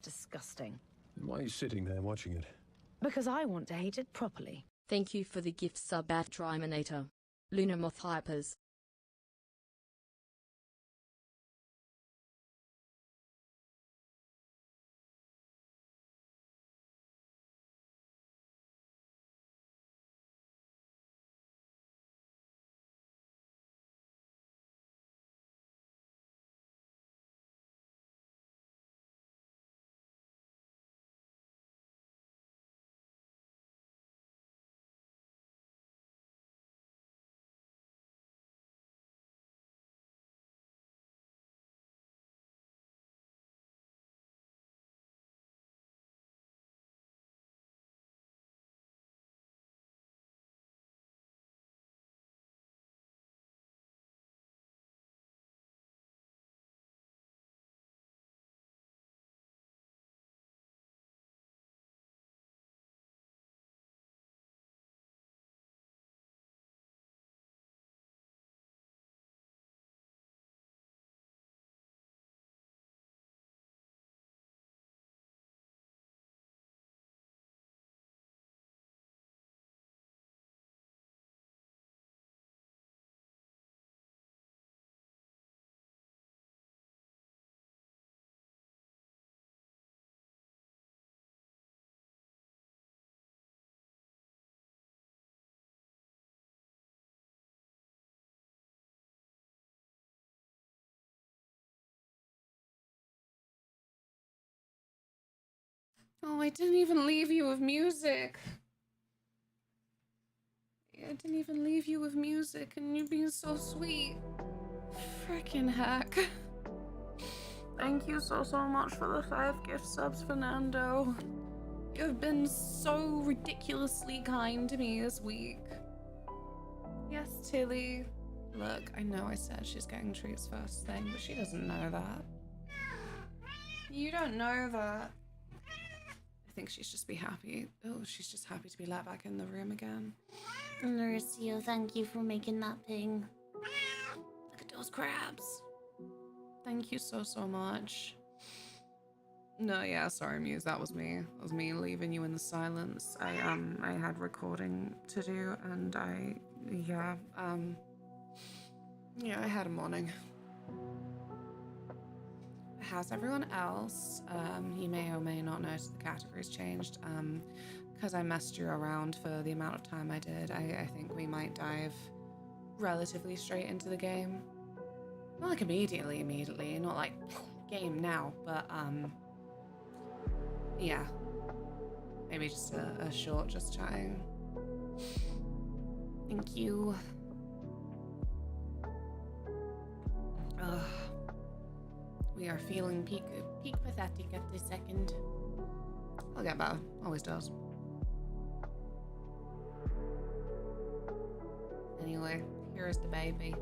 Disgusting. Why are you sitting there watching it? Because I want to hate it properly. Thank you for the gift sub at Triminator. LunaMothWings. Oh, I didn't even leave you with music. I didn't even leave you with music, and you're being so sweet. Frickin' heck. Thank you so much for the 5 gift subs, Fernando. You've been so ridiculously kind to me this week. Yes, Tilly. Look, I know I said she's getting treats first thing, but she doesn't know that. You don't know that. I think she's just happy. Oh, she's just happy to be let back in the room again. Nurcio, thank you for making that ping. Look at those crabs. Thank you so much. No, yeah, sorry, Muse, that was me. That was me leaving you in the silence. I had recording to do, and I had a morning. How's everyone else? You may or may not notice the categories changed. Because I messed you around for the amount of time I did, I think we might dive relatively straight into the game. Not like immediately, not like game now, but yeah. Maybe just a short just chatting. Thank you. Ugh. We are feeling peak pathetic at this second. I'll get better. Always does. Anyway, here's the baby.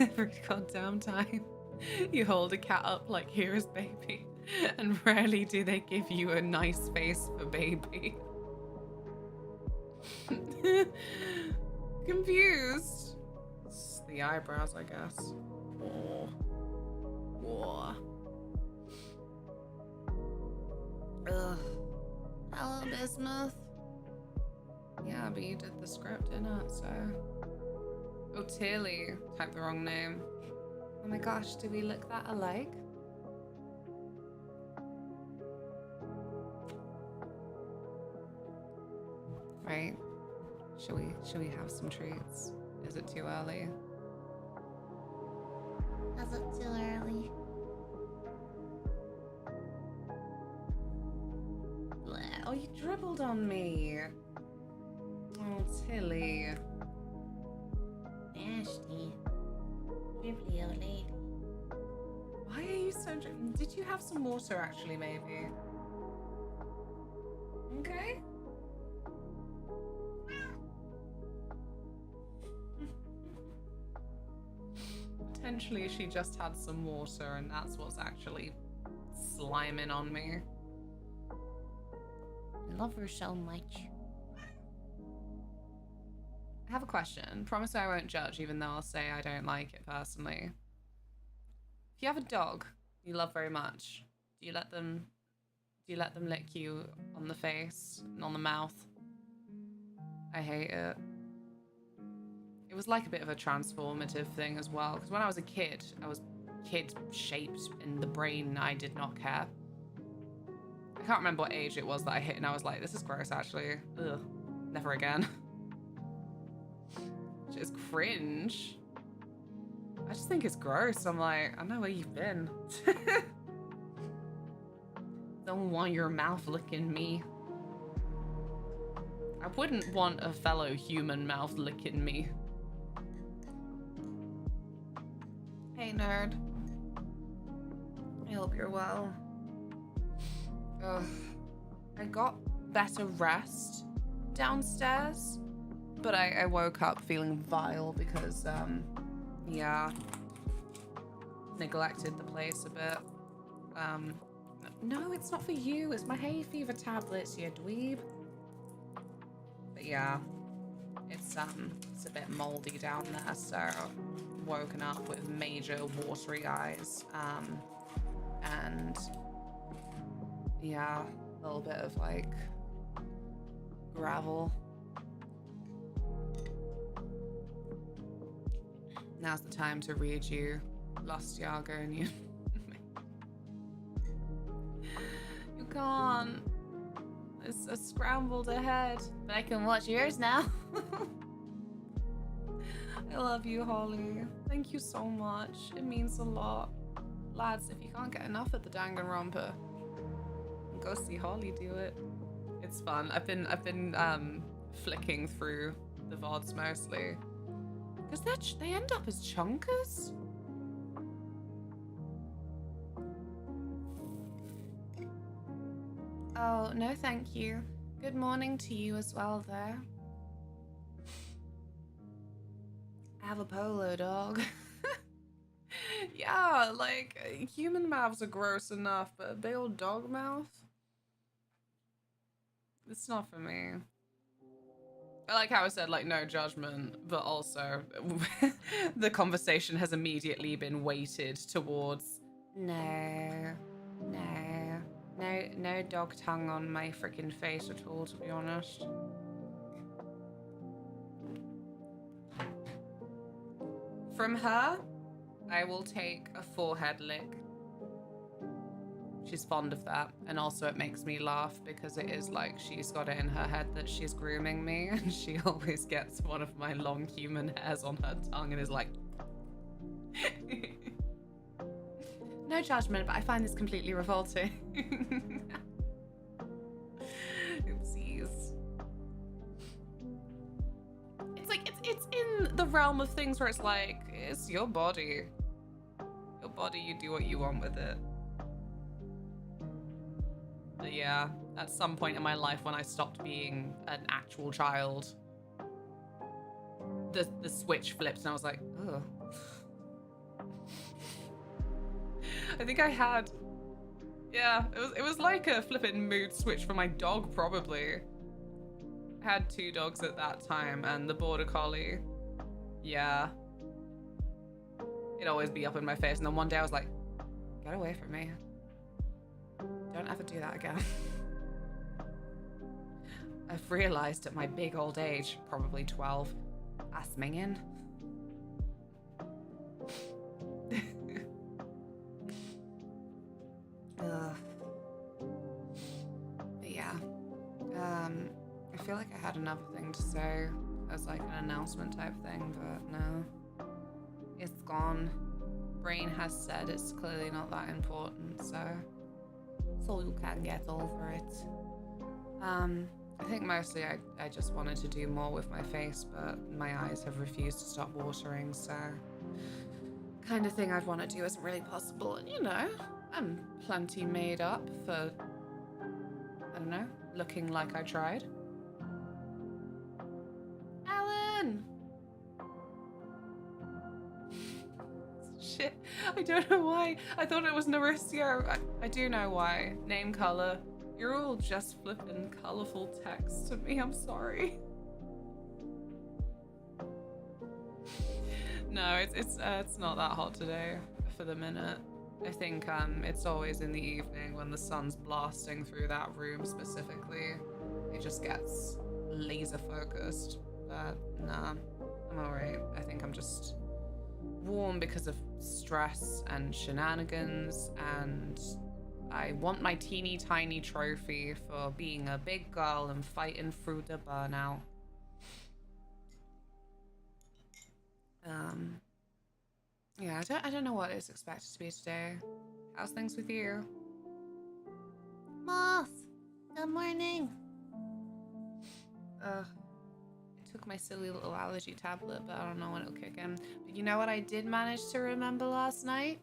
Every goddamn time you hold a cat up like here's baby, and rarely do they give you a nice face for baby. Confused. It's the eyebrows, I guess. Oh. Ugh. Hello, Bismuth. Yeah, but you did the script, innit? So. Oh, Tilly. Typed the wrong name. Oh my gosh, do we look that alike? Right. Should we have some treats? Is it too early? was up too early. Oh, you dribbled on me. Oh, Tilly. Nasty. Dribbly old lady. Why are you so... Did you have some water, actually, maybe? Okay. Potentially she just had some water and that's what's actually sliming on me. I love her so much. I have a question. Promise I won't judge, even though I'll say I don't like it personally. If you have a dog you love very much, do you let them lick you on the face and on the mouth? I hate it. It was like a bit of a transformative thing as well, because when I was a kid, I was kid-shaped in the brain. I did not care. I can't remember what age it was that I hit, and I was like, this is gross, actually. Ugh. Never again. It's cringe. I just think it's gross. I'm like, I know where you've been. Don't want your mouth licking me. I wouldn't want a fellow human mouth licking me. Hey, nerd. I hope you're well. Ugh. I got better rest downstairs, but I woke up feeling vile because, yeah, neglected the place a bit. No, it's not for you. It's my hay fever tablets, you dweeb. But yeah, it's a bit moldy down there, so woken up with major watery eyes, and yeah, a little bit of like gravel. Now's the time to read you Lost Yargonian. You can't. It's a scrambled ahead, but I can watch yours now. I love you, Holly. Thank you so much. It means a lot. Lads, if you can't get enough of the Danganronpa, go see Holly do it. It's fun. I've been flicking through the VODs mostly. Because they end up as chunkers. Oh, no thank you. Good morning to you as well there. I have a polo dog. Yeah, like, human mouths are gross enough, but a big old dog mouth? It's not for me. I like how I said, like, no judgment, but also the conversation has immediately been weighted towards no dog tongue on my freaking face at all, to be honest. From her, I will take a forehead lick. She's fond of that, and also it makes me laugh because it is like she's got it in her head that she's grooming me, and she always gets one of my long human hairs on her tongue and is like... No judgment, but I find this completely revolting. Oopsies. It's like, it's in the realm of things where it's like, it's your body. Your body, you do what you want with it. But yeah, at some point in my life when I stopped being an actual child, the switch flipped and I was like, ugh. I think I had, yeah, it was like a flipping mood switch for my dog, probably. I had 2 dogs at that time, and the border collie, yeah, it'd always be up in my face, and then one day I was like, get away from me. Don't ever do that again. I've realized at my big old age, probably 12, that's minging. But yeah, I feel like I had another thing to say as like an announcement type thing, but no, it's gone. brain has said it's clearly not that important, so you can get over it. I think mostly I just wanted to do more with my face, but my eyes have refused to stop watering, so kind of thing I'd want to do isn't really possible. And you know, I'm plenty made up for, I don't know, looking like I tried. Alan! Shit, I don't know why. I thought it was Mauricio. I do know why. Name, color. You're all just flipping colorful text to me. I'm sorry. No, it's not that hot today for the minute. I think it's always in the evening when the sun's blasting through that room specifically. It just gets laser focused. But nah, I'm alright. I think I'm just warm because of stress and shenanigans, and I want my teeny tiny trophy for being a big girl and fighting through the burnout. Yeah, I don't know what is expected to be today. How's things with you? Moth, good morning. I took my silly little allergy tablet, but I don't know when it'll kick in. But you know what I did manage to remember last night?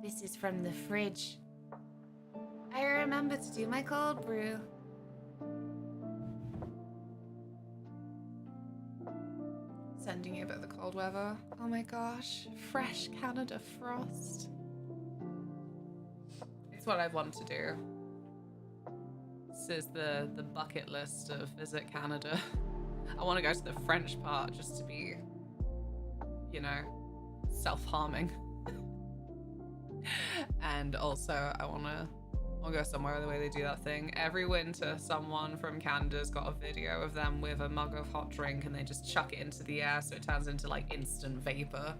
This is from the fridge. I remember to do my cold brew. Sending you a bit of the cold weather. Oh my gosh, fresh Canada frost. It's what I've wanted to do. This is the bucket list of visit Canada. I want to go to the French part just to be, you know, self-harming. And also I want to go somewhere the way they do that thing. Every winter someone from Canada's got a video of them with a mug of hot drink and they just chuck it into the air so it turns into like instant vapor.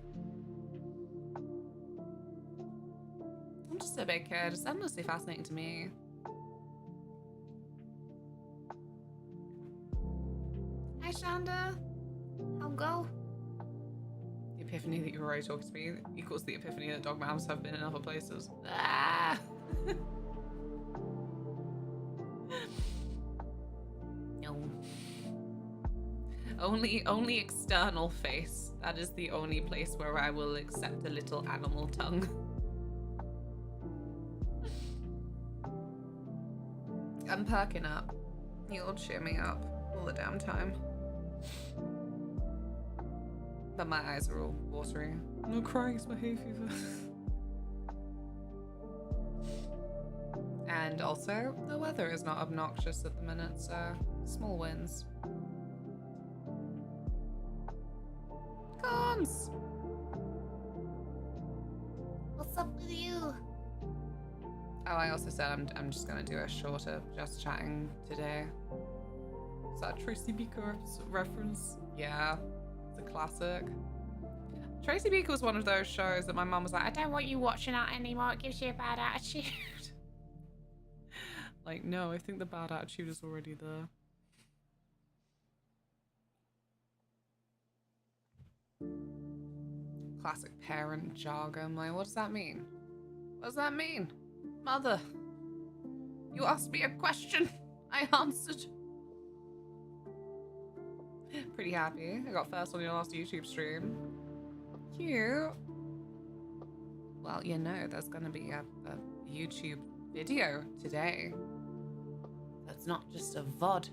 I'm just a big kid. It's endlessly fascinating to me. Hi Shanda. How'll go? The epiphany that you were already talking to me equals the epiphany that dog moms have been in other places. Ah! No. Only external face. That is the only place where I will accept a little animal tongue. I'm perking up. You'll cheer me up all the damn time. But my eyes are all watery. I'm not crying, it's my hay fever. And also, the weather is not obnoxious at the minute, so small wins. Cons! What's up with you? Oh, I also said I'm just gonna do a shorter Just Chatting today. Is that a Tracy Beaker reference? Yeah, it's a classic. Tracy Beaker was one of those shows that my mum was like, I don't want you watching that anymore, it gives you a bad attitude. Like, no, I think the bad attitude is already there. Classic parent jargon. Like, what does that mean? What does that mean? Mother, you asked me a question. I answered. Pretty happy. I got first on your last YouTube stream. Cute. Well, you know, there's gonna be a YouTube video today. That's not just a VOD.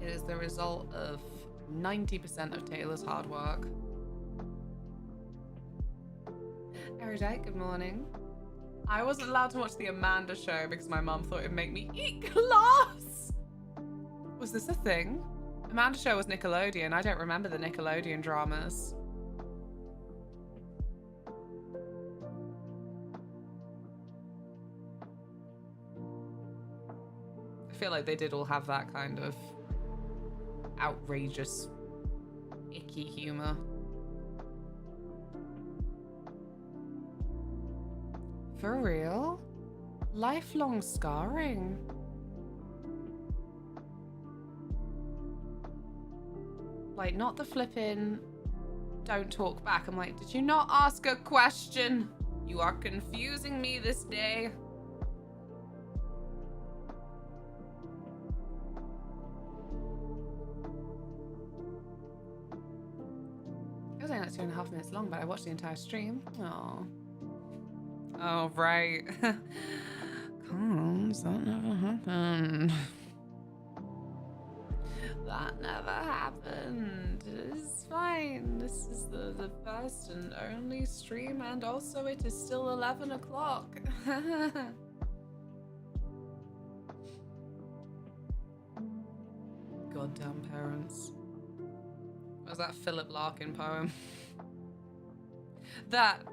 It is the result of 90% of Taylor's hard work. Erudite, good morning. I wasn't allowed to watch the Amanda show because my mum thought it'd make me eat glass. Was this a thing? Amanda show was Nickelodeon. I don't remember the Nickelodeon dramas. I feel like they did all have that kind of outrageous, icky humor. For real? Lifelong scarring. Like, not the flipping don't talk back. I'm like, did you not ask a question? You are confusing me this day. It was only like 2.5 minutes long, but I watched the entire stream. Oh. Oh, right. Cons, that never happened. That never happened. It's fine. This is the first and only stream, and also it is still 11 o'clock. Goddamn parents. Was that Philip Larkin poem? That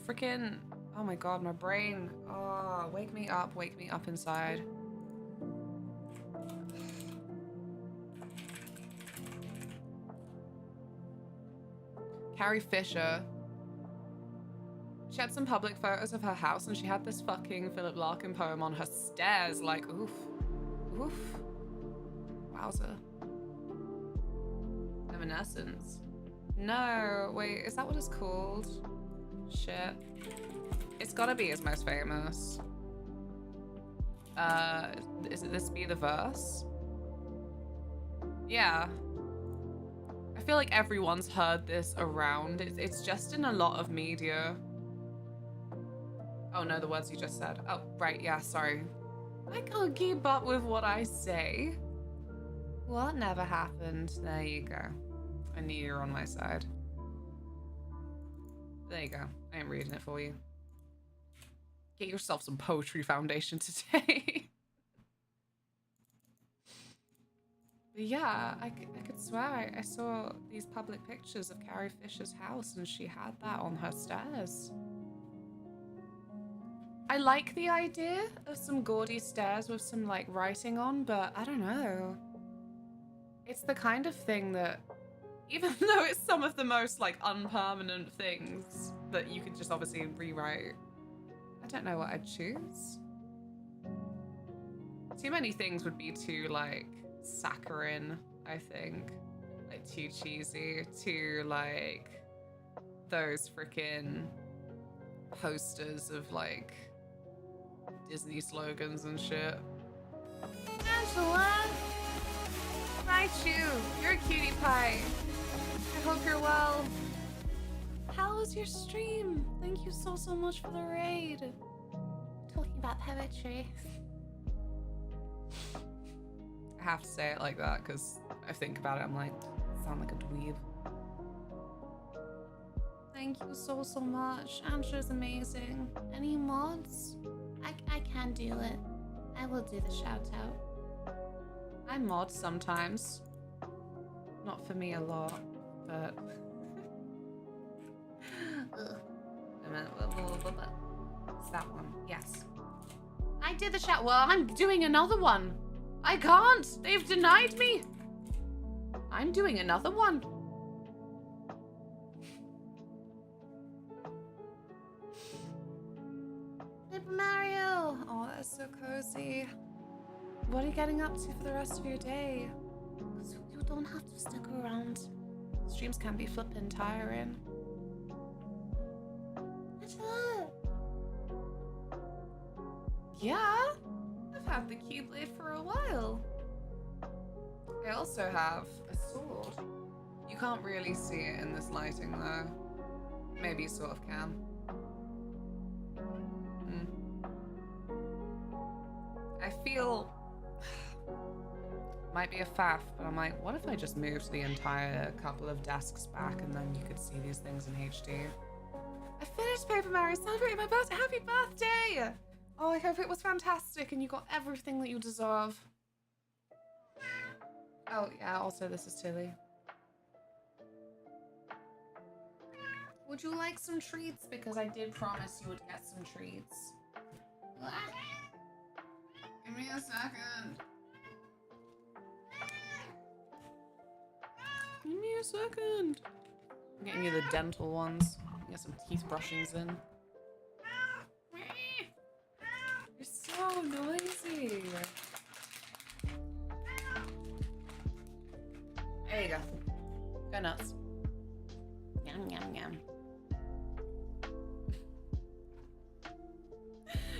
freaking, oh my god, my brain. Oh, wake me up inside. Carrie Fisher. She had some public photos of her house and she had this fucking Philip Larkin poem on her stairs. Like, oof. Oof. Wowza. Evanescence. No, wait, is that what it's called? Shit. It's gotta be his most famous. Is it This Be the Verse? Yeah. I feel like everyone's heard this around. It's just in a lot of media. Oh no, the words you just said. Oh, right, yeah, sorry. I can't keep up with what I say. What never happened? There you go. I knew you were on my side. There you go. I am reading it for you. Get yourself some poetry foundation today. But yeah, I could swear I saw these public pictures of Carrie Fisher's house and she had that on her stairs. I like the idea of some gaudy stairs with some like writing on, but I don't know. It's the kind of thing that, even though it's some of the most like unpermanent things that you could just obviously rewrite, I don't know what I'd choose. Too many things would be too like saccharine, I think. Like too cheesy, too like those freaking posters of like Disney slogans and shit. Angela! Raichu, you're a cutie pie. I hope you're well. How was your stream? Thank you so much for the raid. Talking about poetry. I have to say it like that because I think about it, I'm like, I sound like a dweeb. Thank you so much. Angela's amazing. Any mods? I can do it. I will do the shout out. I mod sometimes. Not for me a lot, but... It's that one. Yes. I did the shout. Well, I'm doing another one. I can't. They've denied me. I'm doing another one. Paper Mario. Oh, that's so cozy. What are you getting up to for the rest of your day? So you don't have to stick around. Streams can be flippin' tiring. Yeah, I've had the Keyblade for a while. I also have a sword. You can't really see it in this lighting though. Maybe you sort of can. I feel... might be a faff, but I'm like, what if I just moved the entire couple of desks back and then you could see these things in HD? I finished Paper Mario, celebrating my birthday. Happy birthday! Oh, I hope it was fantastic and you got everything that you deserve. Oh, yeah, also this is Tilly. Would you like some treats? Because I did promise you would get some treats. Give me a second. Give me a second. I'm getting you the dental ones. Get some teeth brushings in. You're so noisy. you go. Go nuts. Yum, yum, yum.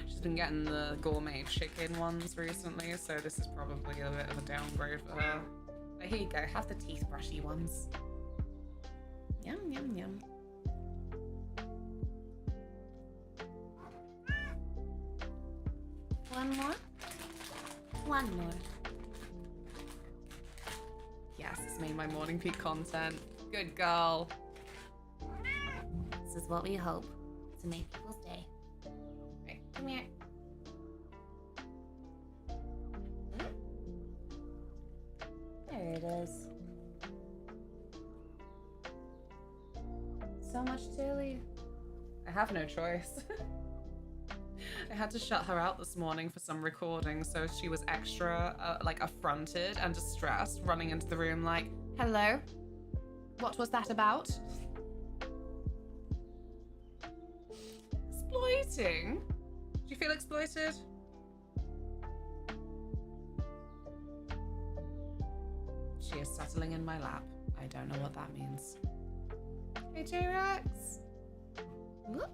She's been getting the gourmet chicken ones recently, so this is probably a bit of a downgrade for her. But here you go, have the teeth brushy ones. Yum, yum, yum. One more? One more. Yes, it's made my morning peak content. Good girl. This is what we hope to make people's day. Right, come here. There it is. So much chili. I have no choice. I had to shut her out this morning for some recording, so she was extra, like, affronted and distressed, running into the room like, hello? What was that about? Exploiting? Do you feel exploited? She is settling in my lap. I don't know what that means. Hey, J-Rex. Whoop.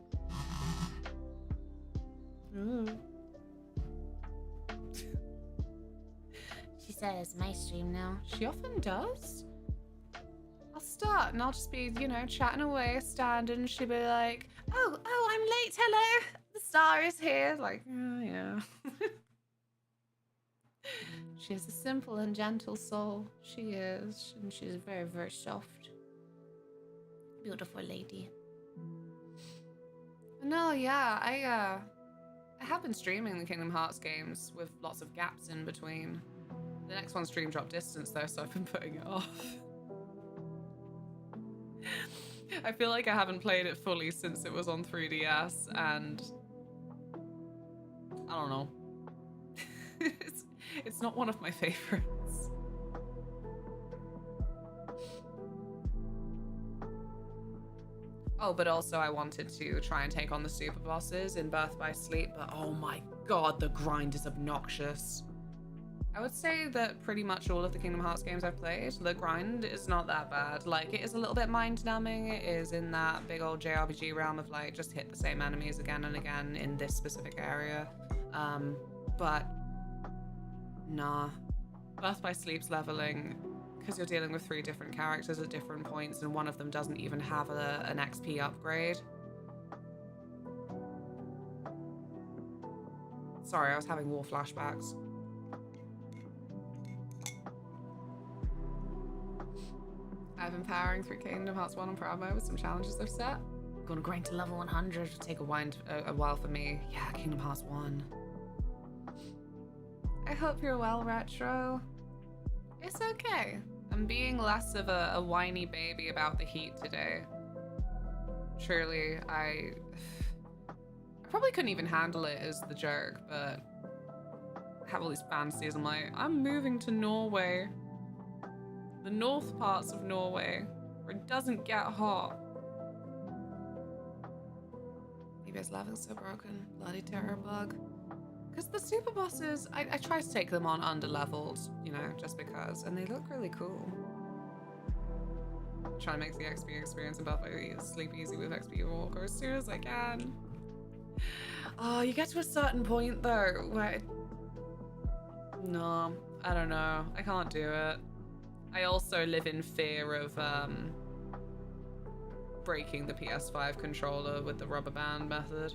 She said it's my stream now. She often does. I'll start and I'll just be, you know, chatting away, standing, and she'll be like, oh, I'm late, hello. The star is here. Like, oh, yeah. She has a simple and gentle soul. She is. And she's very, very soft. Beautiful lady. No, yeah, I have been streaming the Kingdom Hearts games with lots of gaps in between. The next one's Dream Drop Distance though, so I've been putting it off. I feel like I haven't played it fully since it was on 3DS, and I don't know. It's not one of my favorites. Oh, but also I wanted to try and take on the super bosses in Birth by Sleep, but oh my god, the grind is obnoxious. I would say that pretty much all of the Kingdom Hearts games I've played, the grind is not that bad. Like, it is a little bit mind-numbing. It is in that big old JRPG realm of, like, just hit the same enemies again and again in this specific area. But, nah. Birth by Sleep's leveling, because you're dealing with 3 different characters at different points, and one of them doesn't even have an XP upgrade. Sorry, I was having war flashbacks. I've been powering through Kingdom Hearts 1 on proud mode with some challenges I've set. Gonna grind to level 100. It'll take a while for me. Yeah, Kingdom Hearts 1. I hope you're well, Retro. It's okay. I'm being less of a whiny baby about the heat today. Truly, I probably couldn't even handle it as the jerk, but I have all these fantasies. I'm like, I'm moving to Norway. The north parts of Norway, where it doesn't get hot. Maybe his level's so broken. Bloody terror bug. Because the super bosses, I try to take them on under-leveled, you know, just because, and they look really cool. Trying to make the XP experience above by Sleep Easy with XP Walker as soon as I can. Oh, you get to a certain point though, where no, I don't know. I can't do it. I also live in fear of breaking the PS5 controller with the rubber band method.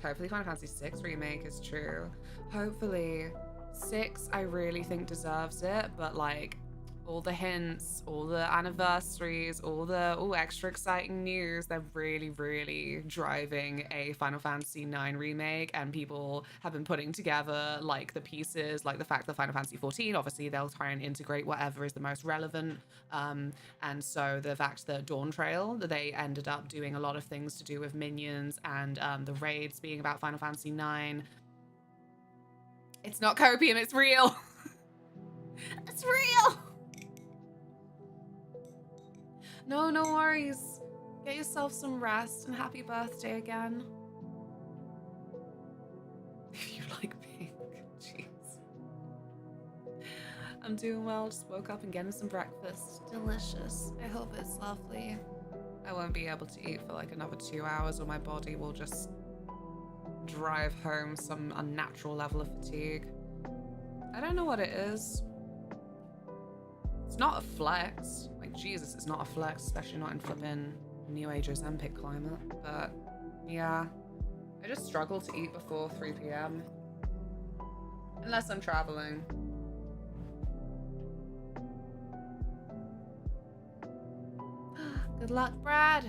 Hopefully Final Fantasy VI Remake is true. Hopefully. 6 I really think deserves it, but like all the hints, all the anniversaries, all the extra exciting news, they're really, really driving a Final Fantasy IX remake, and people have been putting together like the pieces, like the fact that Final Fantasy XIV, obviously they'll try and integrate whatever is the most relevant, and so the fact that Dawn Trail, that they ended up doing a lot of things to do with minions, and the raids being about Final Fantasy IX. It's not copium, it's real. It's real. No worries. Get yourself some rest and happy birthday again. If you like pink, jeez. I'm doing well. Just woke up and getting some breakfast. Delicious. I hope it's lovely. I won't be able to eat for like another 2 hours, or my body will just drive home some unnatural level of fatigue. I don't know what it is. It's not a flex. Like, Jesus, it's not a flex, especially not in flipping New Age Ozempic climate. But yeah, I just struggle to eat before 3 p.m. Unless I'm traveling. Good luck, Brad.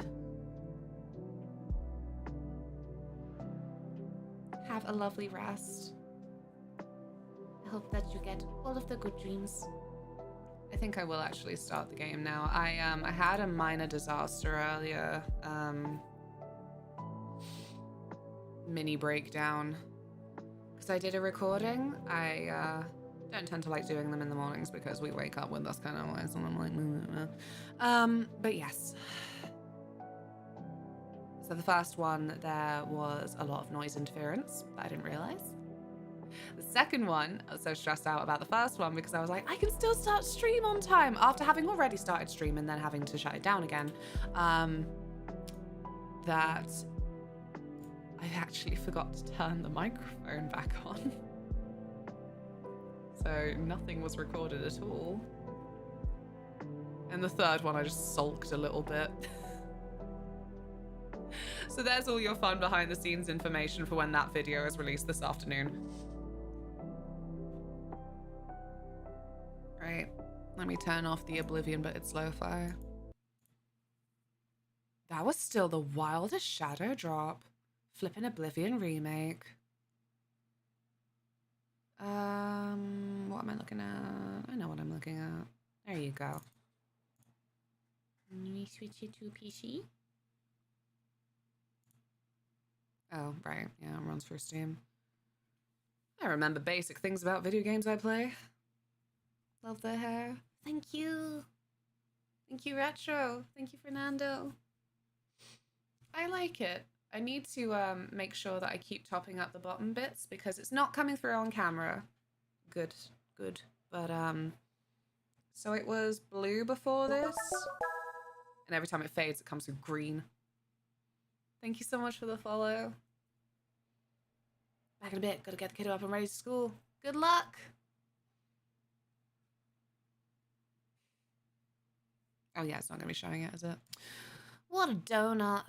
Have a lovely rest. I hope that you get all of the good dreams. I think I will actually start the game now. I had a minor disaster earlier. Mini breakdown. Because I did a recording. I don't tend to like doing them in the mornings because we wake up with this kind of noise and I'm like, but yes. So the first one, there was a lot of noise interference that I didn't realize. The second one, I was so stressed out about the first one because I was like, I can still start stream on time after having already started stream and then having to shut it down again. That I actually forgot to turn the microphone back on. So nothing was recorded at all. And the third one, I just sulked a little bit. So there's all your fun behind the scenes information for when that video is released this afternoon. Right, let me turn off the Oblivion, but it's lo-fi. That was still the wildest shadow drop. Flippin' Oblivion remake. What am I looking at? I know what I'm looking at. There you go. Let me switch it to PC. Oh, right. Yeah, it runs through Steam. I remember basic things about video games I play. Love the hair. Thank you. Thank you, Retro. Thank you, Fernando. I like it. I need to make sure that I keep topping up the bottom bits because it's not coming through on camera. Good, good. But, so it was blue before this. And every time it fades, it comes through green. Thank you so much for the follow. Back in a bit. Gotta get the kiddo up and ready to school. Good luck. Oh yeah, it's not gonna be showing it, is it? What a donut.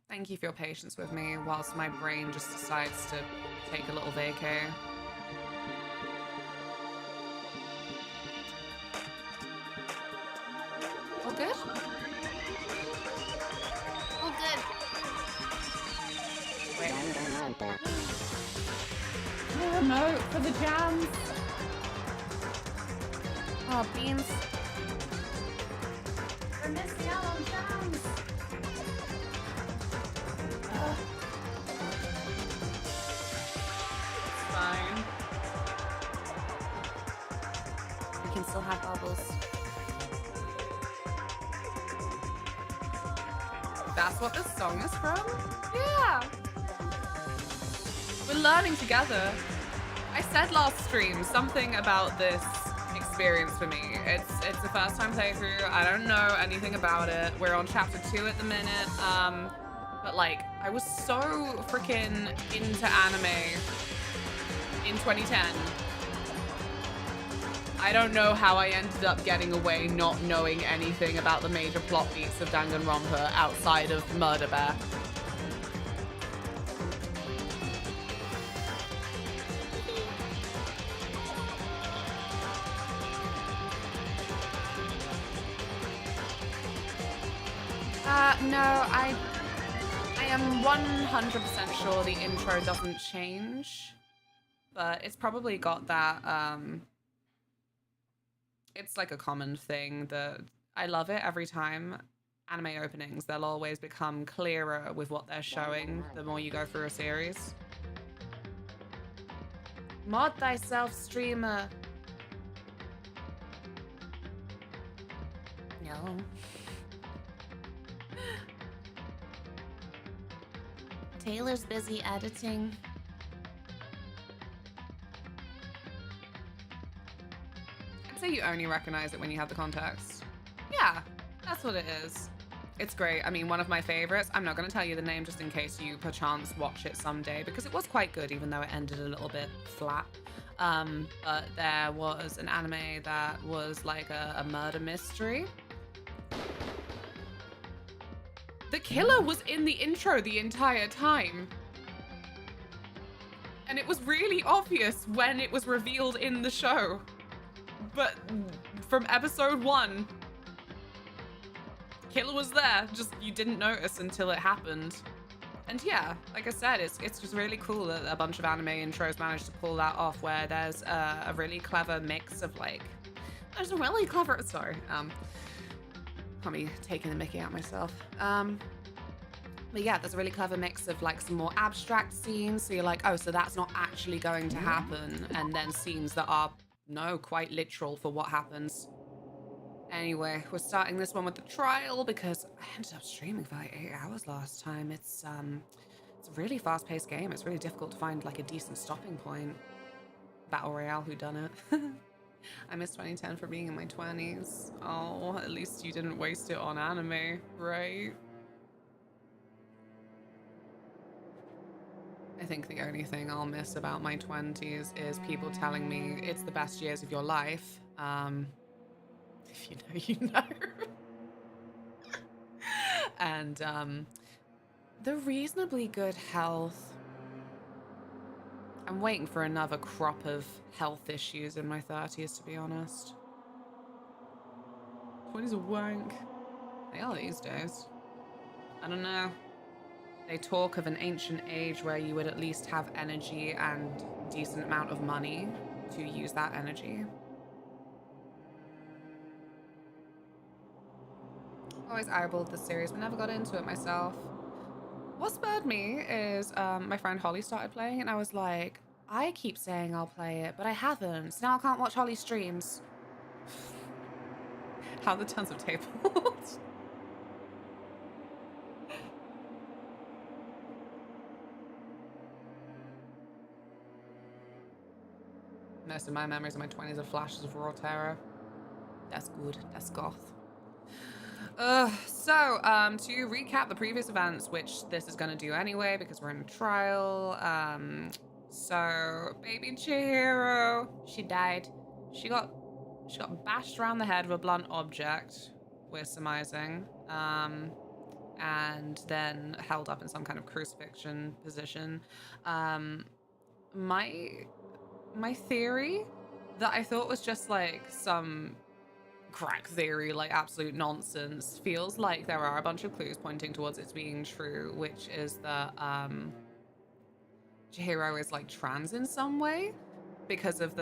Thank you for your patience with me whilst my brain just decides to take a little vacay. All good? Oh, good. Wait. The remote for the jams. Oh, beans. We're missing out on jams. It's fine. We can still have bubbles. That's what this song is from? Yeah. We're learning together. I said last stream something about this experience for me. It's the first time playthrough. I don't know anything about it. We're on chapter 2 at the minute. But like, I was so freaking into anime in 2010. I don't know how I ended up getting away not knowing anything about the major plot beats of Danganronpa outside of Murder Bear. No, I am 100% sure the intro doesn't change, but it's probably got that, it's like a common thing that I love it every time. Anime openings, they'll always become clearer with what they're showing the more you go through a series. Mod thyself, streamer. No. Taylor's busy editing. say you only recognize it when you have the context. Yeah, that's what it is. It's great. I mean, one of my favorites. I'm not going to tell you the name just in case you perchance watch it someday, because it was quite good, even though it ended a little bit flat. But there was an anime that was like a murder mystery. The killer was in the intro the entire time. And it was really obvious when it was revealed in the show. But from episode 1, killer was there, just you didn't notice until it happened. And yeah, like I said, it's just really cool that a bunch of anime intros managed to pull that off, where there's a really clever mix of like, there's a really clever, sorry, I'll be taking the mickey out myself. But yeah, there's a really clever mix of like some more abstract scenes, so you're like, oh, so that's not actually going to happen, and then scenes that are, no, quite literal for what happens. Anyway, we're starting this one with the trial because I ended up streaming for like 8 hours last time. It's a really fast-paced game. It's really difficult to find like a decent stopping point. Battle Royale, whodunit. I miss 2010 for being in my 20s. Oh, at least you didn't waste it on anime, right? I think the only thing I'll miss about my 20s is people telling me it's the best years of your life. If you know, you know. And the reasonably good health. I'm waiting for another crop of health issues in my 30s, to be honest. 20s are wank. They are these days. I don't know. They talk of an ancient age where you would at least have energy and decent amount of money to use that energy. Always eyeballed this series, but never got into it myself. What spurred me is my friend Holly started playing, and I was like, I keep saying I'll play it, but I haven't. So now I can't watch Holly's streams. How the tons of tables. Most of my memories of my 20s are flashes of raw terror. That's good. That's goth. So, to recap the previous events, which this is going to do anyway because we're in a trial. So baby Chihiro, she died. She got bashed around the head with a blunt object, we're surmising, and then held up in some kind of crucifixion position. My theory that I thought was just like some crack theory, like absolute nonsense, feels like there are a bunch of clues pointing towards it being true, which is that Chihiro is like trans in some way because of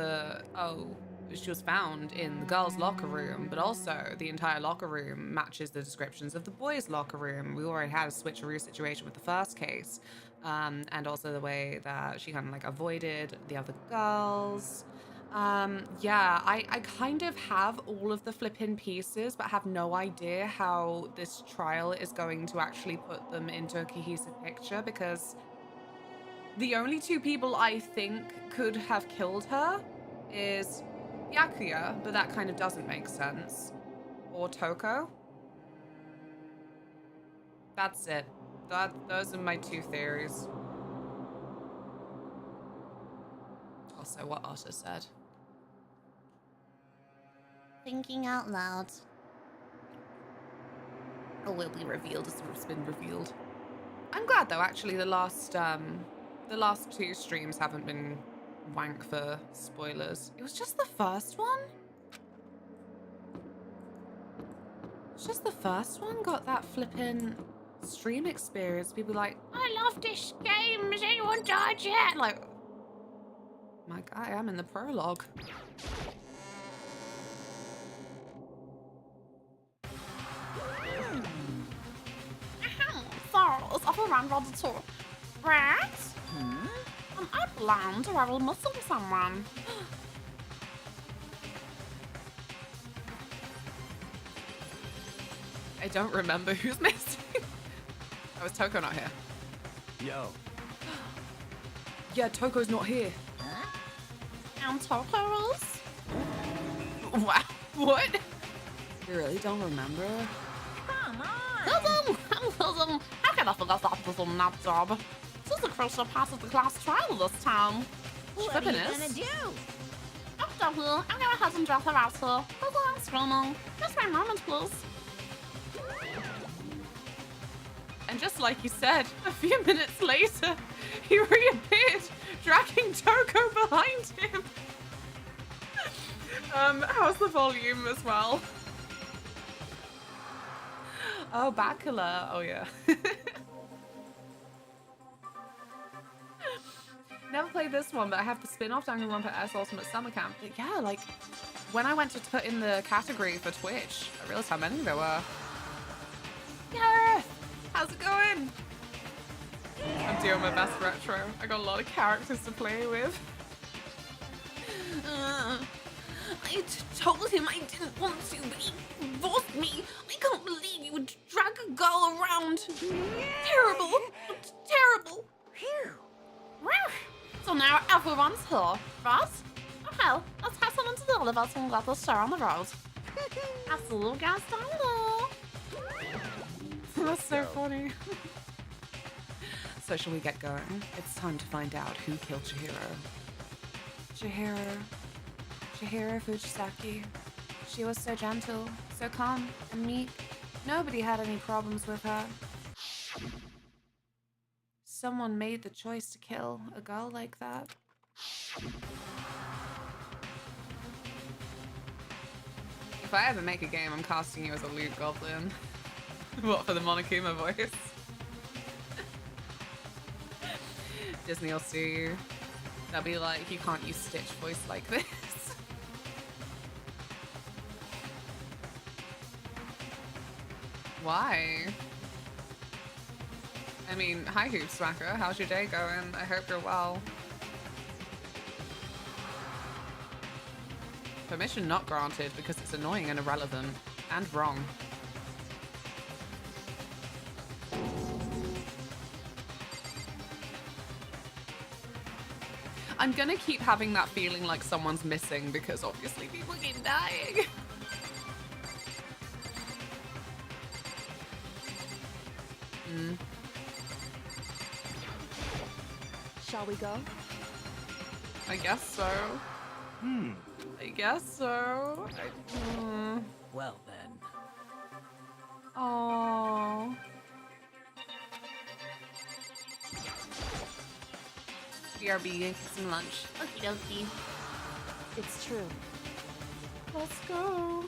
she was found in the girls' locker room, but also the entire locker room matches the descriptions of the boys' locker room. We already had a switcheroo situation with the first case, and also the way that she kind of like avoided the other girls. Yeah, I kind of have all of the flippin' pieces, but have no idea how this trial is going to actually put them into a cohesive picture, because the only two people I think could have killed her is Byakuya, but that kind of doesn't make sense, or Toko. That's it. Those are my two theories. Also, what Otter said. Thinking out loud. Or will be revealed as it's been revealed. I'm glad though, actually, the last two streams haven't been wank for spoilers. It was just the first one? It's just the first one got that flippin' stream experience. People like, I love this game, has anyone died yet? Like, my guy, I'm in the prologue. Sorrows of a random tour. Right? I plan to have a muscle with someone. I don't remember who's missing. Oh, is Toko not here? Yo. Yeah, Toko's not here. And Toko is? Wow. What? You really don't remember? Come on! How can I forget that little nut job? This is a crucial part of the class trial this time. What are you gonna do? After here, I'm gonna head and drop her out here. That's I'm screaming. Just my moment, please. And just like you said, a few minutes later, he reappeared, dragging Toko behind him. How's the volume as well? Oh, Bacula. Oh, yeah. Never played this one, but I have the spin-off Danganronpa S Ultimate Summer Camp. But yeah, like, when I went to put in the category for Twitch, I realized how many there were. Yeah! How's it going? I'm doing my best retro. I got a lot of characters to play with. I told him I didn't want to, but he forced me. I can't believe you would drag a girl around. Terrible. Terrible. So now everyone's here, right? Okay, let's head on into the elevator and get this show on the road. I'll see you guys down there. That's so funny. So shall we get going? It's time to find out who killed Chihiro. Chihiro Fujisaki. She was so gentle, so calm and meek. Nobody had any problems with her. Someone made the choice to kill a girl like that. If I ever make a game, I'm casting you as a loot goblin. What, for the Monokuma voice? Disney will sue you. They'll be like, you can't use Stitch voice like this. Why? I mean, hi Hoop Smacker, how's your day going? I hope you're well. Permission not granted because it's annoying and irrelevant. And wrong. I'm gonna keep having that feeling like someone's missing because obviously people keep dying. Shall we go? I guess so. I guess so. Well then. Oh. BRB, get some lunch. Okie dokie. It's true. Let's go.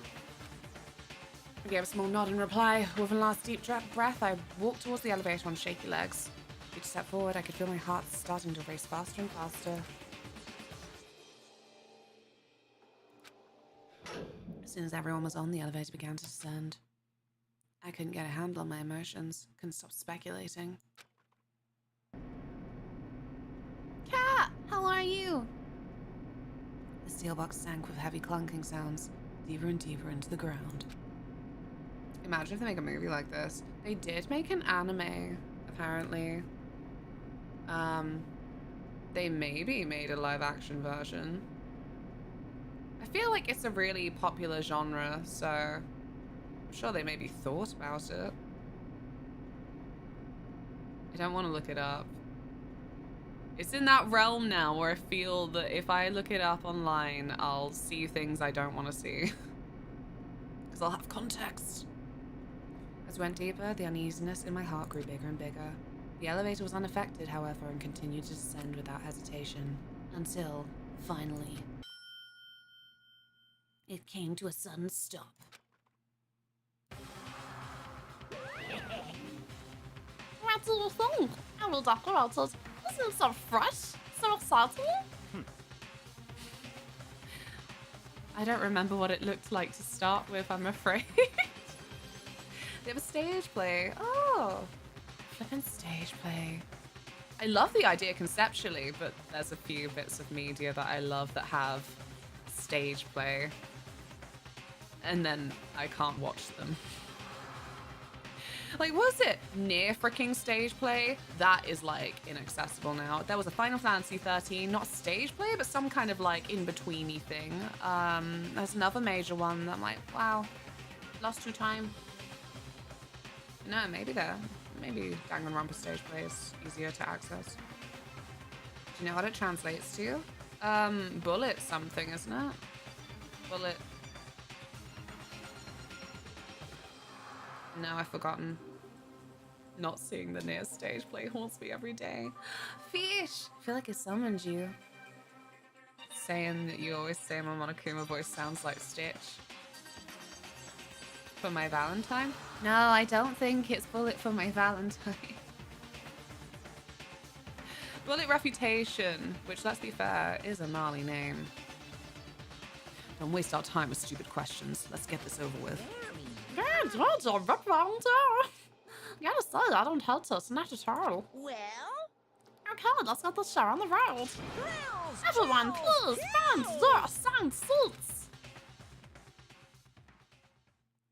I gave a small nod in reply. With a last deep breath, I walked towards the elevator on shaky legs. Each step forward, I could feel my heart starting to race faster and faster. As soon as everyone was on, the elevator began to descend. I couldn't get a handle on my emotions, couldn't stop speculating. Cat, how are you? The steel box sank with heavy clunking sounds, deeper and deeper into the ground. Imagine if they make a movie like this. They did make an anime, apparently. They maybe made a live action version. I feel like it's a really popular genre, so I'm sure they maybe thought about it. I don't want to look it up. It's in that realm now where I feel that if I look it up online, I'll see things I don't want to see. Because I'll have context. As I went deeper, the uneasiness in my heart grew bigger and bigger. The elevator was unaffected, however, and continued to descend without hesitation. Until, finally, it came to a sudden stop. What do you think? I will decorate it. This is so fresh, so exciting. I don't remember what it looked like to start with, I'm afraid. They have a stage play. Oh, flippin' stage play. I love the idea conceptually, but there's a few bits of media that I love that have stage play. And then I can't watch them. Like, was it near freaking stage play? That is like inaccessible now. There was a Final Fantasy 13, not stage play, but some kind of like in-betweeny thing. There's another major one that I'm like, wow, lost to time. No, maybe Danganronpa stage play is easier to access. Do you know what it translates to? Bullet something, isn't it? Bullet. No, I've forgotten. Not seeing the near stage play haunts me every day. Fish! I feel like it summoned you. Saying that you always say my Monokuma voice sounds like Stitch. For my Valentine? No, I don't think it's Bullet for my Valentine. Bullet Reputation, which, let's be fair, is a gnarly name. Don't waste our time with stupid questions. Let's get this over with. Gotta say, I don't hate us, not at all. Well? Okay, let's get this show on the road. Well, Everyone, please, stand there, sang seats.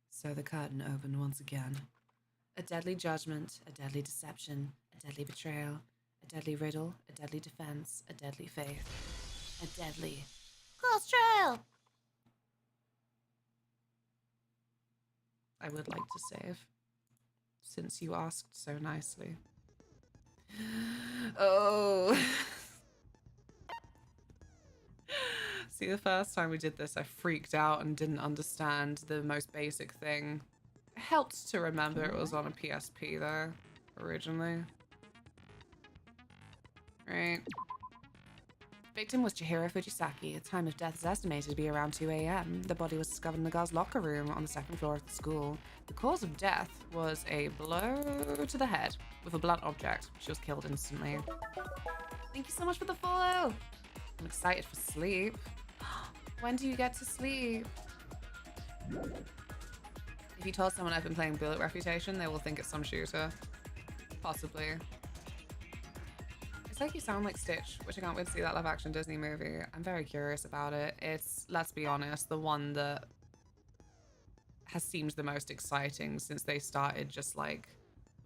So the curtain opened once again. A deadly judgment, a deadly deception, a deadly betrayal, a deadly riddle, a deadly defense, a deadly faith, a deadly cross trail. I would like to save, since you asked so nicely. Oh. See, the first time we did this, I freaked out and didn't understand the most basic thing. It helped to remember it was on a PSP, though, originally. Right. Victim was Chihiro Fujisaki. The time of death is estimated to be around 2 a.m. The body was discovered in the girls' locker room on the second floor of the school. The cause of death was a blow to the head with a blunt object. She was killed instantly. Thank you so much for the follow. I'm excited for sleep. When do you get to sleep? If you told someone I've been playing Bullet Reputation, they will think it's some shooter. Possibly. It's like you sound like Stitch, which I can't wait to see that live-action Disney movie. I'm very curious about it. It's, let's be honest, the one that has seemed the most exciting since they started just, like,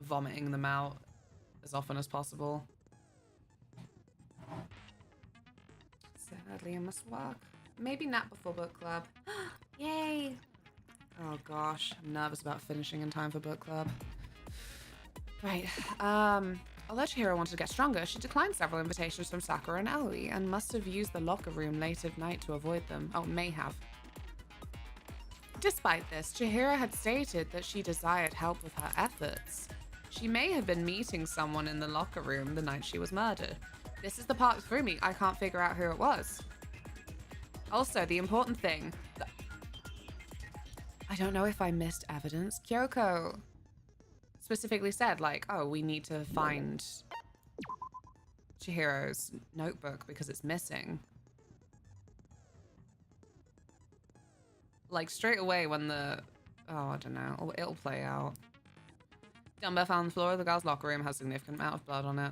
vomiting them out as often as possible. Sadly, I must work. Maybe nap before book club. Yay! Oh gosh, I'm nervous about finishing in time for book club. Right, although Chihiro wanted to get stronger, she declined several invitations from Sakura and Aoi and must have used the locker room late at night to avoid them. Oh, may have. Despite this, Chihiro had stated that she desired help with her efforts. She may have been meeting someone in the locker room the night she was murdered. This is the part that threw me. I can't figure out who it was. Also, the important thing... I don't know if I missed evidence. Kyoko specifically said, like, oh, we need to find Chihiro's notebook because it's missing. Like, straight away when the... Oh, I don't know. It'll play out. Dumbbell found on the floor of the girls' locker room has a significant amount of blood on it.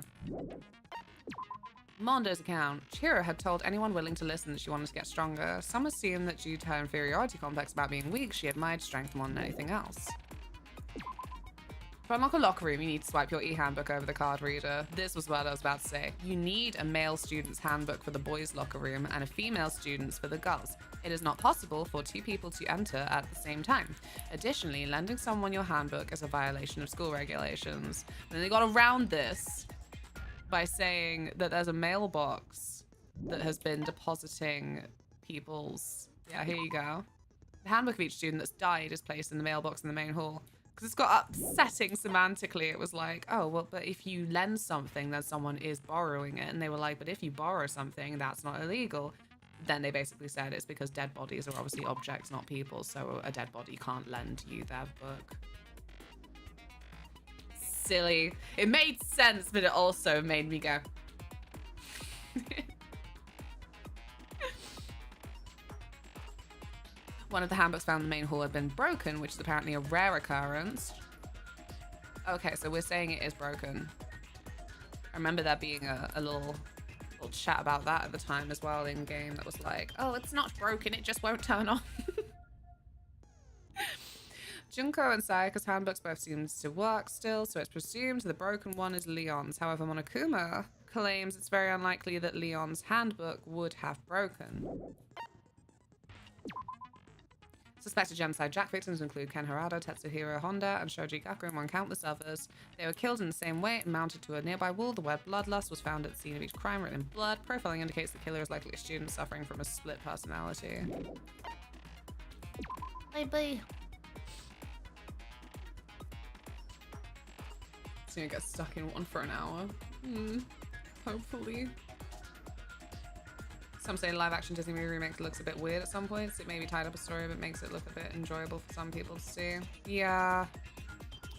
Mondo's account. Chihiro had told anyone willing to listen that she wanted to get stronger. Some assumed that due to her inferiority complex about being weak, she admired strength more than anything else. To unlock a locker room, you need to swipe your e-handbook over the card reader. This was what I was about to say. You need a male student's handbook for the boys' locker room and a female student's for the girls. It is not possible for two people to enter at the same time. Additionally, lending someone your handbook is a violation of school regulations. And then they got around this by saying that there's a mailbox that has been depositing people's... Yeah, here you go. The handbook of each student that's died is placed in the mailbox in the main hall. Because it's got upsetting semantically. It was like, oh, well, but if you lend something, then someone is borrowing it. And they were like, but if you borrow something, that's not illegal. Then they basically said it's because dead bodies are obviously objects, not people. So a dead body can't lend you their book. Silly. It made sense, but it also made me go. One of the handbooks found in the main hall had been broken, which is apparently a rare occurrence. Okay, so we're saying it is broken. I remember there being a little chat about that at the time as well in game that was like, oh, it's not broken, it just won't turn on. Junko and Sayaka's handbooks both seem to work still, so it's presumed the broken one is Leon's. However, Monokuma claims it's very unlikely that Leon's handbook would have broken. Suspected genocide Jack victims include Ken Harada, Tetsuhiro Honda, and Shoji Gakure, among countless others. They were killed in the same way and mounted to a nearby wall. The word bloodlust was found at the scene of each crime, written in blood. Profiling indicates the killer is likely a student suffering from a split personality. Bye-bye. It's gonna get stuck in one for an hour. Hopefully. Some say live-action Disney movie remake looks a bit weird at some points. It maybe tied up a story, but makes it look a bit enjoyable for some people to see. Yeah.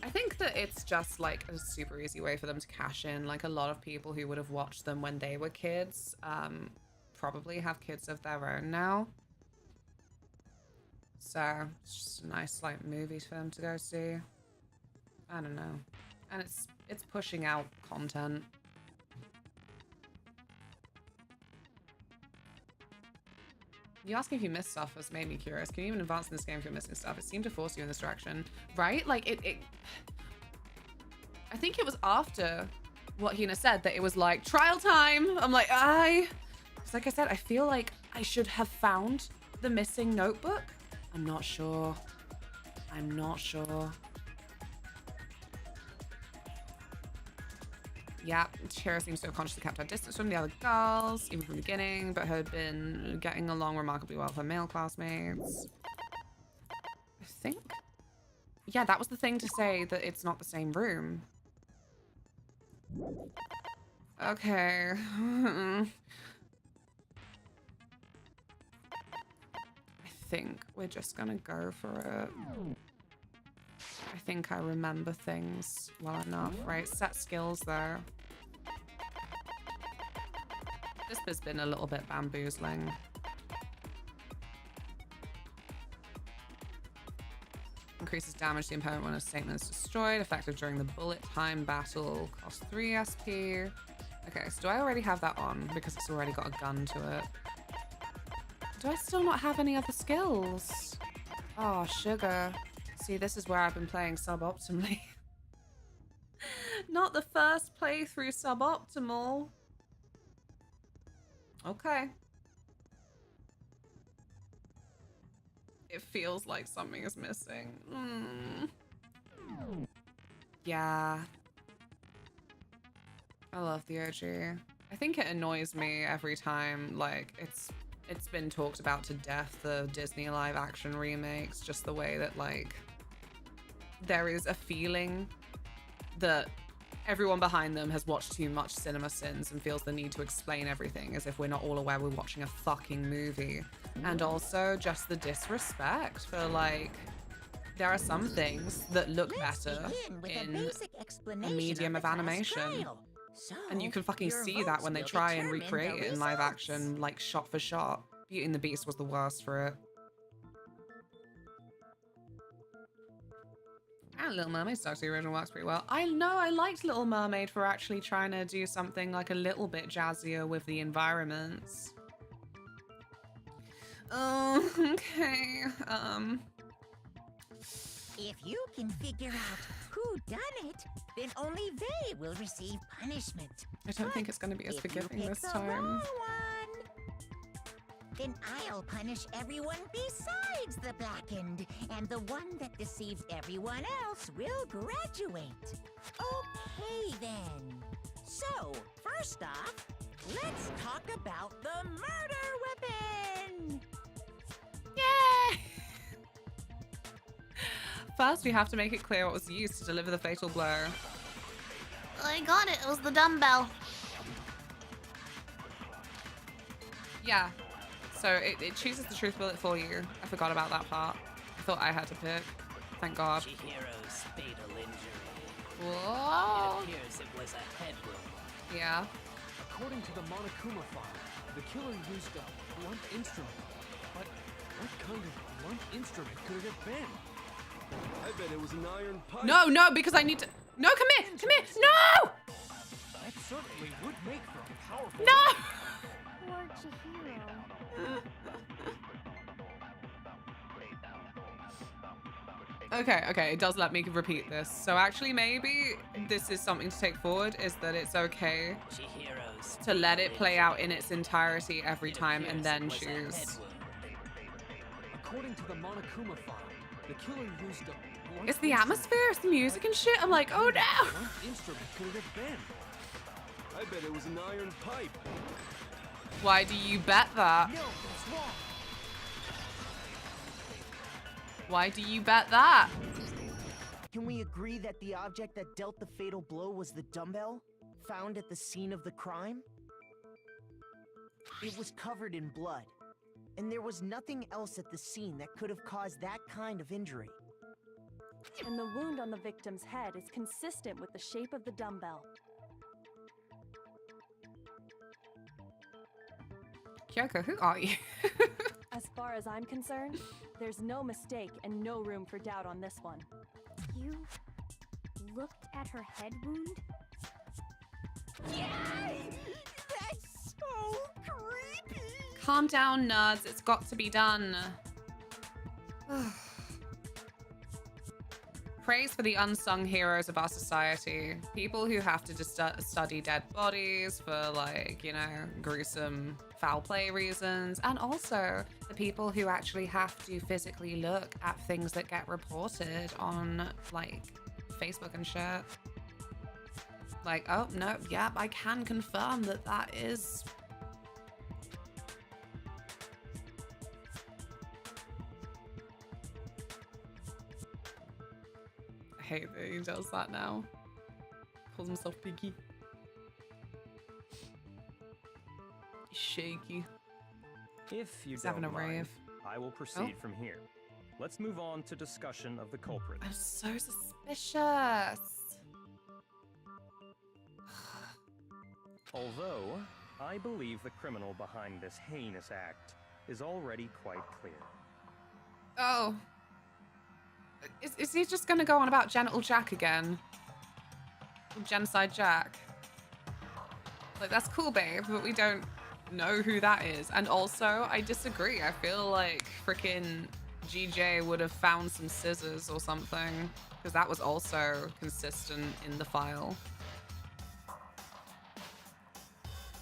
I think that it's just like a super easy way for them to cash in. Like a lot of people who would have watched them when they were kids probably have kids of their own now. So it's just a nice like movie for them to go see. I don't know. And it's pushing out content. You asking if you missed stuff has made me curious. Can you even advance in this game if you're missing stuff? It seemed to force you in this direction, right? Like it I think it was after what Hina said that it was like trial time. I'm like, because like I said, I feel like I should have found the missing notebook. I'm not sure. I'm not sure. Yeah, Chihiro seems to have consciously kept her distance from the other girls, even from the beginning, but had been getting along remarkably well with her male classmates. I think... Yeah, that was the thing to say, that it's not the same room. Okay. I think we're just gonna go for it. I think I remember things well enough, right? Set skills though. This bit's been a little bit bamboozling. Increases damage to the opponent when a statement is destroyed. Effective during the bullet time battle. Cost 3 SP. Okay, so do I already have that on? Because it's already got a gun to it. Do I still not have any other skills? Oh, sugar. See, this is where I've been playing suboptimally. Not the first playthrough suboptimal. Okay. It feels like something is missing. Yeah. I love the OG. I think it annoys me every time, like, it's been talked about to death, the Disney live action remakes, just the way that, like, there is a feeling that everyone behind them has watched too much Cinema Sins and feels the need to explain everything as if we're not all aware we're watching a fucking movie. And also just the disrespect for, like, there are some things that look better in a medium of animation. And you can fucking see that when they try and recreate it in live action, like shot for shot. Beauty and the Beast was the worst for it. And Little Mermaid stuck to the original works pretty well. I know, I liked Little Mermaid for actually trying to do something like a little bit jazzier with the environments. Oh, okay. If you can figure out who done it, then only they will receive punishment. I don't think it's going to be as If you forgiving pick this the time. wrong one, then I'll punish everyone besides the blackened, and the one that deceives everyone else will graduate. Okay then. So, first off, let's talk about the murder weapon. Yay! First, we have to make it clear what was used to deliver the fatal blow. I got it. It was the dumbbell. Yeah. So it chooses the truth bullet for you. I forgot about that part. I thought I had to pick. Thank God. Chihiro's fatal injury. Whoa. It appears it was a head wound. Yeah. According to the Monokuma file, the killer used a blunt instrument. But what kind of blunt instrument could it have been? I bet it was an iron pipe. No, because I need to... No, come here! Come here! No! That certainly would make for a powerful... No! Poor Chihiro. Okay, it does let me repeat this. So actually maybe this is something to take forward, is that it's okay Chihiro's to let it play out in its entirety every It time and appears then it was a head choose. wound. According to the Monokuma file, the killer used a blunt It's the instrument. atmosphere, it's the music and shit. I'm like, oh What no. blunt instrument could it have been? I bet it was an iron pipe. Why do you bet that? No, it's wrong. Why do you bet that? Can we agree that the object that dealt the fatal blow was the dumbbell found at the scene of the crime? It was covered in blood, and there was nothing else at the scene that could have caused that kind of injury. And the wound on the victim's head is consistent with the shape of the dumbbell. Kyoko, who are you? As far as I'm concerned, there's no mistake and no room for doubt on this one. You looked at her head wound? Yay! That's so creepy! Calm down, nerds. It's got to be done. Praise for the unsung heroes of our society. People who have to just study dead bodies for, like, you know, gruesome foul play reasons. And also the people who actually have to physically look at things that get reported on, like, Facebook and shit. Like, oh, no, yeah, I can confirm that that is... I hate that he does that now. Calls himself Piggy. He's shaky. If you He's don't having a mind, rave. I will proceed from here. Let's move on to discussion of the culprit. I'm so suspicious. Although, I believe the criminal behind this heinous act is already quite clear. Oh. Is he just gonna go on about Genital Jack again? Genocide Jack? Like, that's cool, babe, but we don't know who that is. And also, I disagree. I feel like freaking GJ would have found some scissors or something, because that was also consistent in the file.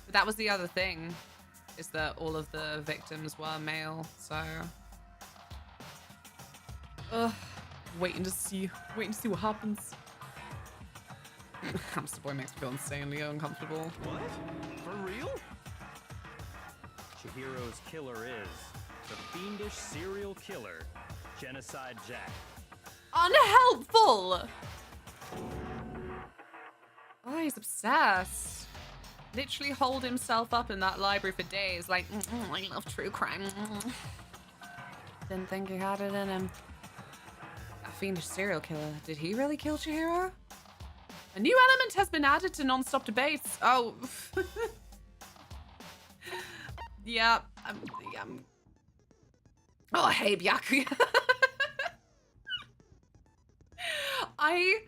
But that was the other thing, is that all of the victims were male, so... Ugh. Waiting to see what happens. Hamster Boy makes me feel insanely uncomfortable. What? For real? Chihiro's killer is the fiendish serial killer, Genocide Jack. Unhelpful! Oh, he's obsessed. Literally holed himself up in that library for days, like, I love true crime. Didn't think he had it in him. A fiendish serial killer. Did he really kill Chihiro? A new element has been added to non-stop debates. Oh. Yeah. Oh, hey, Byakuya. I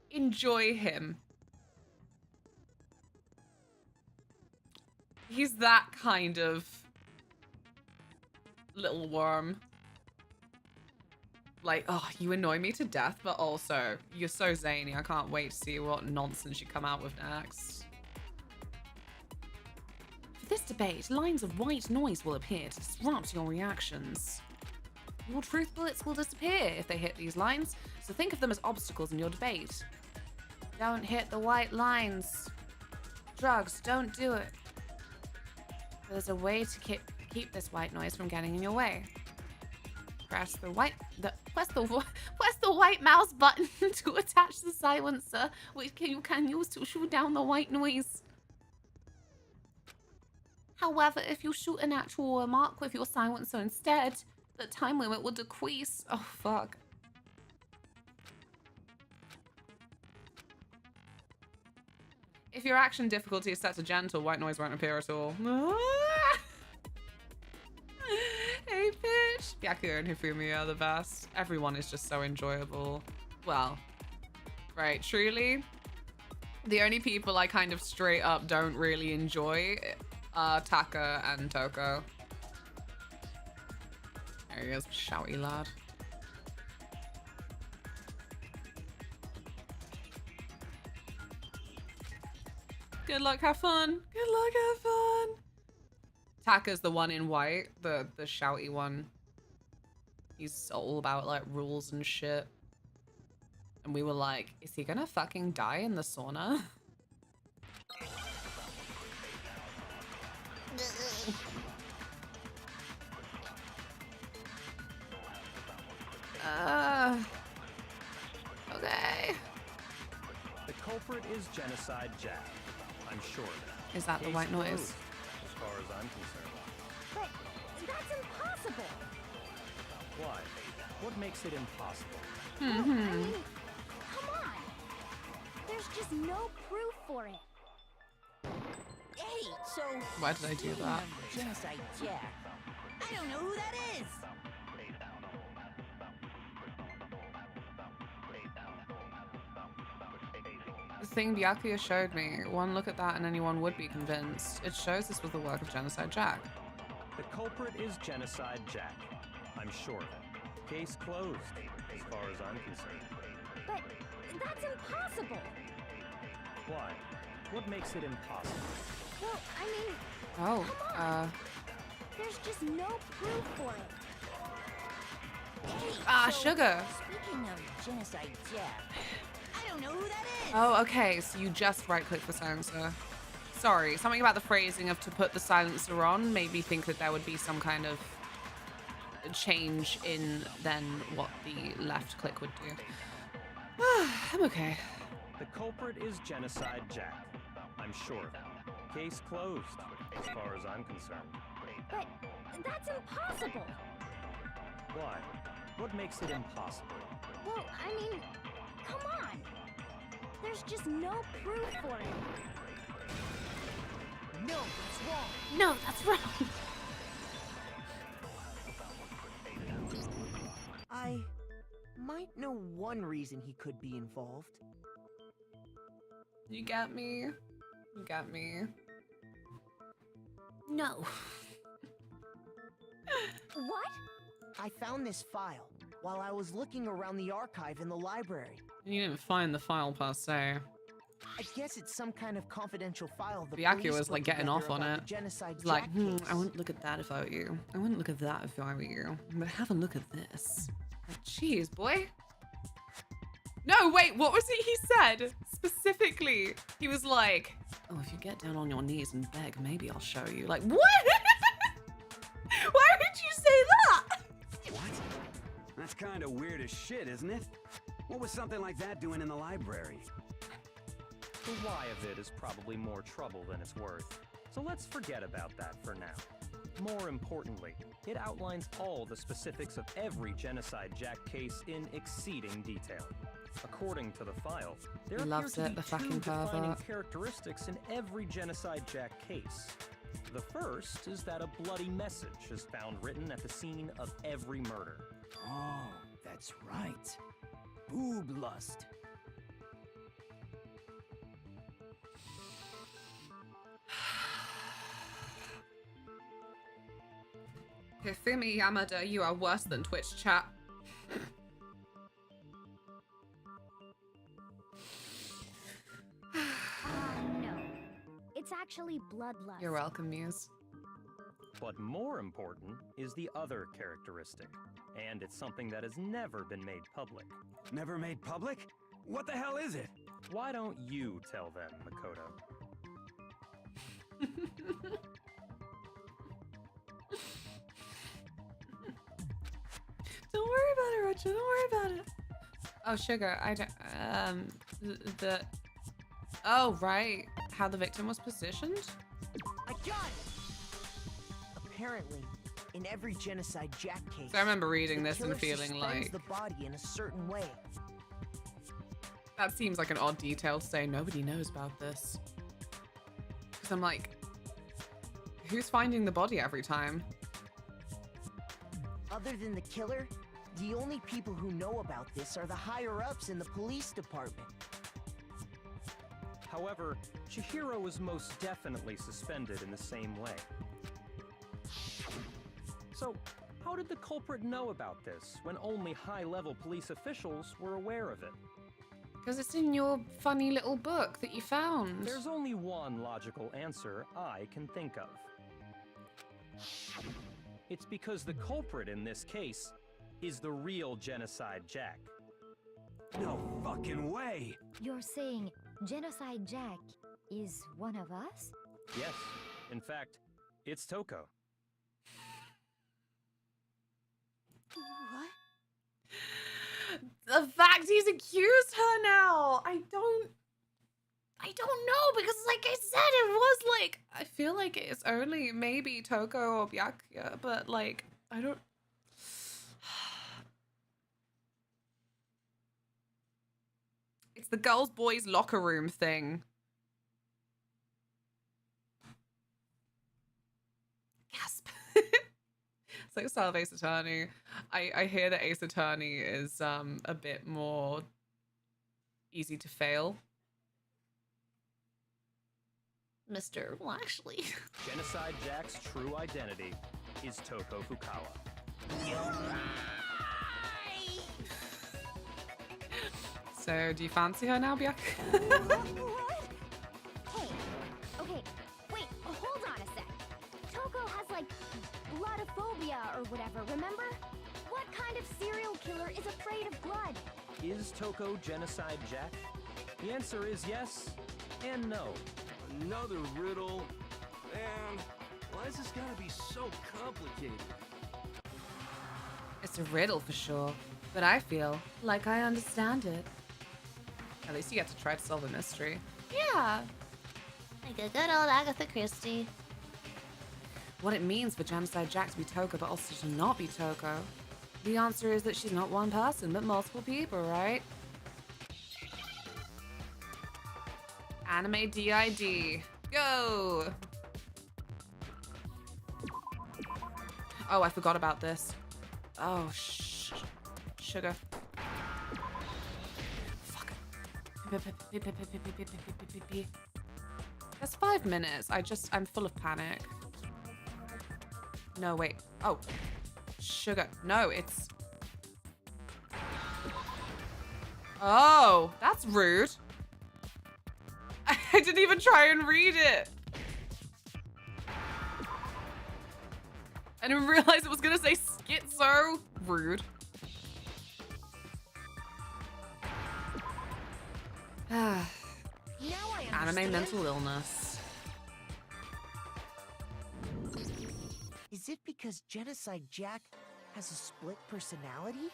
enjoy him. He's that kind of little worm. Like, oh, you annoy me to death, but also, you're so zany. I can't wait to see what nonsense you come out with next. For this debate, lines of white noise will appear to disrupt your reactions. Your truth bullets will disappear if they hit these lines, so think of them as obstacles in your debate. Don't hit the white lines. Drugs, don't do it. There's a way to keep this white noise from getting in your way. Press the white mouse button to attach the silencer, which you can use to shoot down the white noise. However, if you shoot an actual mark with your silencer instead, the time limit will decrease. Oh, fuck. If your action difficulty is set to gentle, white noise won't appear at all. Hey, bitch. Byakuya and Hifumi are the best. Everyone is just so enjoyable. Well, right, truly, the only people I kind of straight up don't really enjoy are Taka and Toko. There he is, shouty lad. Good luck, have fun. Good luck, have fun. Taka's the one in white, the shouty one. He's all about like rules and shit. And we were like, is he gonna fucking die in the sauna? Okay. The culprit is Genocide Jack. I'm sure. Is that the Case white noise? closed, as far as I'm concerned. But that's impossible. Why? What makes it impossible? I mean, come on. There's just no proof for it. Hey, so Why did I do that? Genocide Jack. I don't know who that is. The thing Byakuya showed me, one look at that and anyone would be convinced. It shows this was the work of Genocide Jack. The culprit is Genocide Jack. I'm sure of it. Case closed, as far as I'm concerned. But that's impossible. Why? What makes it impossible? Well, I mean, Oh, there's just no proof for it. Hey, sugar. Speaking of Genocide Jack, I don't know who that is. Oh, okay, so you just right-click the silencer. Sorry, something about the phrasing of to put the silencer on made me think that there would be some kind of change in then what the left click would do. I'm okay. The culprit is Genocide Jack. I'm sure of it. Case closed, as far as I'm concerned. But that's impossible. Why? What makes it impossible? Well, I mean, come on. There's just no proof for it. No, that's wrong. No, that's wrong. I might know one reason he could be involved. You got me. You got me. No. What? I found this file while I was looking around the archive in the library. You didn't find the file per se. I guess it's some kind of confidential file. The Byakuya police was like put getting together off on about it. the Genocide He's like, Jack case. I wouldn't look at that if I were you. I wouldn't look at that if I were you. But have a look at this. Like, jeez, boy. No, wait, what was it he said? Specifically, he was like, oh, if you get down on your knees and beg, maybe I'll show you. Like, what? Why would you say that? What? That's kind of weird as shit, isn't it? What was something like that doing in the library? The why of it is probably more trouble than it's worth. So let's forget about that for now. More importantly, it outlines all the specifics of every Genocide Jack case in exceeding detail. According to the file, there appear Loves to it, be the two fucking defining pervert. characteristics in every Genocide Jack case. The first is that a bloody message is found written at the scene of every murder. Oh, that's right. Boob lust. Hifumi Yamada, you are worse than Twitch chat. No. It's actually bloodlust. You're welcome, Muse. But more important is the other characteristic, and it's something that has never been made public. Never made public? What the hell is it? Why don't you tell them, Makoto? Don't worry about it, Roger. Don't worry about it. Oh, sugar. I don't. Oh, right. How the victim was positioned? I got it! Apparently, in every Genocide Jack case, So I remember reading the this and killer feeling suspends like the body in a certain way. that seems like an odd detail to say nobody knows about this. Because I'm like, who's finding the body every time? Other than the killer, the only people who know about this are the higher-ups in the police department. However, Chihiro was most definitely suspended in the same way. So, how did the culprit know about this when only high-level police officials were aware of it? Because it's in your funny little book that you found. There's only one logical answer I can think of. It's because the culprit in this case is the real Genocide Jack. No fucking way! You're saying Genocide Jack is one of us? Yes, in fact, it's Toko. What? The fact he's accused her now, I don't know, because like I said, it was like, I feel like it's only maybe Toko or Byakuya, but like, I don't. It's the girls' boys locker room thing. Gasp. So style of Ace Attorney. I hear that Ace Attorney is a bit more easy to fail. Mr. Lashley. Genocide Jack's true identity is Toko Fukawa. You lie! So, do you fancy her now, Byakuya? What? Hey, okay, wait, hold on a sec. Toko has like bloodophobia or whatever, remember? What kind of serial killer is afraid of blood? Is Toko Genocide Jack? The answer is yes and no. Another riddle. Man, why is this gotta be so complicated? It's a riddle for sure, but I feel like I understand it. At least you get to try to solve a mystery. Yeah. Like a good old Agatha Christie. What it means for Genocide Jack to be Toko, but also to not be Toko. The answer is that she's not one person, but multiple people, right? Anime DID. Go! Oh, I forgot about this. Oh, sugar. Fuck. That's 5 minutes. I'm full of panic. No, wait. Oh. Sugar. No, it's... Oh, that's rude. I didn't even try and read it. I didn't realize it was gonna say schizo. Rude. Anime mental illness. Is it because Genocide Jack has a split personality?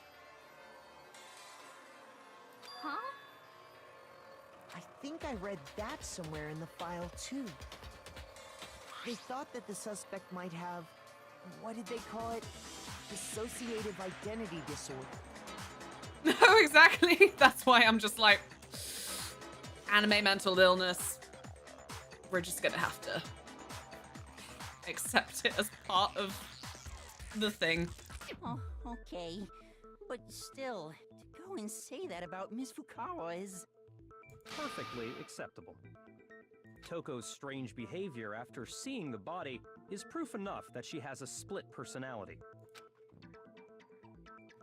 Huh? I think I read that somewhere in the file too. They thought that the suspect might have, what did they call it? Dissociative identity disorder. No, exactly. That's why I'm just like, anime mental illness. We're just gonna have to accept it as part of the thing. Oh, okay. But still, to go and say that about Miss Fukawa is... Perfectly acceptable. Toko's strange behavior after seeing the body is proof enough that she has a split personality.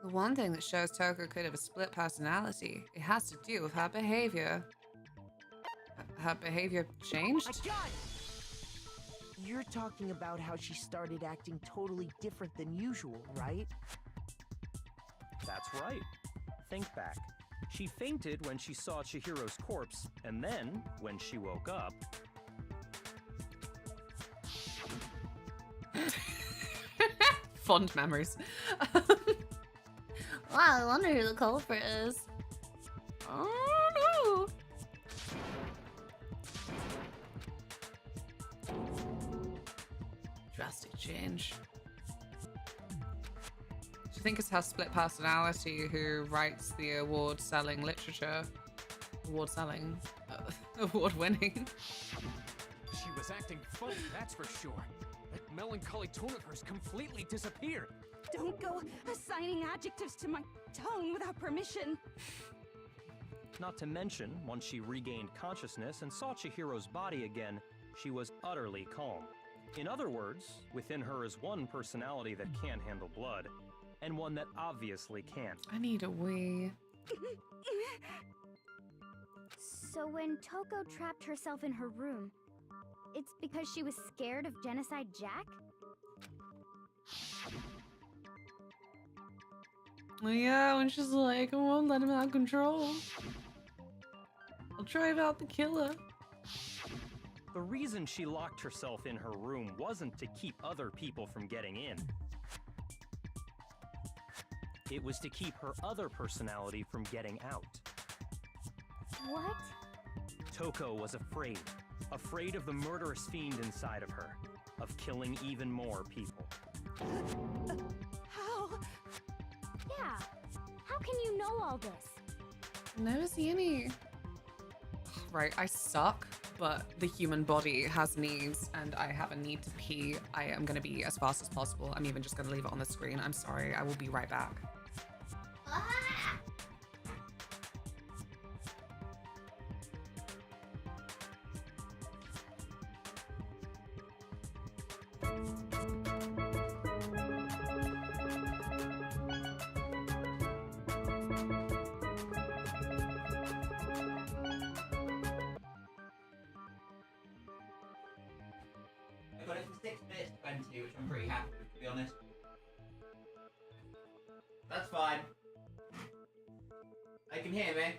The one thing that shows Toko could have a split personality, it has to do with her behavior. Her behavior changed? You're talking about how she started acting totally different than usual, right? That's right. Think back. She fainted when she saw Chihiro's corpse, and then, when she woke up... Fond memories. Wow, I wonder who the culprit is. Oh no! Drastic change. Do you think it's her split personality who writes the award-selling literature? Award-selling? Award-winning? She was acting funny, that's for sure. That melancholy tone of hers completely disappeared. Don't go assigning adjectives to my tone without permission. Not to mention, once she regained consciousness and saw Chihiro's body again, she was utterly calm. In other words, within her is one personality that can't handle blood, and one that obviously can't. I need a wee. So when Toko trapped herself in her room, it's because she was scared of Genocide Jack? Yeah, when she's like, I won't let him have control. I'll drive out the killer. The reason she locked herself in her room wasn't to keep other people from getting in. It was to keep her other personality from getting out. What? Toko was afraid. Afraid of the murderous fiend inside of her. Of killing even more people. How? Yeah. How can you know all this? Never see any. Right, I suck, but the human body has needs and I have a need to pee. I am gonna be as fast as possible. I'm even just gonna leave it on the screen. I'm sorry, I will be right back. I got it for 6 minutes 20, which I'm pretty happy with, to be honest. That's fine. I can hear me.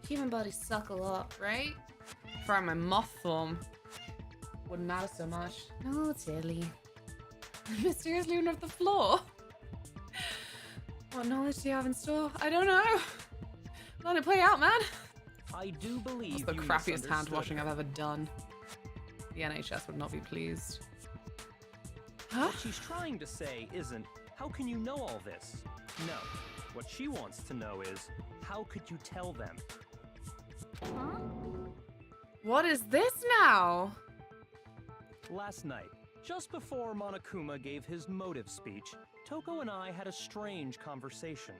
Human bodies suck a lot, right? Try my moth form. Wouldn't matter so much. No, Tilly. Mysterious Luna of the floor. What knowledge do you have in store? I don't know. Let it play out, man. I do believe That's the you crappiest hand misunderstood washing her. I've ever done. The NHS would not be pleased. What she's trying to say isn't, how can you know all this? No. What she wants to know is, how could you tell them? Huh? What is this now? Last night, just before Monokuma gave his motive speech, Toko and I had a strange conversation.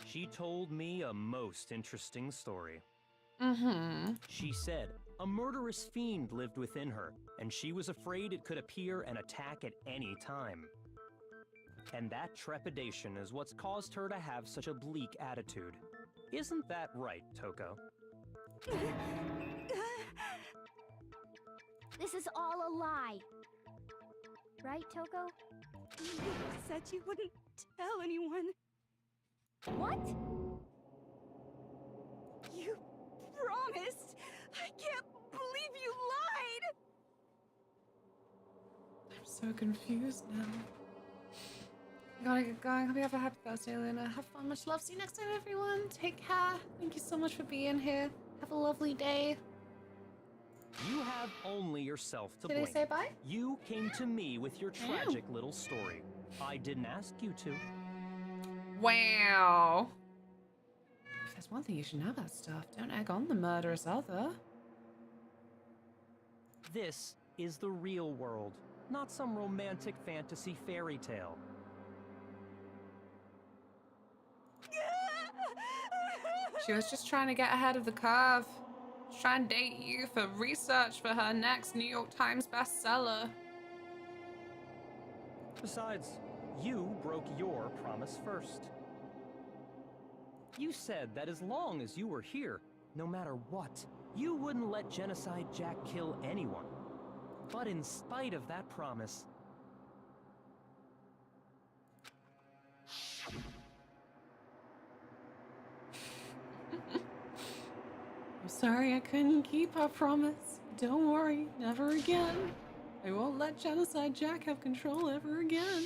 She told me a most interesting story. Mm-hmm. She said a murderous fiend lived within her, and she was afraid it could appear and attack at any time. And that trepidation is what's caused her to have such a bleak attitude. Isn't that right, Toko? This is all a lie. Right, Toko? You said you wouldn't tell anyone. What? You promised. I can't believe you lied. I'm so confused now. I gotta get going. Hope you have a happy birthday, Luna. Have fun. Much love. See you next time, everyone. Take care. Thank you so much for being here. Have a lovely day. You have only yourself to Did blame. they say bye? You came to me with your tragic little story. I didn't ask you to. Wow. If there's one thing you should know about stuff, don't egg on the murderous other. This is the real world, not some romantic fantasy fairy tale. She was just trying to get ahead of the curve. She's trying to date you for research for her next New York Times bestseller. Besides, you broke your promise first. You said that as long as you were here, no matter what, you wouldn't let Genocide Jack kill anyone. But in spite of that promise, I'm sorry I couldn't keep our promise. Don't worry, never again. I won't let Genocide Jack have control ever again.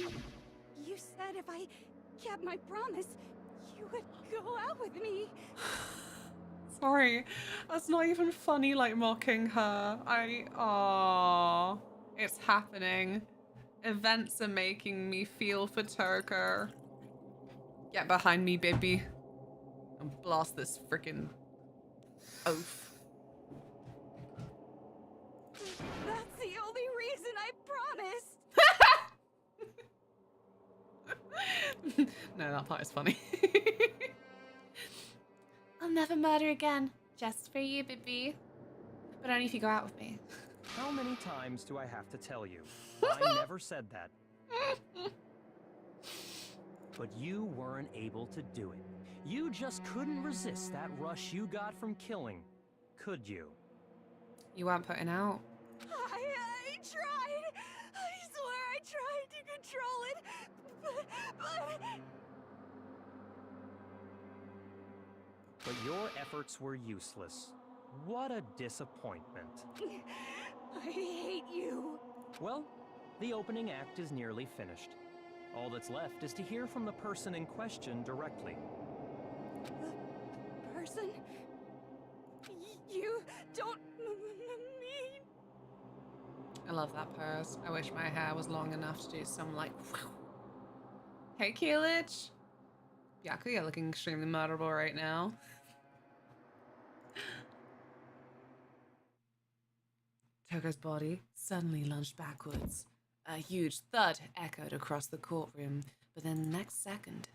You said if I kept my promise, you would go out with me. Sorry, that's not even funny like mocking her. Aww, it's happening. Events are making me feel for Turco. Get behind me, baby. And blast this freaking oaf. That's the only reason I promised. No, that part is funny. I'll never murder again. Just for you, baby. But only if you go out with me. How many times do I have to tell you? I never said that. But you weren't able to do it. You just couldn't resist that rush you got from killing, could you? You weren't putting out. I tried. I swear I tried to control it. But your efforts were useless. What a disappointment. I hate you. Well, the opening act is nearly finished. All that's left is to hear from the person in question directly. The person? You don't mean... I love that pose. I wish my hair was long enough to do some like... Hey, Keelich. Yaku, you're looking extremely murderable right now. Toko's body suddenly lunged backwards. A huge thud echoed across the courtroom, but then the next second...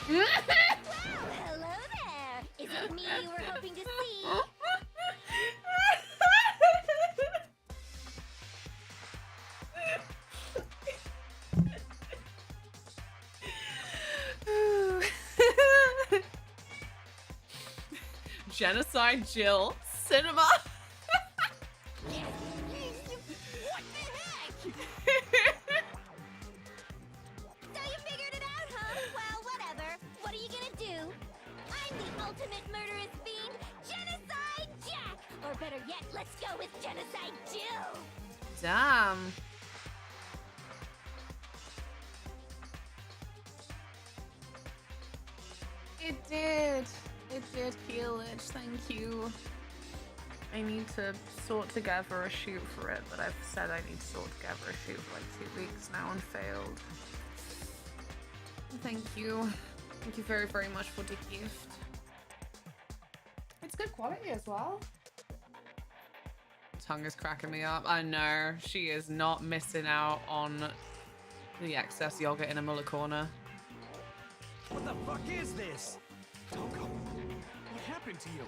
Well, hello there! Is it me you were hoping to see? Genocide Jill. Cinema. What the heck? So you figured it out, huh? Well, whatever. What are you gonna do? I'm the ultimate murderous fiend, Genocide Jack! Or better yet, let's go with Genocide Jill! Damn. It did. It did, Keelich. Thank you. I need to sort together a shoot for it, but I've said I need to sort together a shoot for like 2 weeks now and failed. Thank you. Thank you very, very much for the gift. It's good quality as well. Tongue is cracking me up. I know. She is not missing out on the excess yogurt in a Muller corner. What the fuck is this? Toko, what happened to you?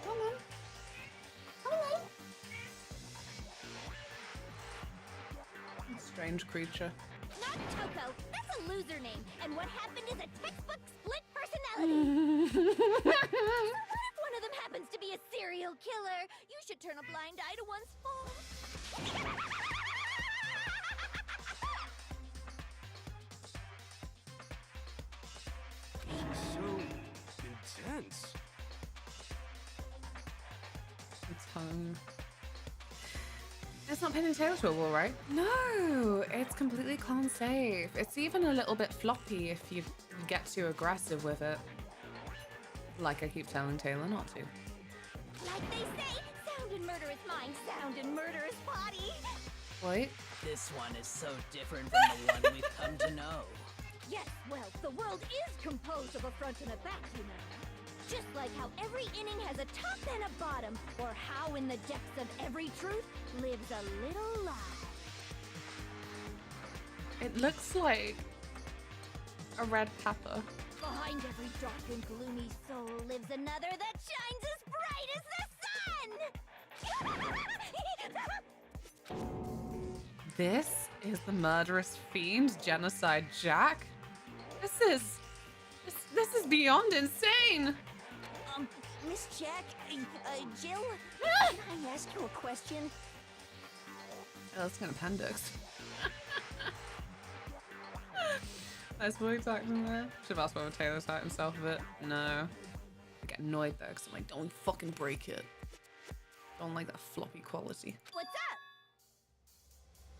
Come on. Come on. Strange creature. Not Toko. That's a loser name. And what happened is a textbook split personality. So what if one of them happens to be a serial killer? You should turn a blind eye to one's faults. So intense. Tongue. It's not pinning tail to a wall, right? No, it's completely con safe. It's even a little bit floppy if you get too aggressive with it. Like I keep telling Taylor not to. Like they say, sound in murderous mind, sound in murderous body. Wait. This one is so different from the one we've come to know. Yes, well, the world is composed of a front and a back, you know. Just like how every inning has a top and a bottom, or how in the depths of every truth lives a little lie. It looks like a red pepper. Behind every dark and gloomy soul lives another that shines as bright as the sun! This is the murderous fiend, Genocide Jack. This is beyond insane. Miss Jack, Jill, can I ask you a question? Oh, that's an appendix. Nice voice acting there. Should have asked whether Taylor's hurt himself a bit. No. I get annoyed though, because I'm like, don't fucking break it. Don't like that floppy quality. What's up?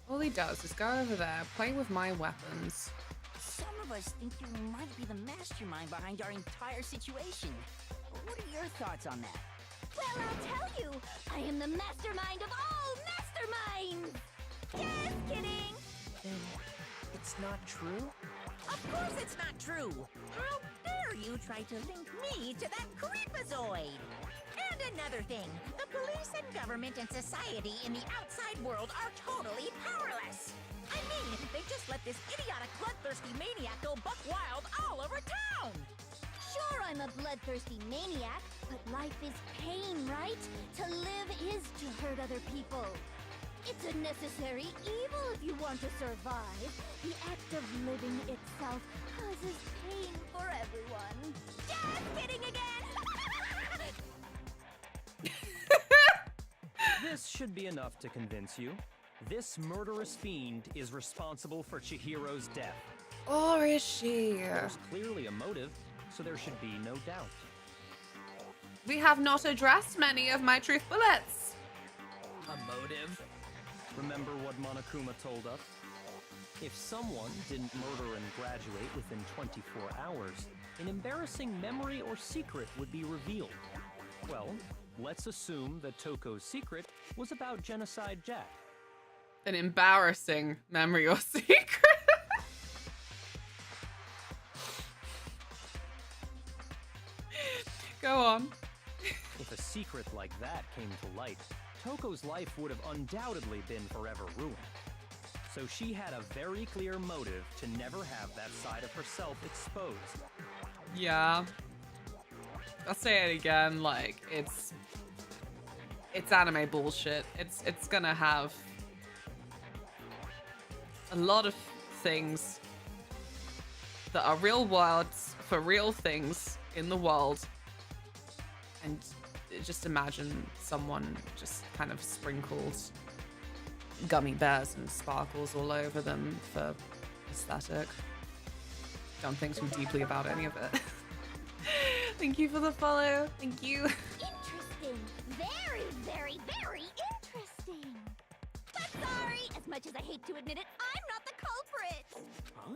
All he does is go over there, play with my weapons. Some of us think you might be the mastermind behind our entire situation. What are your thoughts on that? Well, I'll tell you. I am the mastermind of all masterminds! Just kidding! Then it's not true? Of course it's not true. How dare you try to link me to that creepazoid? And another thing, the police and government and society in the outside world are totally powerless. I mean, they just let this idiotic bloodthirsty maniac go buck wild all over town. Sure, I'm a bloodthirsty maniac, but life is pain, right? To live is to hurt other people. It's a necessary evil if you want to survive. The act of living itself causes pain for everyone. Just kidding again! This should be enough to convince you. This murderous fiend is responsible for Chihiro's death. Or is she? There's clearly a motive, so there should be no doubt. We have not addressed many of my truth bullets. A motive? Remember what Monokuma told us? If someone didn't murder and graduate within 24 hours, an embarrassing memory or secret would be revealed. Well, let's assume that Toko's secret was about Genocide Jack. An embarrassing memory or secret. Go on. If a secret like that came to light, Toko's life would have undoubtedly been forever ruined. So she had a very clear motive to never have that side of herself exposed. Yeah. I'll say it again, like, it's anime bullshit. It's gonna have a lot of things that are real words for real things in the world. And just imagine someone just kind of sprinkled gummy bears and sparkles all over them for aesthetic. Don't think too deeply about any of it. Thank you for the follow. Thank you. Interesting. Very, very, very interesting. But sorry, as much as I hate to admit it, I'm not the culprit. Huh?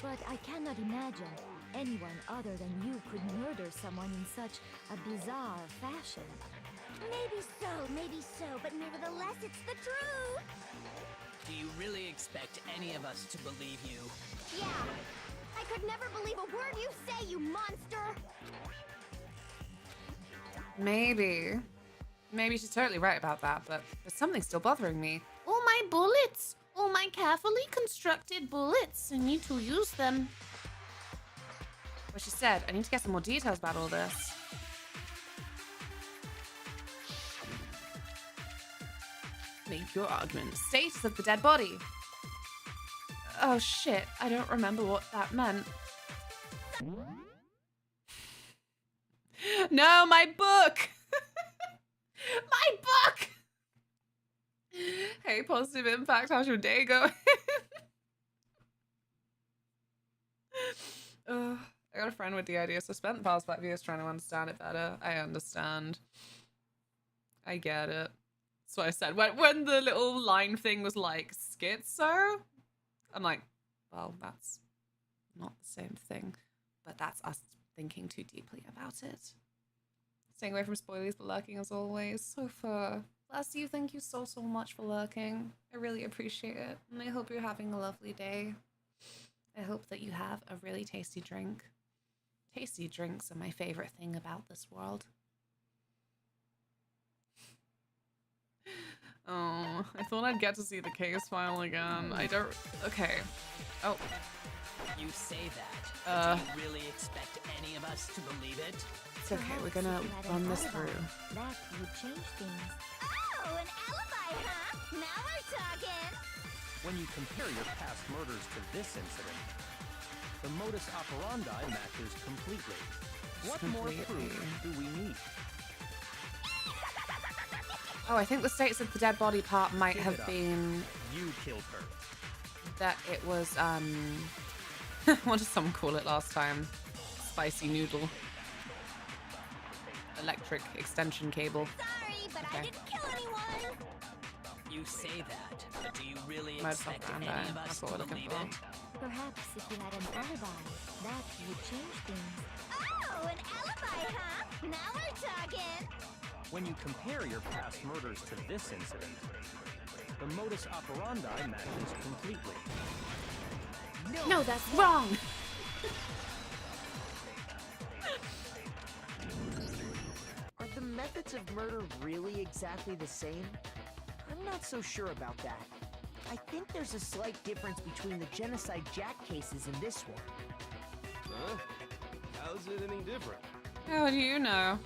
But I cannot imagine anyone other than you could murder someone in such a bizarre fashion. Maybe so, but nevertheless, it's the truth. Do you really expect any of us to believe you? Yeah. I could never believe a word you say, you monster! Maybe. Maybe she's totally right about that, but there's something still bothering me. All my bullets! All my carefully constructed bullets! I need to use them. Well, she said, I need to get some more details about all this. Make your argument. Status of the dead body. Oh shit, I don't remember what that meant. No, my book! My book! Hey, Positive Impact, how's your day going? I got a friend with the idea, so spent the past 5 years trying to understand it better. I understand. I get it. That's what I said. When the little line thing was like, schizo? I'm like, well, that's not the same thing. But that's us thinking too deeply about it. Staying away from spoilers, but lurking as always. So far. Bless you, thank you so much for lurking. I really appreciate it. And I hope you're having a lovely day. I hope that you have a really tasty drink. Tasty drinks are my favorite thing about this world. Oh, I thought I'd get to see the case file again. I don't... Okay. Oh. You say that, but do you really expect any of us to believe it? It's okay, we're gonna run this through. That would change things. Oh, an alibi, huh? Now we're talking. When you compare your past murders to this incident, the modus operandi matches completely. What more proof do we need? Oh, I think the status of the dead body part might Give have it up. been You killed her. that it was, what did someone call it last time? Spicy noodle. Electric extension cable. Sorry, but I didn't kill anyone. You say that, but do you really Might expect have any found of that. us That's what to we're looking believe for. it? Perhaps if you had an alibi, that would change things. Oh, an alibi, huh? Now we're talking. When you compare your past murders to this incident, the modus operandi matches completely. No, that's wrong! Are the methods of murder really exactly the same? I'm not so sure about that. I think there's a slight difference between the Genocide Jack cases and this one. Huh? How's it any different? How do you know?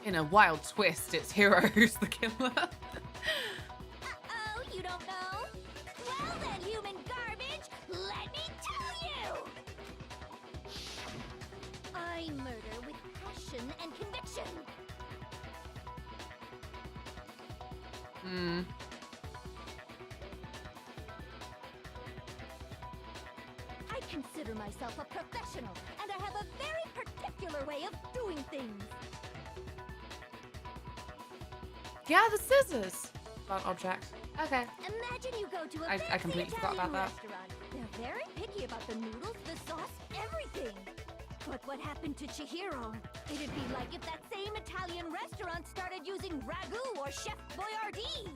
In a wild twist, it's Hero who's the killer. Uh-oh, you don't know? Well then, human garbage, let me tell you! I murder with passion and conviction. Hmm. I consider myself a professional, and I have a very particular way of doing things. Yeah, the scissors. Blunt object. Okay. Imagine you go to a I fancy completely forgot Italian about that. restaurant. They're very picky about the noodles, the sauce, everything. But what happened to Chihiro? It'd be like if that same Italian restaurant started using ragu or Chef Boyardee.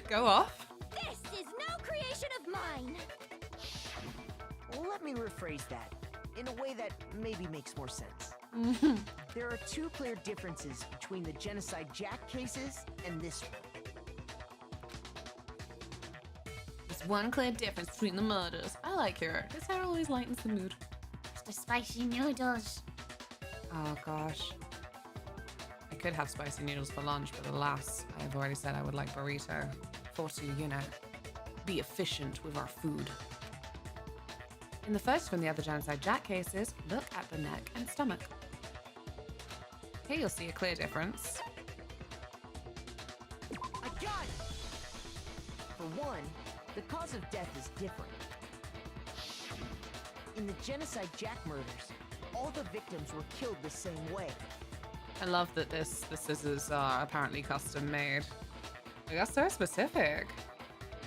Go off. This is no creation of mine. Let me rephrase that in a way that maybe makes more sense. There are two clear differences between the Genocide Jack cases and this one. There's one clear difference between the murders. I like Hero. His hair always lightens the mood. The spicy noodles. Oh gosh. I could have spicy noodles for lunch, but alas, I have already said I would like burrito. For to, you know, be efficient with our food. In the first from the other Genocide Jack cases, look at the neck and stomach. Here you'll see a clear difference. I got it! For one, the cause of death is different. In the Genocide Jack murders, all the victims were killed the same way. I love that the scissors are apparently custom made. Like, that's so specific.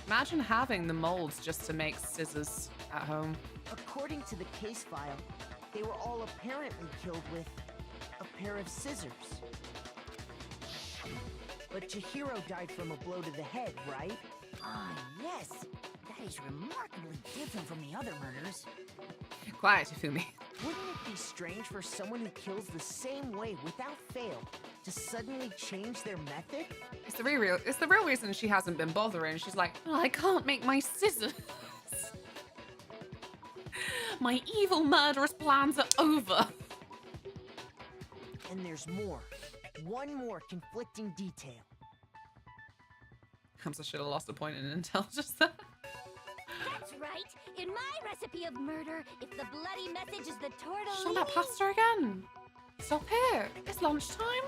Imagine having the molds just to make scissors at home. According to the case file, they were all apparently killed with a pair of scissors. But Chihiro died from a blow to the head, right? Ah, yes. That is remarkably different from the other murders. Quiet, Ifumi. Wouldn't it be strange for someone who kills the same way without fail to suddenly change their method? It's the real reason she hasn't been bothering. She's like, oh, I can't make my scissors. My evil murderous plans are over. And there's more. One more conflicting detail. I should have lost a point in intel just then. That's right. In my recipe of murder, if the bloody message is the tortellini... Shut that pasta again. Stop it. It's lunchtime.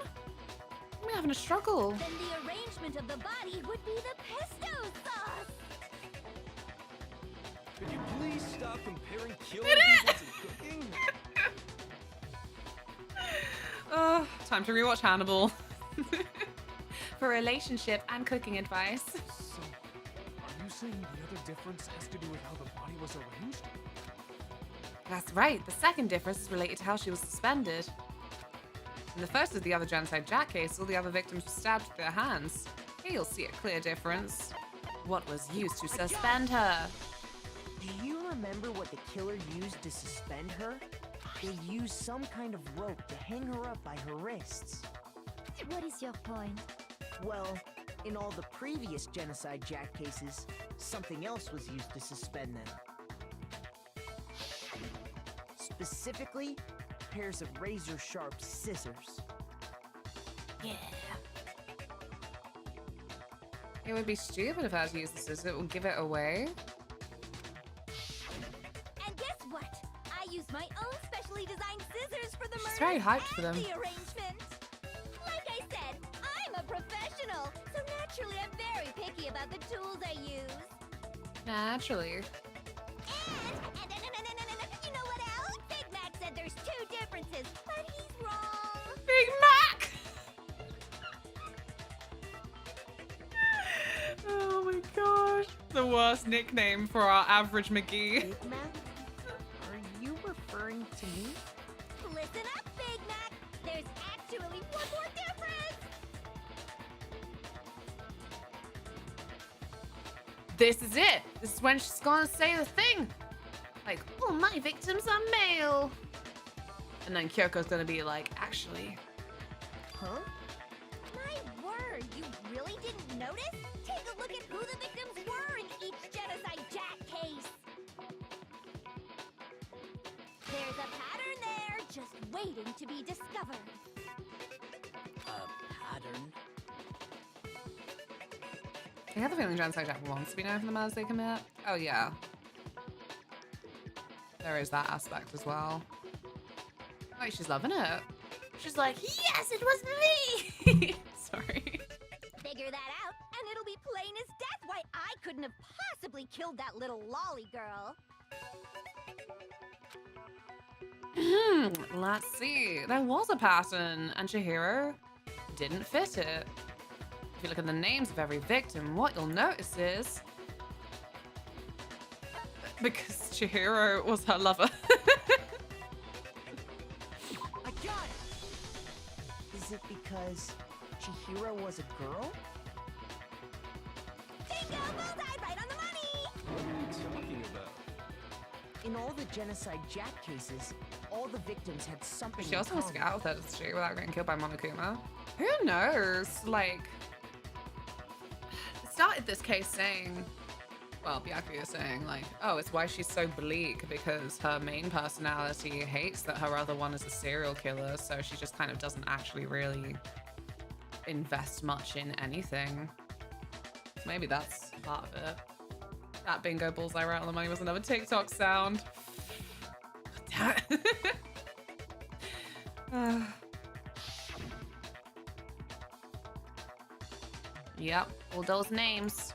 I'm having a struggle. Then the arrangement of the body would be the pesto sauce. Could you please stop comparing killing Did it? people to cooking? Time to rewatch Hannibal. For relationship and cooking advice. So, are you saying the other difference has to do with how the body was arranged? That's right. The second difference is related to how she was suspended. In the first of the other Genocide Jack case, all the other victims were stabbed with their hands. Here you'll see a clear difference. What was used to suspend her? Do you remember what the killer used to suspend her? They used some kind of rope to hang her up by her wrists. What is your point? Well, in all the previous Genocide Jack cases, something else was used to suspend them. Specifically, pairs of razor-sharp scissors. Yeah. It would be stupid if I had to use the scissors. It would give it away. And guess what? I used my own specially designed scissors for the murder. She's very hyped for them. The arrangement. Like I said, I'm a professional, so naturally I'm very picky about the tools I use. Naturally. And you know what else? Big Mac said there's two differences, but he's wrong. Big Mac! Oh my gosh. The worst nickname for our average McGee. Big Mac? Are you referring to me? Listen up, Big Mac. There's actually one more difference. This is it. This is when she's gonna say the thing. Like, oh, my victims are male. And then Kyoko's gonna be like, actually. Huh? My word, you really didn't notice? Take a look at who the victims were in each Genocide Jack case. There's a pattern there, just waiting to be discovered. A pattern? I have a feeling Genocide Jack wants to be known for the murders they commit. Oh, yeah. There is that aspect as well. Oh, she's loving it. She's like, yes, it was me! Sorry. Figure that out, and it'll be plain as death why I couldn't have possibly killed that little lolly girl. Let's see. There was a pattern, and Chihiro didn't fit it. If you look at the names of every victim, what you'll notice is... because Chihiro was her lover. I got it! Is it because Chihiro was a girl? Bingo! Bullseye! Right on the money! What are you talking about? In all the Genocide Jack cases, all the victims had something She also in wants to common. get out of that street without getting killed by Monokuma. Who knows? Like, it started this case saying, well, Byakuya is saying, like, oh, it's why she's so bleak because her main personality hates that her other one is a serial killer, so she just kind of doesn't actually really invest much in anything. Maybe that's part of it. That bingo bullseye right on the money was another TikTok sound. God damn it. Yep, all those names.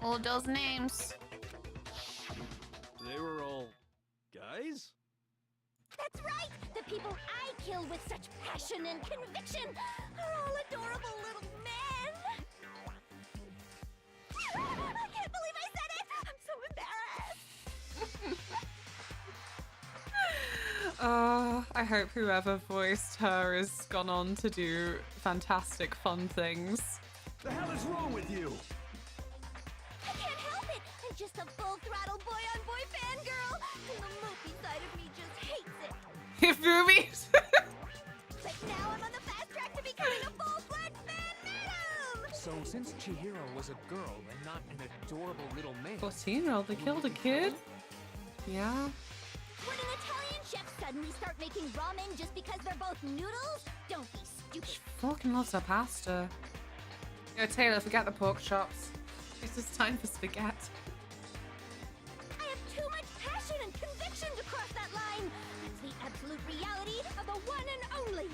All those names. They were all guys? That's right! The people I killed with such passion and conviction are all adorable little men! I can't believe I said it! I'm so embarrassed! I hope whoever voiced her has gone on to do fantastic, fun things. The hell is wrong with you? I can't help it! I'm just a full-throttle boy-on-boy fangirl! And the mopey side of me just hates it! If movies! But now I'm on the fast track to becoming a full-fledged fan madam! So since Chihiro was a girl and not an adorable little man... 14-year-old, they killed a kid? Yeah. Would an Italian chef suddenly start making ramen just because they're both noodles? Don't be stupid. She fucking loves her pasta. Yo, Taylor, forget the pork chops. It's just time for spaghetti. I have too much passion and conviction to cross that line. That's the absolute reality of the one and only.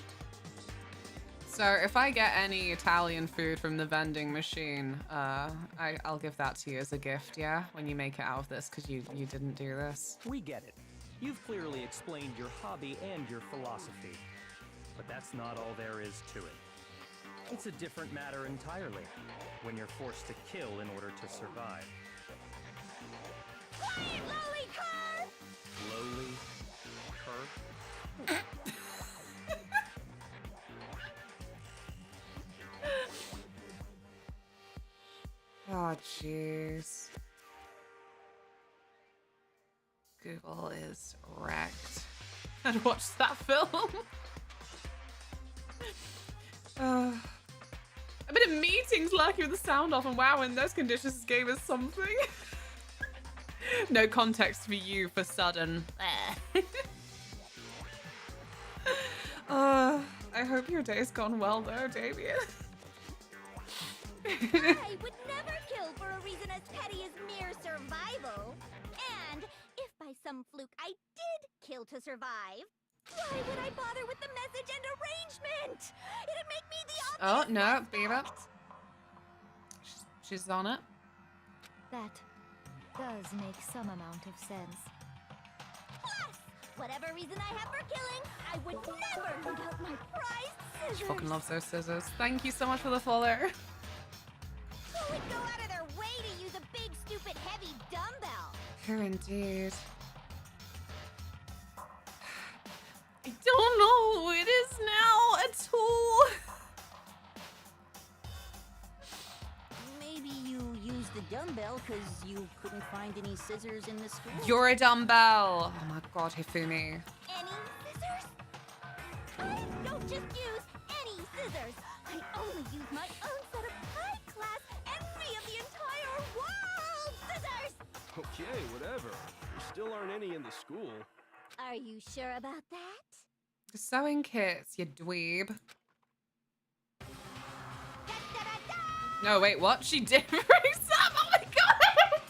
So if I get any Italian food from the vending machine, I'll give that to you as a gift, yeah? When you make it out of this, because you didn't do this. We get it. You've clearly explained your hobby and your philosophy. But that's not all there is to it. It's a different matter entirely, when you're forced to kill in order to survive. Quiet, lolly car! Lowly cur? Oh, jeez. Google is wrecked. I'd watch that film. I've been in meetings lucky with the sound off, and wow, in those conditions this game is something. No context for you for sudden. I hope your day's gone well though, Damien. I would never kill for a reason as petty as mere survival. And if by some fluke I did kill to survive, why would I bother with the message and arrangement? It'd make me the Oh, obvious no, Beaver. suspect. She's on it. That does make some amount of sense. Plus, whatever reason I have for killing, I would never put out my prized scissors. She fucking loves those scissors. Thank you so much for the follow. Who would go out of their way to use a Oh, indeed. I don't know who it is now at all. Maybe you used the dumbbell because you couldn't find any scissors in the school. You're a dumbbell. Oh my god, Hifumi. Any scissors? I don't just use any scissors. I only use my own set of high-class, envy of the entire world scissors! Okay, whatever. There still aren't any in the school. Are you sure about that? Sewing kits, you dweeb. No, wait, what? She did bring some? Oh my god!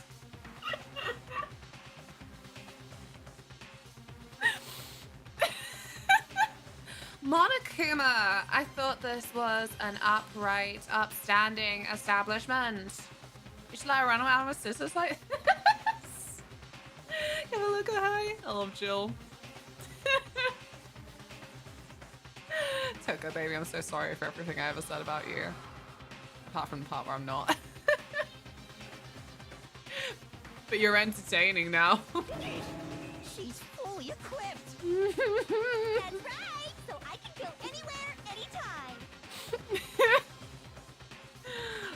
Monokuma! I thought this was an upright, upstanding establishment. You should let her run around with scissors like this. Have a look at her. I love Jill. Toko, baby, I'm so sorry for everything I ever said about you. Apart from the part where I'm not. But you're entertaining now. She's fully equipped. That's right! So I can go anywhere,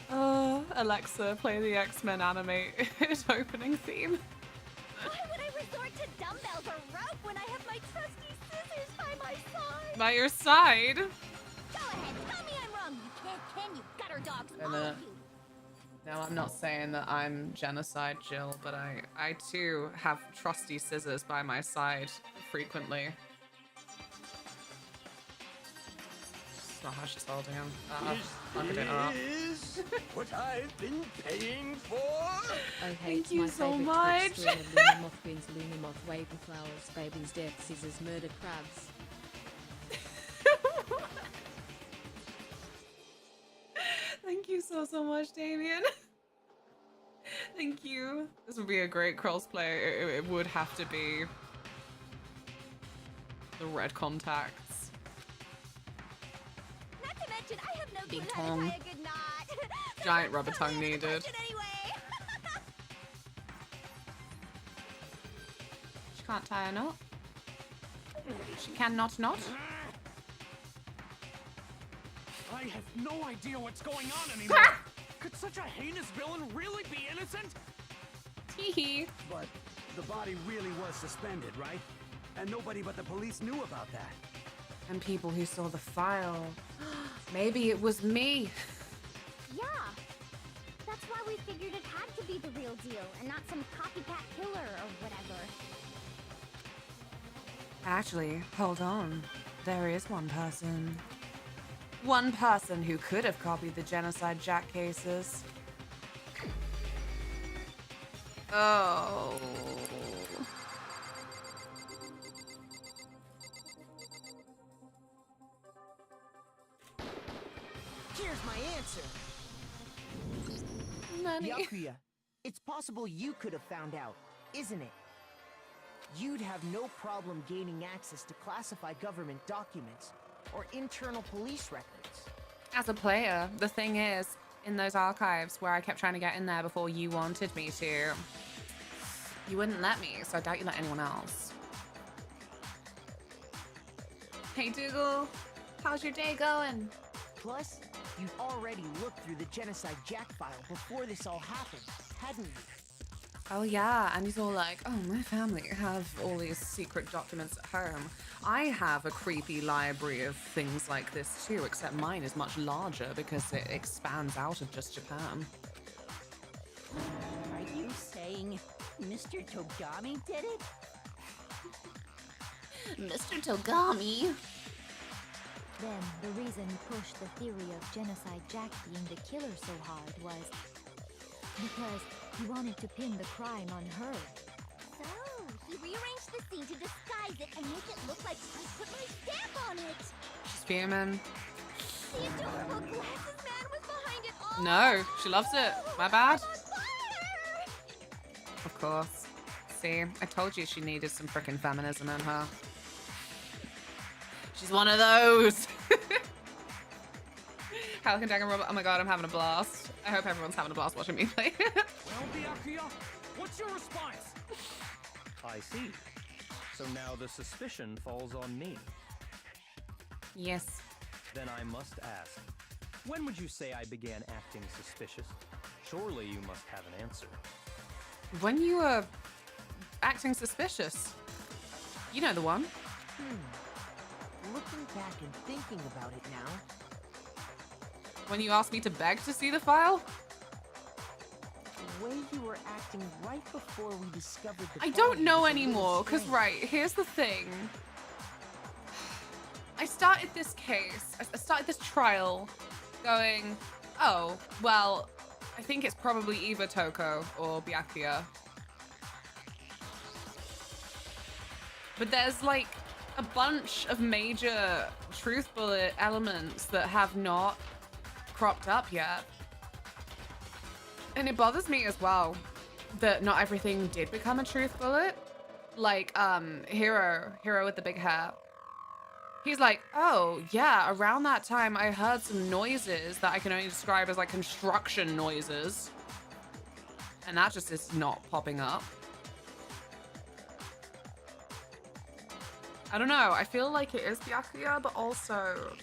anytime! Alexa, play the X-Men animated opening theme. Why would I resort to dumbbells or rope when I have my trusty scissors by my side? By your side? Go ahead, tell me I'm wrong. You can't, can you? Gutter dogs, all of you. No, I'm not saying that I'm genocide, Jill, but I too have trusty scissors by my side frequently. That's not how she's holding him. Is what I've been paying for. Oh, Thank hates you my so favorite much. Twitch streamer, LunaMothWings, LunaMoth, waving flowers, babies, death, scissors, murder crabs. Thank you so much, Damien. Thank you. This would be a great crossplay. It would have to be the red contacts. Not to mention, I have no clue Big how to tongue. tie a good knot. Giant rubber tongue needed. Anyway. She can't tie a knot. She cannot knot. I have no idea what's going on anymore. Could such a heinous villain really be innocent? Teehee. But the body really was suspended, right? And nobody but the police knew about that. And people who saw the file. Maybe it was me. Yeah. That's why we figured it had to be the real deal and not some copycat killer or whatever. Actually, hold on. There is one person. One person who could have copied the Genocide Jack cases. Oh. Here's my answer. Nani? Yakuya, it's possible you could have found out, isn't it? You'd have no problem gaining access to classified government documents or internal police records. As a player, the thing is, in those archives where I kept trying to get in there before you wanted me to, you wouldn't let me, so I doubt you let anyone else. Hey Dougal, how's your day going? Plus, you'd already looked through the Genocide Jack file before this all happened, hadn't you? Oh yeah, and he's all like, oh, my family have all these secret documents at home. I have a creepy library of things like this too, except mine is much larger because it expands out of just Japan. Are you saying Mr. Togami did it? Mr. Togami? Then the reason he pushed the theory of Genocide Jack being the killer so hard was because he wanted to pin the crime on her. So, he rearranged the scene to disguise it and make it look like I put my stamp on it. She's fuming. The adorable glasses man was behind it all. No, she loves it. My bad. I'm on fire. Of course. See, I told you she needed some frickin' feminism in her. She's one of those. Halcyon Dragon Robot. Oh my god, I'm having a blast. I hope everyone's having a blast watching me play. Well, Byakuya, What's your response? I see. So now the suspicion falls on me. Yes. Then I must ask, when would you say I began acting suspicious? Surely you must have an answer. When you were acting suspicious. You know the one. Looking back and thinking about it now. When you asked me to beg to see the file? The way you were acting right before we discovered the I don't body know was a little anymore, because strange. right, here's the thing. I started this case, I started this trial going, oh, well, I think it's probably either Toko or Byakuya. But there's like a bunch of major truth bullet elements that have not cropped up yet. And it bothers me as well that not everything did become a truth bullet. Like, Hero with the big hair. He's like, oh, yeah, around that time I heard some noises that I can only describe as like construction noises. And that just is not popping up. I don't know, I feel like it is Byakuya, but also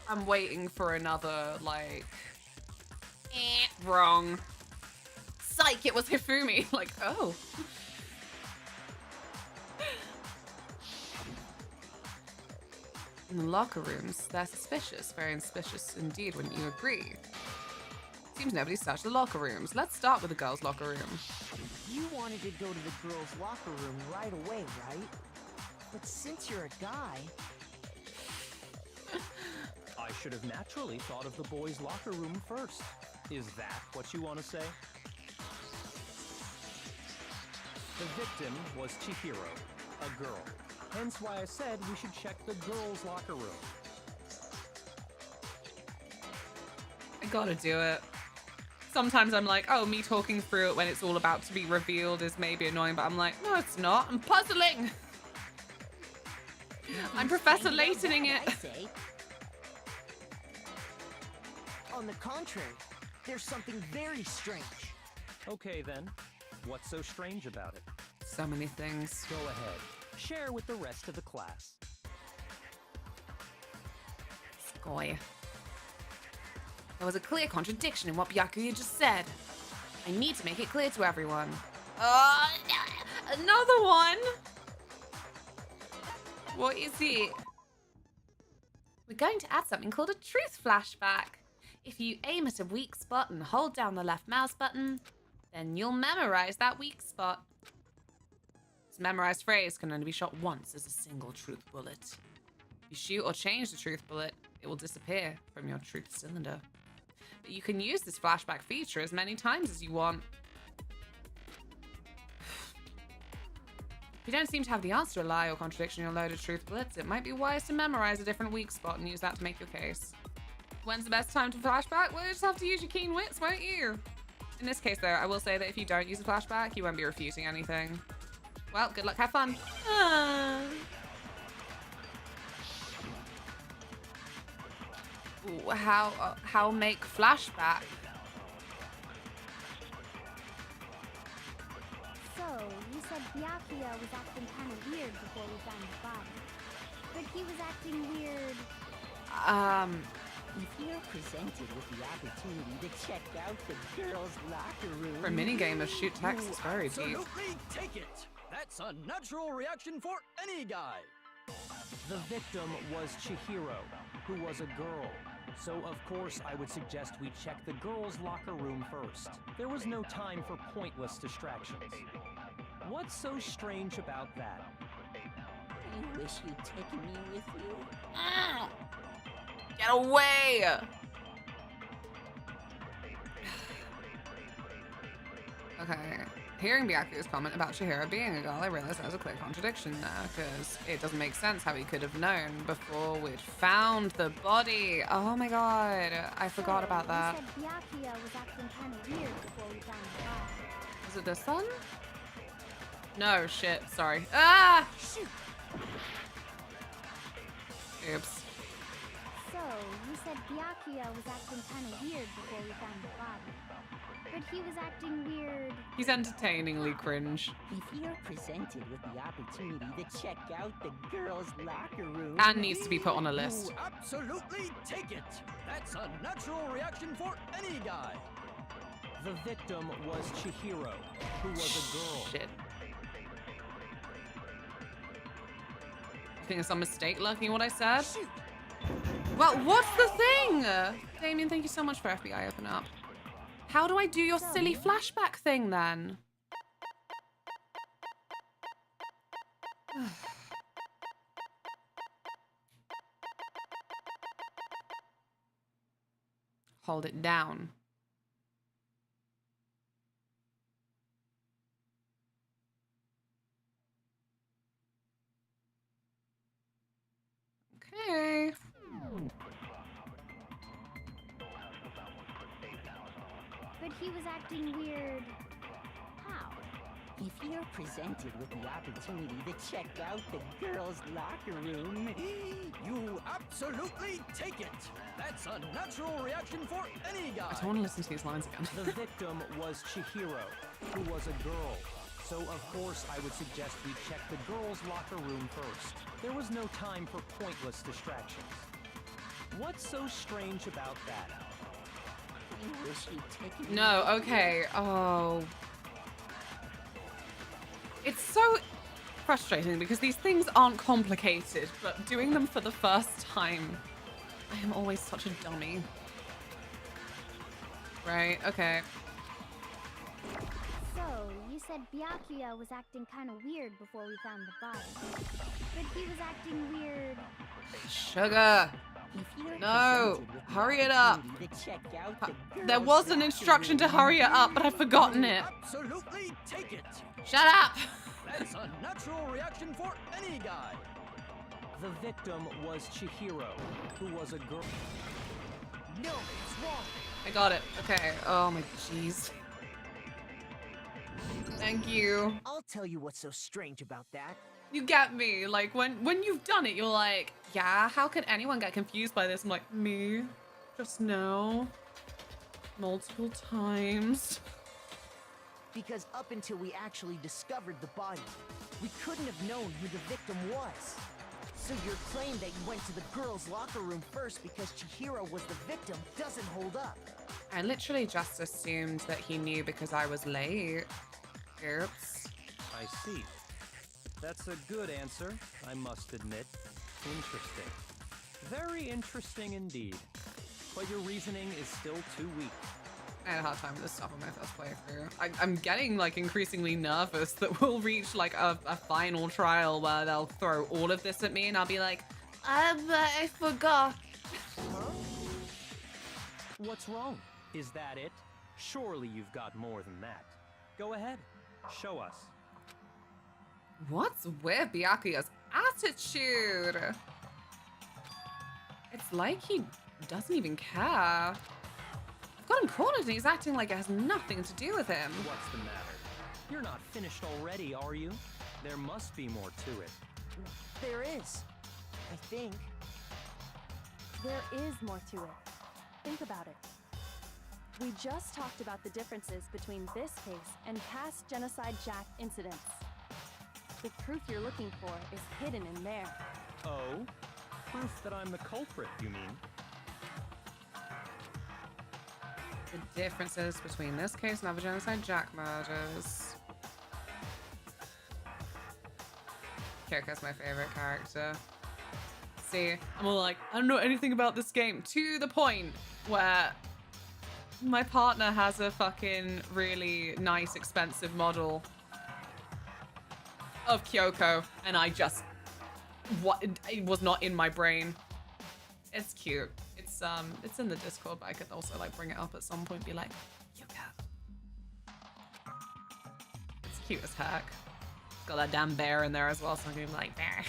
I'm waiting for another, like, wrong. Psych, it was Hifumi. Like, oh. In the locker rooms, they're suspicious. Very suspicious indeed, wouldn't you agree? Seems nobody's touched the locker rooms. Let's start with the girls' locker room. You wanted to go to the girls' locker room right away, right? But since you're a guy... I should have naturally thought of the boys' locker room first. Is that what you want to say? The victim was Chihiro, a girl. Hence why I said we should check the girls' locker room. I gotta do it. Sometimes I'm like, oh, me talking through it when it's all about to be revealed is maybe annoying, but I'm like, no, it's not. I'm puzzling. I'm Professor Laytoning it. On the contrary, there's something very strange. Okay then, what's so strange about it? So many things. Go ahead, share with the rest of the class. Skoy. There was a clear contradiction in what Byakuya just said. I need to make it clear to everyone. Another one? What is it? We're going to add something called a truth flashback. If you aim at a weak spot and hold down the left mouse button, then you'll memorize that weak spot. This memorized phrase can only be shot once as a single truth bullet. If you shoot or change the truth bullet, it will disappear from your truth cylinder. But you can use this flashback feature as many times as you want. If you don't seem to have the answer to a lie or contradiction in your loaded truth bullets, it might be wise to memorize a different weak spot and use that to make your case. When's the best time to flashback? Well, you just have to use your keen wits, won't you? In this case, though, I will say that if you don't use a flashback, you won't be refuting anything. Well, good luck, have fun. Ooh, how make flashback? So, you said Byakuya was acting kind of weird before we found the body. But he was acting weird... If you're presented with the opportunity to check out the girls' locker room... For a minigame of shoot text, it's very deep. Absolutely take it! That's a natural reaction for any guy! The victim was Chihiro, who was a girl. So, of course, I would suggest we check the girls' locker room first. There was no time for pointless distractions. What's so strange about that? I wish you'd taken me with you. Get away! Okay. Hearing Byakuya's comment about Chihiro being a girl, I realized there's a clear contradiction there, because it doesn't make sense how he could have known before we'd found the body. Oh my god, I forgot about that. You said Byakuya was acting kind of weird before we found the body. Was it this one? No, shit, sorry. Ah! Shoot! Oops. So, you said Byakuya was acting kind of weird before we found the body. But he was acting weird. He's entertainingly cringe. If you're presented with the opportunity to check out the girls' locker room... And needs to be put on a list. You absolutely take it. That's a natural reaction for any guy. The victim was Chihiro, who was a girl. Shit. I think it's some mistake lurking in what I said. Well, what's the thing? Damien, thank you so much for FBI Open Up. How do I do your silly flashback thing then? Hold it down. Okay. But he was acting weird. How? If you're presented with the opportunity to check out the girls' locker room... You absolutely take it. That's a natural reaction for any guy. I don't want to listen to these lines again. The victim was Chihiro, who was a girl. So, of course, I would suggest we check the girls' locker room first. There was no time for pointless distractions. What's so strange about that? I wish you'd taken... No, okay. Oh. It's so frustrating because these things aren't complicated, but doing them for the first time, I am always such a dummy. Right, okay. So, you said Byakuya was acting kind of weird before we found the body. But he was acting weird. Sugar! No! Hurry it up! There was an instruction to hurry it up, but I've forgotten it. Absolutely take it. Shut up! That's a natural reaction for any guy. The victim was Chihiro, who was a girl. No, it's wrong. I got it. Okay. Oh my jeez. Thank you. I'll tell you what's so strange about that. You get me. Like when you've done it, you're like, yeah, how could anyone get confused by this? I'm like, me? Just now. Multiple times. Because up until we actually discovered the body, we couldn't have known who the victim was. So your claim that you went to the girls' locker room first because Chihiro was the victim doesn't hold up. I literally just assumed that he knew because I was late. Oops. I see. That's a good answer, I must admit. Interesting. Very interesting indeed. But your reasoning is still too weak. I had a hard time with this stuff on my first playthrough. I'm getting like increasingly nervous that we'll reach like a final trial where they'll throw all of this at me and I'll be like, I forgot. What's wrong? Is that it? Surely you've got more than that. Go ahead, show us. What's with Byakuya's attitude? It's like he doesn't even care. I've got him cornered and he's acting like it has nothing to do with him. What's the matter? You're not finished already, are you? There must be more to it. There is, I think. There is more to it. Think about it. We just talked about the differences between this case and past Genocide Jack incidents. The proof you're looking for is hidden in there. Oh? Proof that I'm the culprit, you mean? The differences between this case and other Genocide Jack murders. Kyoko's my favorite character. See, I'm all like, I don't know anything about this game, to the point where my partner has a fucking really nice, expensive model of Kyoko, and I just, it was not in my brain. It's cute. It's in the Discord, but I could also like bring it up at some point, be like, Kyoko. It's cute as heck. It's got that damn bear in there as well, so I'm gonna be like, bear.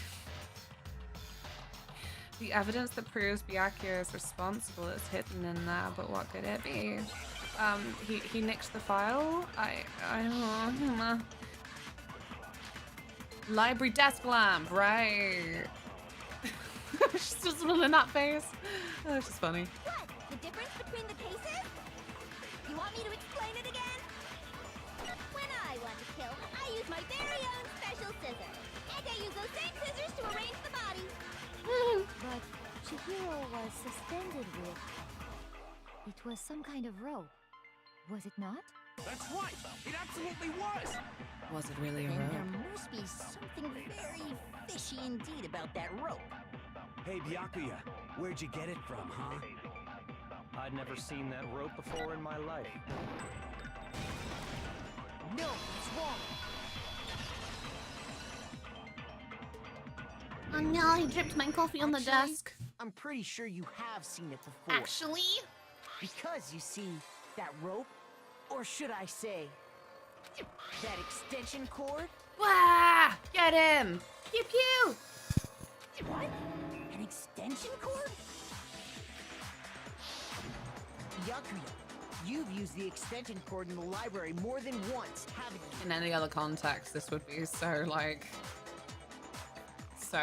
The evidence that proves Byakuya is responsible is hidden in there, but what could it be? He nicked the file? I don't know. Library desk lamp, right. She's just in that face. Oh, it's just funny. What? The difference between the cases? You want me to explain it again? When I want to kill, I use my very own special scissors. And I use those same scissors to arrange the body. But Chihiro was suspended with... It was some kind of rope. Was it not? That's right! It absolutely was! Was it really a Then rope? there must be something very fishy indeed about that rope. Hey, Byakuya, where'd you get it from, huh? I'd never seen that rope before in my life. No, it's wrong. Oh no, he dripped my coffee on the Actually, desk. I'm pretty sure you have seen it before. Actually? Because you see, that rope, or should I say, that extension cord? Wah! Get him! Pew pew! What? An extension cord? Byakuya, you've used the extension cord in the library more than once, haven't you? In any other context, this would be so like... So?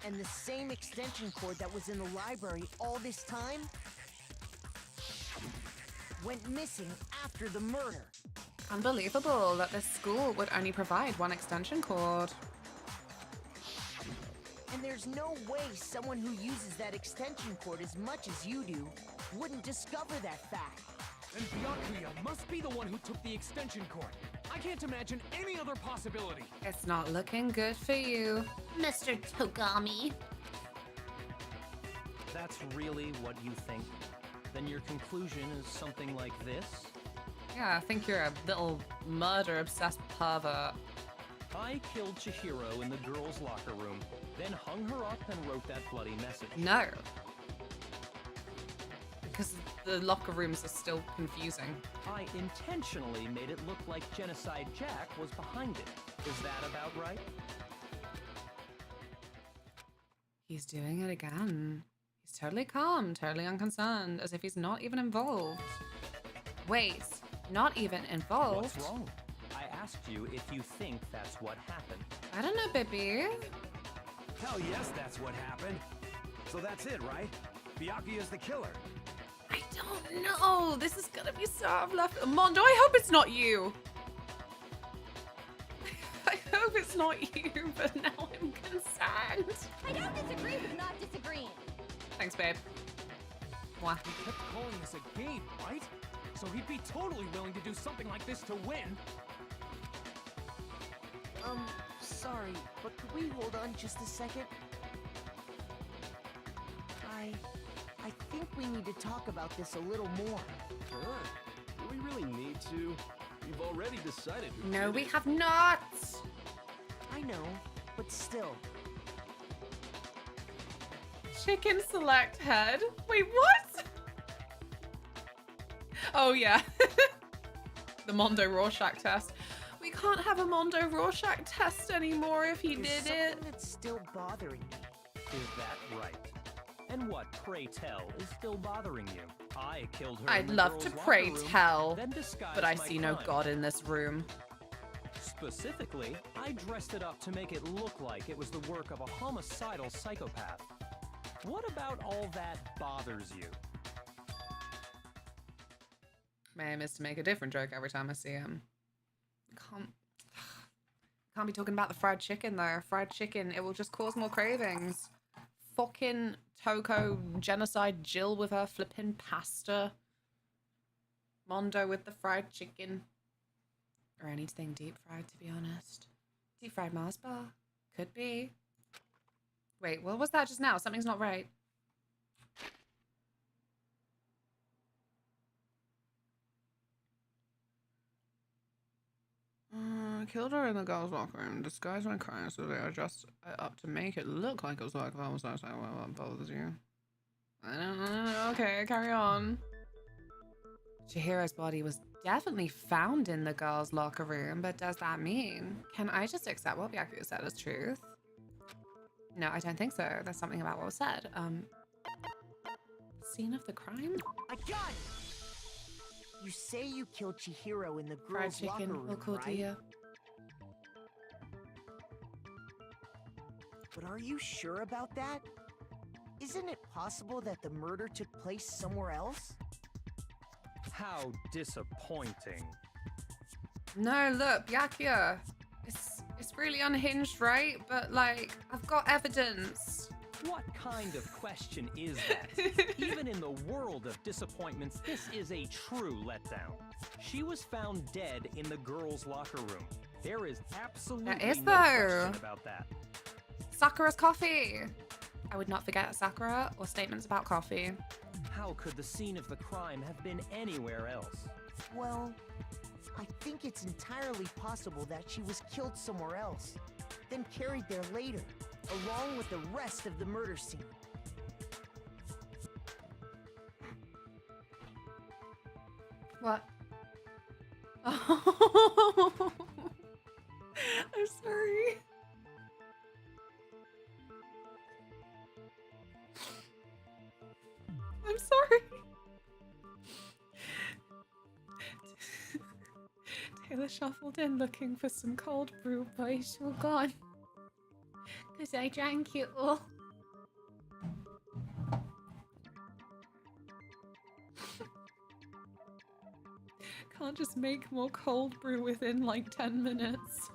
And the same extension cord that was in the library all this time went missing after the murder. Unbelievable that this school would only provide one extension cord. And there's no way someone who uses that extension cord as much as you do wouldn't discover that fact. And Byakuya must be the one who took the extension cord. I can't imagine any other possibility. It's not looking good for you, Mr. Togami. That's really what you think? Then your conclusion is something like this? Yeah, I think you're a little murder-obsessed pervert. I killed Chihiro in the girls' locker room, then hung her up and wrote that bloody message. No. Because the locker rooms are still confusing. I intentionally made it look like Genocide Jack was behind it. Is that about right? He's doing it again. He's totally calm, totally unconcerned, as if he's not even involved. Wait, not even involved? What's wrong? I asked you if you think that's what happened. I don't know, baby. Hell yes, that's what happened. So that's it, right? Byakuya's the killer. I don't know. This is gonna be so out of left. Mondo, I hope it's not you. I hope it's not you, but now I'm concerned. I don't disagree with not disagreeing. Thanks, babe. Mwah. He kept calling this a game, right? So he'd be totally willing to do something like this to win. Sorry, but could we hold on just a second? I think we need to talk about this a little more. Sure. Do we really need to? We've already decided who No, did we it. have not. I know, but still. Chicken select head. Wait, what? Oh, yeah. The Mondo Rorschach test. We can't have a Mondo Rorschach test anymore if he There's did it. something that's still bothering me. Is that right? And what, pray tell, is still bothering you? I killed her. I'd in the love girls' to locker pray room, tell, then disguised but I my see no crime. God in this room. Specifically, I dressed it up to make it look like it was the work of a homicidal psychopath. What about all that bothers you? My aim is to make a different joke every time I see him. Can't be talking about the fried chicken though. Fried chicken, it will just cause more cravings. Fucking Toko Genocide Jill with her flipping pasta. Mondo with the fried chicken. Or anything deep fried, to be honest. Deep fried Mars bar? Could be. Wait, what was that just now? Something's not right. I killed her in the girls' locker room, disguised my crime so they are just up to make it look like it was like I was like, what bothers you? I don't know. Okay, carry on. Chihiro's body was definitely found in the girls' locker room, but does that mean? Can I just accept what Byakuya said as truth? No, I don't think so. There's something about what was said. Scene of the crime? I got it! You say you killed Chihiro in the Fried girls' locker chicken, room, local right? dear. But are you sure about that? Isn't it possible that the murder took place somewhere else? How disappointing. No, look, Byakuya. It's really unhinged, right? But like, I've got evidence. What kind of question is that? Even in the world of disappointments, this is a true letdown. She was found dead in the girls' locker room. There is absolutely no question about that. Sakura's coffee. I would not forget Sakura or statements about coffee. How could the scene of the crime have been anywhere else? Well, I think it's entirely possible that she was killed somewhere else, then carried there later, along with the rest of the murder scene. What? Oh. I'm sorry. I'm sorry. Taylor shuffled in looking for some cold brew, but it's all gone. Because I drank it all. Can't just make more cold brew within like 10 minutes.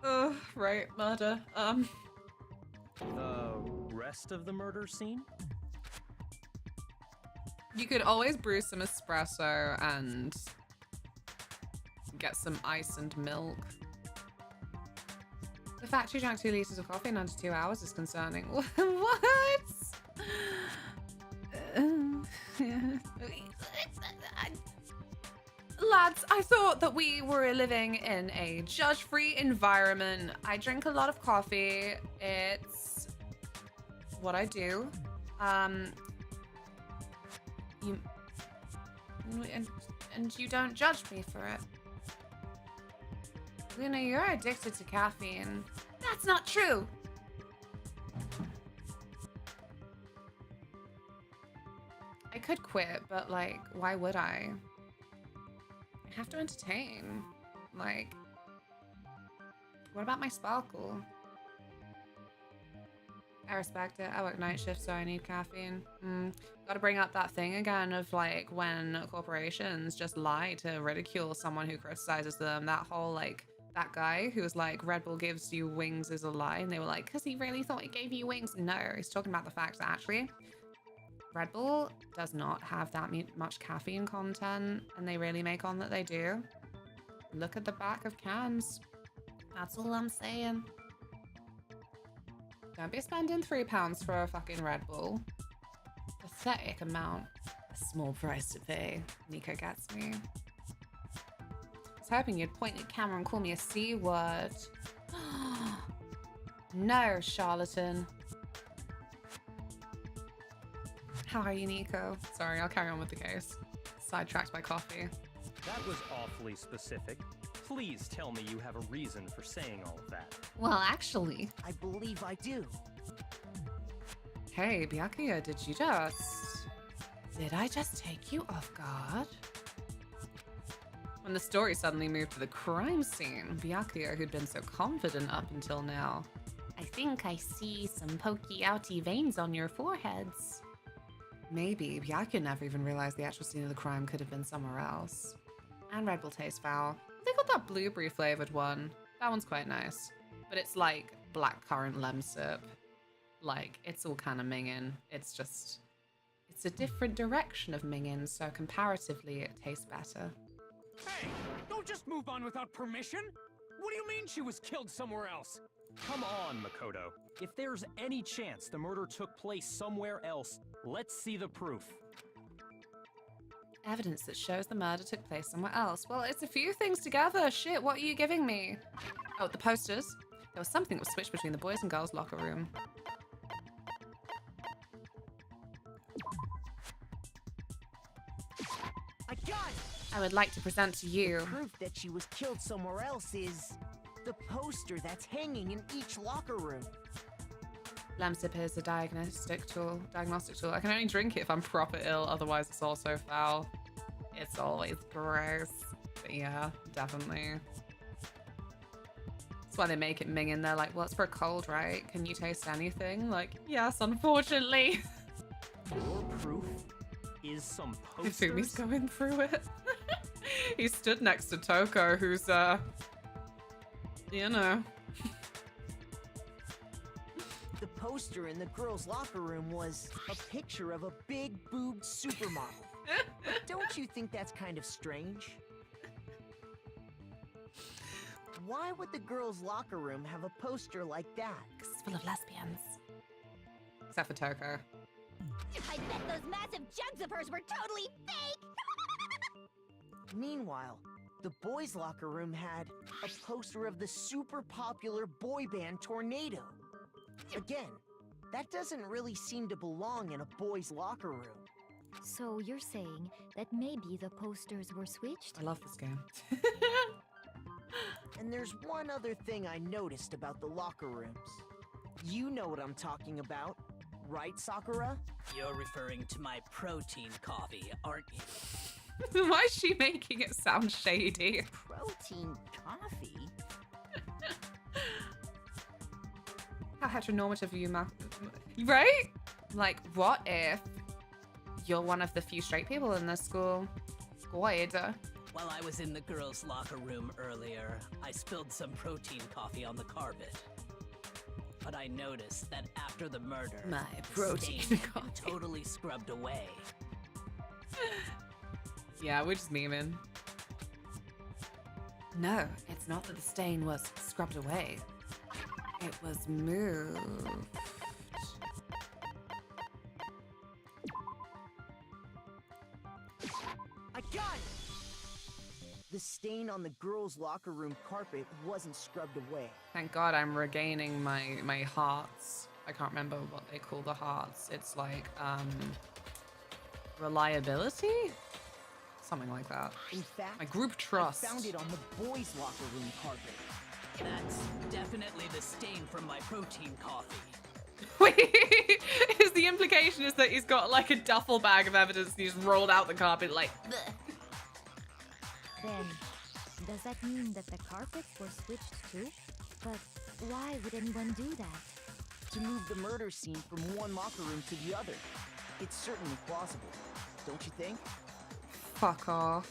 Oh, right, murder. The rest of the murder scene? You could always brew some espresso and get some ice and milk. The fact you drank 2 liters of coffee in under 2 hours is concerning. What? Lads, I thought that we were living in a judge-free environment. I drink a lot of coffee. It's what I do. And you don't judge me for it. Luna, you're addicted to caffeine. That's not true. I could quit, but like, why would I? I have to entertain. Like, what about my sparkle? I respect it. I work night shift, so I need caffeine. Gotta bring up that thing again of like when corporations just lie to ridicule someone who criticizes them. That whole like, that guy who was like, Red Bull gives you wings is a lie. And they were like, because he really thought he gave you wings. No, he's talking about the fact that actually Red Bull does not have that much caffeine content, and they really make on that they do. Look at the back of cans. That's all I'm saying. Don't be spending £3 for a fucking Red Bull. Pathetic amount. A small price to pay. Nico gets me. I was hoping you'd point at camera and call me a C word. No, charlatan. How are you, Nico? Sorry, I'll carry on with the case. Sidetracked by coffee. That was awfully specific. Please tell me you have a reason for saying all of that. Well, actually, I believe I do. Hey, Byakuya, did I just take you off guard? When the story suddenly moved to the crime scene, Byakuya, who'd been so confident up until now. I think I see some pokey-outy veins on your foreheads. Maybe Byakuya never even realized the actual scene of the crime could have been somewhere else. And Red Bull tastes foul. They got that blueberry flavored one. That one's quite nice. But it's like blackcurrant lemsip. Like, it's all kind of minging. It's a different direction of minging, so comparatively it tastes better. Hey, don't just move on without permission. What do you mean she was killed somewhere else? Come on, Makoto. If there's any chance the murder took place somewhere else, let's see the proof. Evidence that shows the murder took place somewhere else. Well, it's a few things together. Shit, what are you giving me? Oh, the posters. There was something that was switched between the boys' and girls' locker room. I got it! I would like to present to you Proof that she was killed somewhere else is the poster that's hanging in each locker room. Lemsip is a diagnostic tool. I can only drink it if I'm proper ill, otherwise it's also foul. It's always gross. But yeah, definitely. That's why they make it minging. They're like, well, it's for a cold, right? Can you taste anything? Like, yes, unfortunately. Your proof is some Ifumi's posters. going through it. He stood next to Toko, who's, you know. The poster in the girls' locker room was a picture of a big boobed supermodel. But don't you think that's kind of strange? Why would the girls' locker room have a poster like that? Because it's full of lesbians. Except for Toko. I bet those massive jugs of hers were totally fake! Meanwhile, the boys' locker room had a poster of the super popular boy band Tornado. Again, that doesn't really seem to belong in a boys' locker room. So you're saying that maybe the posters were switched? I love this game. And there's one other thing I noticed about the locker rooms. You know what I'm talking about, right, Sakura? You're referring to my protein coffee, aren't you? Why is she making it sound shady? Protein coffee? How heteronormative are you, right? Like, what if you're one of the few straight people in this school? Squad. While I was in the girls' locker room earlier, I spilled some protein coffee on the carpet. But I noticed that after the murder, My the protein stain had been coffee. totally scrubbed away. Yeah, we're just memeing. No, it's not that the stain was scrubbed away. It was moved. I got it! The stain on the girls' locker room carpet wasn't scrubbed away. Thank God I'm regaining my hearts. I can't remember what they call the hearts. It's like, reliability? Something like that. In fact, My group trust. I found it on the boys' locker room carpet. That's definitely the stain from my protein coffee. Wait, is the implication is that he's got like a duffel bag of evidence and he's rolled out the carpet like, bleh. Then, does that mean that the carpets were switched too? But why would anyone do that? To move the murder scene from one locker room to the other. It's certainly plausible, don't you think? Fuck off.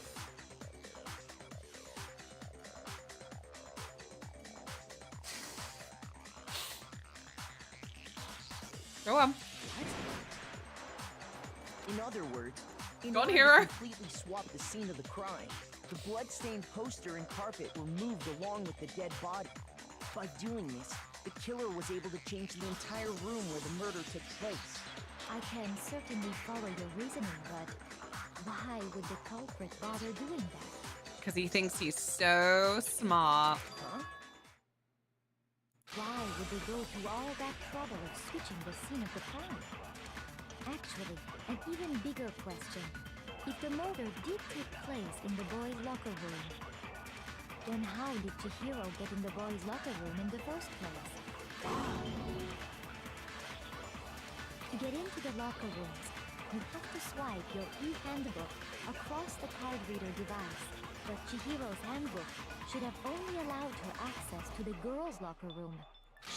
Go on. In other words, in Go on, order hero. to completely swap the scene of the crime, the blood-stained poster and carpet were moved along with the dead body. By doing this, the killer was able to change the entire room where the murder took place. I can certainly follow your reasoning, but why would the culprit bother doing that? Because he thinks he's so smart. Huh? Why would they go to all that trouble of switching the scene of the crime? Actually, an even bigger question. If the murder did take place in the boys' locker room, then how did Chihiro get in the boys' locker room in the first place? To get into the locker rooms, you have to swipe your e-handbook across the card reader device. But Chihiro's handbook should have only allowed her access to the girls' locker room.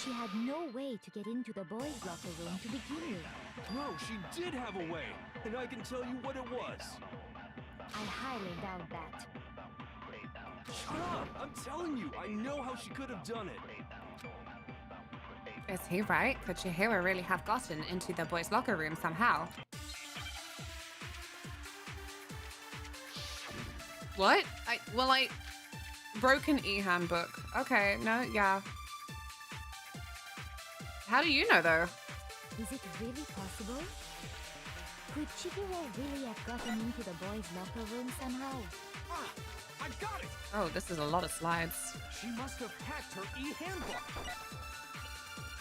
She had no way to get into the boys' locker room to begin with. No, she did have a way, and I can tell you what it was. I highly doubt that. Shut up! I'm telling you, I know how she could have done it. Is he right? Could Chihiro really have gotten into the boys' locker room somehow? What? Broken e-handbook. Okay, no, yeah. How do you know, though? Is it really possible? Could Chihiro really have gotten into the boys' locker room somehow? Ah, I got it! Oh, this is a lot of slides. She must have hacked her e-handbook.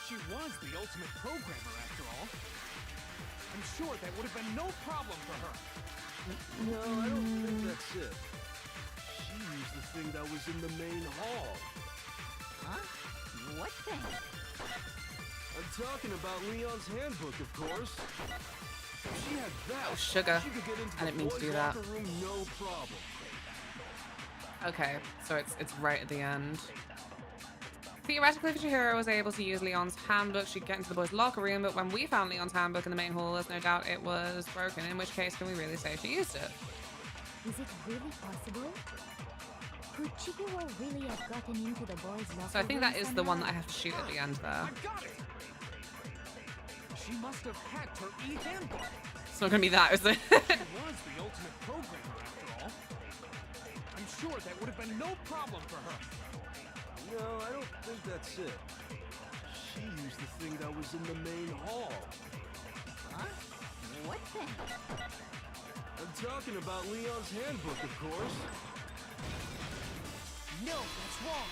She was the ultimate programmer, after all. I'm sure that would have been no problem for her. No, I don't think that's it. She used the thing that was in the main hall. Huh? What thing? I'm talking about Leon's handbook, of course. If she had that, Oh, sugar. she could get into I didn't mean to boys' do that. locker room, no problem. Okay, so it's right at the end. Theoretically, if Chihiro was able to use Leon's handbook, she'd get into the boys' locker room, but when we found Leon's handbook in the main hall, there's no doubt it was broken, in which case can we really say she used it? Is it really possible? Could Chihiro really have gotten into the boys' locker So I think that room is the one that I somehow? have to shoot at the end there. I got it! She must have hacked her e-handbook. It's not gonna be that, is it? She was the ultimate programmer, after all. I'm sure that would have been no problem for her. No, I don't think that's it. She used the thing that was in the main hall. Huh? What then? I'm talking about Leon's handbook, of course. No, that's wrong.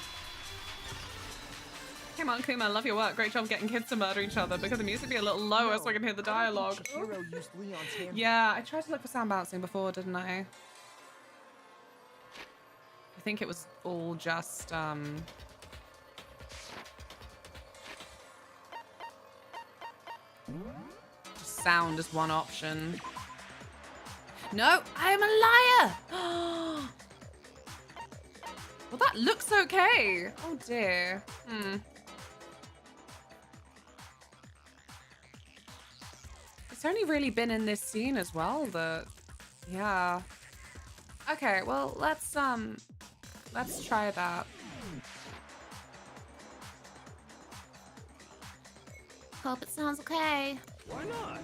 Come on, Kuma, love your work. Great job getting kids to murder each other, but could the music be a little lower so I can hear the dialogue? Chihiro used Leon's handbook. Yeah, I tried to look for sound bouncing before, didn't I? I think it was all just, sound is one option. No, I am a liar! Well, that looks okay. Oh dear. It's only really been in this scene as well that, yeah. Okay, well, let's try that. Hope it sounds okay. Why not?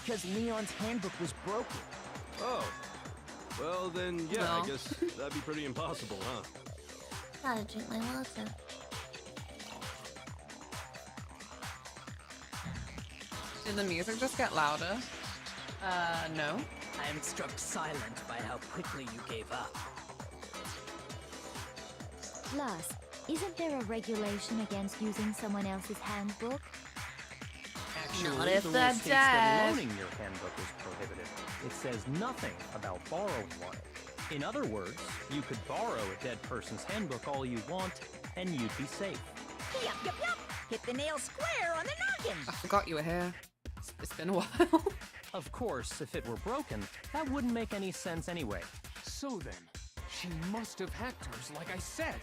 Because Leon's handbook was broken. Oh. Well, then, yeah, No. I guess that'd be pretty impossible, huh? Gotta drink my water. Did the music just get louder? No. I am struck silent by how quickly you gave up. Plus, isn't there a regulation against using someone else's handbook? Actually, Not if the rule they're states that dead. loaning your handbook is prohibited. It says nothing about borrowing one. In other words, you could borrow a dead person's handbook all you want, and you'd be safe. Yup, yup, yup. Hit the nail square on the noggin. I forgot you were here. It's been a while. Of course, if it were broken, that wouldn't make any sense anyway. So then, she must have hacked hers like I said.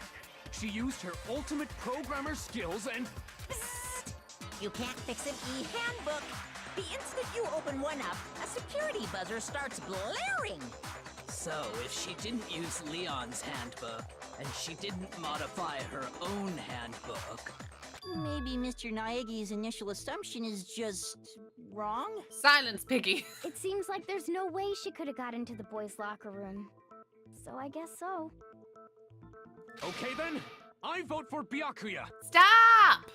She used her ultimate programmer skills and... Psst. You can't fix an e-handbook. The instant you open one up, a security buzzer starts blaring. So, if she didn't use Leon's handbook, and she didn't modify her own handbook, Maybe Mr. Naegi's initial assumption is just wrong? Silence, Piggy. It seems like there's no way she could have got into the boys' locker room. So I guess so. Okay then, I vote for Byakuya. Stop!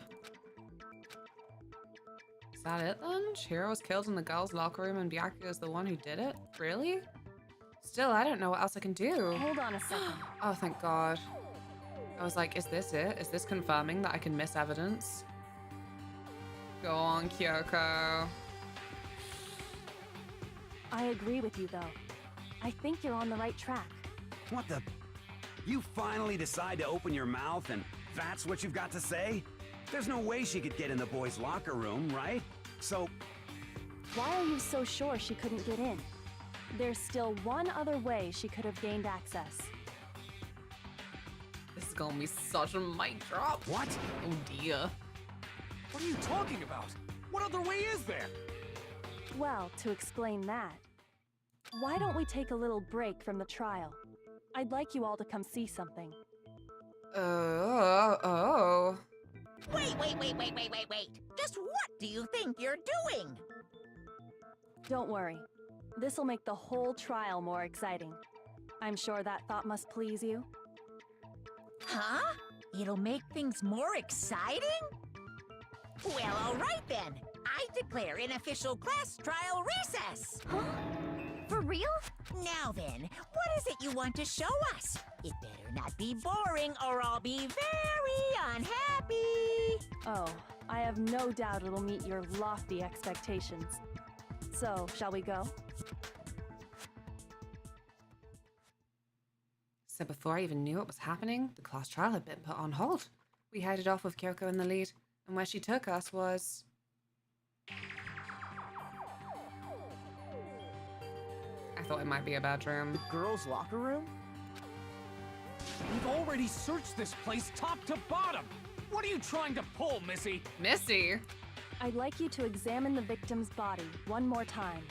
Is that it then? Chihiro was killed in the girls' locker room and Byakuya is the one who did it? Really? Still, I don't know what else I can do. Hold on a second. Oh, thank God. I was like, is this it? Is this confirming that I can miss evidence? Go on, Kyoko. I agree with you, though. I think you're on the right track. What the? You finally decide to open your mouth and that's what you've got to say? There's no way she could get in the boys' locker room, right? So... Why are you so sure she couldn't get in? There's still one other way she could have gained access. This is gonna be such a mic drop. What? Oh dear. What are you talking about? What other way is there? Well, to explain that, why don't we take a little break from the trial? I'd like you all to come see something. Oh. Wait. Just what do you think you're doing? Don't worry. This'll make the whole trial more exciting. I'm sure that thought must please you. Huh? It'll make things more exciting? Well, all right then. I declare an official class trial recess. Huh? For real? Now then, what is it you want to show us? It better not be boring or I'll be very unhappy. Oh, I have no doubt it'll meet your lofty expectations. So, shall we go? So before I even knew what was happening, the class trial had been put on hold. We headed off with Kyoko in the lead, and where she took us was... I thought it might be a bedroom. The girls' locker room? We've already searched this place top to bottom. What are you trying to pull, Missy? Missy? I'd like you to examine the victim's body one more time.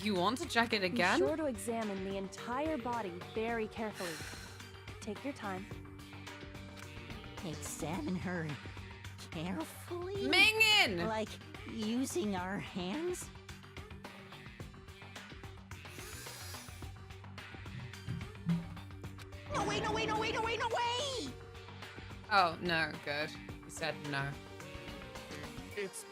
You want to check it again? Be sure to examine the entire body very carefully. Take your time. Examine her carefully? Mingin! Like using our hands? No way, no way, no way, no way, no way! Oh, no, good. He said no. It's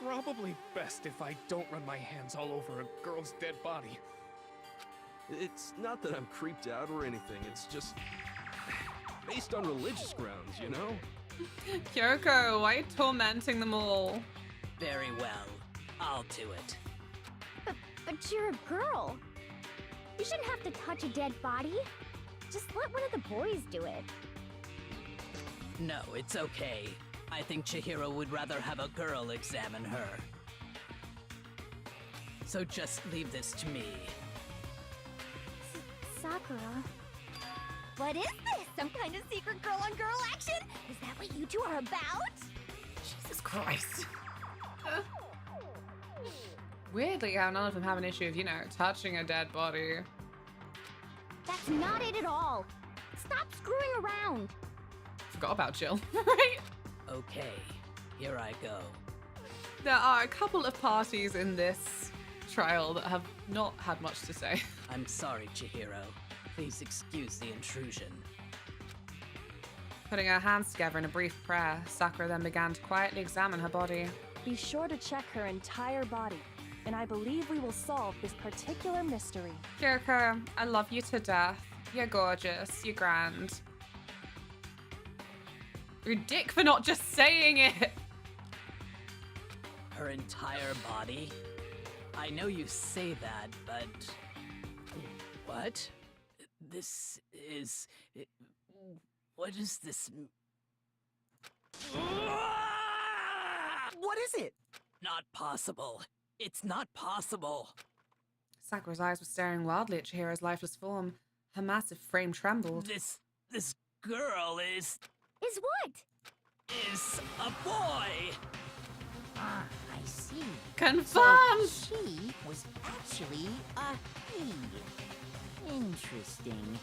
probably best if I don't run my hands all over a girl's dead body. It's not that I'm creeped out or anything, it's just based on religious grounds, you know? Kyoko, why are you tormenting them all? Very well. I'll do it. But you're a girl. You shouldn't have to touch a dead body. Just let one of the boys do it. No, it's okay. I think Chihiro would rather have a girl examine her. So just leave this to me. Sakura. What is this? Some kind of secret girl-on-girl action? Is that what you two are about? Jesus Christ. Weirdly how none of them have an issue of, you know, touching a dead body. That's not it at all. Stop screwing around. Forgot about Jill, right? Okay, here I go. There are a couple of parties in this trial that have not had much to say. I'm sorry, Chihiro. Please excuse the intrusion. Putting her hands together in a brief prayer, Sakura then began to quietly examine her body. Be sure to check her entire body, and I believe we will solve this particular mystery. Kyoko, I love you to death. You're gorgeous. You're grand. You're a dick for not just saying it. Her entire body? I know you say that, but... What? This is... What is this... What is it? Not possible. It's not possible. Sakura's eyes were staring wildly at Chihiro's lifeless form. Her massive frame trembled. This girl is what? Is a boy. Ah, I see. Confirmed! So she was actually a he. Interesting.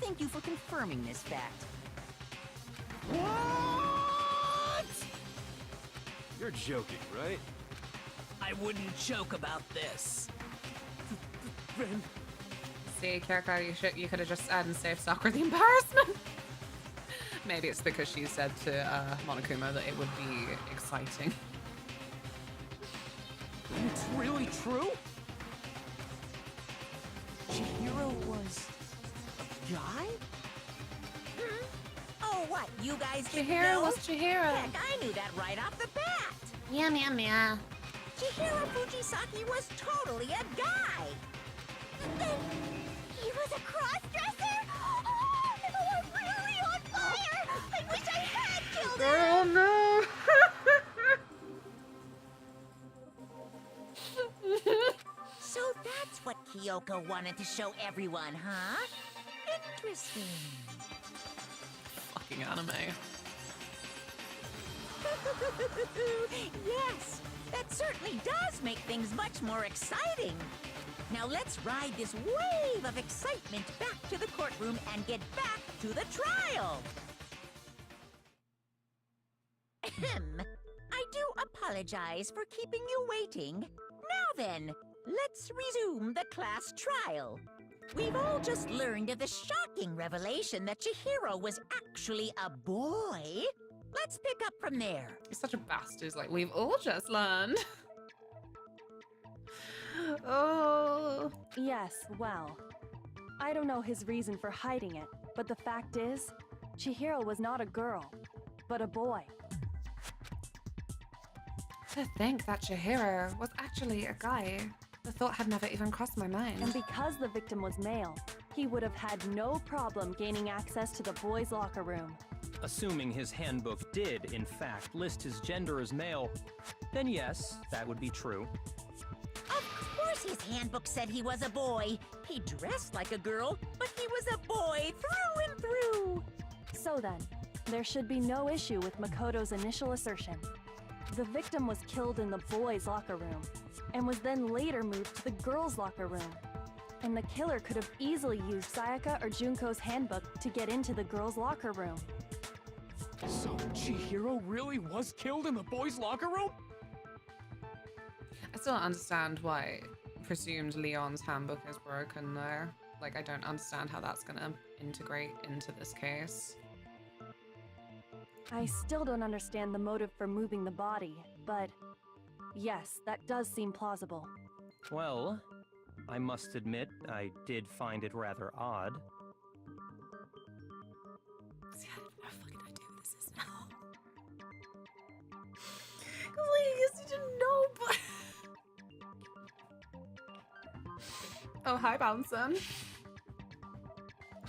Thank you for confirming this fact. What? You're joking, right? I wouldn't joke about this. Then... See, Kyoko, you could have just said and saved Sakura the embarrassment. Maybe it's because she said to Monokuma that it would be exciting. It's really true? Chihiro was a guy? Oh, what? You guys didn't Chihiro know? was Chihiro. Heck, I knew that right off the bat. Yeah, meow, meow. Chihiro Fujisaki was totally a guy. He was a cross-dresser? Oh, I'm really on fire! I wish I had killed him! Oh no! So that's what Kyoko wanted to show everyone, huh? Interesting. Fucking anime. Yes, that certainly does make things much more exciting. Now let's ride this wave of excitement back to the courtroom and get back to the trial. Ahem. I do apologize for keeping you waiting. Now then, let's resume the class trial. We've all just learned of the shocking revelation that Chihiro was actually a boy. Let's pick up from there. He's such a bastard. He's like, we've all just learned. Oh. Yes, well, I don't know his reason for hiding it, but the fact is, Chihiro was not a girl, but a boy. To think that Chihiro was actually a guy, the thought had never even crossed my mind. And because the victim was male, he would have had no problem gaining access to the boys' locker room. Assuming his handbook did, in fact, list his gender as male, then yes, that would be true. Of course His handbook said he was a boy. He dressed like a girl, but he was a boy through and through. So then, there should be no issue with Makoto's initial assertion. The victim was killed in the boys' locker room, and was then later moved to the girls' locker room. And the killer could have easily used Sayaka or Junko's handbook to get into the girls' locker room. So Chihiro really was killed in the boys' locker room? I still don't understand why presumed Leon's handbook is broken though. Like, I don't understand how that's gonna integrate into this case. I still don't understand the motive for moving the body, but yes, that does seem plausible. Well, I must admit, I did find it rather odd. See, I don't have a fucking idea who this is now. Cause like, I guess you didn't know, but... Oh, hi, Bouncin'.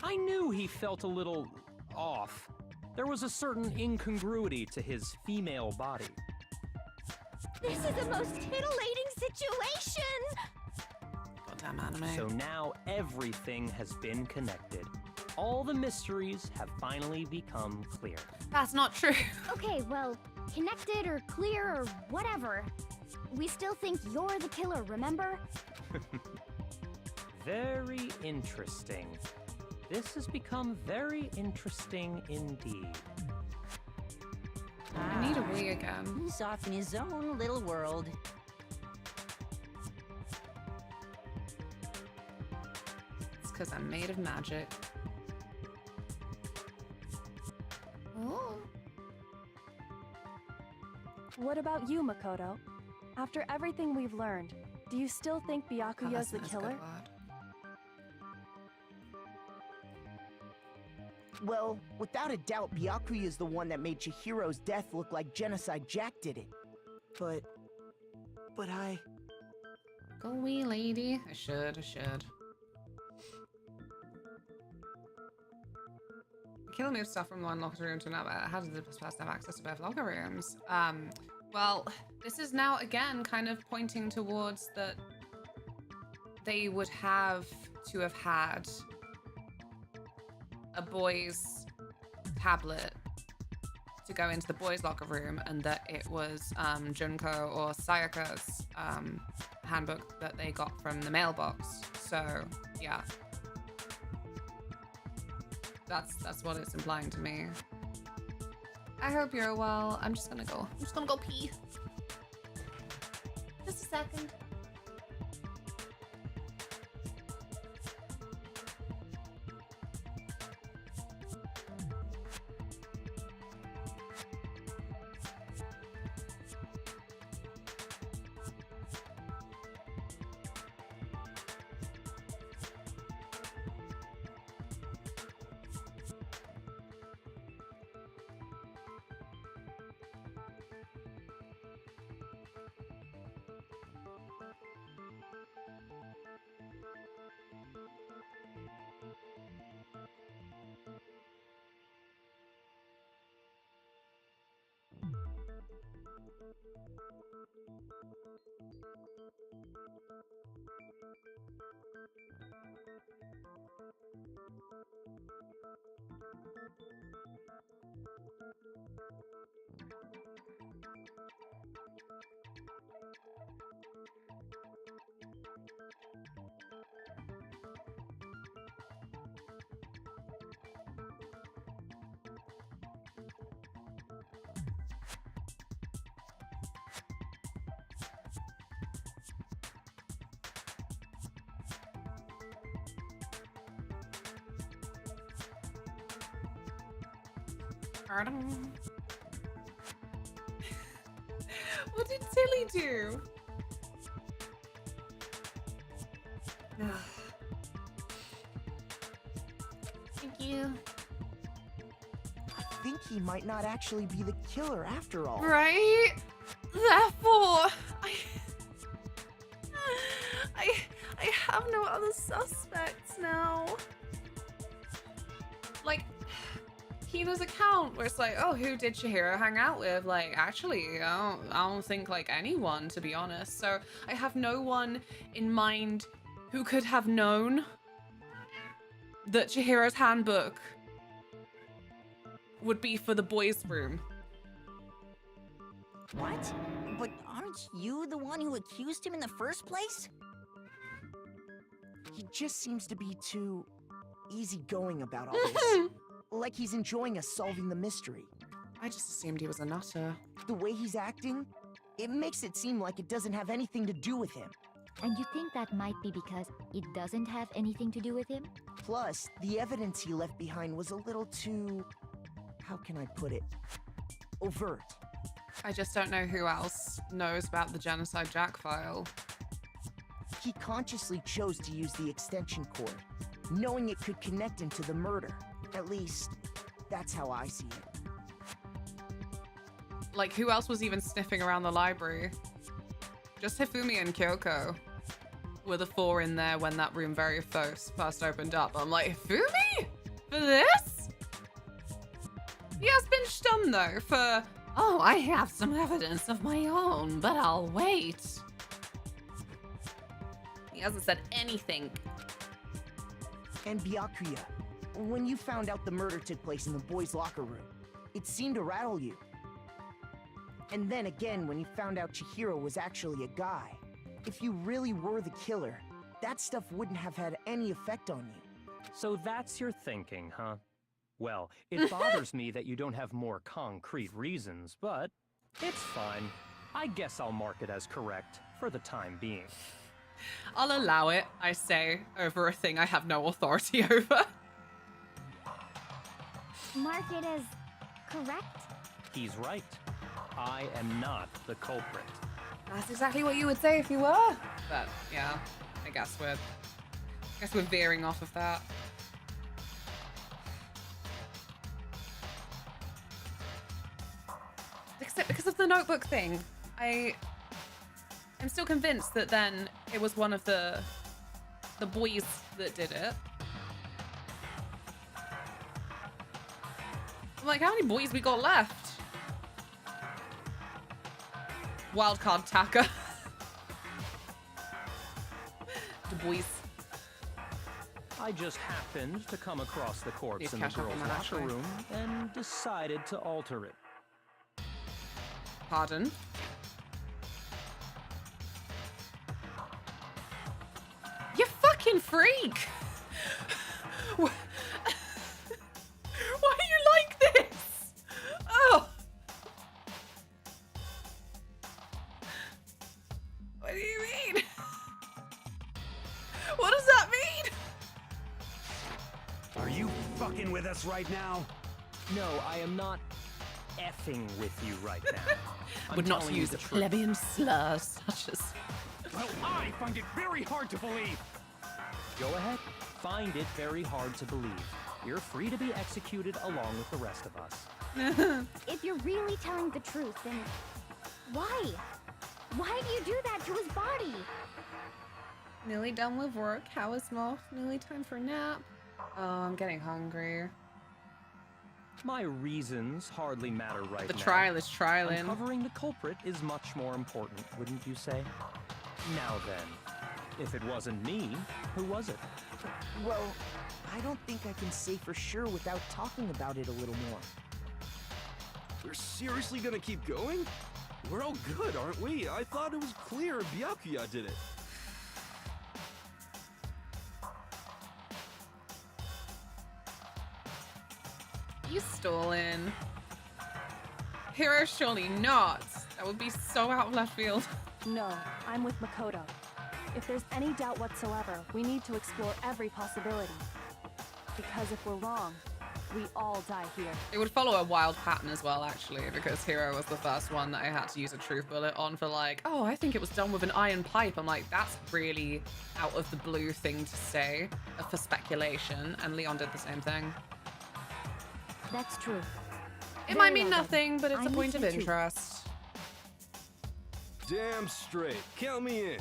I knew he felt a little off. There was a certain incongruity to his female body. This is the most titillating situation! Goddamn anime. So now everything has been connected. All the mysteries have finally become clear. That's not true. Okay, well, connected or clear or whatever. We still think you're the killer, remember? Very interesting. This has become very interesting indeed. I need a wee again. He's off in his own little world. It's because I'm made of magic. Oh. What about you, Makoto? After everything we've learned, do you still think Byakuya's the killer? Well, without a doubt, Byakuya is the one that made Chihiro's death look like Genocide Jack did it. But I... Go wee, lady. I should. Killer moved stuff from one locker room to another. How did this person have access to both locker rooms? Well, this is now again kind of pointing towards that they would have to have had a boy's tablet to go into the boys' locker room, and that it was Junko or Sayaka's handbook that they got from the mailbox. So yeah, that's what it's implying to me. I hope you're well. I'm just gonna go pee. Just a second. What did Tilly do? Thank you. I think he might not actually be the killer after all. Right? Therefore, I have no other suspects now. Like, Kina's account where it's like, oh, who did Chihiro hang out with? Like, actually, I don't think like anyone, to be honest. So I have no one in mind who could have known that Chihiro's handbook would be for the boys' room. What? But aren't you the one who accused him in the first place? He just seems to be too easygoing about all this. Like he's enjoying us solving the mystery. I just assumed he was a nutter. The way he's acting, it makes it seem like it doesn't have anything to do with him. And you think that might be because it doesn't have anything to do with him? Plus, the evidence he left behind was a little too... how can I put it? Overt. I just don't know who else knows about the Genocide Jack file. He consciously chose to use the extension cord, knowing it could connect him to the murder. At least, that's how I see it. Like, who else was even sniffing around the library? Just Hifumi and Kyoko were the four in there when that room very first opened up. I'm like, Hifumi? For this? He has been stunned though for, oh, I have some evidence of my own, but I'll wait. He hasn't said anything. And Byakuya, when you found out the murder took place in the boys' locker room, it seemed to rattle you. And then again, when you found out Chihiro was actually a guy, if you really were the killer, that stuff wouldn't have had any effect on you. So that's your thinking, huh? Well, it bothers me that you don't have more concrete reasons, but it's fine. I guess I'll mark it as correct for the time being. I'll allow it, I say, over a thing I have no authority over. Mark it as correct? He's right. I am not the culprit. That's exactly what you would say if you were. But yeah, I guess we're veering off of that. Except because of the notebook thing, I'm still convinced that then it was one of the boys that did it. I'm like, how many boys we got left? Wildcard Taka. The boys. I just happened to come across the corpse Need in the cash up on girls' that, locker actually. room and decided to alter it. Pardon? You fucking freak! Why are you like this? Oh! What do you mean? What does that mean? Are you fucking with us right now? No, I am not effing with you right now. I'm Would not telling you use the a truth. plebeian slur such as... Well, I find it very hard to believe. Go ahead. Find it very hard to believe. You're free to be executed along with the rest of us. If you're really telling the truth, then why? Why do you do that to his body? Nearly done with work. How is Moth? Nearly time for a nap. Oh, I'm getting hungry. My reasons hardly matter right The now. trial is trialing. Uncovering the culprit is much more important, wouldn't you say? Now then, if it wasn't me, who was it? Well, I don't think I can say for sure without talking about it a little more. We're seriously gonna keep going? We're all good, aren't we? I thought it was clear Byakuya did it. You stolen. Hero, surely not. That would be so out of left field. No, I'm with Makoto. If there's any doubt whatsoever, we need to explore every possibility. Because if we're wrong, we all die here. It would follow a wild pattern as well, actually, because Hero was the first one that I had to use a truth bullet on for like, oh, I think it was done with an iron pipe. I'm like, that's really out of the blue thing to say for speculation. And Leon did the same thing. That's true. It might mean nothing, but it's a point of too. interest. Damn straight. Count me in.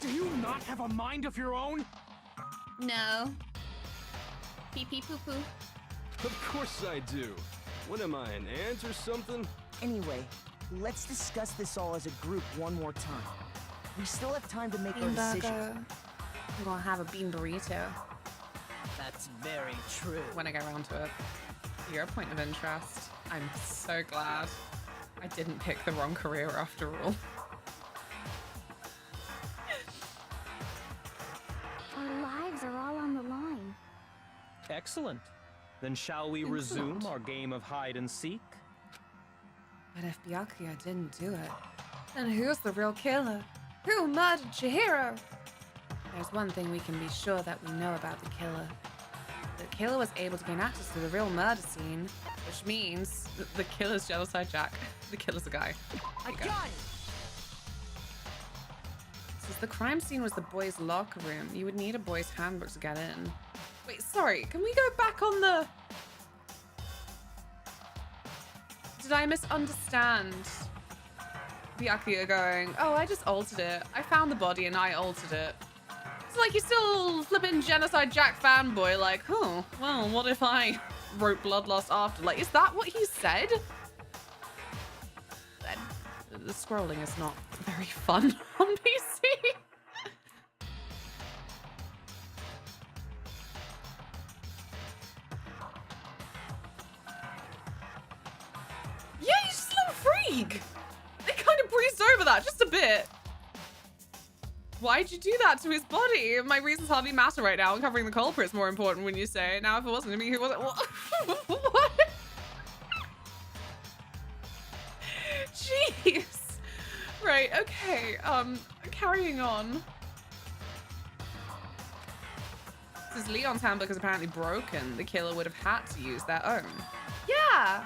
Do you not have a mind of your own? No. Pee pee poo poo. Of course I do. What am I, an ant or something? Anyway, let's discuss this all as a group one more time. We still have time to make our Bean decision. burger. I'm gonna have a bean burrito That's very true. when I get around to it. You're a point of interest. I'm so glad I didn't pick the wrong career after all. Our lives are all on the line. Excellent. Then shall we resume our game of hide and seek? But if Byakuya didn't do it, then who's the real killer? Who murdered Chihiro? There's one thing we can be sure that we know about the killer. The killer was able to gain access to the real murder scene, which means the killer's Genocide Jack. The killer's a guy. I got it! Since the crime scene was the boys' locker room, you would need a boys' handbook to get in. Wait, sorry, can we go back on the... Did I misunderstand Byakuya going, oh, I just altered it. I found the body and I altered it. It's like you're still flipping Genocide Jack fanboy, like, oh, well, what if I wrote Bloodlust after? Like, is that what he said? The scrolling is not very fun on PC. Yeah, he's just a little freak. They kind of breezed over that just a bit. Why'd you do that to his body? My reasons hardly matter right now. Uncovering the culprit's more important when you say it. Now, if it wasn't me, who was it? What? Jeez. Right, okay. Carrying on. Since Leon's handbook is apparently broken, the killer would have had to use their own. Yeah.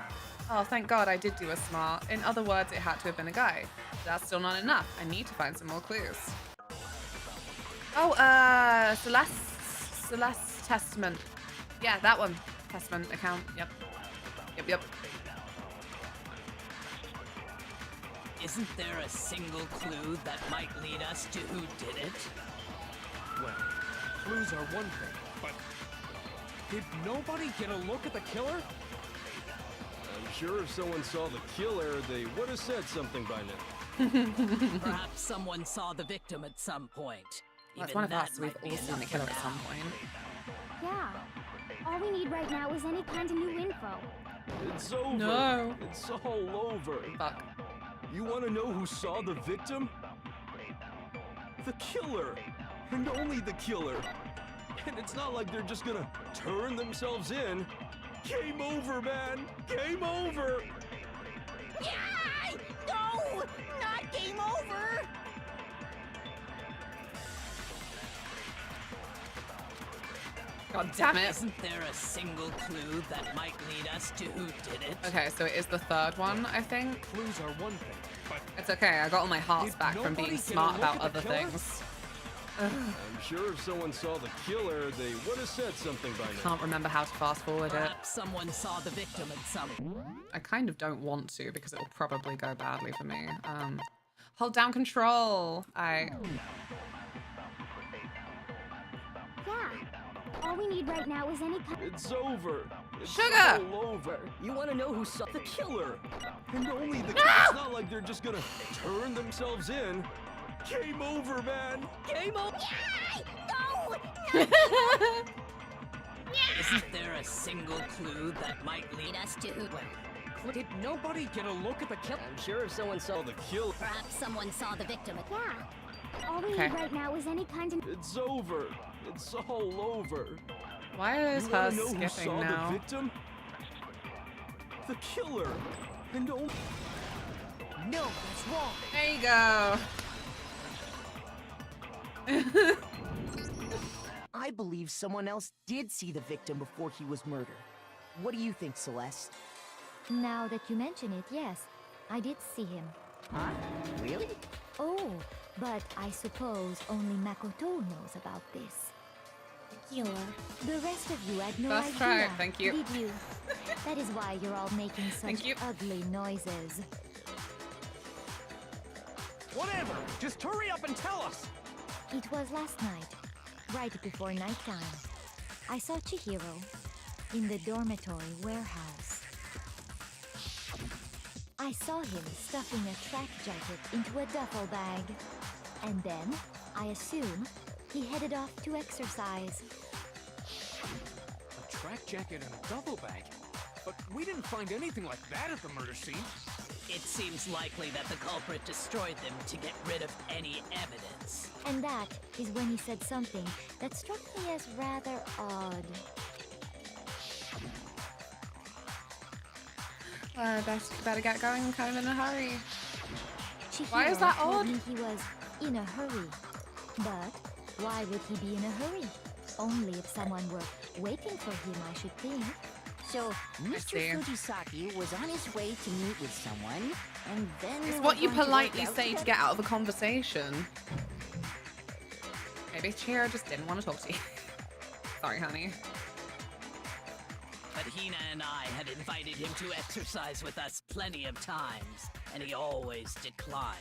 Oh, thank God I did do a smart. In other words, it had to have been a guy. That's still not enough. I need to find some more clues. Oh, Celeste's Testament. Yeah, that one. Testament account. Yep. Yep. Isn't there a single clue that might lead us to who did it? Well, clues are one thing, but did nobody get a look at the killer? I'm sure if someone saw the killer, they would have said something by now. Perhaps someone saw the victim at some point. Well, it's Even one of that us. We've might be all seen the enough killer for at now. some point. Yeah. All we need right now is any kind of new info. It's over. No. It's all over. Fuck. You want to know who saw the victim? The killer. And only the killer. And it's not like they're just gonna turn themselves in. Game over, man. Game over. Yeah! No! Not game over! God damn it. Isn't there a single clue that might lead us to who did it? Okay, so it is the third one, I think. Clues are one thing, but It's okay. I got all my hearts Did back from nobody being get a smart look about at the other killer? things. I'm sure if someone saw the killer, they would have said something by now. Can't remember how to fast forward it. Perhaps someone saw the victim at some I kind of don't want to because it'll probably go badly for me. Hold down control. Yeah. All we need right now is any kind. It's over. It's Sugar! all over. You want to know who saw the killer? And only the No! killer. It's not like they're just gonna turn themselves in. Game over, man. Game over. No! Isn't there a single clue that might lead us to who? did nobody get a look at the killer? I'm sure if someone saw the killer. Perhaps someone saw the victim. Yeah. All we Okay. need right now is any kind of. It's over. It's all over. Why is You her wanna know who skipping saw now? the victim? The killer. And only. No, that's wrong. There you go. I believe someone else did see the victim before he was murdered. What do you think, Celeste? Now that you mention it, yes, I did see him. Huh? Really? Oh, but I suppose only Makoto knows about this. The rest of you had no That's idea. right, thank you. Did you? That is why you're all making Thank such you. ugly noises. Whatever! Just hurry up and tell us! It was last night, right before nighttime. I saw Chihiro. in the dormitory warehouse. I saw him stuffing a track jacket into a duffel bag. And then, I assume, he headed off to exercise. A track jacket and a duffel bag? But we didn't find anything like that at the murder scene. It seems likely that the culprit destroyed them to get rid of any evidence. And that is when he said something that struck me as rather odd. Better get going. I'm kind of in a hurry. Chihiro Why is that told odd? me he was in a hurry. But why would he be in a hurry? Only if someone were waiting for him, I should think. So, see. Mr. Fujisaki was on his way to meet with someone, and then It's they what were you going to work politely out say to together. get out of a conversation. Maybe Chihiro just didn't want to talk to you. Sorry, honey. But Hina and I had invited him to exercise with us plenty of times, and he always declined.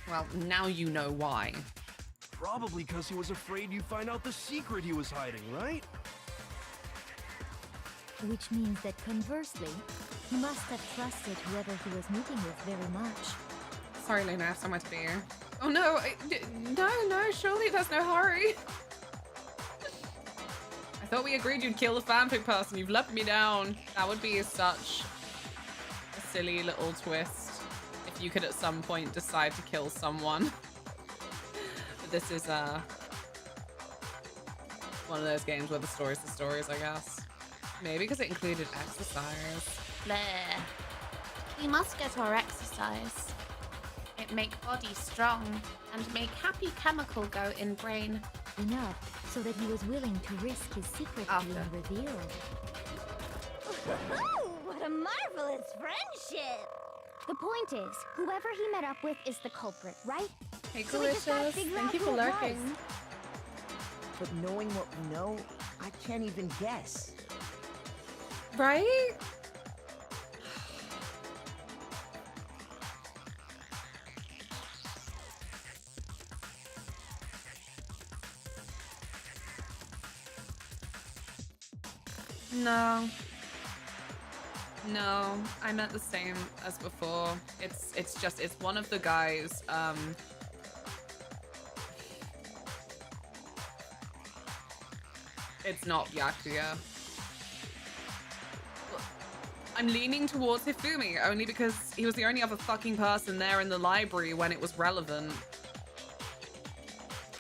Well, now you know why. Probably because he was afraid you'd find out the secret he was hiding, right? Which means that conversely, he must have trusted whoever he was meeting with very much. Sorry, Luna, I have somewhere to be. Oh no, no, surely there's no hurry. I thought we agreed you'd kill the fanfic person. You've let me down. That would be such a silly little twist if you could at some point decide to kill someone. But this is one of those games where the story's the stories, I guess. Maybe because it included exercise. Blair. We must get our exercise. It make body strong and make happy chemical go in brain. Enough so that he was willing to risk his secret being revealed. Ooh, what a marvelous friendship! The point is, whoever he met up with is the culprit, right? Hey, So we just gotta Delicious. figure Thank out you who for it was. lurking. But knowing what we know, I can't even guess. Right? No. No, I meant the same as before. It's one of the guys, it's not Byakuya. I'm leaning towards Hifumi only because he was the only other fucking person there in the library when it was relevant.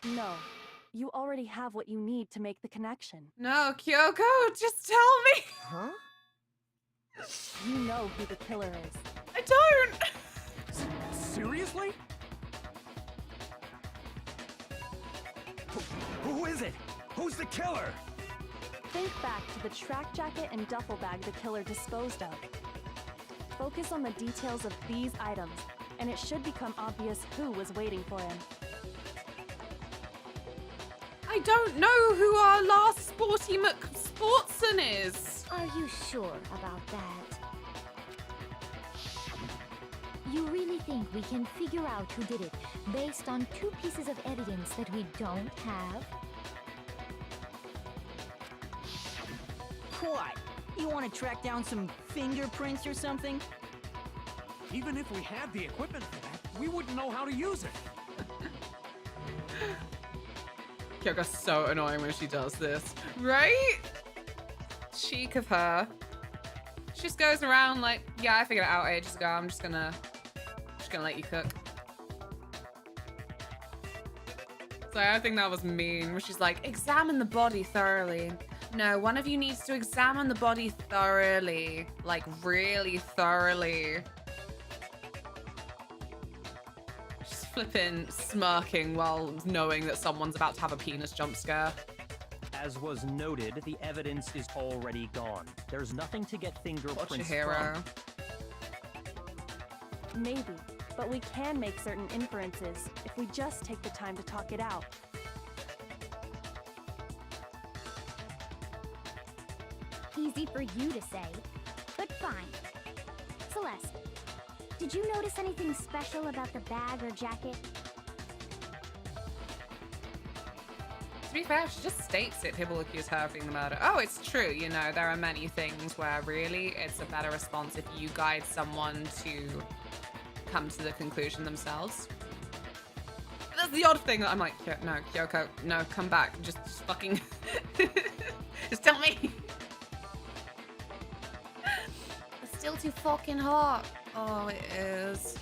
No, you already have what you need to make the connection. No, Kyoko, just tell me. Huh? You know who the killer is. I don't. Seriously? Who is it? Who's the killer? Think back to the track jacket and duffel bag the killer disposed of. Focus on the details of these items, and it should become obvious who was waiting for him. I don't know who our last Sporty McSportson is. Are you sure about that? You really think we can figure out who did it based on 2 pieces of evidence that we don't have? What? You want to track down some fingerprints or something? Even if we had the equipment for that, we wouldn't know how to use it. Kyoko's so annoying when she does this. Right? Cheek of her. She just goes around like, yeah, I figured it out ages ago. I'm just gonna let you cook. So I think that was mean, where she's like, examine the body thoroughly. No, one of you needs to examine the body thoroughly. Like, really thoroughly. She's flipping smirking while knowing that someone's about to have a penis jump scare. As was noted, the evidence is already gone. There's nothing to get fingerprints Chihiro. from. Maybe, but we can make certain inferences if we just take the time to talk it out. Easy for you to say, but fine. Celeste, did you notice anything special about the bag or jacket? To be fair, she just states it. People accuse her of being the murderer. Oh, it's true. You know, there are many things where really it's a better response if you guide someone to come to the conclusion themselves. But that's the odd thing that I'm like, no, Kyoko, no, come back. Just fucking... just tell me. It's still too fucking hot. Oh, it is.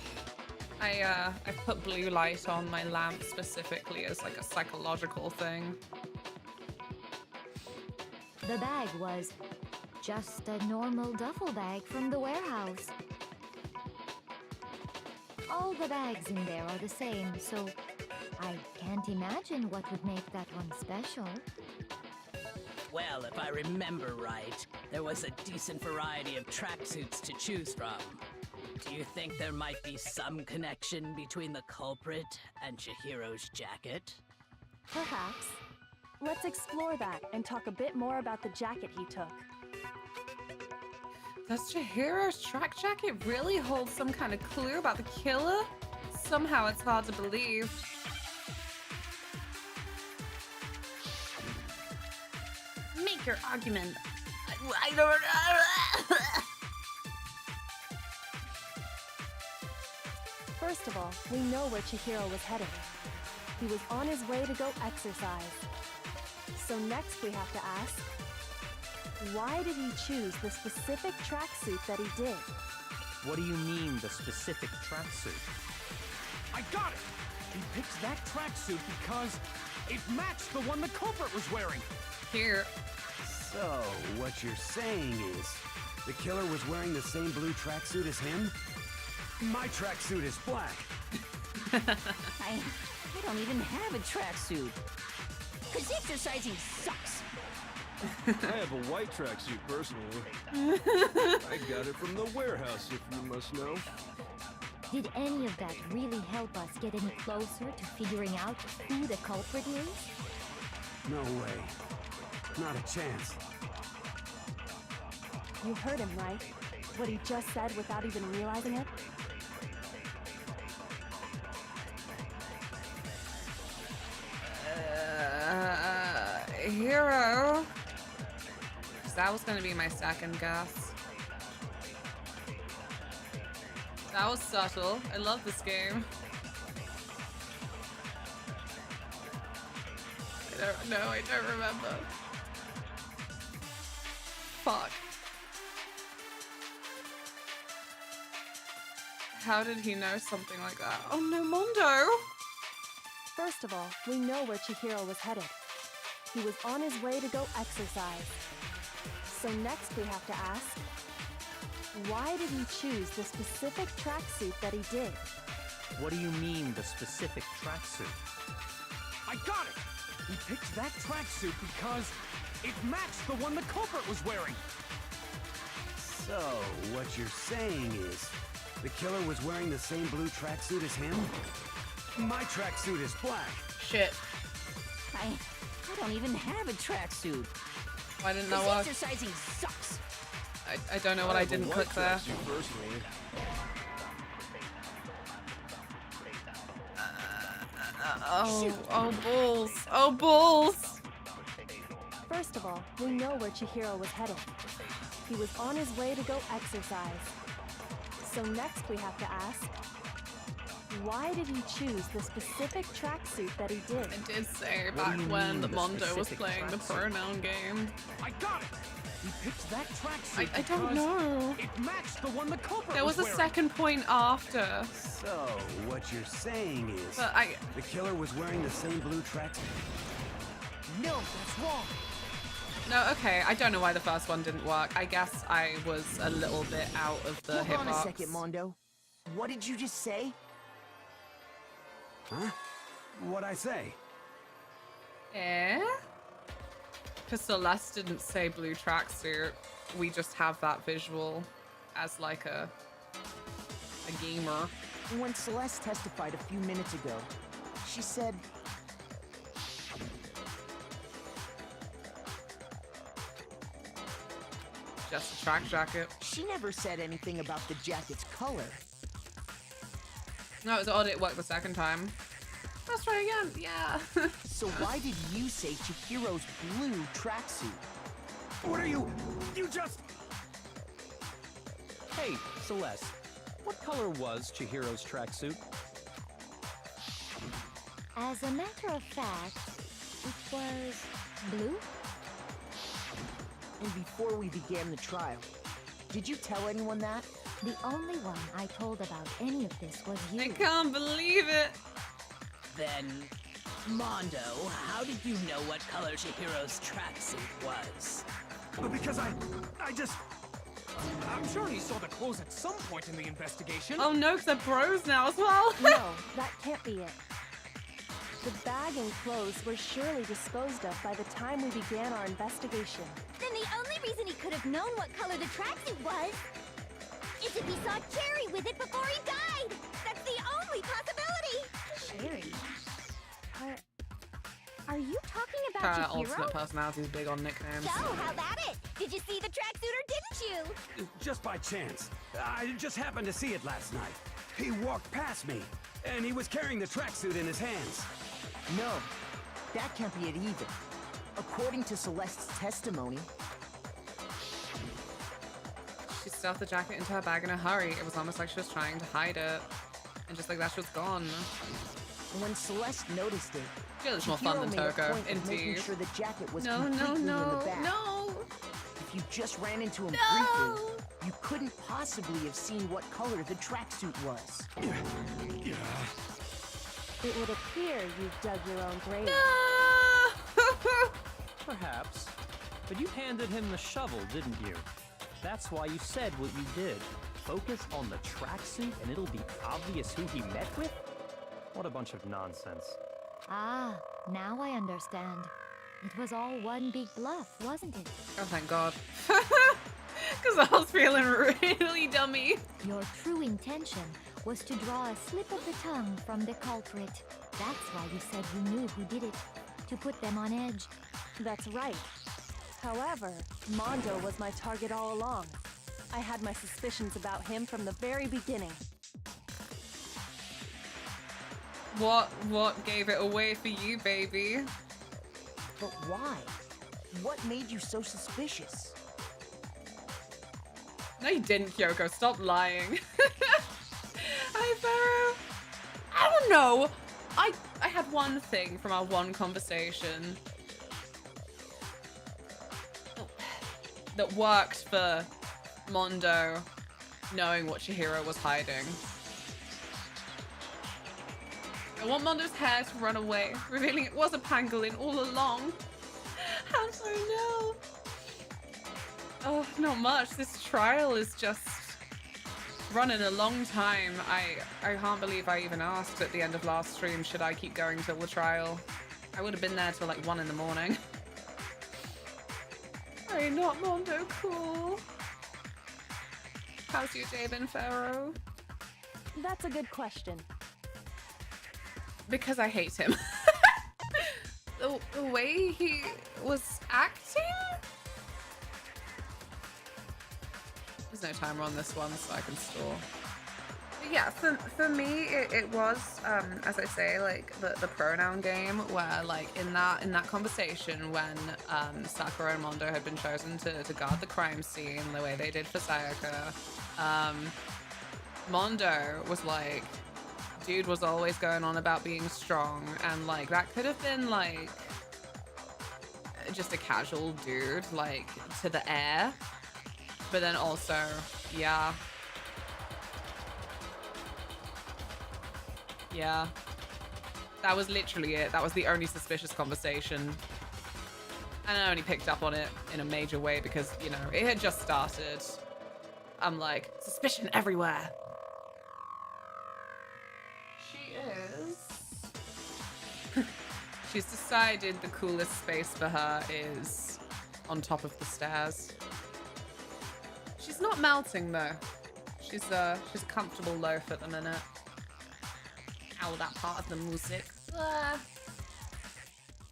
I put blue light on my lamp specifically as like a psychological thing. The bag was just a normal duffel bag from the warehouse. All the bags in there are the same, so I can't imagine what would make that one special. Well, if I remember right, there was a decent variety of tracksuits to choose from. Do you think there might be some connection between the culprit and Chihiro's jacket? Perhaps. Let's explore that and talk a bit more about the jacket he took. Does Chihiro's track jacket really hold some kind of clue about the killer? Somehow it's hard to believe. Make your argument. I don't know. First of all, we know where Chihiro was headed. He was on his way to go exercise. So next we have to ask, why did he choose the specific tracksuit that he did? What do you mean, the specific tracksuit? I got it! He picked that tracksuit because it matched the one the culprit was wearing. Here. So, what you're saying is, the killer was wearing the same blue tracksuit as him? My tracksuit is black. I don't even have a tracksuit. Cause exercising sucks. I have a white tracksuit personally. I got it from the warehouse, if you must know. Did any of that really help us get any closer to figuring out who the culprit is? No way. Not a chance. You heard him, right? What he just said without even realizing it? Hero. That was gonna be my second guess. That was subtle. I love this game. I don't remember. Fuck. How did he know something like that? Oh no, Mondo! First of all, we know where Chihiro was headed. He was on his way to go exercise. So next we have to ask, why did he choose the specific tracksuit that he did? What do you mean, the specific tracksuit? I got it! He picked that tracksuit because it matched the one the culprit was wearing. So, what you're saying is, the killer was wearing the same blue tracksuit as him? My tracksuit is black. Shit. I don't even have a tracksuit. I didn't know what. Exercising sucks. I don't know what I didn't click there. Oh balls. Oh balls. First of all, we know where Chihiro was headed. He was on his way to go exercise. So next we have to ask, why did he choose the specific tracksuit that he did? I did say back when the Mondo was playing the pronoun game. I got it! He picked that tracksuit I don't know. It matched the one the culprit There was a wearing. second point after. So, what you're saying is, But the killer was wearing the same blue tracksuit? No, that's wrong. No, okay, I don't know why the first one didn't work. I guess I was a little bit out of the Hold on hitbox. a second, Mondo. What did you just say? Huh? What'd I say? Eh? Because Celeste didn't say blue tracksuit. We just have that visual as like a gamer. When Celeste testified a few minutes ago, she said... Just a track jacket. She never said anything about the jacket's color. No, it was odd it worked the second time. Let's try again. Yeah. So why did you say Chihiro's blue tracksuit? What are you? You just... Hey, Celeste, what color was Chihiro's tracksuit? As a matter of fact, it was blue. And before we began the trial, did you tell anyone that? The only one I told about any of this was you. I can't believe it. Then, Mondo, how did you know what color Chihiro's tracksuit was? Because I just... I'm sure he saw the clothes at some point in the investigation. Oh no, because they're bros now as well. No, that can't be it. The bag and clothes were surely disposed of by the time we began our investigation. Then the only reason he could have known what color the tracksuit was is if he saw Cherry with it before he died. That's the only possibility. Cherry? Are you talking about Chihiro? Alternate personalities big on nicknames. So, how about it? Did you see the tracksuit or didn't you? Just by chance. I just happened to see it last night. He walked past me, and he was carrying the tracksuit in his hands. No, that can't be it either. According to Celeste's testimony, She stuffed the jacket into her bag in a hurry. It was almost like she was trying to hide it. And just like that, she was gone. when Celeste noticed it, Feel it's more fun than Chihiro made a Toko, point of making indeed. sure the jacket was No, completely in the bag. no. If you just ran into him No! briefly, you couldn't possibly have seen what color the tracksuit was. It would appear you've dug your own grave. Perhaps. But you handed him the shovel, didn't you? That's why you said what you did. Focus on the tracksuit and it'll be obvious who he met with? What a bunch of nonsense. Ah, now I understand. It was all one big bluff, wasn't it? Oh, thank God. Because I was feeling really dummy. Your true intention was to draw a slip of the tongue from the culprit. That's why you said you knew who did it. To put them on edge. That's right. However, Mondo was my target all along. I had my suspicions about him from the very beginning. What gave it away for you, baby? But why? What made you so suspicious? No, you didn't, Kyoko. Stop lying. Hi, Pharaoh. I don't know. I had one thing from our one conversation that worked for Mondo knowing what Chihiro was hiding. I want Mondo's hair to run away, revealing it was a pangolin all along. How do I know? Oh, not much. This trial is just running a long time. I can't believe I even asked at the end of last stream, should I keep going till the trial? I would have been there till like 1 in the morning. Hey, not Mondo cool. How's your day been, Pharaoh? That's a good question. Because I hate him. the way he was acting? There's no timer on this one, so I can store. But yeah, for me, it was, as I say, like the pronoun game, where like in that conversation when Sakura and Mondo had been chosen to guard the crime scene the way they did for Sayaka, Mondo was like, dude was always going on about being strong, and like that could have been like just a casual dude, like to the air, but then also, yeah, that was literally it. That was the only suspicious conversation, and I only picked up on it in a major way because, you know, it had just started. I'm like, suspicion everywhere. She's decided the coolest space for her is on top of the stairs. She's not melting though. She's a comfortable loaf at the minute. Ow, that part of the music.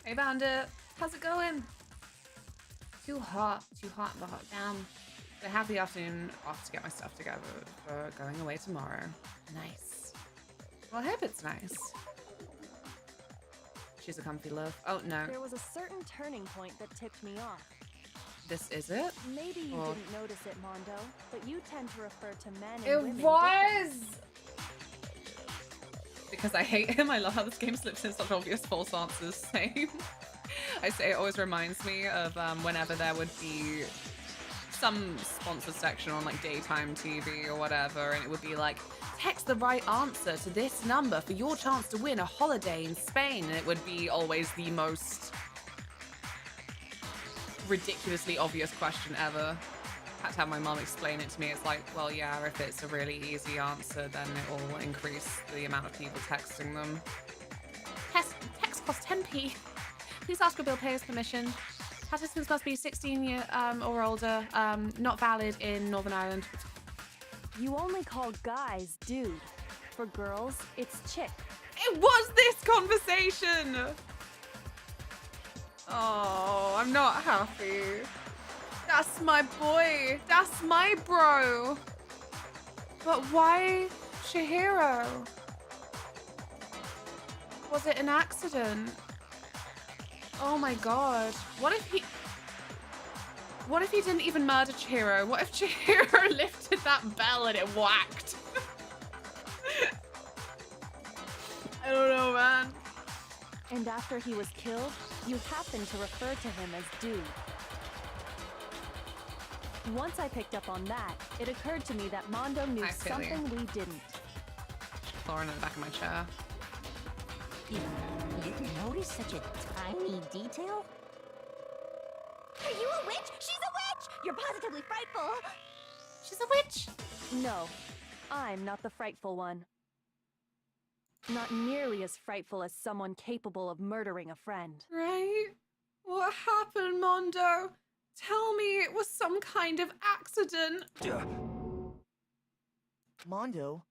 Hey Bandit, how's it going? Too hot in the hot damn. So happy afternoon, off to get my stuff together for going away tomorrow. Nice. Well, I hope it's nice. She's a comfy love. Oh, no. There was a certain turning point that tipped me off. This is it? Maybe you Or- didn't notice it, Mondo, but you tend to refer to men and It women was! differently. Because I hate him. I love how this game slips in such obvious false answers. Same. I say it always reminds me of whenever there would be some sponsored section on like daytime TV or whatever, and it would be like, text the right answer to this number for your chance to win a holiday in Spain, and it would be always the most ridiculously obvious question ever. Had to have my mum explain it to me. It's like, well, yeah, if it's a really easy answer, then it will increase the amount of people texting them. Text costs 10p. Please ask for bill payer's permission. Participants must be 16 or older. Not valid in Northern Ireland. You only call guys dude. For girls, it's chick. It was this conversation! Oh, I'm not happy. That's my boy. That's my bro. But why Chihiro? Was it an accident? Oh my god. What if he didn't even murder Chihiro? What if Chihiro lifted that bell and it whacked? I don't know, man. And after he was killed, you happened to refer to him as dude. Once I picked up on that, it occurred to me that Mondo knew I feel you. something we didn't. Lauren in the back of my chair. You didn't notice such a tiny detail? Are you a witch? She's a witch! You're positively frightful! She's a witch! No, I'm not the frightful one. Not nearly as frightful as someone capable of murdering a friend. Right? What happened, Mondo? Tell me it was some kind of accident. Mondo,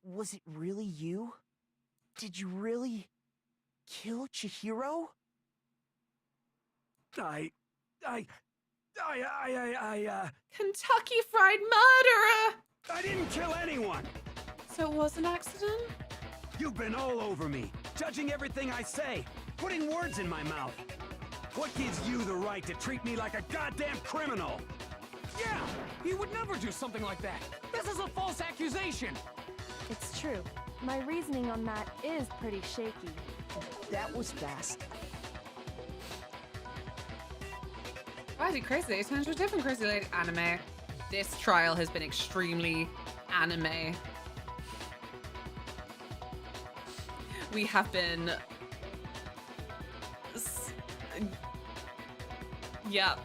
was it really you? Did you really kill Chihiro? Kentucky Fried Murderer! I didn't kill anyone! So it was an accident? You've been all over me, judging everything I say, putting words in my mouth. What gives you the right to treat me like a goddamn criminal? Yeah, he would never do something like that. This is a false accusation. It's true. My reasoning on that is pretty shaky. That was fast. Why is he crazy? He turned into a different crazy lady. Anime. This trial has been extremely anime. We have been... Yeah.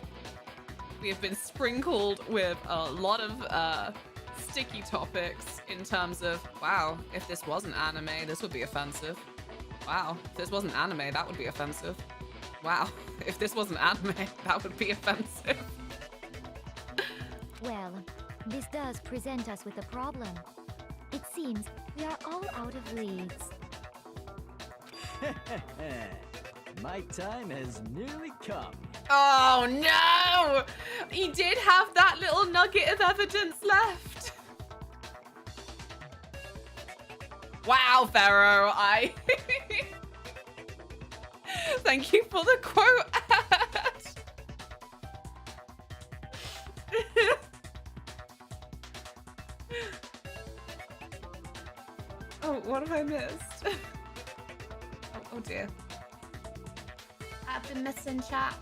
We have been sprinkled with a lot of sticky topics in terms of, wow, if this wasn't anime, this would be offensive. Wow, if this wasn't anime, that would be offensive. Wow, if this wasn't anime, that would be offensive. Well, this does present us with a problem. It seems we are all out of leads. My time has nearly come. Oh no! He did have that little nugget of evidence left. Wow, Pharaoh, Thank you for the quote ad. Oh, what have I missed? Oh dear. I've been missing chat.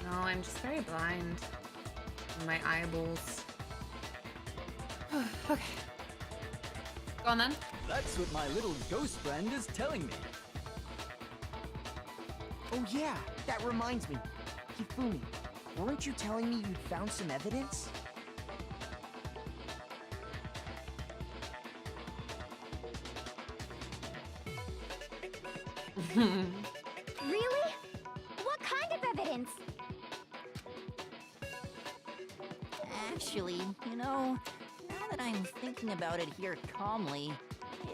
No, I'm just very blind. My eyeballs. Okay. Go on then. That's what my little ghost friend is telling me. Oh yeah, that reminds me. Hifumi, weren't you telling me you'd found some evidence? Really? What kind of evidence? Actually, you know, now that I'm thinking about it here calmly,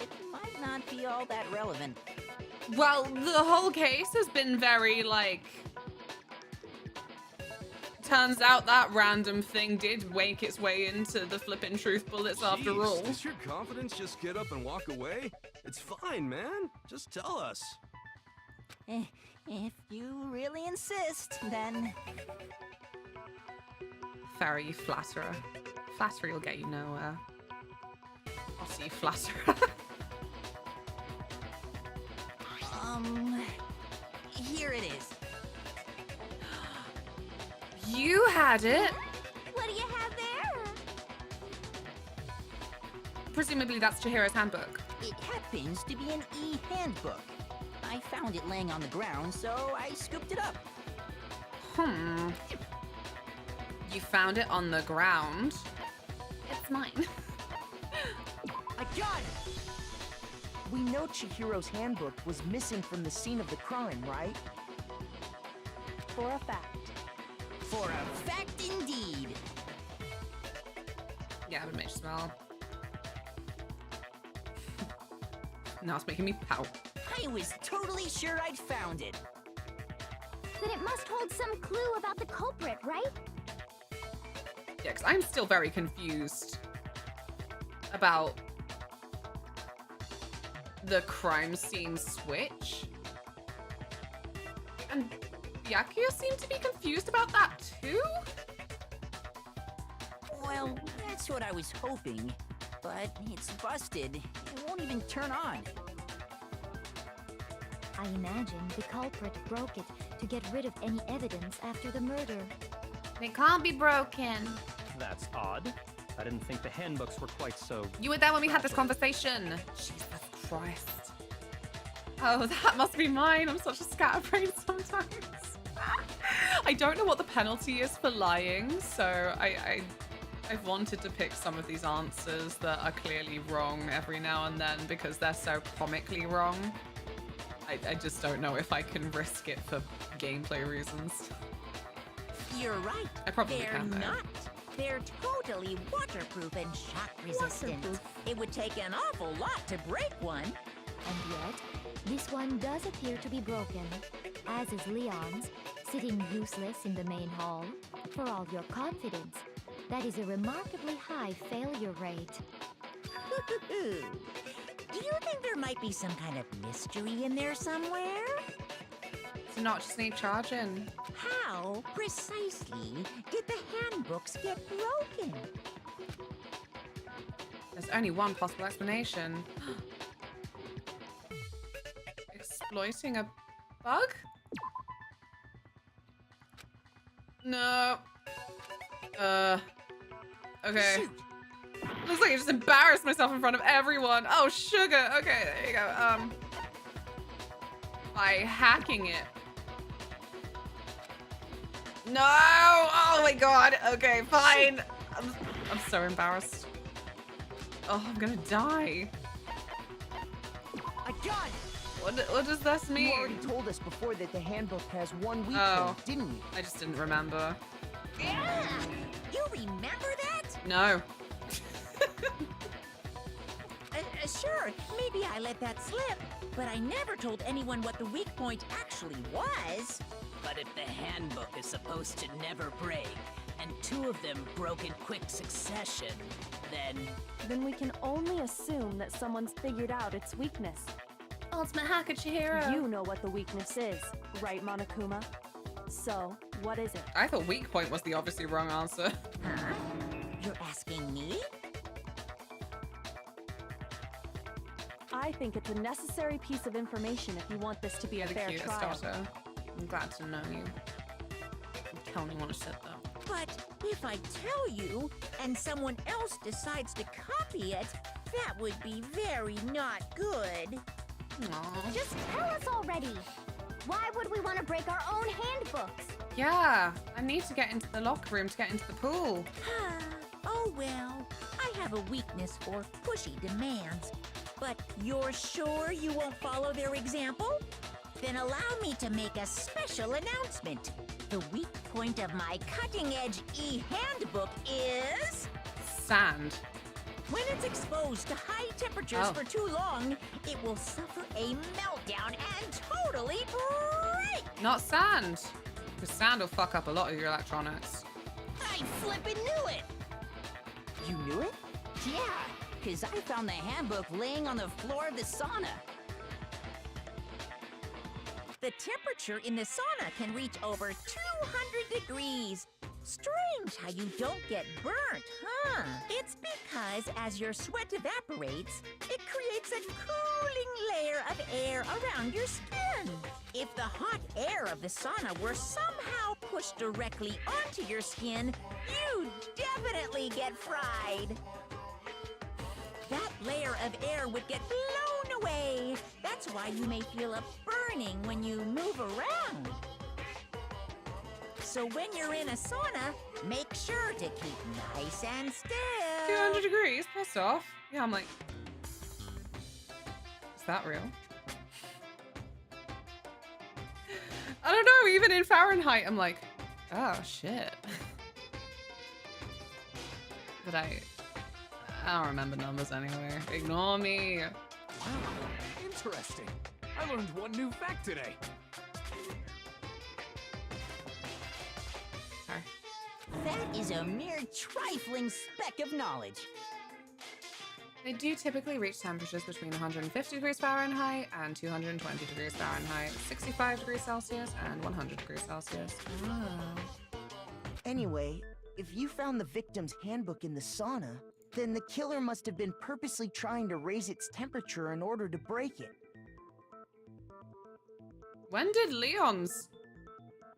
it might not be all that relevant. Well, the whole case has been very, like... Turns out that random thing did wake its way into the flippin' truth bullets after Jeez, all. Does your confidence just get up and walk away? It's fine, man. Just tell us. If you really insist, then... Fairy, you flatterer. Flattery will get you nowhere. I'll see you flatterer. Here it is. You had it! What do you have there? Presumably that's Chihiro's handbook. It happens to be an e-handbook. I found it laying on the ground, so I scooped it up. You found it on the ground? It's mine. I got it! We know Chihiro's handbook was missing from the scene of the crime, right? For a fact. For a fact indeed. Yeah, it makes smell. Now it's making me pout. I was totally sure I'd found it. Then it must hold some clue about the culprit, right? Yeah, because I'm still very confused about the crime scene switch. And Byakuya seemed to be confused about that too? Well, that's what I was hoping. But it's busted. It won't even turn on. I imagine the culprit broke it to get rid of any evidence after the murder. It can't be broken. That's odd. I didn't think the handbooks were quite so... You were there when we had this conversation. Jesus Christ. Oh, that must be mine. I'm such a scatterbrain sometimes. I don't know what the penalty is for lying, so I've wanted to pick some of these answers that are clearly wrong every now and then because they're so comically wrong. I just don't know if I can risk it for gameplay reasons. You're right. I probably They're can, though. not. They're totally waterproof and shock resistant. It would take an awful lot to break one. And yet, this one does appear to be broken, as is Leon's, sitting useless in the main hall. For all your confidence, that is a remarkably high failure rate. Do you think there might be some kind of mystery in there somewhere? It's not just need charging. How precisely did the handbooks get broken? There's only one possible explanation. Exploiting a bug? No. Okay. Shoot. Looks like I just embarrassed myself in front of everyone. Oh, sugar. Okay, there you go. By hacking it. No! Oh my god. Okay, fine. I'm so embarrassed. Oh, I'm gonna die. I got it! What does this mean? You already told us before that the handbook has one weak Oh. point, didn't you? I just didn't remember. Yeah. You remember that? No. Sure, maybe I let that slip, but I never told anyone what the weak point actually was. But if the handbook is supposed to never break, and two of them broke in quick succession, Then we can only assume that someone's figured out its weakness. Ultimate Hacker Chihiro. You know what the weakness is, right, Monokuma? So, what is it? I thought weak point was the obviously wrong answer. Huh? You're asking me? I think it's a necessary piece of information if you want this to be a The fair cutest trial. daughter. I'm glad to know you. I'm telling what I said though. But if I tell you, and someone else decides to copy it, that would be very not good. Aww. Just tell us already. Why would we want to break our own handbooks? Yeah, I need to get into the locker room to get into the pool. Oh well, I have a weakness for pushy demands. But you're sure you won't follow their example? Then allow me to make a special announcement. The weak point of my cutting-edge e-handbook is... Sand. When it's exposed to high temperatures for too long, it will suffer a meltdown and totally break! Not sand. Because sand will fuck up a lot of your electronics. I flippin' knew it! You knew it? Yeah, because I found the handbook laying on the floor of the sauna. The temperature in the sauna can reach over 200 degrees. Strange how you don't get burnt, huh? It's because as your sweat evaporates, it creates a cooling layer of air around your skin. If the hot air of the sauna were somehow pushed directly onto your skin, you'd definitely get fried. That layer of air would get blown away. That's why you may feel a burning when you move around. So when you're in a sauna, make sure to keep nice and still. 200 degrees, pissed off. Yeah, I'm like, is that real? I don't know, even in Fahrenheit, I'm like, oh shit. But I don't remember numbers anyway. Ignore me. Wow, interesting. I learned one new fact today. That is a mere trifling speck of knowledge. They do typically reach temperatures between 150 degrees Fahrenheit and 220 degrees Fahrenheit, 65 degrees Celsius and 100 degrees Celsius. Anyway, if you found the victim's handbook in the sauna, then the killer must have been purposely trying to raise its temperature in order to break it. When did Leon's?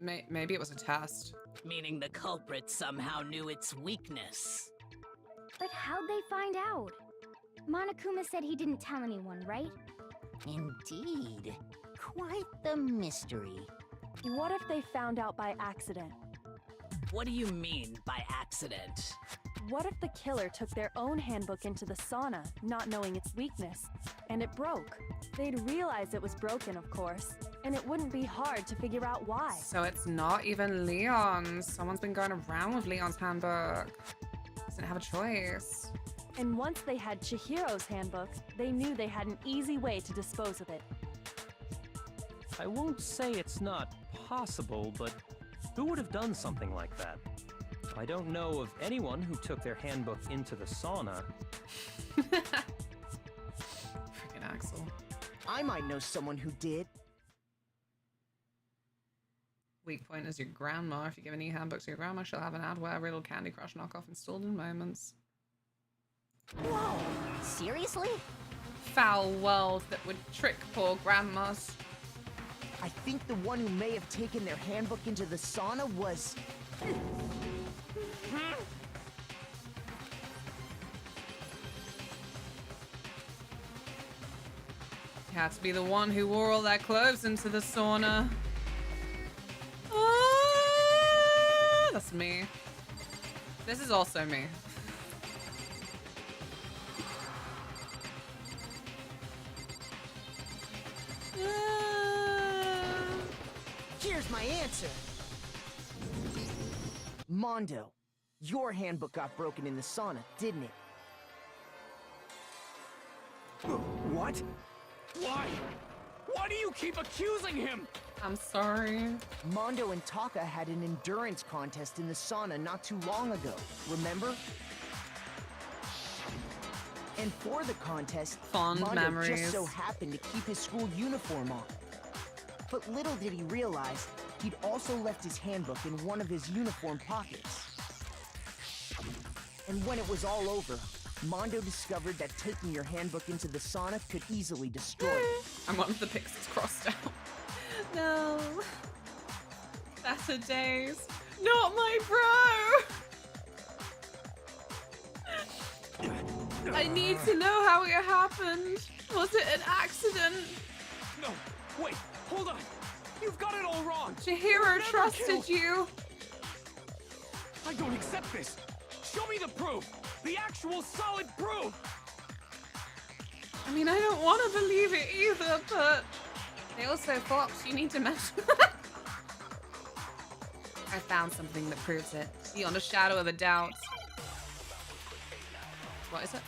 Maybe it was a test. Meaning the culprit somehow knew its weakness. But how'd they find out? Monokuma said he didn't tell anyone, right? Indeed. Quite the mystery. What if they found out by accident? What do you mean by accident? What if the killer took their own handbook into the sauna, not knowing its weakness, and it broke? They'd realize it was broken, of course, and it wouldn't be hard to figure out why. So it's not even Leon's. Someone's been going around with Leon's handbook. Doesn't have a choice. And once they had Chihiro's handbook, they knew they had an easy way to dispose of it. I won't say it's not possible, but who would have done something like that? I don't know of anyone who took their handbook into the sauna. Freaking Axel. I might know someone who did. Weak point is your grandma. If you give any handbooks to your grandma, she'll have an Adware riddle Candy Crush knockoff installed in moments. Whoa, seriously? Foul world that would trick poor grandmas. I think the one who may have taken their handbook into the sauna was... Had to be the one who wore all their clothes into the sauna. That's me. This is also me. Here's my answer. Mondo, your handbook got broken in the sauna, didn't it? What? Why? Why do you keep accusing him? I'm sorry. Mondo and Taka had an endurance contest in the sauna not too long ago, remember? And for the contest, Fond Mondo memories. just so happened to keep his school uniform on. But little did he realize, he'd also left his handbook in one of his uniform pockets. And when it was all over, Mondo discovered that taking your handbook into the sauna could easily destroy it. I'm one of the pixies crossed out. No. Better days. Not my bro! I need to know how it happened. Was it an accident? No, wait, hold on. You've got it all wrong. Chihiro trusted you. I don't accept this. Show me the proof. The actual solid proof. I mean, I don't want to believe it either, but they also Fox, you need to mention I found something that proves it. Beyond a shadow of a doubt. What is it?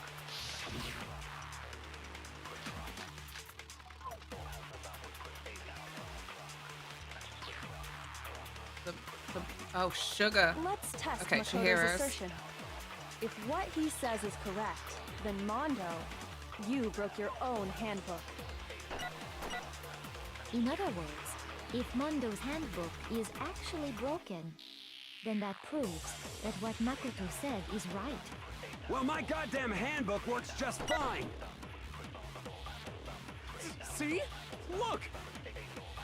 Oh, sugar. Let's test Okay, Makoto's Chihiro's. assertion. If what he says is correct, then Mondo, you broke your own handbook. In other words, if Mondo's handbook is actually broken, then that proves that what Makoto said is right. Well, my goddamn handbook works just fine. See? Look!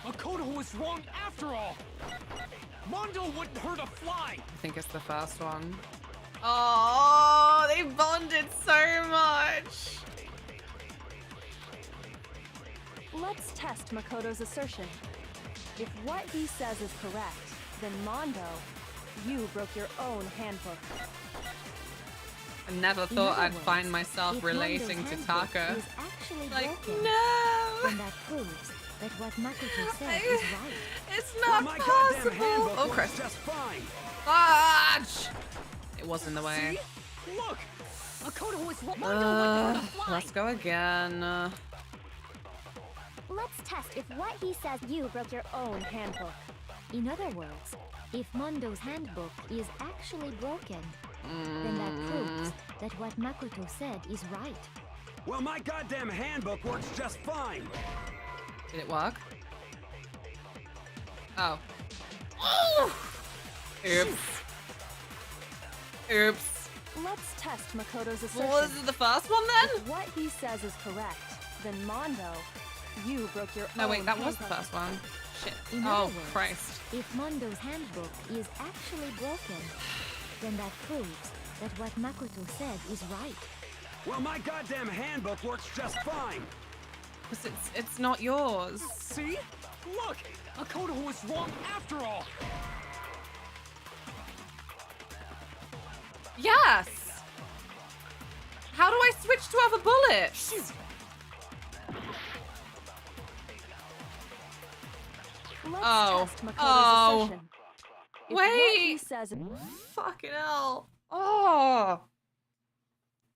Makoto was wrong after all! Mondo wouldn't hurt a fly! I think it's the first one. Oh, they bonded so much. Let's test Makoto's assertion. If what he says is correct, then Mondo, you broke your own handbook. I never thought I'd find myself relating to Taka. Is actually Like, broken, no! then that proves that what Makoto said is right. It's Well, not my goddamn possible. handbook Oh, works Chris. just fine. Fudge! It was in the way. See? Look! Makoto was wrong. Let's go again. Let's test if what he says You broke your own handbook. In other words, if Mondo's handbook is actually broken, then that proves that what Makoto said is right. Well, my goddamn handbook works just fine. Did it work? Oh. Oops. Oops. Let's test Makoto's assertion. Well, was it the first one then? If what he says is correct, then Mondo, you broke your No, own wait, that was the handbook. first one. Shit. In Oh, other words, Christ. if Mondo's handbook is actually broken, then that proves that what Makoto said is right. Well, my goddamn handbook works just fine. Because it's not yours. See? Look! Makoto was wrong after all! Yes! How do I switch to other bullets? Shoot! Let's test Makoto's assertion. If what he Wait! says Fucking hell. Oh!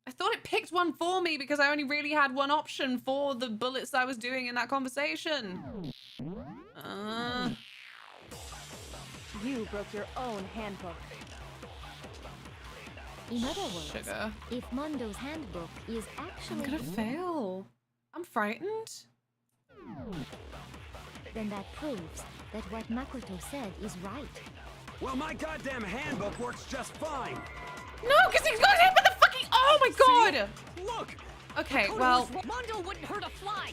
I thought it picked one for me because I only really had one option for the bullets I was doing in that conversation. You broke your own handbook. In other words, Sugar. if Mondo's handbook is I'm actually gonna fail. I'm frightened. then that proves that what Makoto said is right. Well, my goddamn handbook works just fine. No, because he's got hit with the fucking. Oh my god! Look! Okay, Makoto well. was Mondo wouldn't hurt a fly!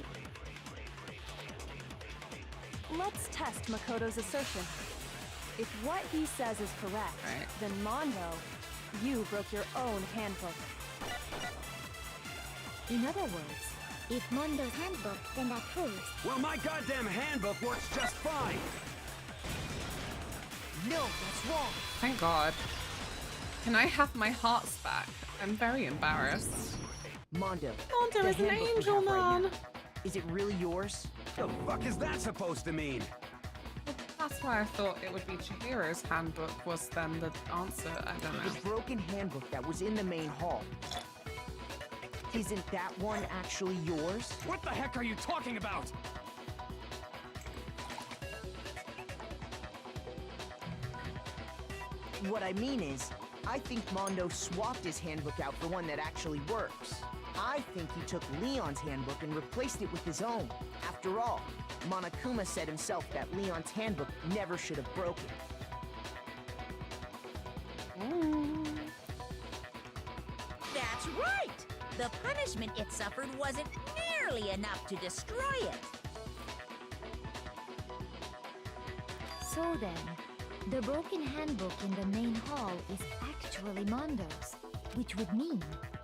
Let's test Makoto's assertion. If what he says is correct, Right. then Mondo, you broke your own handbook. In other words, if Mondo's handbook, then that proves Well, my goddamn handbook works just fine. No, that's wrong. Thank God. Can I have my hearts back? I'm very embarrassed. Mondo. Mondo the is an handbook we angel, have right man. now, is it really yours? The fuck is that supposed to mean? That's why I thought it would be Chihiro's handbook was then the answer. I don't know. The broken handbook that was in the main hall. Isn't that one actually yours? What the heck are you talking about? What I mean is, I think Mondo swapped his handbook out for one that actually works. I think he took Leon's handbook and replaced it with his own. After all, Monokuma said himself that Leon's handbook never should have broken. That's right! The punishment it suffered wasn't nearly enough to destroy it. So then, the broken handbook in the main hall is actually Mondo's, which would mean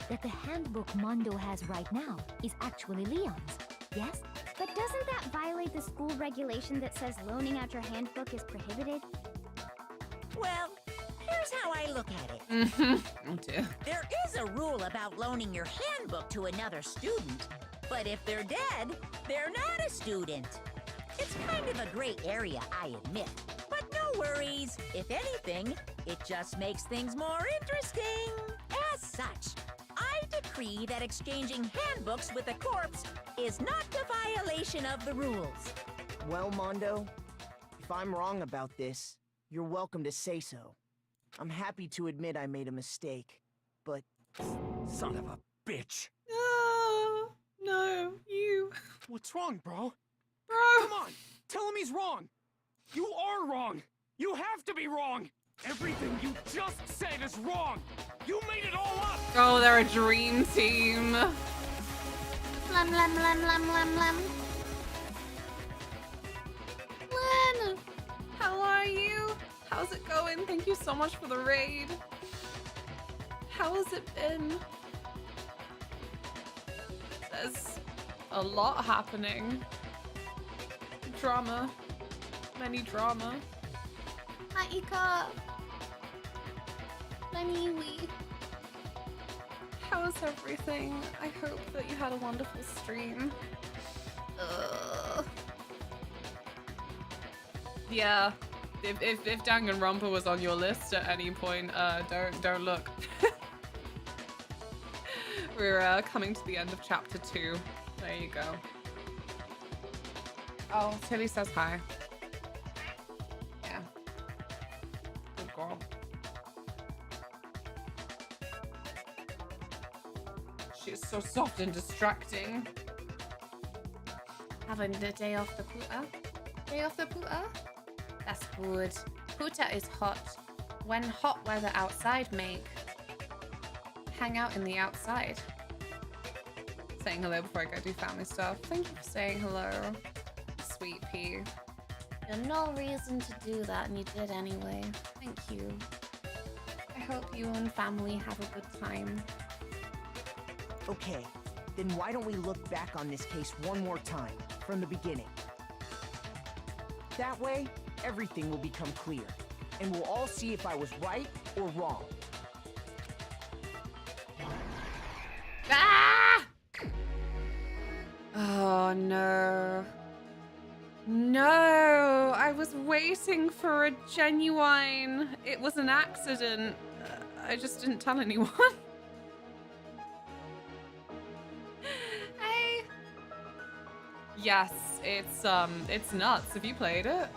that the handbook Mondo has right now is actually Leon's, yes? But doesn't that violate the school regulation that says loaning out your handbook is prohibited? Well, here's how I look at it. Oh dear. There is a rule about loaning your handbook to another student, but if they're dead, they're not a student. It's kind of a gray area, I admit. But no worries. If anything, it just makes things more interesting. As such, I decree that exchanging handbooks with a corpse is not a violation of the rules. Well, Mondo, if I'm wrong about this, you're welcome to say so. I'm happy to admit I made a mistake, but... Son of a bitch! No, you. What's wrong, bro? Bro! Come on! Tell him he's wrong! You are wrong! You have to be wrong! Everything you just said is wrong! You made it all up! Oh, they're a dream team. Lem, lem, lem, lem, lem, lem. Len! How are you? How's it going? Thank you so much for the raid. How has it been? There's a lot happening. Drama. Many drama. Hi, Ika. Leniwi. How is everything? I hope that you had a wonderful stream. Yeah. If Danganronpa was on your list at any point, don't look. We're coming to the end of chapter 2. There you go. Oh, Tilly says hi. Yeah. Good girl. She's so soft and distracting. Having the day off the puta? Day off the puta? That's good. Puta is hot. When hot weather outside make. Hang out in the outside. Saying hello before I go do family stuff. Thank you for saying hello. Sweet pea. There's no reason to do that, and you did anyway. Thank you. I hope you and family have a good time. Okay, then why don't we look back on this case one more time, from the beginning? That way, everything will become clear, and we'll all see if I was right or wrong. Ah! Oh no. No, I was waiting for a genuine, it was an accident. I just didn't tell anyone. Hey. Yes, it's nuts. Have you played it?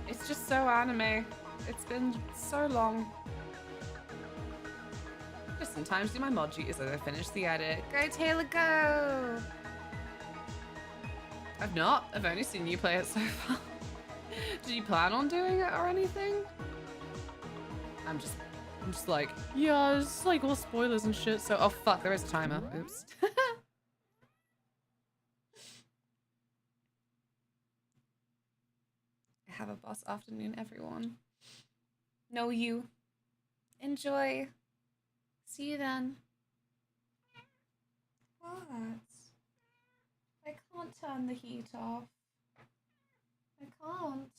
It's just so anime. It's been so long. Just sometimes do my mod duties as I finish the edit. Go Taylor, go! I've not. I've only seen you play it so far. Did you plan on doing it or anything? I'm just like, yeah, it's like all spoilers and shit. So, oh fuck, there is a timer. Oops. Have a boss afternoon, everyone. No, you. Enjoy. See you then. What? I can't turn the heat off. I can't.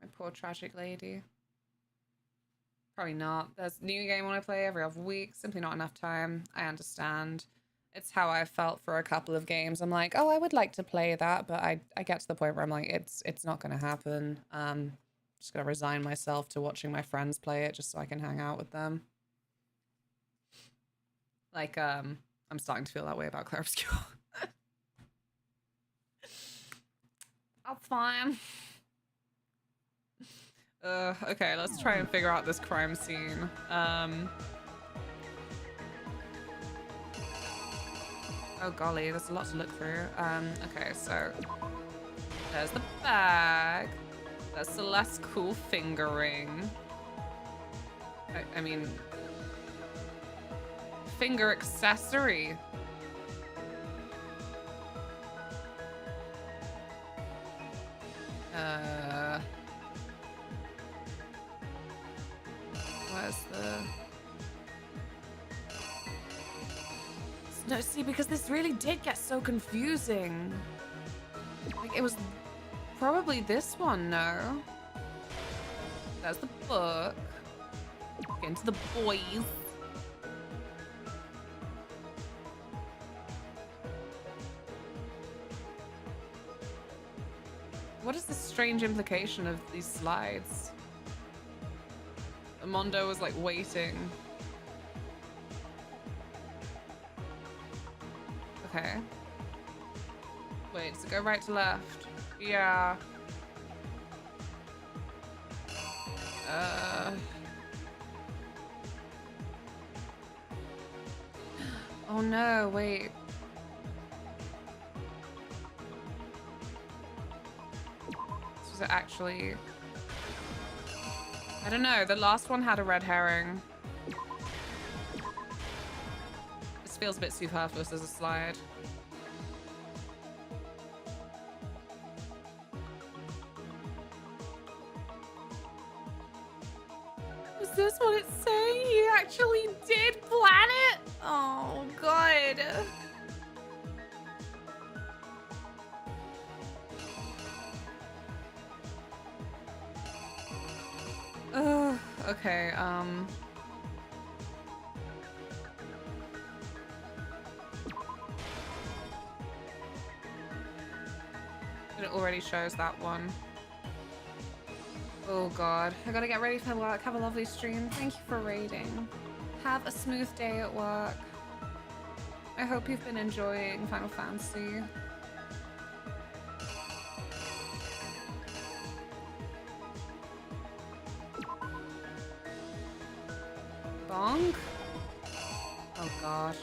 My poor tragic lady. Probably not. There's a new game when I play every other week. Simply not enough time. I understand. It's how I felt for a couple of games. I'm like, oh, I would like to play that, but I get to the point where I'm like, it's not gonna happen. Just gonna resign myself to watching my friends play it just so I can hang out with them. Like, I'm starting to feel that way about Claire Obscure. That's fine. Okay, let's try and figure out this crime scene. Oh golly, there's a lot to look through. Okay, so there's the bag. There's Celeste's cool fingering. I mean, finger accessory. Where's the... No, see, because this really did get so confusing. Like, it was probably this one, no? There's the book. Get into the boys. What is the strange implication of these slides? Mondo was like waiting. Okay. Wait, does it go right to left? Yeah. Oh no, wait. This was actually... I don't know, the last one had a red herring. This feels a bit superfluous as a slide. Is this what it's saying? He actually did plan it? Oh, God. Okay, it already shows that one. Oh God, I gotta get ready for work. Have a lovely stream. Thank you for raiding. Have a smooth day at work. I hope you've been enjoying Final Fantasy. Bonk? Oh God.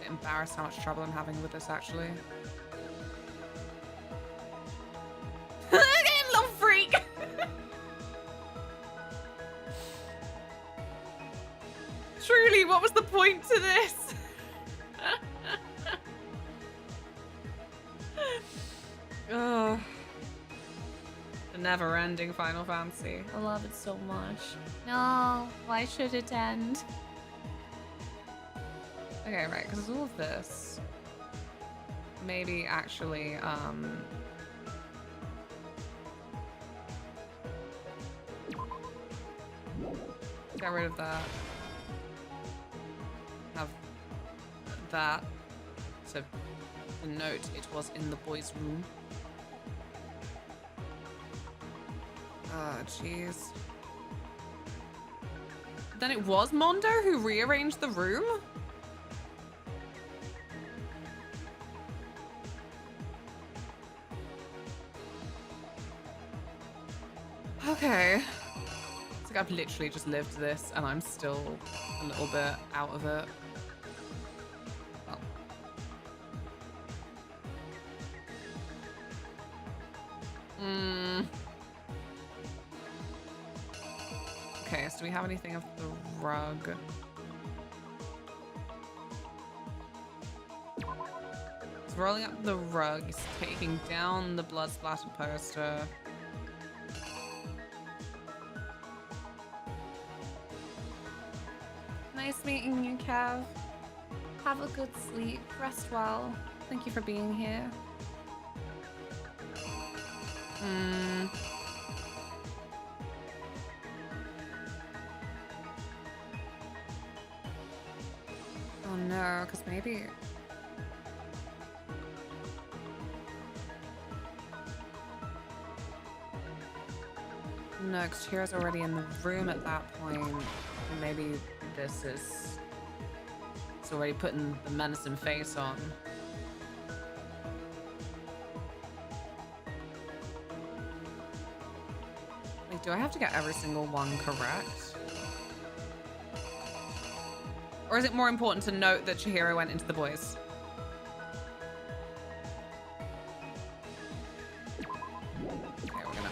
I'm embarrassed how much trouble I'm having with this actually. Little freak! Truly, what was the point to this? Oh. The never-ending Final Fantasy. I love it so much. No, why should it end? Okay, right, because all of this maybe actually, get rid of that. Have that to denote it was in the boys' room. Oh, jeez. Then it was Mondo who rearranged the room? Okay. It's like I've literally just lived this and I'm still a little bit out of it. Well. Okay, so do we have anything of the rug? He's rolling up the rug, he's taking down the blood splattered poster. Nice meeting you, Kev. Have a good sleep, rest well. Thank you for being here. Oh no, because maybe... No, because Chihira's already in the room at that point. And maybe this is... It's already putting the menacing face on. Like, do I have to get every single one correct? Or is it more important to note that Chihiro went into the boys? Okay, we're gonna...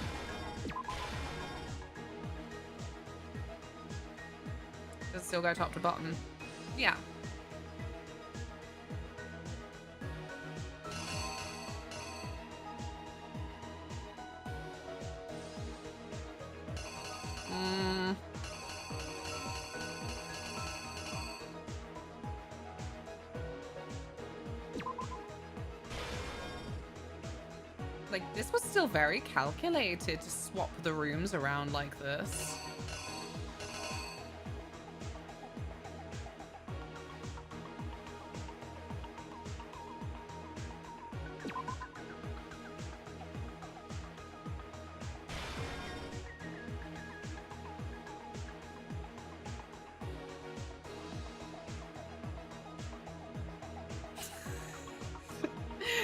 Does it still go top to bottom? Yeah. Like, this was still very calculated to swap the rooms around like this.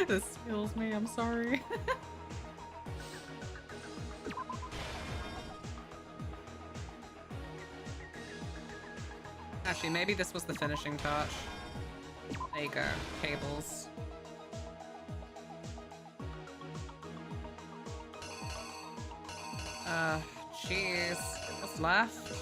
This kills me, I'm sorry. Actually, maybe this was the finishing touch. There you go, cables. Jeez, what's left?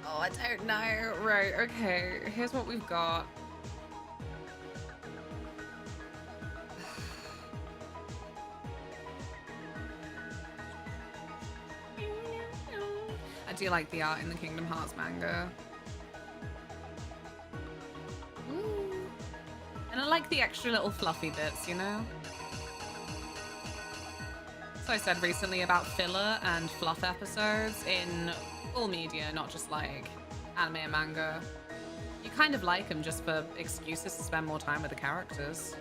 Oh, I don't know. Right, okay, here's what we've got. I do like the art in the Kingdom Hearts manga. Ooh. And I like the extra little fluffy bits, you know? So I said recently about filler and fluff episodes in all media, not just like anime and manga. You kind of like them just for excuses to spend more time with the characters.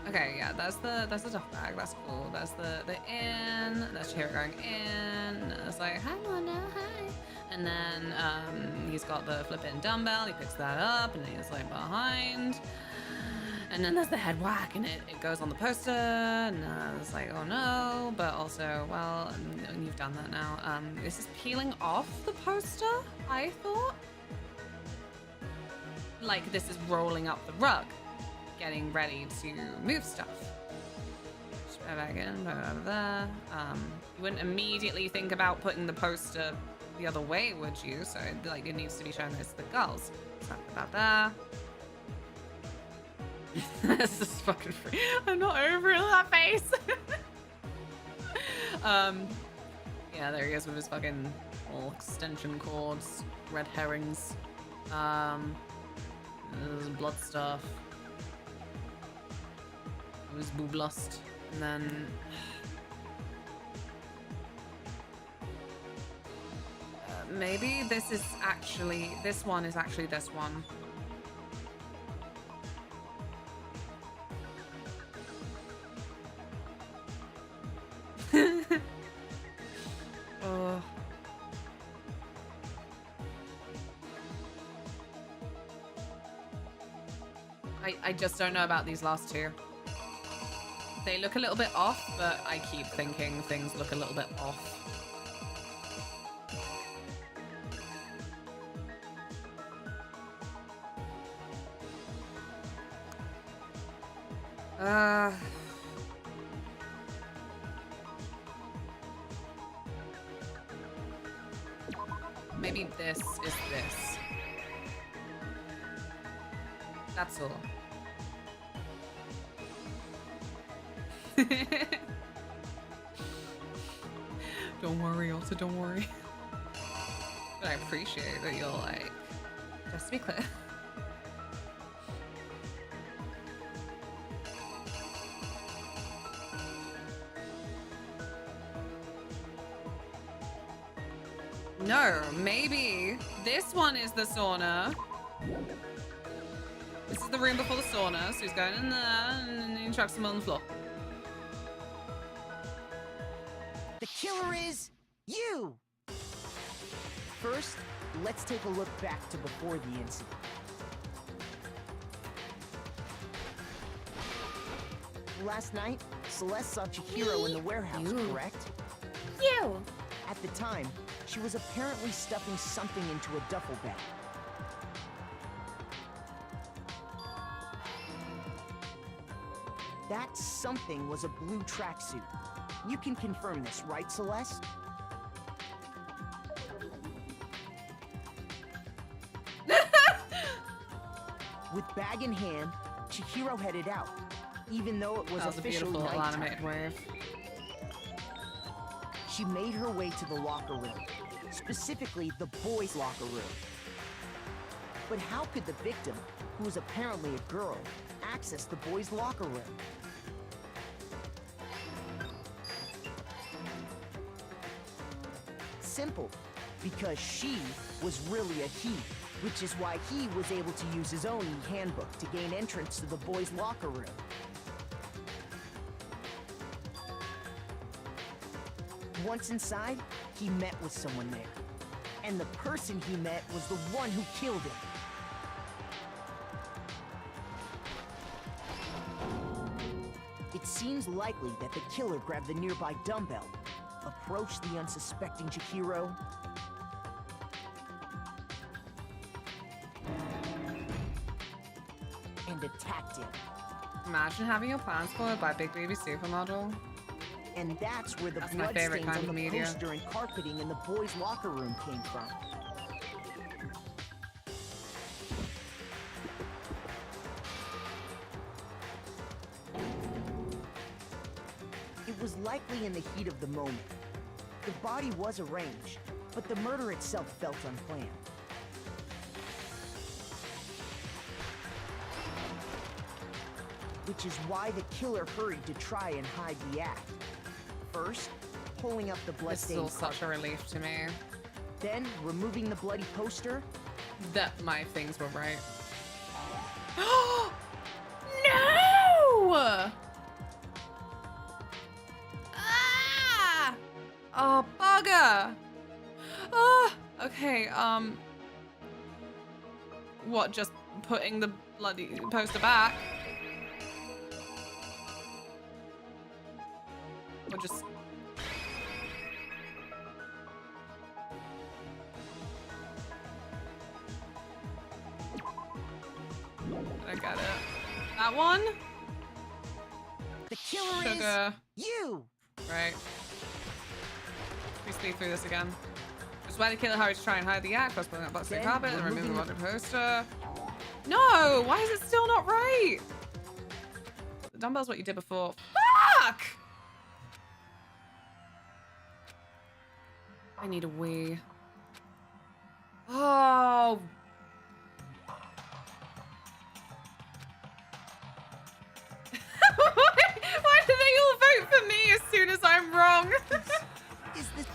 Okay, yeah, there's the duff bag, that's cool. There's the inn, there's Chihiro going in, it's like, hi Luna, hi. And then he's got the flippin' dumbbell, he picks that up and he's like behind. And then there's the head whack and it goes on the poster and it's like, oh no, but also, well, you've done that now. This is peeling off the poster, I thought. Like this is rolling up the rug, getting ready to move stuff. Just put it back in, put it over there. You wouldn't immediately think about putting the poster the other way, would you? So like it needs to be shown as the girls. So about there. This is fucking free. I'm not over that face. Yeah, there he is with his fucking little extension cords, red herrings. There's blood stuff. It was booblust. And then maybe this is actually this one. Oh. I just don't know about these last two. They look a little bit off, but I keep thinking things look a little bit off. Maybe this is this. That's all. Don't worry, also don't worry. But I appreciate that you're like, just to be clear. No, maybe this one is the sauna. This is the room before the sauna, so he's going in there and he chucks him on the floor. The killer is you! First, let's take a look back to before the incident. Last night, Celeste saw Chihiro in the warehouse, correct? You! At the time, she was apparently stuffing something into a duffel bag. That something was a blue tracksuit. You can confirm this, right, Celeste? With bag in hand, Chihiro headed out, even though it was officially beautiful nighttime. animated wave. She made her way to the locker room, specifically the boys' locker room. But how could the victim, who was apparently a girl, access the boys' locker room? Simple, because she was really a he, which is why he was able to use his own e-handbook to gain entrance to the boys' locker room. Once inside, he met with someone there. And the person he met was the one who killed him. It seems likely that the killer grabbed the nearby dumbbell, approached the unsuspecting Chihiro, and attacked him. Imagine having your plans foiled by Big Baby Supermodel. And that's where the That's my blood favorite stains kind on of the media. poster and carpeting in the boys' locker room came from. It was likely in the heat of the moment. The body was arranged, but the murder itself felt unplanned. Which is why the killer hurried to try and hide the act. First, pulling up the This is bloodstained all such a relief to me. then removing the bloody poster. That my things were right. No! Ah! Oh, bugger! Oh, okay, what, just putting the bloody poster back? Or just... I got it. That one? The killer Sugar. is you! Right. We speed through this again. Just why the killer hurried to try and hide the act, plus pulling up bloodstained Then carpet and removing the removing wanted poster. No! Why is it still not right? The dumbbell's what you did before. Fuck! I need a wee. Oh. Why do they all vote for me as soon as I'm wrong? Is this...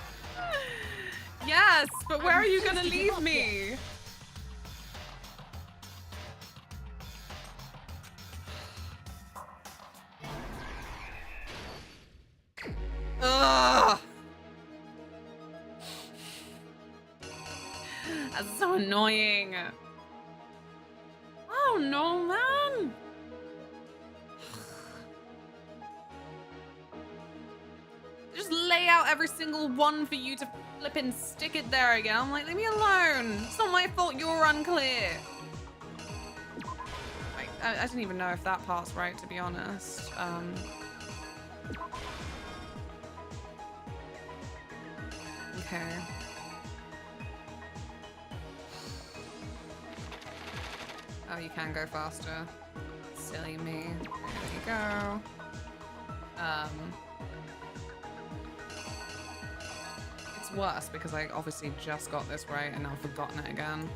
Yes, but where are you gonna leave me? Ugh. That's so annoying. I don't know, man. Just lay out every single one for you to flip and stick it there again. I'm like, leave me alone. It's not my fault you're unclear. Like, I didn't even know if that part's right, to be honest. Okay. Oh, you can go faster. Silly me. There you go. It's worse because I obviously just got this right and now I've forgotten it again.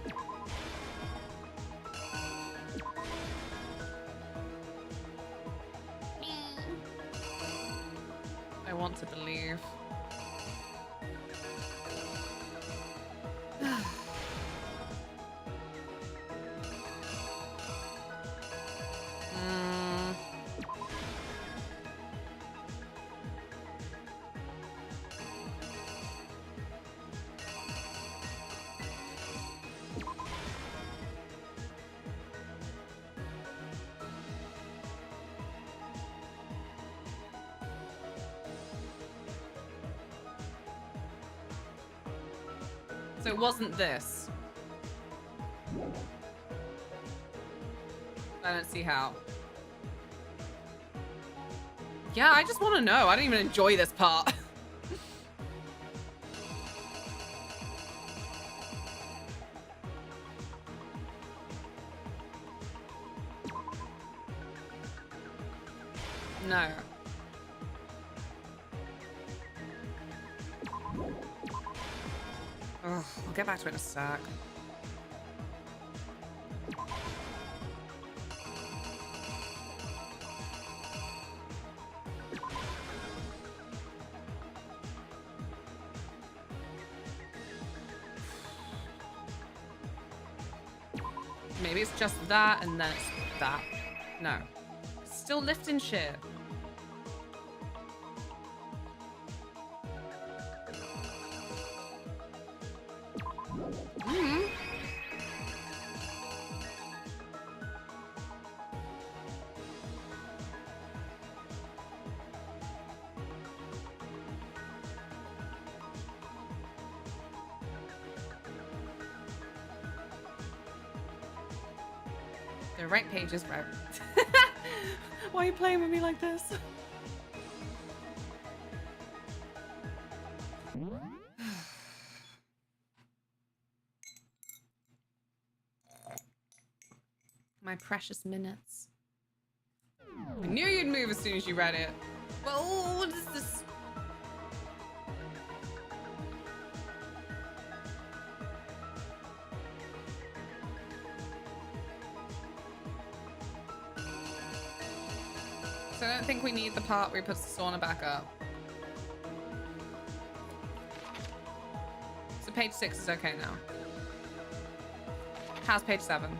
I want to believe. So it wasn't this. I don't see how. Yeah, I just want to know. I don't even enjoy this part. No. Ugh, I'll get back to it in a sec. Maybe it's just that and then it's that. No. Still lifting shit. The right page is right. Why are you playing with me like this? My precious minutes. I knew you'd move as soon as you read it. Well, what is this? So I don't think we need the part where he puts the sauna back up. So page 6 is okay now. How's page 7?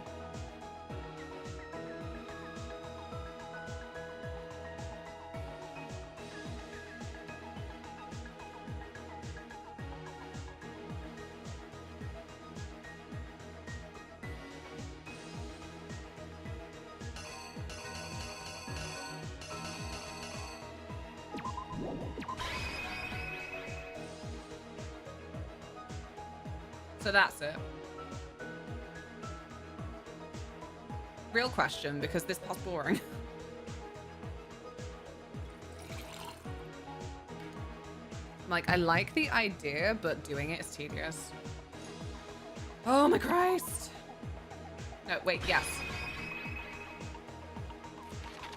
So that's it. Real question, because this part's boring. Like, I like the idea, but doing it is tedious. Oh my Christ! No, wait, yes.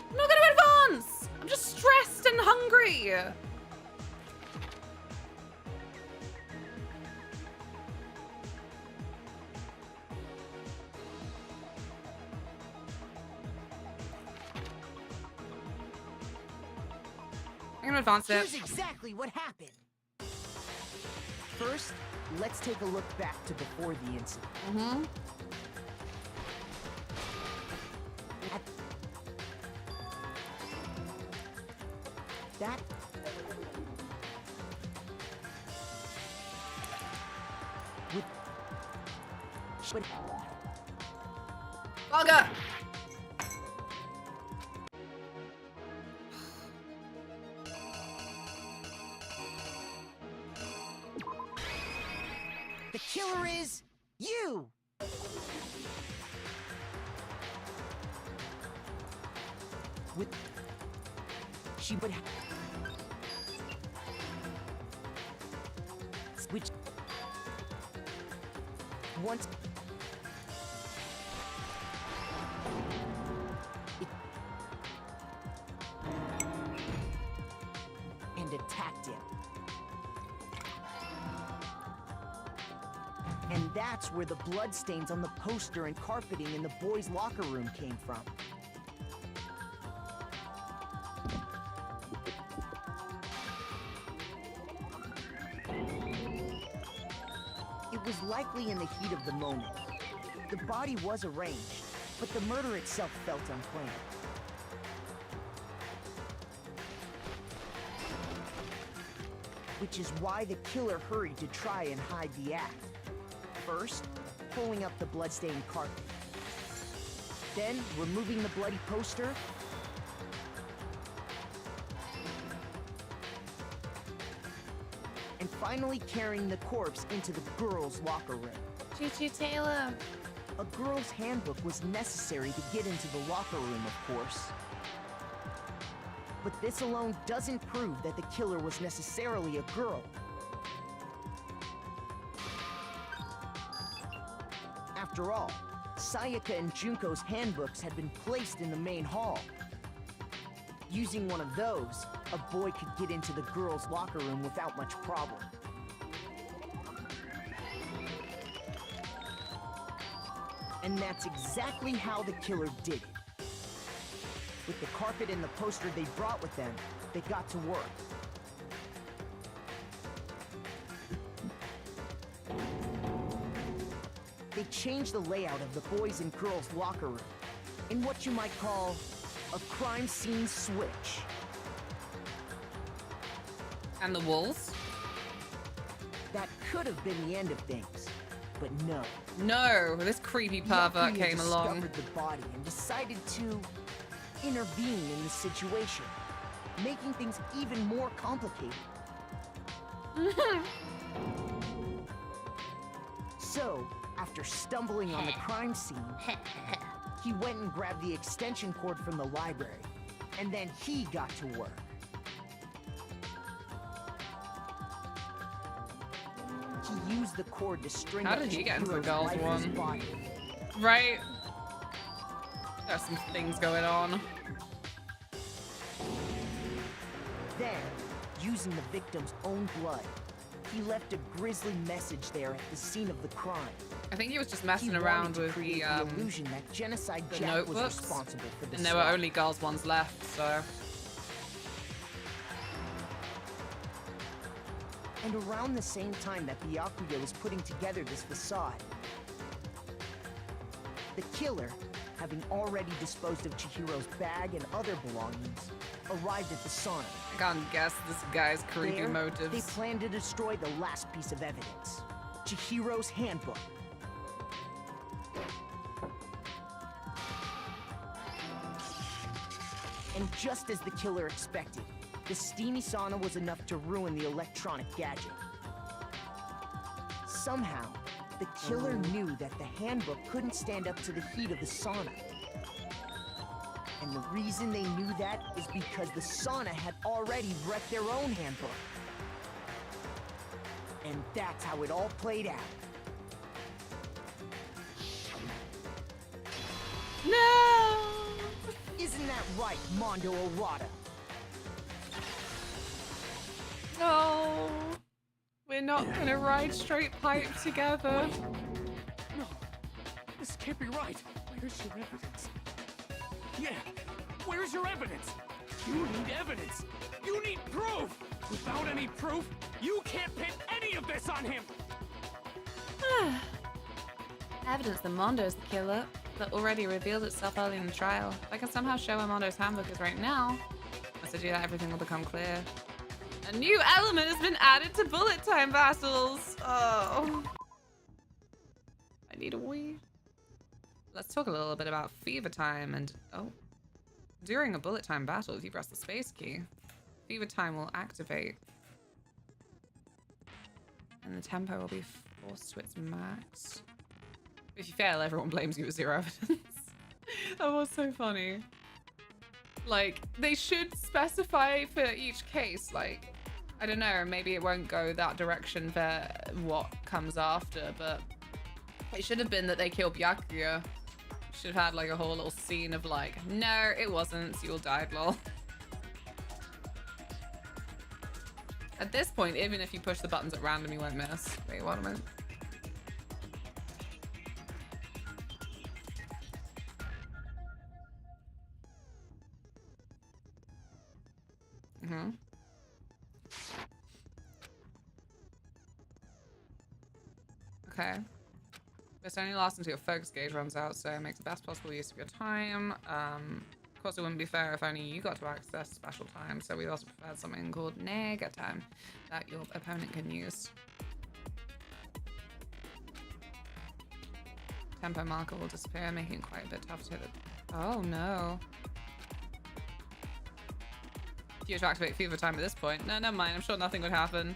I'm not gonna advance! I'm just stressed and hungry! I'm gonna advance it. Here's exactly what happened. First, let's take a look back to before the incident. Mm-hmm. That... But... Bugger! The killer is you! With... She would have... Which... Once... And attacked him. And that's where the bloodstains on the poster and carpeting in the boys' locker room came from. It was likely in the heat of the moment. The body was arranged, but the murder itself felt unplanned. Which is why the killer hurried to try and hide the act. First, pulling up the bloodstained carpet. Then, removing the bloody poster. And finally carrying the corpse into the girls' locker room. Choo-choo Taylor. A girl's handbook was necessary to get into the locker room, of course. But this alone doesn't prove that the killer was necessarily a girl. After all, Sayaka and Junko's handbooks had been placed in the main hall. Using one of those, a boy could get into the girls' locker room without much problem. And that's exactly how the killer did it. With the carpet and the poster they brought with them, they got to work. They changed the layout of the boys' and girls' locker room in what you might call a crime scene switch. And the wolves? That could have been the end of things, but no. No, this creepy pervert Yakuya came along. discovered the body and decided to intervene in the situation, making things even more complicated. So, After stumbling on the crime scene, he went and grabbed the extension cord from the library, and then he got to work. He used the cord to string How up did he get into the Chihiro's girls' lifeless one? body. Right? There's some things going on. Then, using the victim's own blood, he left a grisly message there at the scene of the crime. I think he was just messing He around wanted to with create the illusion that Genocide the Jack was notebooks, responsible for the and there were slaughter. only girls' ones left, so. And around the same time that Byakuya was putting together this facade, the killer, having already disposed of Chihiro's bag and other belongings, arrived at the sauna. I can't guess this guy's creepy There, motives. they planned to destroy the last piece of evidence, Chihiro's handbook. And just as the killer expected, the steamy sauna was enough to ruin the electronic gadget. Somehow, the killer knew that the handbook couldn't stand up to the heat of the sauna. And the reason they knew that is because the sauna had already wrecked their own handbook. And that's how it all played out. No! Isn't that right, Mondo Orada? No! We're not gonna ride straight pipe together. No, this can't be right. Where's your evidence? Yeah, where's your evidence? You need evidence. You need proof. Without any proof, you can't pin any of this on him. Evidence that Mondo's the killer that already revealed itself early in the trial. If I can somehow show where Mondo's handbook is right now, once I do that, everything will become clear. A new element has been added to bullet time battles. Oh. I need a wee. Let's talk a little bit about fever time and, oh. During a bullet time battle, if you press the space key, fever time will activate. And the tempo will be forced to its max. If you fail, everyone blames you with zero evidence. That was so funny. Like, they should specify for each case, like, I don't know, maybe it won't go that direction for what comes after, but it should have been that they killed Byakuya. Should have had like a whole little scene of like, no, it wasn't, so you all died, lol. At this point, even if you push the buttons at random, you won't miss. Wait, what a minute. Mm-hmm. Okay. This only lasts until your focus gauge runs out, so it makes the best possible use of your time. Of course, it wouldn't be fair if only you got to access special time, so we also prepared something called Nega time that your opponent can use. Tempo marker will disappear, making it quite a bit tough to hit it. Oh no. If you were to activate fever time at this point, no, never mind, I'm sure nothing would happen.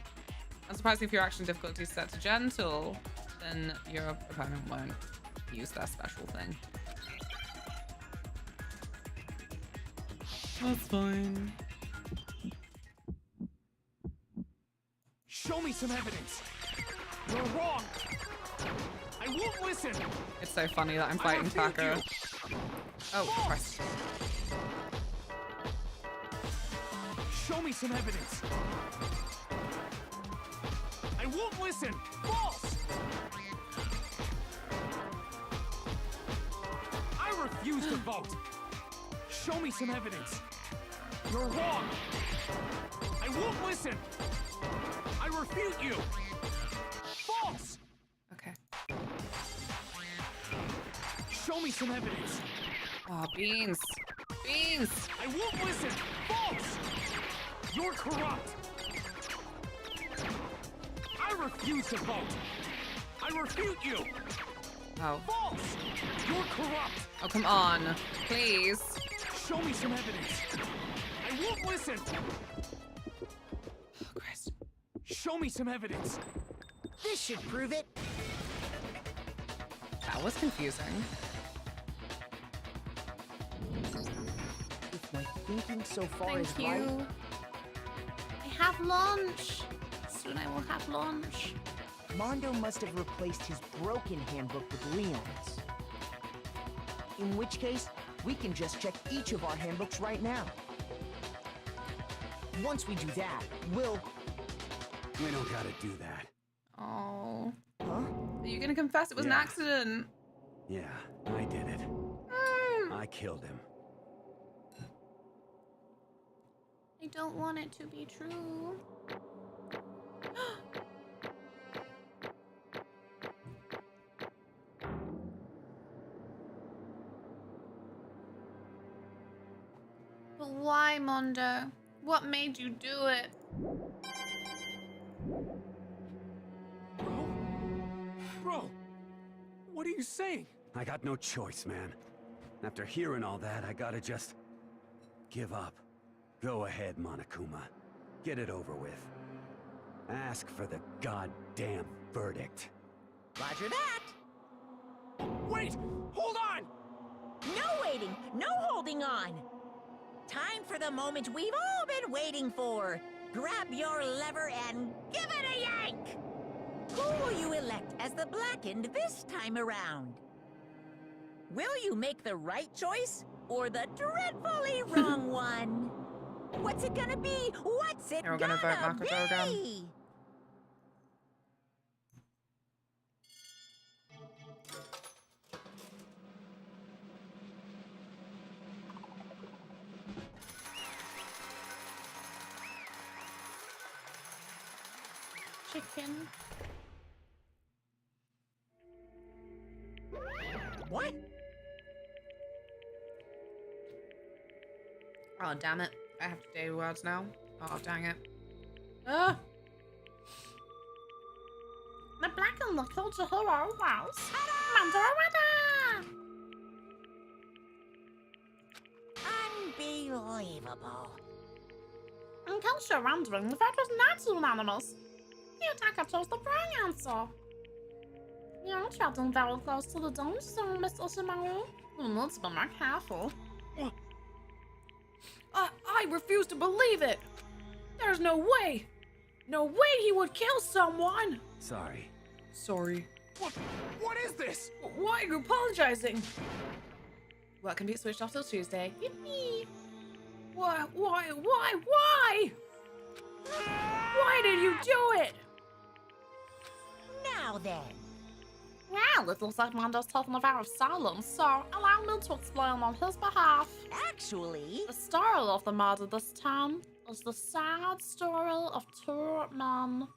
Unsurprisingly, if your action difficulty is set to gentle, then your opponent won't use that special thing. That's fine. Show me some evidence. You're wrong. I won't listen. It's so funny that I'm fighting Taka. Oh, Christ. Show me some evidence. I won't listen. False. I refuse to vote. Show me some evidence. You're wrong. I won't listen. I refute you. False. Okay. Show me some evidence. Oh, Beans. Beans. I won't listen. False. You're corrupt. I refuse to vote. I refute you. Oh. False. You're corrupt. Oh, come on. Please. Show me some evidence. I won't listen. Oh, Christ. Show me some evidence. This should prove it. That was confusing. If my thinking so far Thank is you. right, I have lunch. Soon I will have lunch. Mondo must have replaced his broken handbook with Leon's. In which case, we can just check each of our handbooks right now. Once we do that, we'll... We don't gotta do that. Oh. Huh? Are you gonna confess it was an Yeah. accident? Yeah, I did it. I killed him. I don't want it to be true. But why, Mondo? What made you do it? Bro, what are you saying? I got no choice, man. After hearing all that, I gotta just... give up. Go ahead, Monokuma. Get it over with. Ask for the goddamn verdict. Roger that. Wait! Hold on! No waiting, no holding on. Time for the moment we've all been waiting for. Grab your lever and give it a yank! Who will you elect as the Blackened this time around? Will you make the right choice or the dreadfully wrong one? What's it gonna be? What's it We're gonna vote Makoto again. be? Chicken. What? Oh, damn it. I have to do words now. Oh, dang it. Ah! The black and the culture hero was Mandarinda! Unbelievable. In culture rendering, the vote was not unanimous. The attacker chose the wrong answer. You're treading very close to the danger zone, Miss Oshimaru. You need to be more careful. I refuse to believe it! There's no way! No way he would kill someone! Sorry. Sorry. What is this? Why are you apologizing? Work can be switched off till Tuesday. Yippee! Why? Why did you do it? Now then. Well, it looks like Mondo's taken a vow of silence, so allow me to explain on his behalf. Actually... The story of the murder this time is the sad story of two men.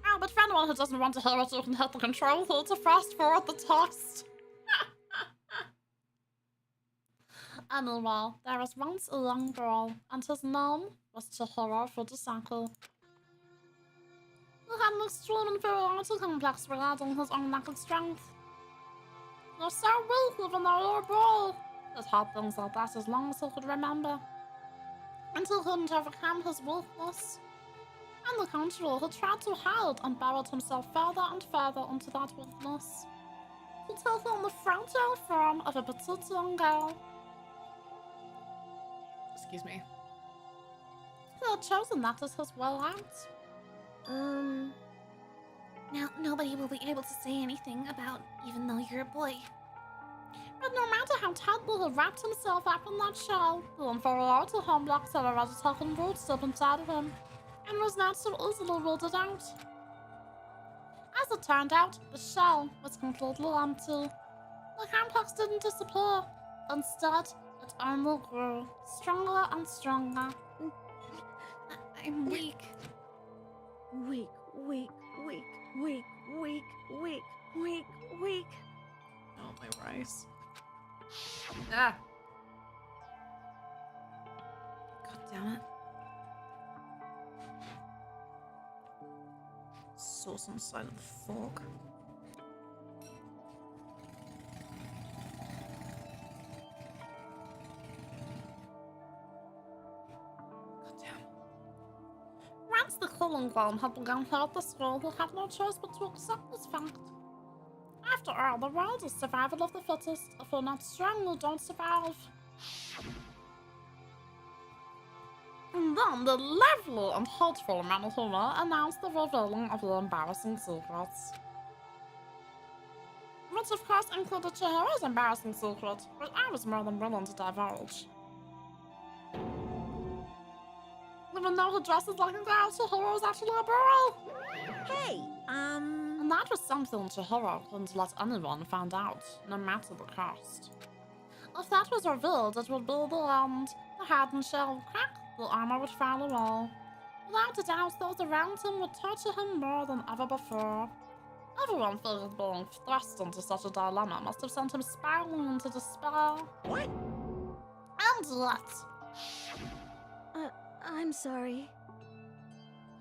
Oh, but for anyone who doesn't want to hear it, you can hit the control key to fast forward the text. Anyway, there was once a young girl, and his name was Chihiro Fujisaki. He had an extreme inferiority complex regarding his own lack of strength. You're so weak even though you're a boy. He'd had things like that as long as he could remember. Until he couldn't overcome his weakness. On the contrary, he tried to hide and buried himself further and further into that weakness. Until he on the fragile form of a petite young girl. Excuse me. He had chosen that as his way out. Now, nobody will be able to say anything about even though you're a boy. But no matter how tightly he wrapped himself up in that shell, the inferiority complex had already taken root deep inside of him, and was not so easily rooted out. As it turned out, the shell was completely empty. The complex didn't disappear. Instead, it only grew stronger and stronger. I'm weak. Weak. Oh, my rice. Ah! God damn it. Sauce on the side of the fork. Once the killing ground had begun here at the school, he had no choice but to accept this fact. After all, the world is survival of the fittest. If you're not strong, you don't survive. And then the lovely and hurtful Manitoba announced the revealing of the embarrassing secrets. Which of course included Chihiro's embarrassing secret, which I was more than willing to divulge. Even though he dresses like a girl, Chihiro's actually a girl! Hey, And that was something Chihiro couldn't let anyone find out, no matter the cost. If that was revealed, it would be the end. The head and shell would crack, the armor would fall away. Without a doubt, those around him would torture him more than ever before. Everyone figured being thrust into such a dilemma must have sent him spiraling into despair. What? And yet... I'm sorry.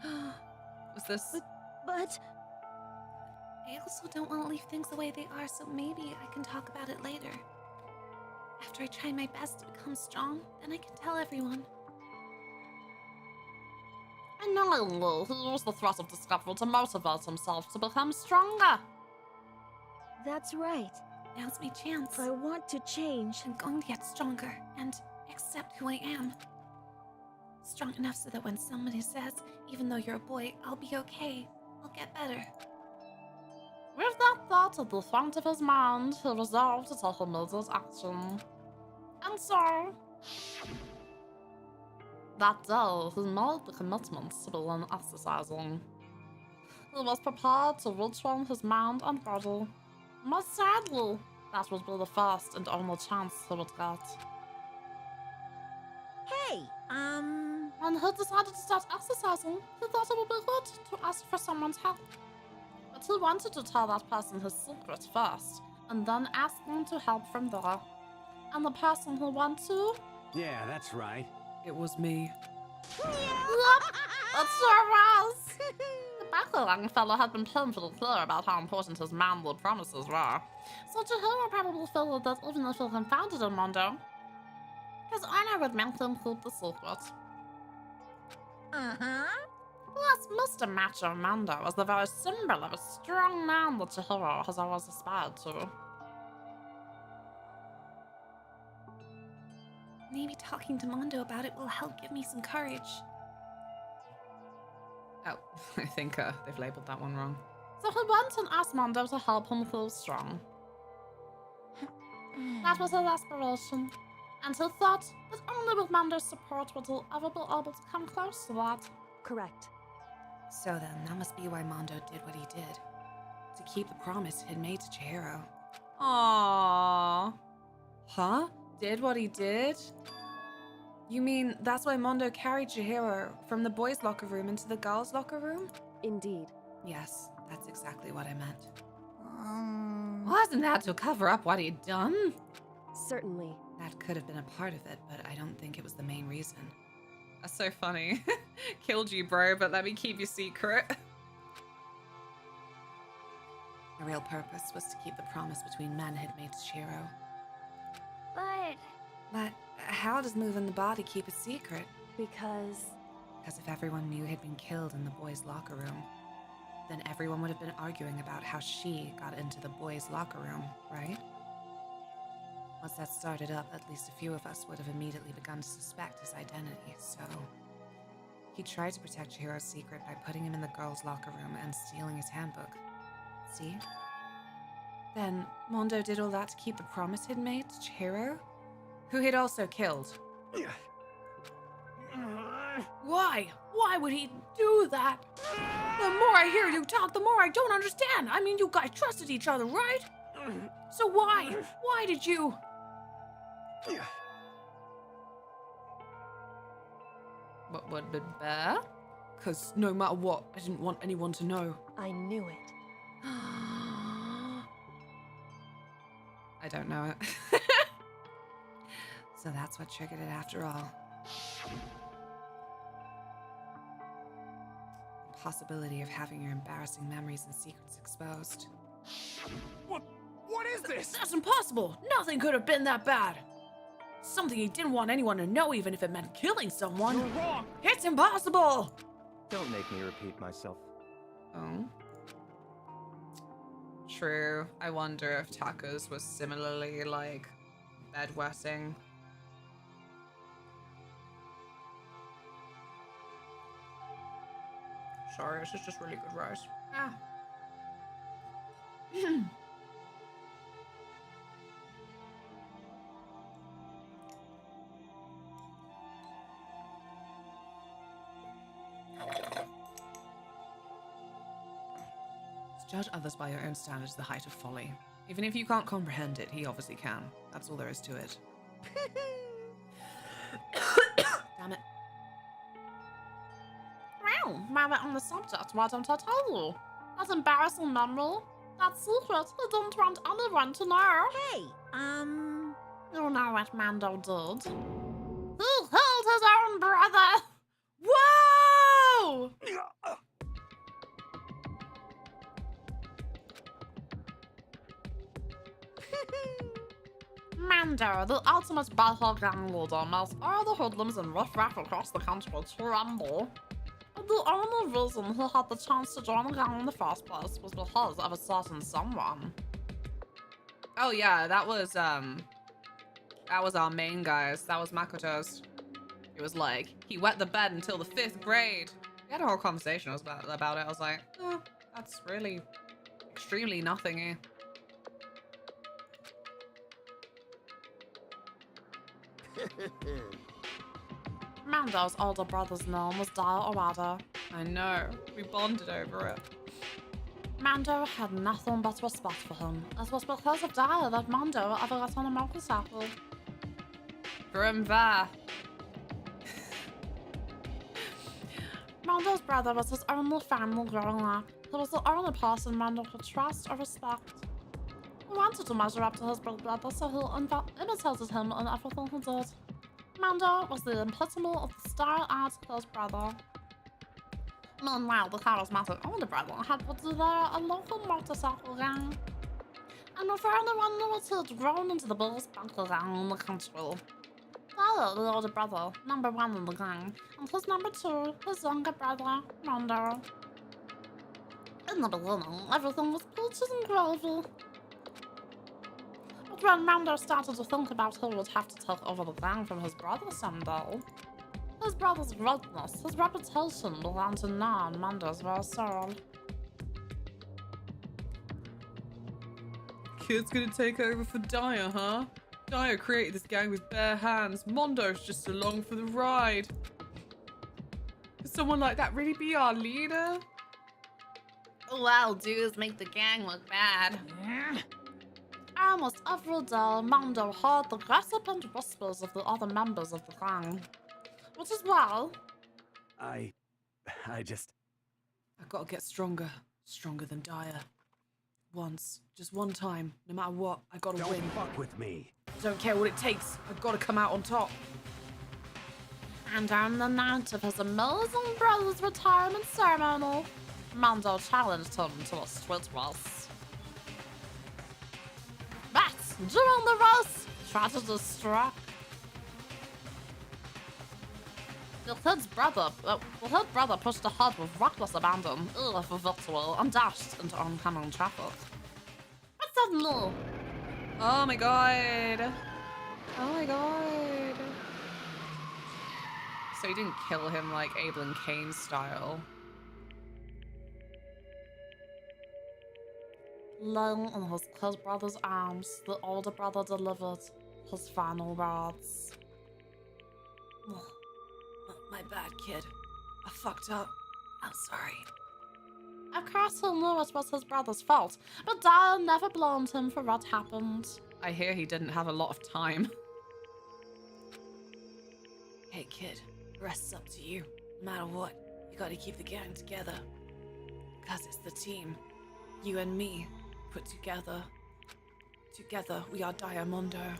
Was this... But... I also don't want to leave things the way they are, so maybe I can talk about it later. After I try my best to become strong, then I can tell everyone. Annoyingly, he used the threat of discovery to motivate himself to become stronger. That's right. Now's my chance. If I want to change, I'm going to get stronger and accept who I am. Strong enough so that when somebody says, even though you're a boy, I'll be okay, I'll get better. With that thought at the front of his mind, he resolved to take immediate action. And so... that day, he made the commitment to begin exercising. He was prepared to retrain his mind and body. Most sadly, that would be the first and only chance he would get. Hey, When he decided to start exercising, he thought it would be good to ask for someone's help. But he wanted to tell that person his secret first, and then ask them to help from there. And the person he went to... Yeah, that's right. It was me. Yep, it sure was! The Bakulang fellow had been painfully clear about how important his manly promises were, so Chihiro probably figured that even if he confided in Mondo, his honor would make him keep the secret. Plus, Mr. Macho Mondo was the very symbol of a strong man that Chihiro has always aspired to. Maybe talking to Mondo about it will help give me some courage. Oh, I think they've labeled that one wrong. So he went and asked Mondo to help him feel strong. That was his aspiration, and he thought that only with Mondo's support would he ever be able to come close to that. correct. So then, that must be why Mondo did what he did. To keep the promise he had made to Chihiro. Aww. Huh? Did what he did? You mean that's why Mondo carried Chihiro from the boys' locker room into the girls' locker room? Indeed. Yes, that's exactly what I meant. Wasn't that to cover up what he'd done? Certainly. That could have been a part of it, but I don't think it was the main reason. That's so funny. Killed you, bro, but let me keep your secret. The real purpose was to keep the promise between men he'd made to Chihiro. But how does moving the body keep a secret? Because if everyone knew he'd been killed in the boys' locker room, then everyone would have been arguing about how she got into the boys' locker room, right? Once that started up, at least a few of us would have immediately begun to suspect his identity, so... He tried to protect Chihiro's secret by putting him in the girls' locker room and stealing his handbook. See? Then Mondo did all that to keep the promise he'd made to Chihiro, who he'd also killed. Why? Why would he do that? The more I hear you talk, the more I don't understand. I mean, you guys trusted each other, right? So why? Why did you... What would be bear? Because no matter what, I didn't want anyone to know. I knew it. I don't know it. So that's what triggered it after all. The possibility of having your embarrassing memories and secrets exposed. What is this? That's impossible! Nothing could have been that bad! Something he didn't want anyone to know, even if it meant killing someone. You're wrong! It's impossible! Don't make me repeat myself. Oh. True. I wonder if Tacos was similarly, like, bedwetting. Sorry, this is just really good rice. Ah. To judge others by your own standards is the height of folly. Even if you can't comprehend it, he obviously can. That's all there is to it. Damn it. Well, while we're on the subject, why don't I tell you? That embarrassing memory, that secret, I didn't want anyone to know. Hey, You know what Mando did? He killed his own brother! Whoa! Mando, the ultimate battle gang leader, makes all the hoodlums and riffraff across the country tremble. And the only reason he had the chance to join the gang in the first place was because of a certain someone. Oh yeah, that was our main guys. That was Makoto's. It was like, he wet the bed until the 5th grade. We had a whole conversation about it. I was like, oh, that's really extremely nothingy. Mando's older brother's name was Dio Owada. I know, we bonded over it. Mando had nothing but respect for him. It was because of Dio that Mando ever got on a motorcycle. Grim there. Mando's brother was his only family growing up. He was the only person Mando could trust or respect. He wanted to measure up to his big brother, so he imitated him in everything he did. Mando was the epitome of the star-eyed close brother. Meanwhile, the charismatic older brother had put together a local motorcycle gang. And if anyone knew it, he had grown into the biggest biker gang in the country. Dio, the older brother, number 1 in the gang, and his number 2, his younger brother, Mando. In the beginning, everything was peaches and gravy. But when Mando started to think about who would have to take over the gang from his brother someday, his brother's greatness, his reputation began to gnaw on Mando's very soul. Kid's gonna take over for Dio, huh? Dio created this gang with bare hands. Mondo's just along for the ride. Could someone like that really be our leader? All I'll do is make the gang look bad. Almost every day, Mando heard the gossip and whispers of the other members of the gang. Which is why... I just... I've got to get stronger. Stronger than Dio. Once. Just one time. No matter what, I gotta win. Don't fuck with me. I don't care what it takes. I've gotta come out on top. And on the night of his amazing brother's retirement ceremony, Mando challenged him to a street race. But during the race, tragedy struck. The kid's brother pushed ahead with reckless abandon, for victory, and dashed into oncoming traffic. But suddenly... Oh my god. Oh my god. So he didn't kill him like Abel and Cain style. Laying in his kid brother's arms, the older brother delivered his final words. My bad, kid. I fucked up. I'm sorry. Of course he knew it was his brother's fault, but Dio never blamed him for what happened. I hear he didn't have a lot of time. Hey kid, the rest's up to you. No matter what, you gotta keep the gang together. Cause it's the team. You and me, put together. Together we are Diamondo.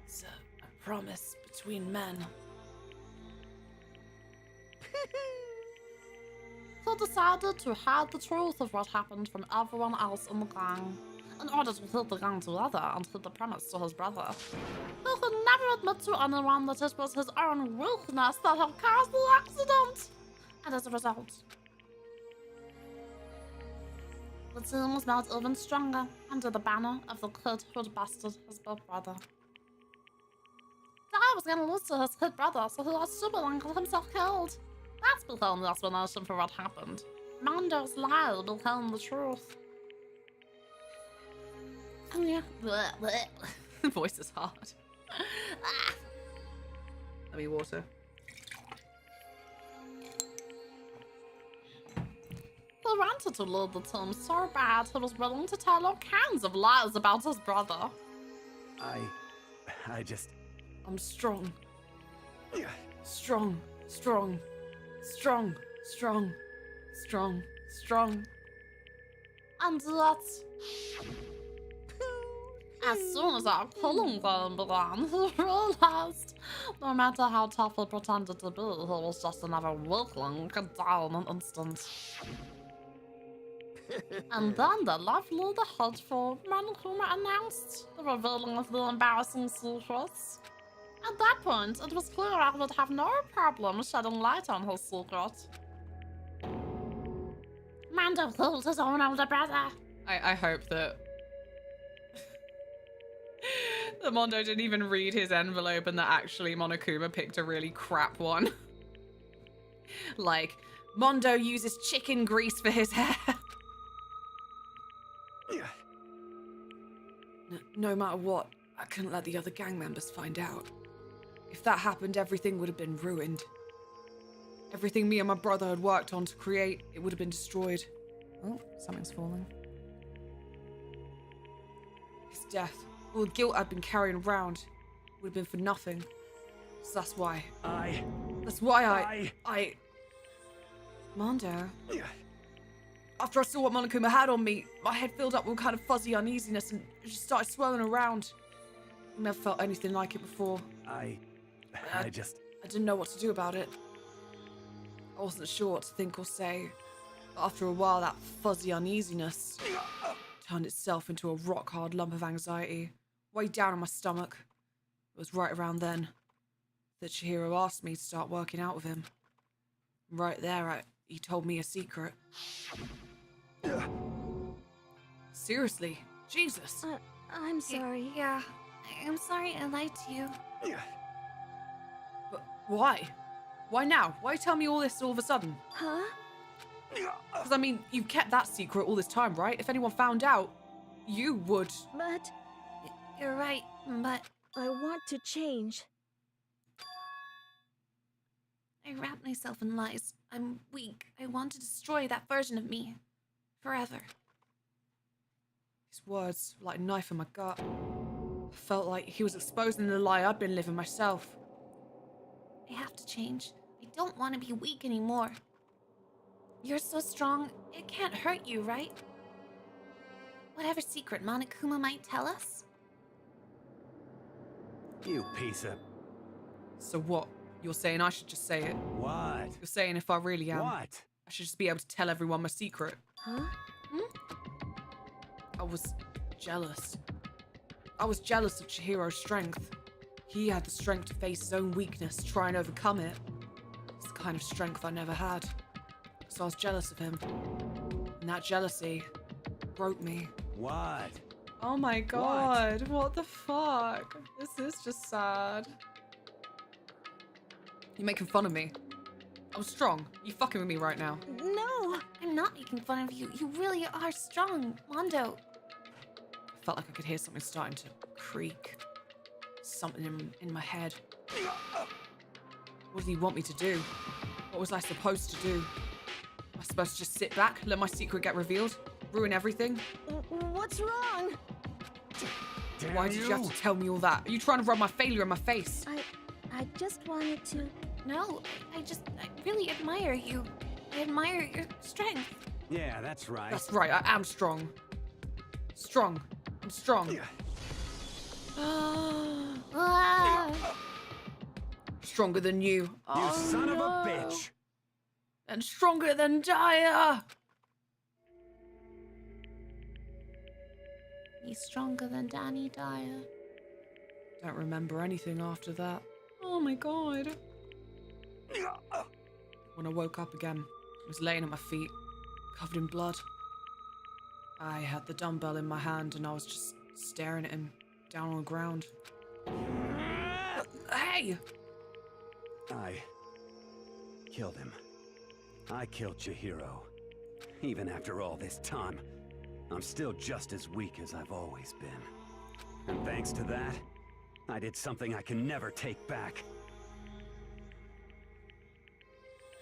It's a promise between men. He decided to hide the truth of what happened from everyone else in the gang, in order to keep the gang together and keep the promise to his brother. He could never admit to anyone that it was his own weakness that had caused the accident. And as a result, the team was made even stronger under the banner of the kid who'd busted his big brother. Dai was gonna lose to his kid brother, so he was stupid and got himself killed. That's became the explanation for what happened. Mando's lie became the truth. Oh yeah. Blech, blech. Voice is hard. Ah. Let me water. He wanted to lead the team so bad he was willing to tell all kinds of lies about his brother. I just... I'm strong. Strong, strong, strong, strong, strong, strong. And yet, as soon as our killing game began, he realized no matter how tough he pretended to be, he was just another weakling who could die in an instant. And then the lovely, the helpful Monokuma announced the revealing of the embarrassing secrets. At that point, it was clear I would have no problem shedding light on his secret. Mando killed his own older brother. I hope that that Mondo didn't even read his envelope and that actually Monokuma picked a really crap one. Like, Mondo uses chicken grease for his hair. No matter what, I couldn't let the other gang members find out. If that happened, everything would have been ruined. Everything me and my brother had worked on to create, it would have been destroyed. Oh, something's falling. His death, all the guilt I'd been carrying around, would have been for nothing. So that's why I... Mondo? After I saw what Monokuma had on me, my head filled up with kind of fuzzy uneasiness and it just started swirling around. I never felt anything like it before. I didn't know what to do about it. I wasn't sure what to think or say. But after a while, that fuzzy uneasiness turned itself into a rock-hard lump of anxiety, way down in my stomach. It was right around then that Chihiro asked me to start working out with him. Right there, he told me a secret. Seriously, Jesus. I'm sorry. Yeah, I'm sorry I lied to you. But why? Why now? Why tell me all this all of a sudden? Huh? Because, I mean, you've kept that secret all this time, right? If anyone found out, you would. But... You're right, but... I want to change. I wrapped myself in lies. I'm weak. I want to destroy that version of me. Forever. His words were like a knife in my gut. I felt like he was exposing the lie I'd been living myself. I have to change. I don't want to be weak anymore. You're so strong, it can't hurt you, right? Whatever secret Monokuma might tell us. You piece of... So what? You're saying I should just say it? What? You're saying if I really am... What? I should just be able to tell everyone my secret. Huh? I was jealous. I was jealous of Chihiro's strength. He had the strength to face his own weakness, try and overcome it. It's the kind of strength I never had. So I was jealous of him. And that jealousy broke me. What? Oh my god, what the fuck? This is just sad. You're making fun of me. I'm strong. You fucking with me right now. No! I'm not making fun of you. You really are strong, Mondo. I felt like I could hear something starting to creak. Something in my head. What did he want me to do? What was I supposed to do? Am I supposed to just sit back, let my secret get revealed? Ruin everything? What's wrong? Why did you have to tell me all that? Are you trying to rub my failure in my face? I just wanted to... No, I really admire you. I admire your strength. Yeah, that's right. That's right, I am strong. Strong. I'm strong. Stronger than you. You son of a bitch! And stronger than Daya! He's stronger than Danny Dyer. Don't remember anything after that. Oh my god. It When I woke up again, he was laying at my feet, covered in blood. I had the dumbbell in my hand and I was just staring at him down on the ground. Hey! I killed him. I killed Chihiro. Even after all this time, I'm still just as weak as I've always been. And thanks to that, I did something I can never take back.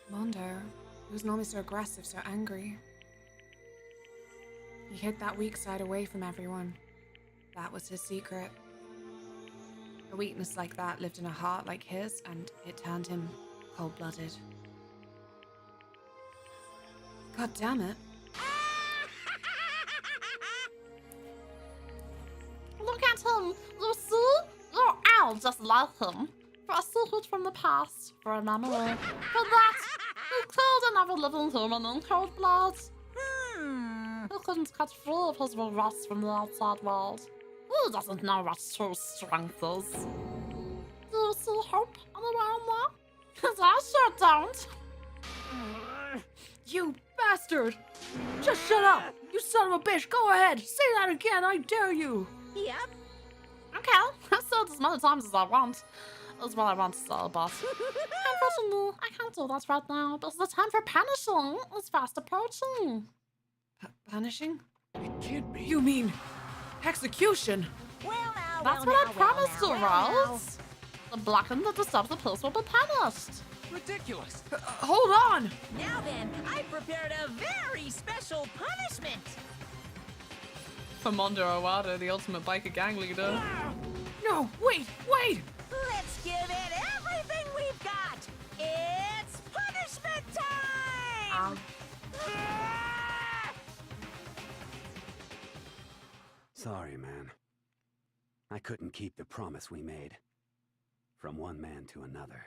Mondo, he was normally so aggressive, so angry. He hid that weak side away from everyone. That was his secret. A weakness like that lived in a heart like his, and it turned him cold-blooded. God damn it. Look at him! You see? You're all just like him. For a secret from the past, for a memory. For that, he killed another living human in cold blood. He couldn't cut free of his regrets from the outside world. He doesn't know what true strength is. Do you see hope anywhere in there? Because I sure don't. You bastard! Just shut up! You son of a bitch! Go ahead! Say that again! I dare you! Yep. Okay, I've said as many times as I want. That's what I want to say, but unfortunately, I can't do that right now because the time for punishing is fast approaching. Punishing? It can't be. You mean execution? That's what I promised you, Rose. The blackened that disturbs the peace will be punished. Ridiculous. Hold on! Now then, I prepared a very special punishment. For Mondo Owada, the ultimate biker gang leader. No, wait! Let's give it everything we've got. It's punishment time! Sorry, man. I couldn't keep the promise we made. From one man to another.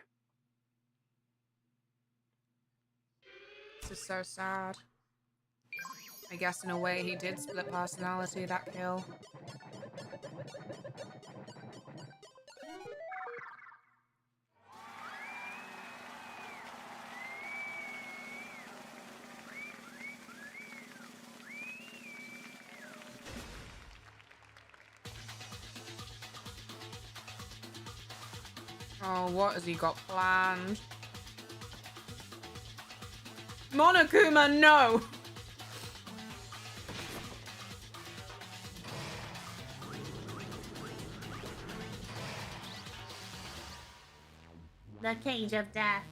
This is so sad. I guess in a way he did split personality, that kill. Oh, what has he got planned? Monokuma, no! The cage of death.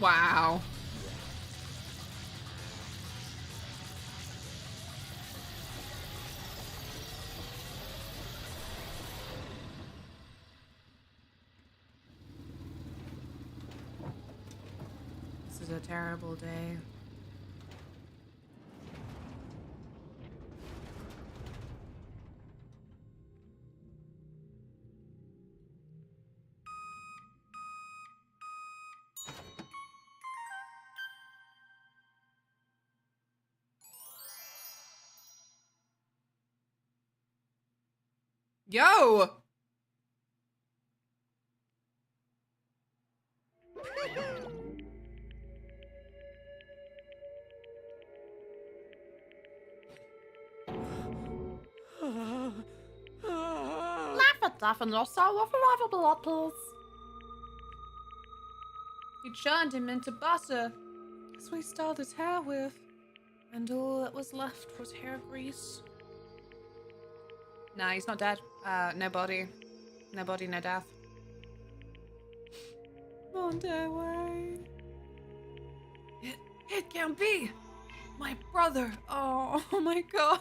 Wow. This is a terrible day. Yo! Laugh at death and your soul will forever be at peace. He churned him into butter. That's what he styled his hair with. And all that was left was hair grease. Nah, he's not dead. No body. No body, no death. Mondo way. It can't be! My brother! Oh my god!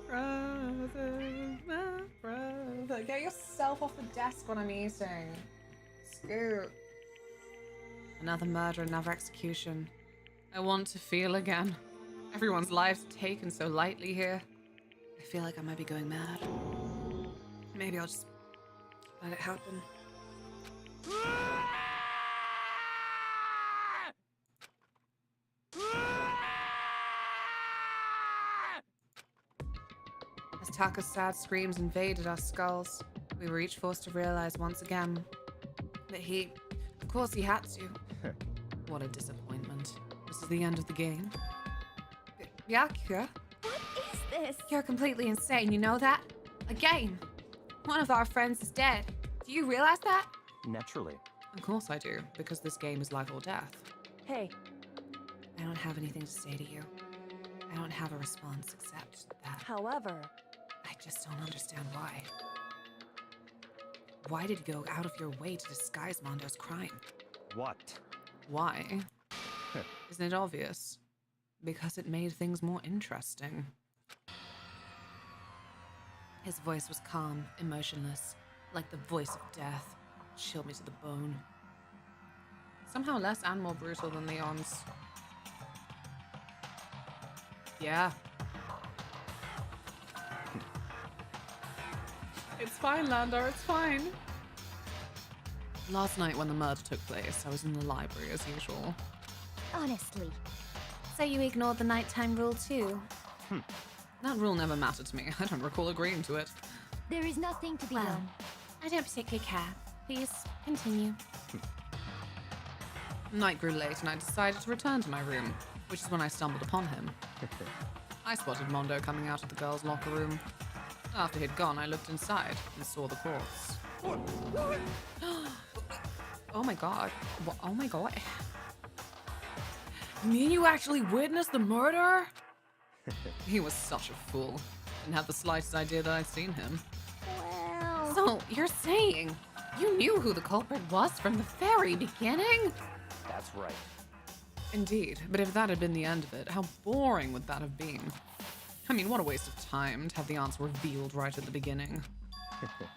Brother, my brother. Get yourself off the desk when I'm eating. Scoot. Another murder, another execution. I want to feel again. Everyone's lives are taken so lightly here. I feel like I might be going mad. Maybe I'll just Let it happen. As Taka's sad screams invaded our skulls, we were each forced to realize once again that of course he had to. What a disappointment. This is the end of the game. Byakuya? What is this? You're completely insane, you know that? A game. One of our friends is dead. Do you realize that? Naturally. Of course I do, because this game is life or death. Hey. I don't have anything to say to you. I don't have a response except that. However, I just don't understand why. Why did you go out of your way to disguise Mondo's crime? What? Why? Isn't it obvious? Because it made things more interesting. His voice was calm, emotionless, like the voice of death. Chilled me to the bone. Somehow less and more brutal than Leon's. Yeah. It's fine, Lando, it's fine. Last night when the murder took place, I was in the library as usual. Honestly. So you ignored the nighttime rule too? That rule never mattered to me. I don't recall agreeing to it. There is nothing to be done. I don't particularly care. Please, continue. Night grew late and I decided to return to my room, which is when I stumbled upon him. I spotted Mondo coming out of the girls' locker room. After he'd gone, I looked inside and saw the corpse. Oh my god. Oh my god. You mean you actually witnessed the murder? He was such a fool. Didn't have the slightest idea that I'd seen him. Well... So, you're saying you knew who the culprit was from the very beginning? That's right. Indeed, but if that had been the end of it, how boring would that have been? I mean, what a waste of time to have the answer revealed right at the beginning.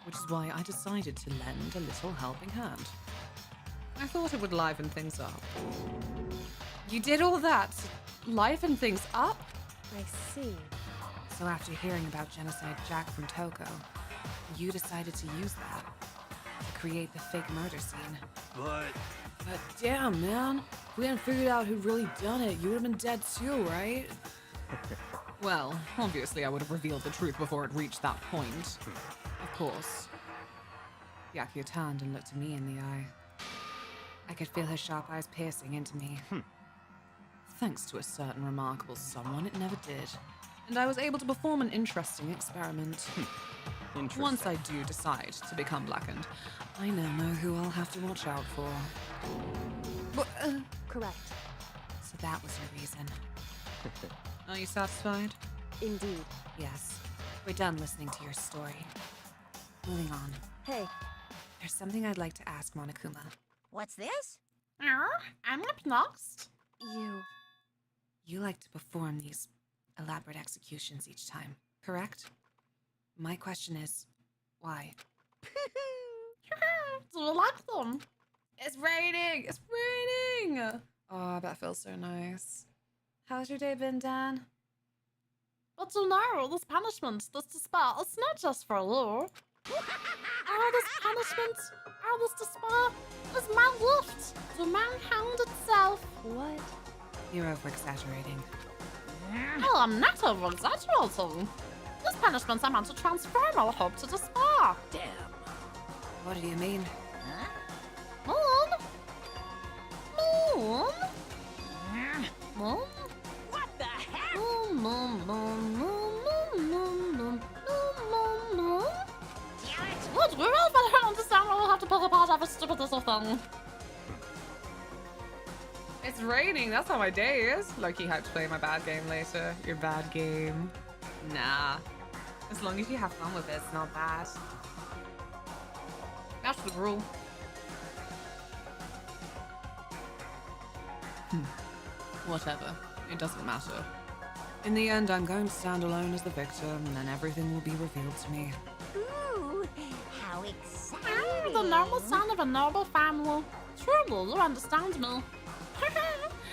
Which is why I decided to lend a little helping hand. I thought it would liven things up. You did all that to liven things up? I see. So after hearing about Genocide Jack from Toko, you decided to use that to create the fake murder scene. But Damn, man. If we hadn't figured out who'd really done it, you would have been dead too, right? Well, obviously I would have revealed the truth before it reached that point. Of course. Byakuya turned and looked me in the eye. I could feel her sharp eyes piercing into me. Thanks to a certain remarkable someone, it never did. And I was able to perform an interesting experiment. Once I do decide to become blackened, I now know who I'll have to watch out for. Correct. So that was your reason. Are you satisfied? Indeed. Yes. We're done listening to your story. Moving on. Hey. There's something I'd like to ask Monokuma. What's this? I'm up next. You like to perform these elaborate executions each time, correct? My question is, why? Do you like them? It's raining! It's raining! Oh, that feels so nice. How's your day been, Dan? But you know, this punishment, this despair, it's not just for you. All this punishment, all this despair, is my gift to mankind itself. What? You're over-exaggerating. Oh, I'm not over-exaggerating. This punishment I meant to transform our hope to despair. Damn. What do you mean? Moon? Moon? Moon? What the heck? Moon, moon, moon, moon, moon, moon, moon, moon, moon. Damn it! What? We're all gonna understand we'll have to pull apart every stupid little thing. It's raining, that's how my day is. Loki had to play my bad game later. Your bad game. Nah. As long as you have fun with it, it's not bad. That's the rule. Whatever. It doesn't matter. In the end, I'm going to stand alone as the victim, and then everything will be revealed to me. Ooh, how exciting! I'm the normal son of a noble family. Truly, you understand me.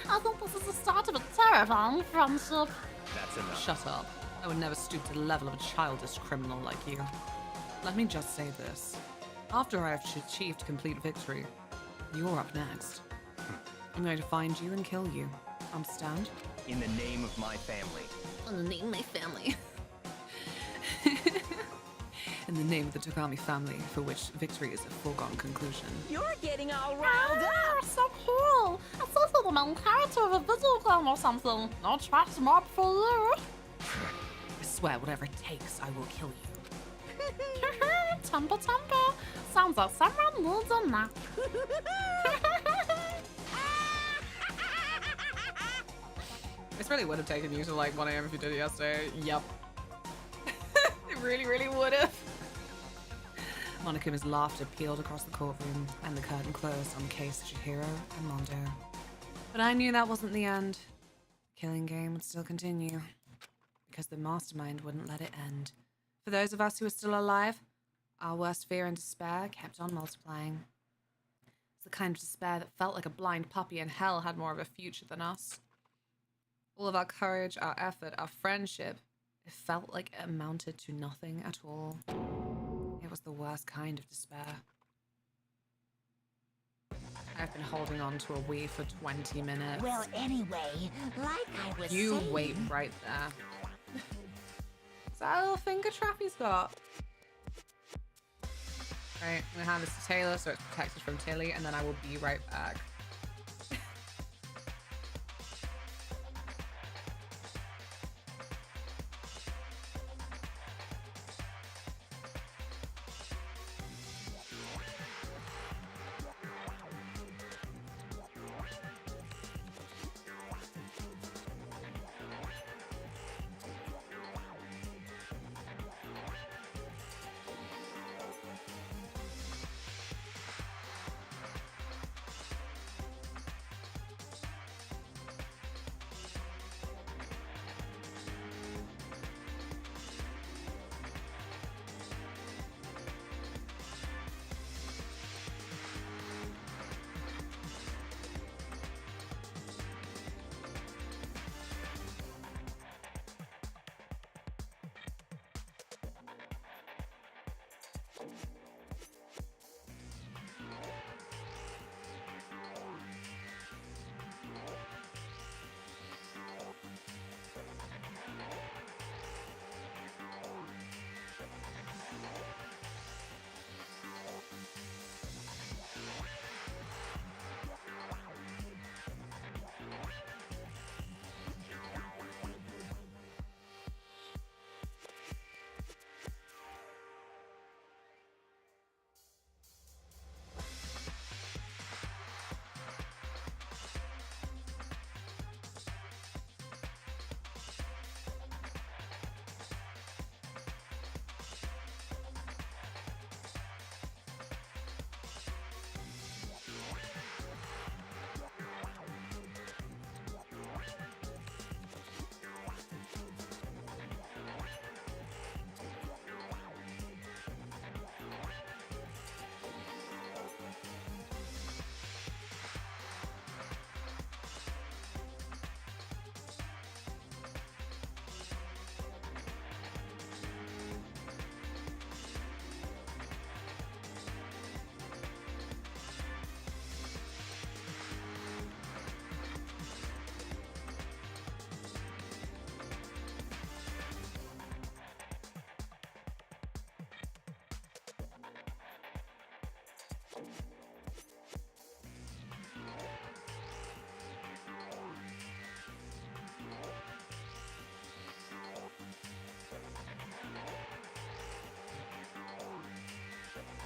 I think this is the start of a terrifying friendship. That's enough. Shut up. I would never stoop to the level of a childish criminal like you. Let me just say this. After I have achieved complete victory, you're up next. I'm going to find you and kill you. Understand? In the name of my family. In the name of my family. In the name of the Tokami family, for which victory is a foregone conclusion. You're getting all riled up. So cool. I thought you were the main character of a video game or something. No trash mob for you. I swear, whatever it takes, I will kill you. Temper. Sounds like someone needs a nap. This really would have taken you to like 1 AM if you did it yesterday. Yup. It really would have. Monokuma's laughter peeled across the courtroom, and the curtain closed on the case of Chihiro and Mondo. But I knew that wasn't the end. The killing game would still continue, because the mastermind wouldn't let it end. For those of us who were still alive, our worst fear and despair kept on multiplying. It's the kind of despair that felt like a blind puppy in hell had more of a future than us. All of our courage, our effort, our friendship, it felt like it amounted to nothing at all. It was the worst kind of despair. I've been holding on to a Wii for 20 minutes. Well, anyway, like I was You saying... wait right there. Is that a little finger trap he's got? Right, I'm gonna hand this to Taylor so it's protected from Tilly, and then I will be right back.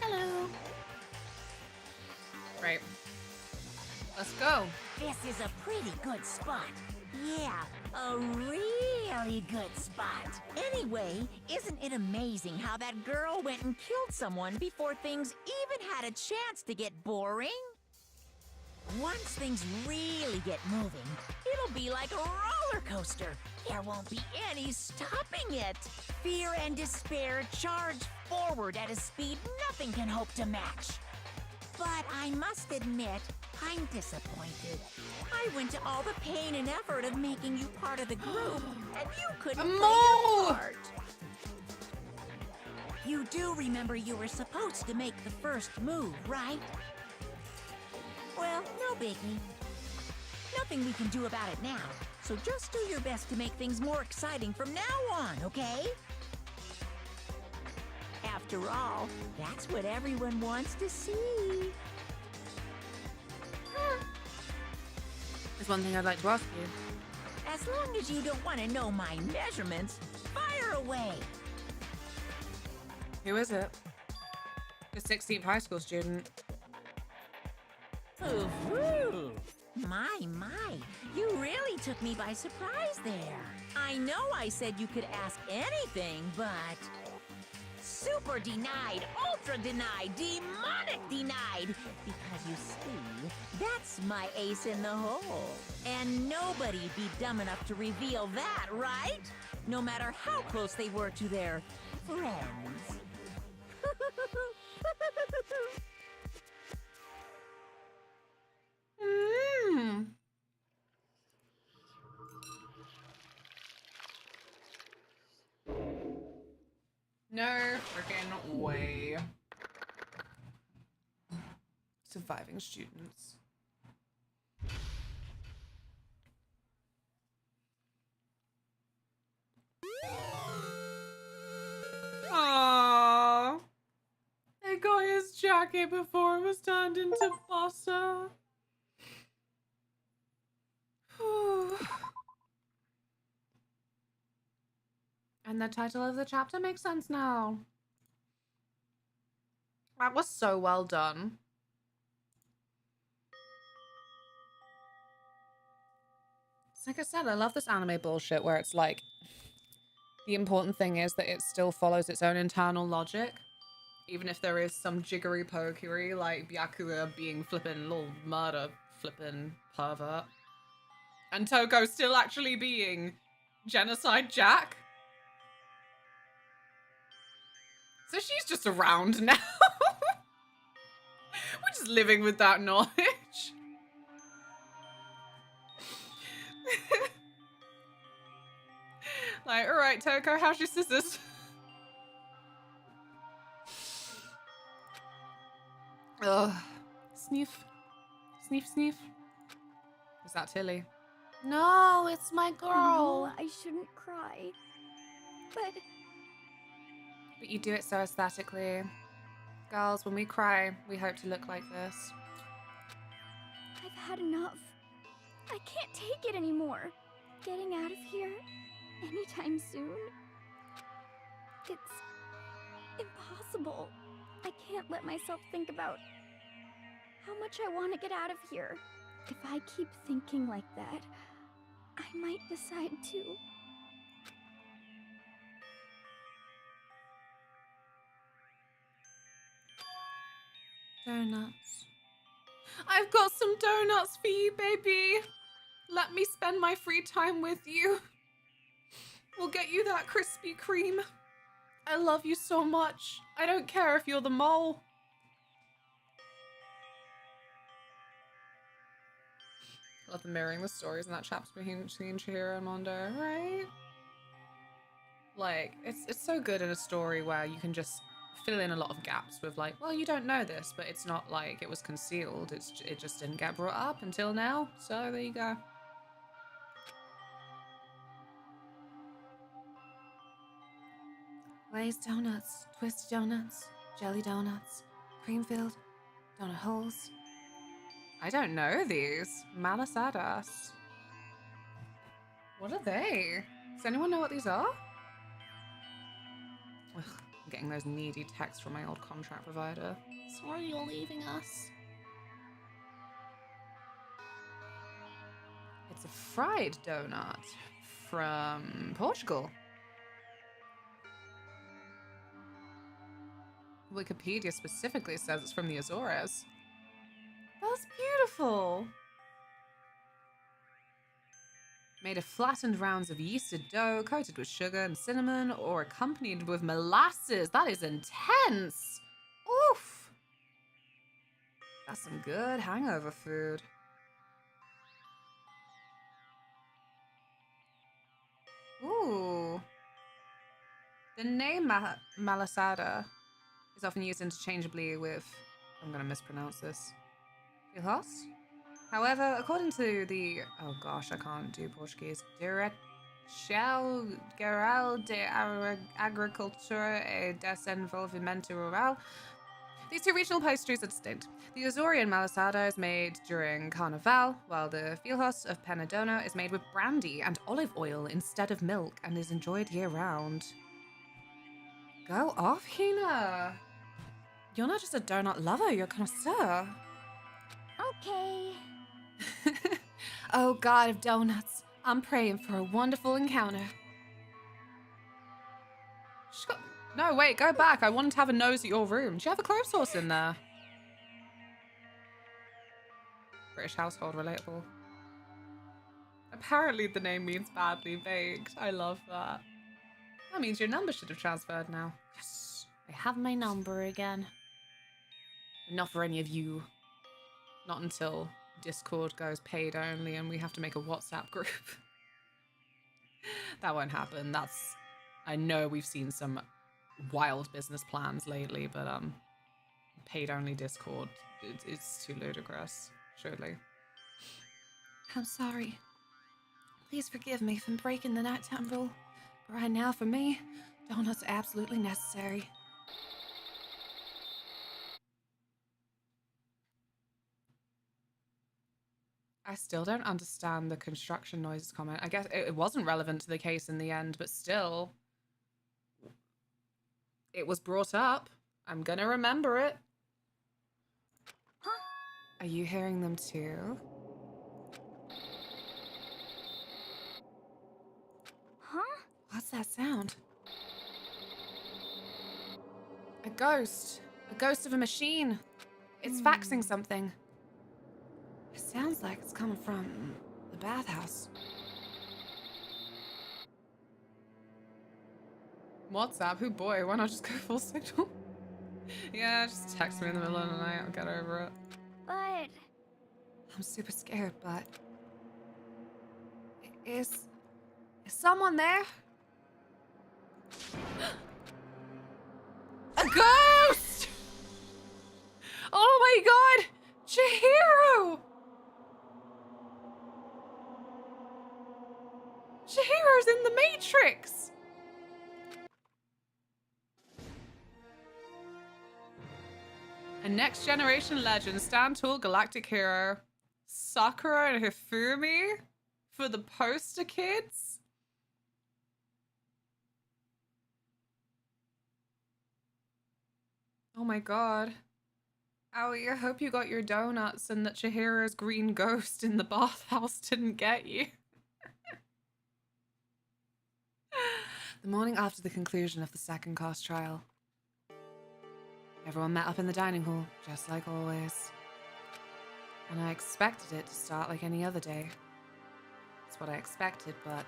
Hello. Right. Let's go. This is a pretty good spot. Yeah, a really good spot. Anyway, isn't it amazing how that girl went and killed someone before things even had a chance to get boring? Once things really get moving, it'll be like a roller coaster. There won't be any stopping it. Fear and despair charge forward at a speed nothing can hope to match. But I must admit, I'm disappointed. I went to all the pain and effort of making you part of the group, and you couldn't play your part. You do remember you were supposed to make the first move, right? Well, no biggie. Nothing we can do about it now. So just do your best to make things more exciting from now on, okay? After all, that's what everyone wants to see. There's one thing I'd like to ask you. As long as you don't want to know my measurements, fire away. Who is it? The 16th high school student. Ooh. My, you really took me by surprise there. I know I said you could ask anything, but... Super denied, ultra denied, demonic denied. Because you see, that's my ace in the hole. And nobody'd be dumb enough to reveal that, right? No matter how close they were to their friends. No freaking way. Surviving students. Aww. They got his jacket before it was turned into pasta. And the title of the chapter makes sense now. That was so well done. Like I said, I love this anime bullshit where it's like, the important thing is that it still follows its own internal logic. Even if there is some jiggery pokery, like Byakuya being flippin' little murder flippin' pervert. And Toko still actually being Genocide Jack. So she's just around now. We're just living with that knowledge. Like, alright, Toko, how's your scissors? Ugh. Sniff. Sniff, sniff. Is that Tilly? No, it's my girl. I shouldn't cry. But you do it so aesthetically. Girls, when we cry, we hope to look like this. I've had enough. I can't take it anymore. Getting out of here anytime soon. It's impossible. I can't let myself think about how much I want to get out of here. If I keep thinking like that, I might decide to. Donuts. I've got some donuts for you, baby. Let me spend my free time with you. We'll get you that Krispy Kreme. I love you so much. I don't care if you're the mole. I love them mirroring the stories in that chapter between Chihiro and Mondo, right? Like, it's so good in a story where you can just fill in a lot of gaps with like, well, you don't know this, but it's not like it was concealed. It just didn't get brought up until now. So there you go. Glazed donuts, twisted donuts, jelly donuts, cream filled, donut holes. I don't know these. Malasadas. What are they? Does anyone know what these are? Ugh, I'm getting those needy texts from my old contract provider. Sorry you're leaving us. It's a fried donut from Portugal. Wikipedia specifically says it's from the Azores. That's beautiful. Made of flattened rounds of yeasted dough coated with sugar and cinnamon or accompanied with molasses. That is intense. Oof. That's some good hangover food. Ooh. The name Malasada is often used interchangeably with, I'm going to mispronounce this, Filhos? However, according to the, oh gosh, I can't do Portuguese, Direção Geral de Agricultura e Desenvolvimento Rural, these two regional pastries are distinct. The Azorian Malasada is made during Carnival, while the Filhos of Penedono is made with brandy and olive oil instead of milk and is enjoyed year-round. Go off, Hina! You're not just a donut lover, you're a connoisseur. Okay. Oh, God of donuts, I'm praying for a wonderful encounter. No, wait, go back. I wanted to have a nose at your room. Do you have a clothes horse in there? British household relatable. Apparently the name means badly baked. I love that. That means your number should have transferred now. Yes, I have my number again. But not for any of you. Not until Discord goes paid only and we have to make a WhatsApp group. That won't happen. That's... I know we've seen some wild business plans lately, but paid only Discord, it's too ludicrous, surely. I'm sorry. Please forgive me for breaking the nighttime rule. But right now, for me, donuts are absolutely necessary. I still don't understand the construction noises comment. I guess it wasn't relevant to the case in the end, but still, it was brought up. I'm gonna remember it. Huh? Are you hearing them too? Huh? What's that sound? A ghost. A ghost of a machine. It's faxing something. It sounds like it's coming from the bathhouse. WhatsApp? Oh boy, why not just go full signal? Yeah, just text me in the middle of the night, I'll get over it. But... I'm super scared, but... Is someone there? A ghost! Oh my god! Chihiro! Chihiro's in the Matrix! A next generation legend, stand tall galactic hero. Sakura and Hifumi? For the poster kids? Oh my god. Aoi, I hope you got your donuts and that Chihiro's green ghost in the bathhouse didn't get you. The morning after the conclusion of the second cast trial, everyone met up in the dining hall, just like always. And I expected it to start like any other day. That's what I expected, but...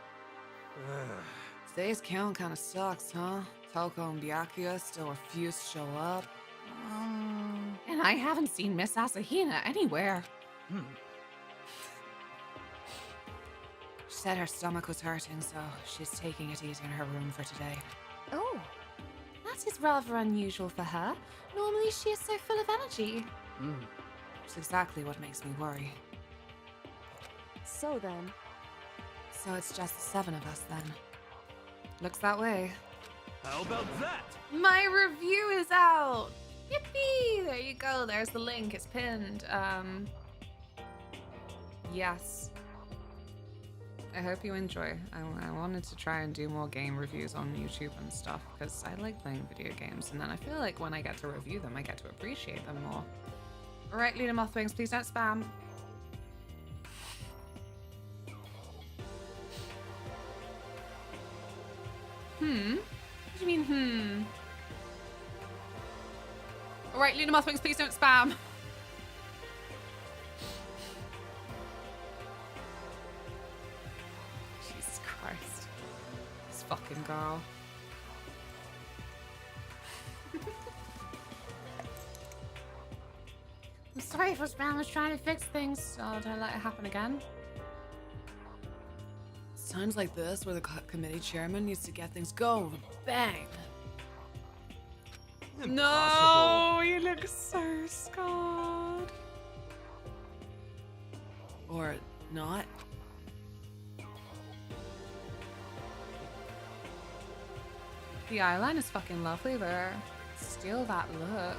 today's count kinda sucks, huh? Toko and Byakuya still refuse to show up. And I haven't seen Miss Asahina anywhere. She said her stomach was hurting, so she's taking it easy in her room for today. Oh. That is rather unusual for her. Normally she is so full of energy. Which is exactly what makes me worry. So then... So it's just the 7 of us then. Looks that way. How about that? My review is out! Yippee! There you go, there's the link, it's pinned. Yes. I hope you enjoy. I wanted to try and do more game reviews on YouTube and stuff, because I like playing video games, and then I feel like when I get to review them, I get to appreciate them more. Alright, LunaMothWings, please don't spam. What do you mean, Alright, LunaMothWings, please don't spam. Jesus Christ. This fucking girl. I'm sorry for spam, I was trying to fix things. Oh, don't let it happen again. times like this where the committee chairman needs to get things going. Bang! No, you look so scarred. Or not. The eyeline is fucking lovely there. Steal that look.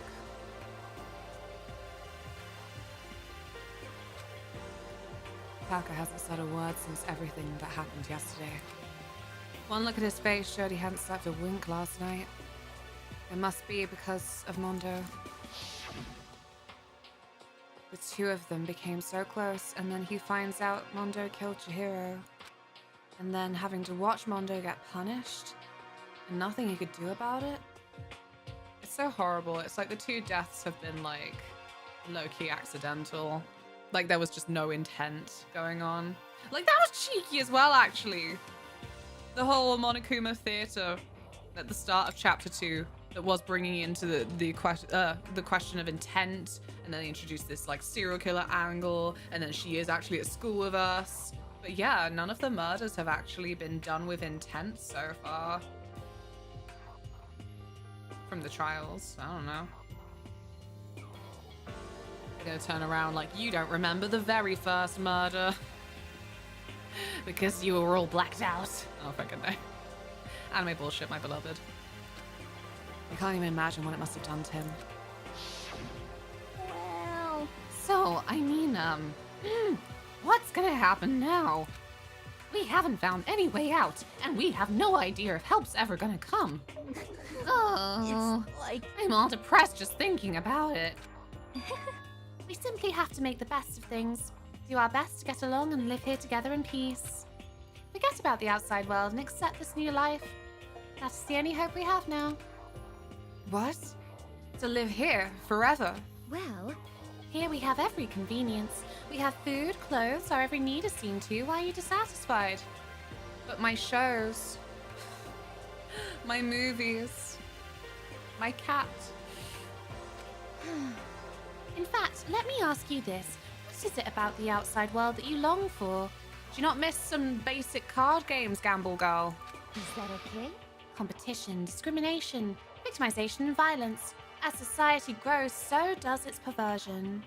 Parker hasn't said a word since everything that happened yesterday. One look at his face showed he hadn't slept a wink last night. It must be because of Mondo. The two of them became so close, and then he finds out Mondo killed Chihiro. And then having to watch Mondo get punished, and nothing he could do about it. It's so horrible. It's like the two deaths have been like low-key accidental. Like there was just no intent going on. Like that was cheeky as well, actually. The whole Monokuma theater at the start of chapter 2 that was bringing into the question of intent, and then they introduced this like serial killer angle, and then she is actually at school with us. But yeah, none of the murders have actually been done with intent so far. From the trials, I don't know. They're gonna turn around like, you don't remember the very first murder. Because you were all blacked out. Oh, fucking no. Anime bullshit, my beloved. I can't even imagine what it must have done to him. Well, so, I mean, what's gonna happen now? We haven't found any way out, and we have no idea if help's ever gonna come. Oh, It's like... I'm all depressed just thinking about it. We simply have to make the best of things, do our best to get along and live here together in peace. Forget about the outside world and accept this new life. That's the only hope we have now. What? To live here forever? Well, here we have every convenience. We have food, clothes, our every need is seen to. Why are you dissatisfied? But my shows, my movies, my cat. In fact, let me ask you this. What is it about the outside world that you long for? Do you not miss some basic card games, Gamble Girl? Is that okay? Competition, discrimination, victimization, and violence. As society grows, so does its perversion.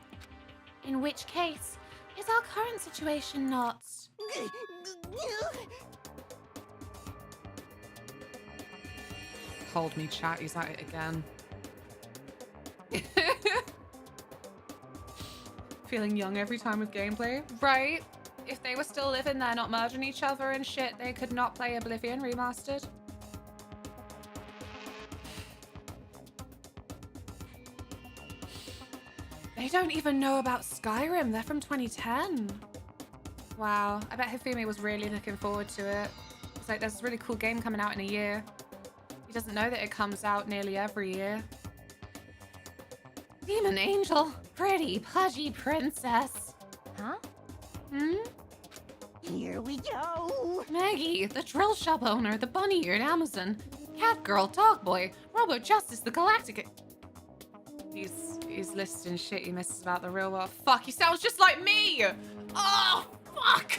In which case, is our current situation not... Hold me, chat. He's at it again. Feeling young every time with gameplay, right? If they were still living there, not murdering each other and shit, they could not play Oblivion Remastered. They don't even know about Skyrim. They're from 2010. Wow. I bet Hifumi was really looking forward to it. It's like, there's this really cool game coming out in a year. He doesn't know that it comes out nearly every year. Demon Angel, pretty pudgy princess. Huh? Hmm? Here we go. Maggie, the drill shop owner, the bunny-eared Amazon, cat girl, dog boy, Robo Justice, the Galactic. He's listing shit he misses about the real world. Fuck, he sounds just like me! Oh, fuck!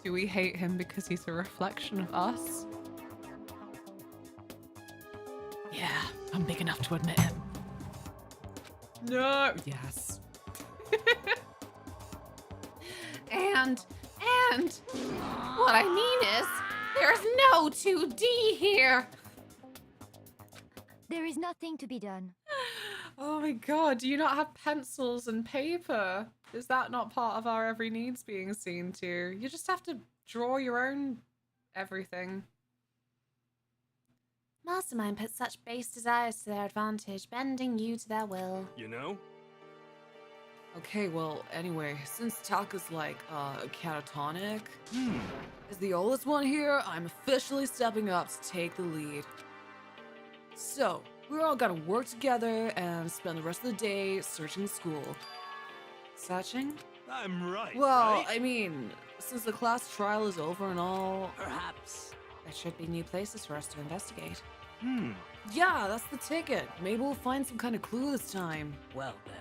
Do we hate him because he's a reflection of us? Yeah, I'm big enough to admit it. No! Yes. And what I mean is, there's no 2D here. There is nothing to be done. Oh my god, do you not have pencils and paper? Is that not part of our every needs being seen to? You just have to draw your own everything. Mastermind puts such base desires to their advantage, bending you to their will. You know? Okay, well, anyway, since Taka's like, catatonic, as the oldest one here, I'm officially stepping up to take the lead. So, we're all gonna work together and spend the rest of the day searching the school. Searching? I'm right, Well, right? I mean, since the class trial is over and all... Perhaps. There should be new places for us to investigate. Yeah, that's the ticket. Maybe we'll find some kind of clue this time. Well then.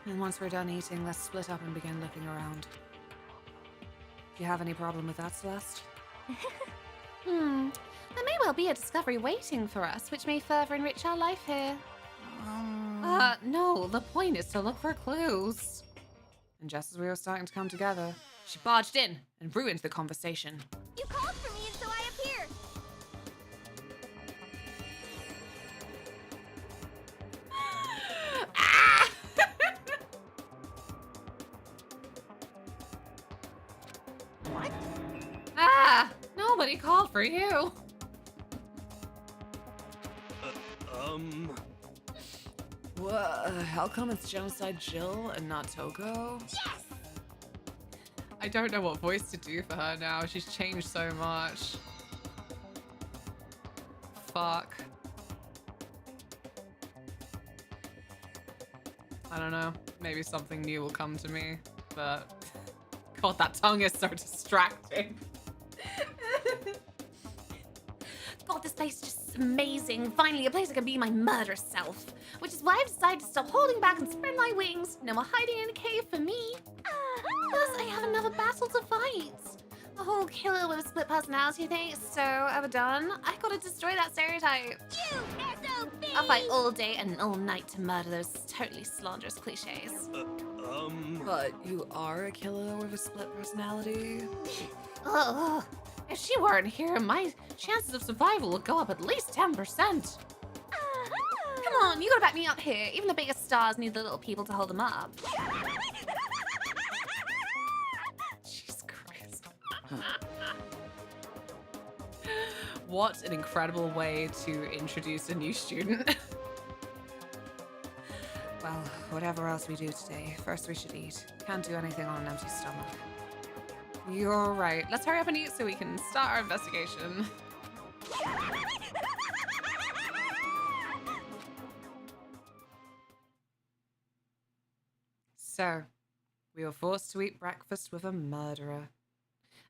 And once we're done eating, let's split up and begin looking around. Do you have any problem with that, Celeste? There may well be a discovery waiting for us, which may further enrich our life here. No, the point is to look for clues. And just as we were starting to come together, she barged in and ruined the conversation. You called for me, and so I appeared. What? Nobody called for you. How come it's Genocide Jill and not Toko? Yes! I don't know what voice to do for her now. She's changed so much. Fuck. I don't know. Maybe something new will come to me, but God, that tongue is so distracting. God, this place is just amazing. Finally, a place I can be my murderous self. Which is why I've decided to stop holding back and spread my wings. No more hiding in a cave for me. Plus, I have another battle to fight. The whole killer with a split personality thing is so overdone. I gotta destroy that stereotype. You SOB! I'll fight all day and all night to murder those totally slanderous cliches. But you are a killer with a split personality? Ugh. If she weren't here, my chances of survival would go up at least 10%. Come on, you gotta back me up here. Even the biggest stars need the little people to hold them up. Jesus Christ. What an incredible way to introduce a new student. Well, whatever else we do today, first we should eat. Can't do anything on an empty stomach. You're right. Let's hurry up and eat so we can start our investigation. So, we were forced to eat breakfast with a murderer.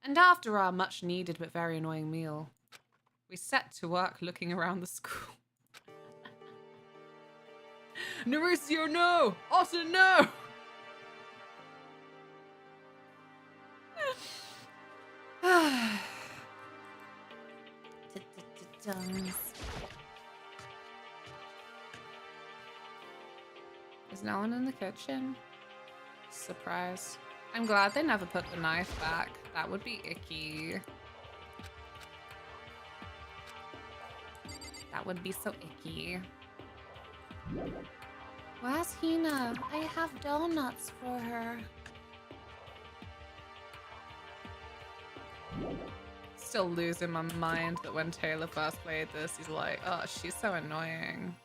And after our much needed but very annoying meal, we set to work looking around the school. Mauricio, no! Austin, no! Is no one in the kitchen? Surprise. I'm glad they never put the knife back. That would be icky. That would be so icky. Where's Hina? I have donuts for her. Still losing my mind that when Taylor first played this, he's like, oh, she's so annoying.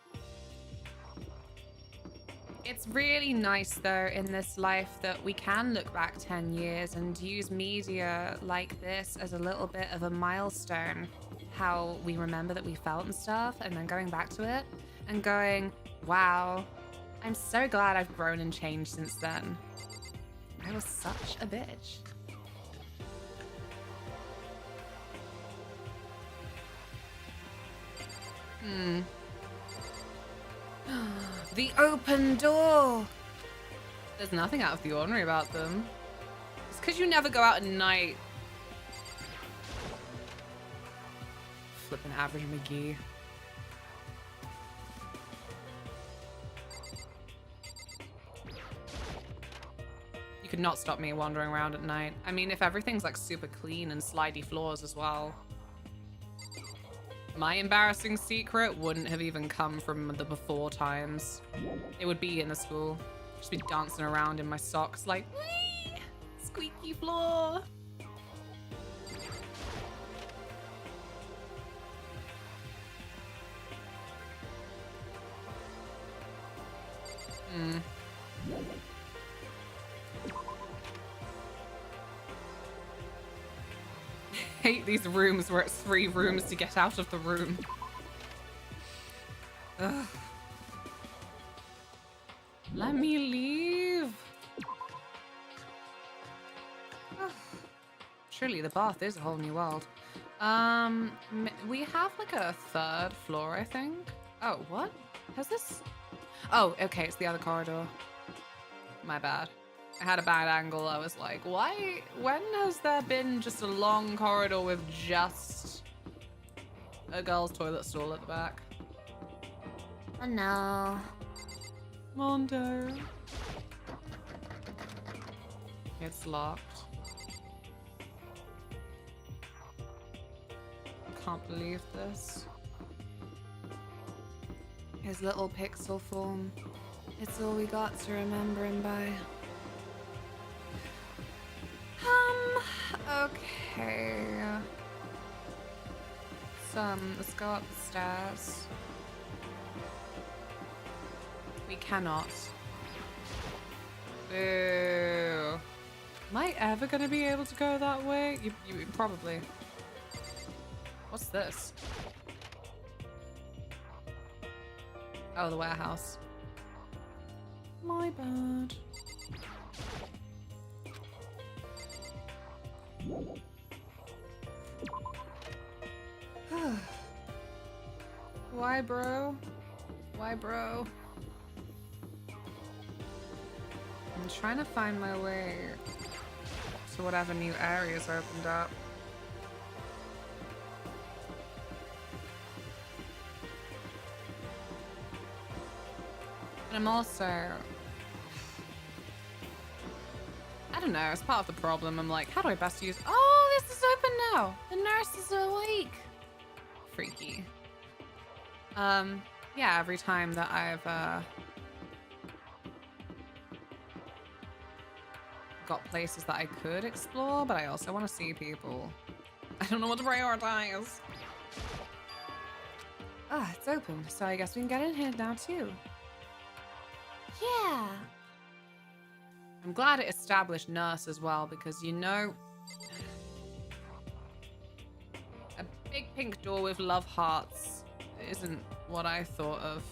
It's really nice, though, in this life that we can look back 10 years and use media like this as a little bit of a milestone. How we remember that we felt and stuff, and then going back to it and going, wow, I'm so glad I've grown and changed since then. I was such a bitch. The open door. There's nothing out of the ordinary about them. It's because you never go out at night. Flippin' average McGee. You could not stop me wandering around at night. I mean, if everything's like super clean and slidey floors as well. My embarrassing secret wouldn't have even come from the before times. It would be in the school. Just be dancing around in my socks like, wee! Squeaky floor. Hate these rooms where it's 3 rooms to get out of the room. Ugh. Let me leave. Ugh. Surely the bath is a whole new world. We have like a third floor, I think. Oh, what? Has this? Oh, okay, it's the other corridor. My bad. I had a bad angle. I was like, why? When has there been just a long corridor with just a girl's toilet stall at the back? Oh no. Mondo. It's locked. Can't believe this. His little pixel form. It's all we got to remember him by. Okay. Let's go up the stairs. We cannot. Boo. Am I ever gonna be able to go that way? You probably. What's this? Oh, the warehouse. My bad. Why, bro? Why, bro? I'm trying to find my way to whatever new areas opened up. And I'm also... I don't know, it's part of the problem. I'm like, how do I best use... Oh, this is open now! The nurse is awake! Freaky. Yeah, every time that I've, got places that I could explore, but I also want to see people. I don't know what to prioritize. Ah, it's open, so I guess we can get in here now too. Yeah. I'm glad it established nurse as well, because you know, a big pink door with love hearts isn't what I thought of.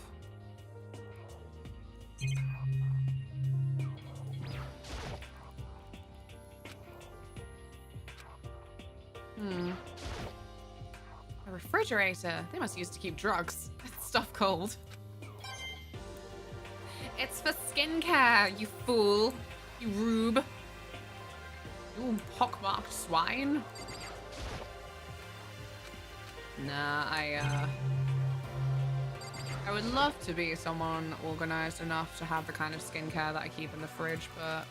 A refrigerator. They must use to keep drugs. Stuff cold. It's for skincare, you fool. You rube. You pockmarked swine. Nah, I would love to be someone organized enough to have the kind of skincare that I keep in the fridge, but...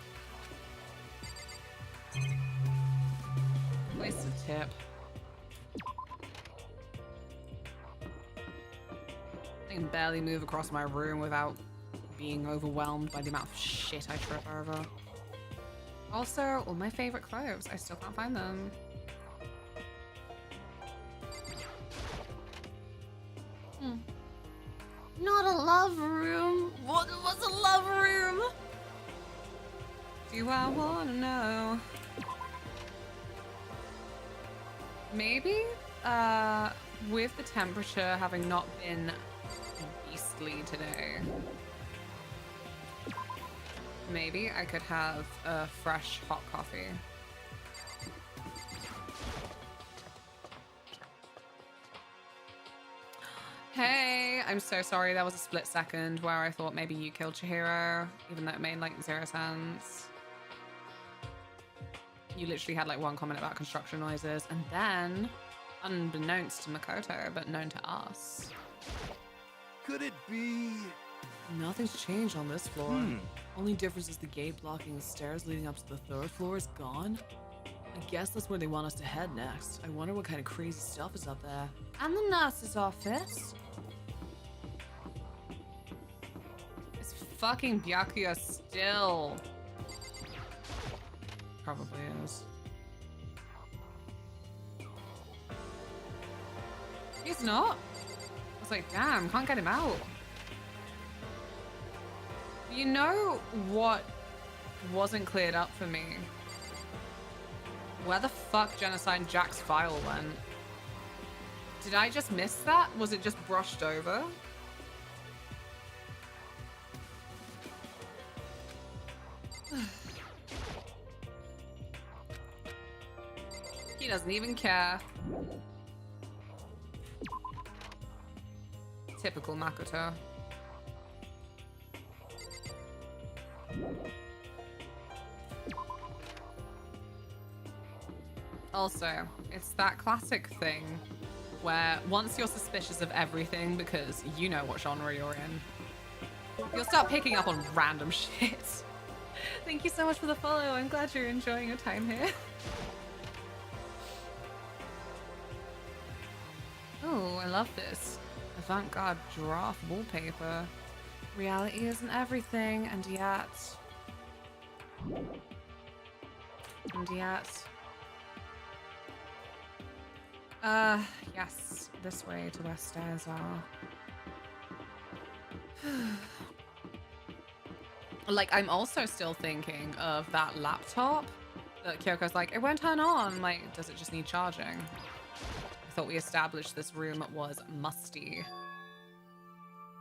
Waste a tip. I can barely move across my room without being overwhelmed by the amount of shit I trip over. Also, all my favorite clothes. I still can't find them. Not a love room. What was a love room? Do I wanna know? Maybe, with the temperature having not been beastly today, maybe I could have a fresh hot coffee. Hey, I'm so sorry. That was a split second where I thought maybe you killed Chihiro, even though it made like 0 sense. You literally had like one comment about construction noises, and then, unbeknownst to Makoto, but known to us. Could it be? Nothing's changed on this floor. Only difference is the gate blocking the stairs leading up to the 3rd floor is gone. I guess that's where they want us to head next. I wonder what kind of crazy stuff is up there. And the nurse's office. It's fucking Byakuya still. Probably is. He's not. I was like, damn, can't get him out. You know what wasn't cleared up for me? Where the fuck Genocide Jack's file went? Did I just miss that? Was it just brushed over? He doesn't even care. Typical Makoto. Also, it's that classic thing where once you're suspicious of everything because you know what genre you're in, you'll start picking up on random shit. Thank you so much for the follow. I'm glad you're enjoying your time here. Oh, I love this. Avant-garde giraffe wallpaper. Reality isn't everything, and yet... yes, this way to where stairs are. Like, I'm also still thinking of that laptop that Kyoko's like, it won't turn on. Like, does it just need charging? I thought we established this room was musty.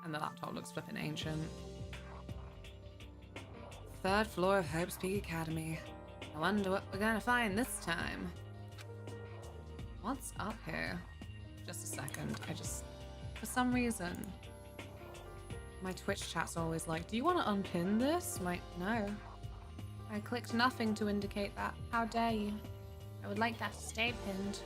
And the laptop looks flippin' ancient. 3rd floor of Hope's Peak Academy. I wonder what we're gonna find this time. What's up here? Just a second. For some reason, my Twitch chat's always like, do you want to unpin this? I'm like, no. I clicked nothing to indicate that. How dare you? I would like that to stay pinned.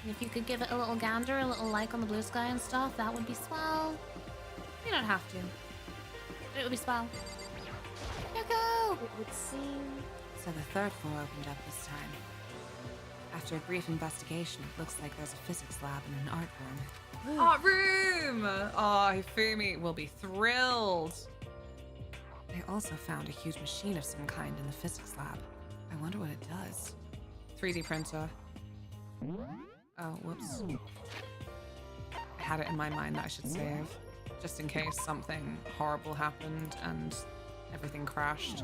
And if you could give it a little gander, a little like on the blue sky and stuff, that would be swell. You don't have to. But it would be swell. Yoko! It would seem... So the 3rd floor opened up this time. After a brief investigation, it looks like there's a physics lab and an art room. Art room! Oh, Hifumi will be thrilled. They also found a huge machine of some kind in the physics lab. I wonder what it does. 3D printer. Oh, whoops. I had it in my mind that I should save, just in case something horrible happened and everything crashed.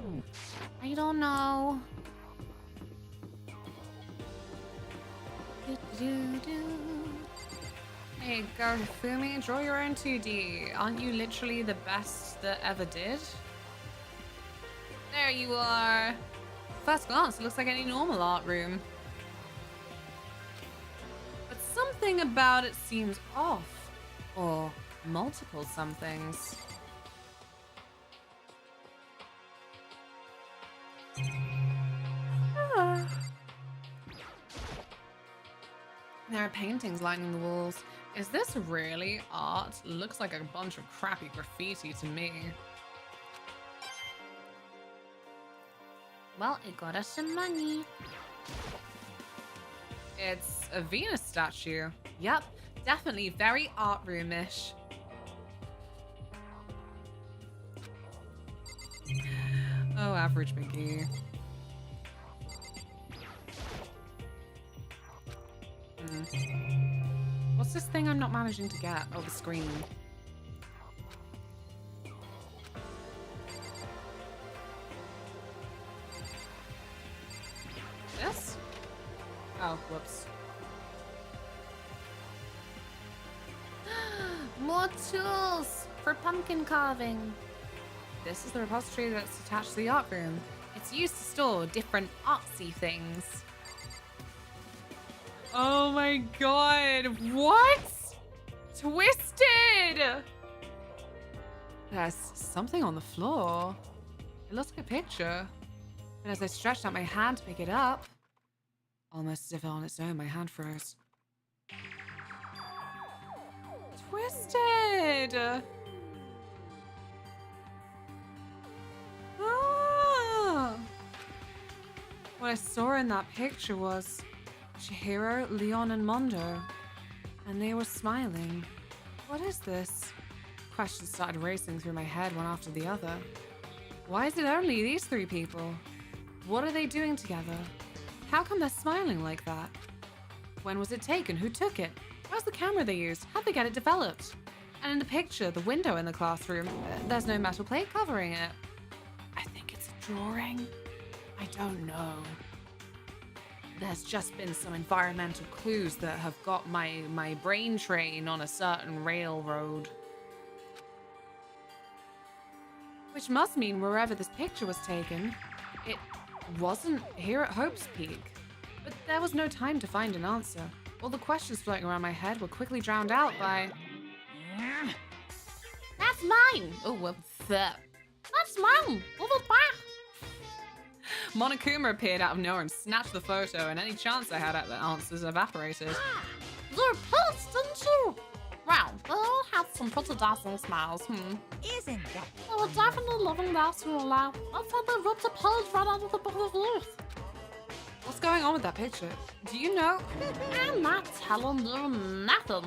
I don't know. Hey, go Hifumi, draw your own 2D. Aren't you literally the best that ever did? There you are. First glance, it looks like any normal art room. But something about it seems off. Or multiple somethings. There are paintings lining the walls. Is this really art? Looks like a bunch of crappy graffiti to me. Well, it got us some money. It's a Venus statue. Yep, definitely very art room-ish. Oh, average McGee. What's this thing I'm not managing to get? Oh, the screen. This? Oh, whoops. More tools for pumpkin carving. This is the repository that's attached to the art room. It's used to store different artsy things. Oh my god, what? Twisted! There's something on the floor. It looks like a picture. But as I stretched out my hand to pick it up, almost as if on its own, my hand froze. Twisted! Ah! What I saw in that picture was Chihiro, Leon, and Mondo. And they were smiling. What is this? Questions started racing through my head one after the other. Why is it only these 3 people? What are they doing together? How come they're smiling like that? When was it taken? Who took it? Where's the camera they used? How'd they get it developed? And in the picture, the window in the classroom, there's no metal plate covering it. I think it's a drawing. I don't know. There's just been some environmental clues that have got my brain train on a certain railroad. Which must mean wherever this picture was taken, wasn't here at Hope's Peak. But there was no time to find an answer. All the questions floating around my head were quickly drowned out by... That's mine! Oh, what's that? That's mine! Give it back! Monokuma appeared out of nowhere and snatched the photo, and any chance I had at the answers evaporated. You're pissed, didn't you? Well, they all had some pretty dazzling smiles, Isn't that? They were definitely loving that to allow. I said they ripped a page right out of the book of youth. What's going on with that picture? Do you know? I'm not telling you nothing.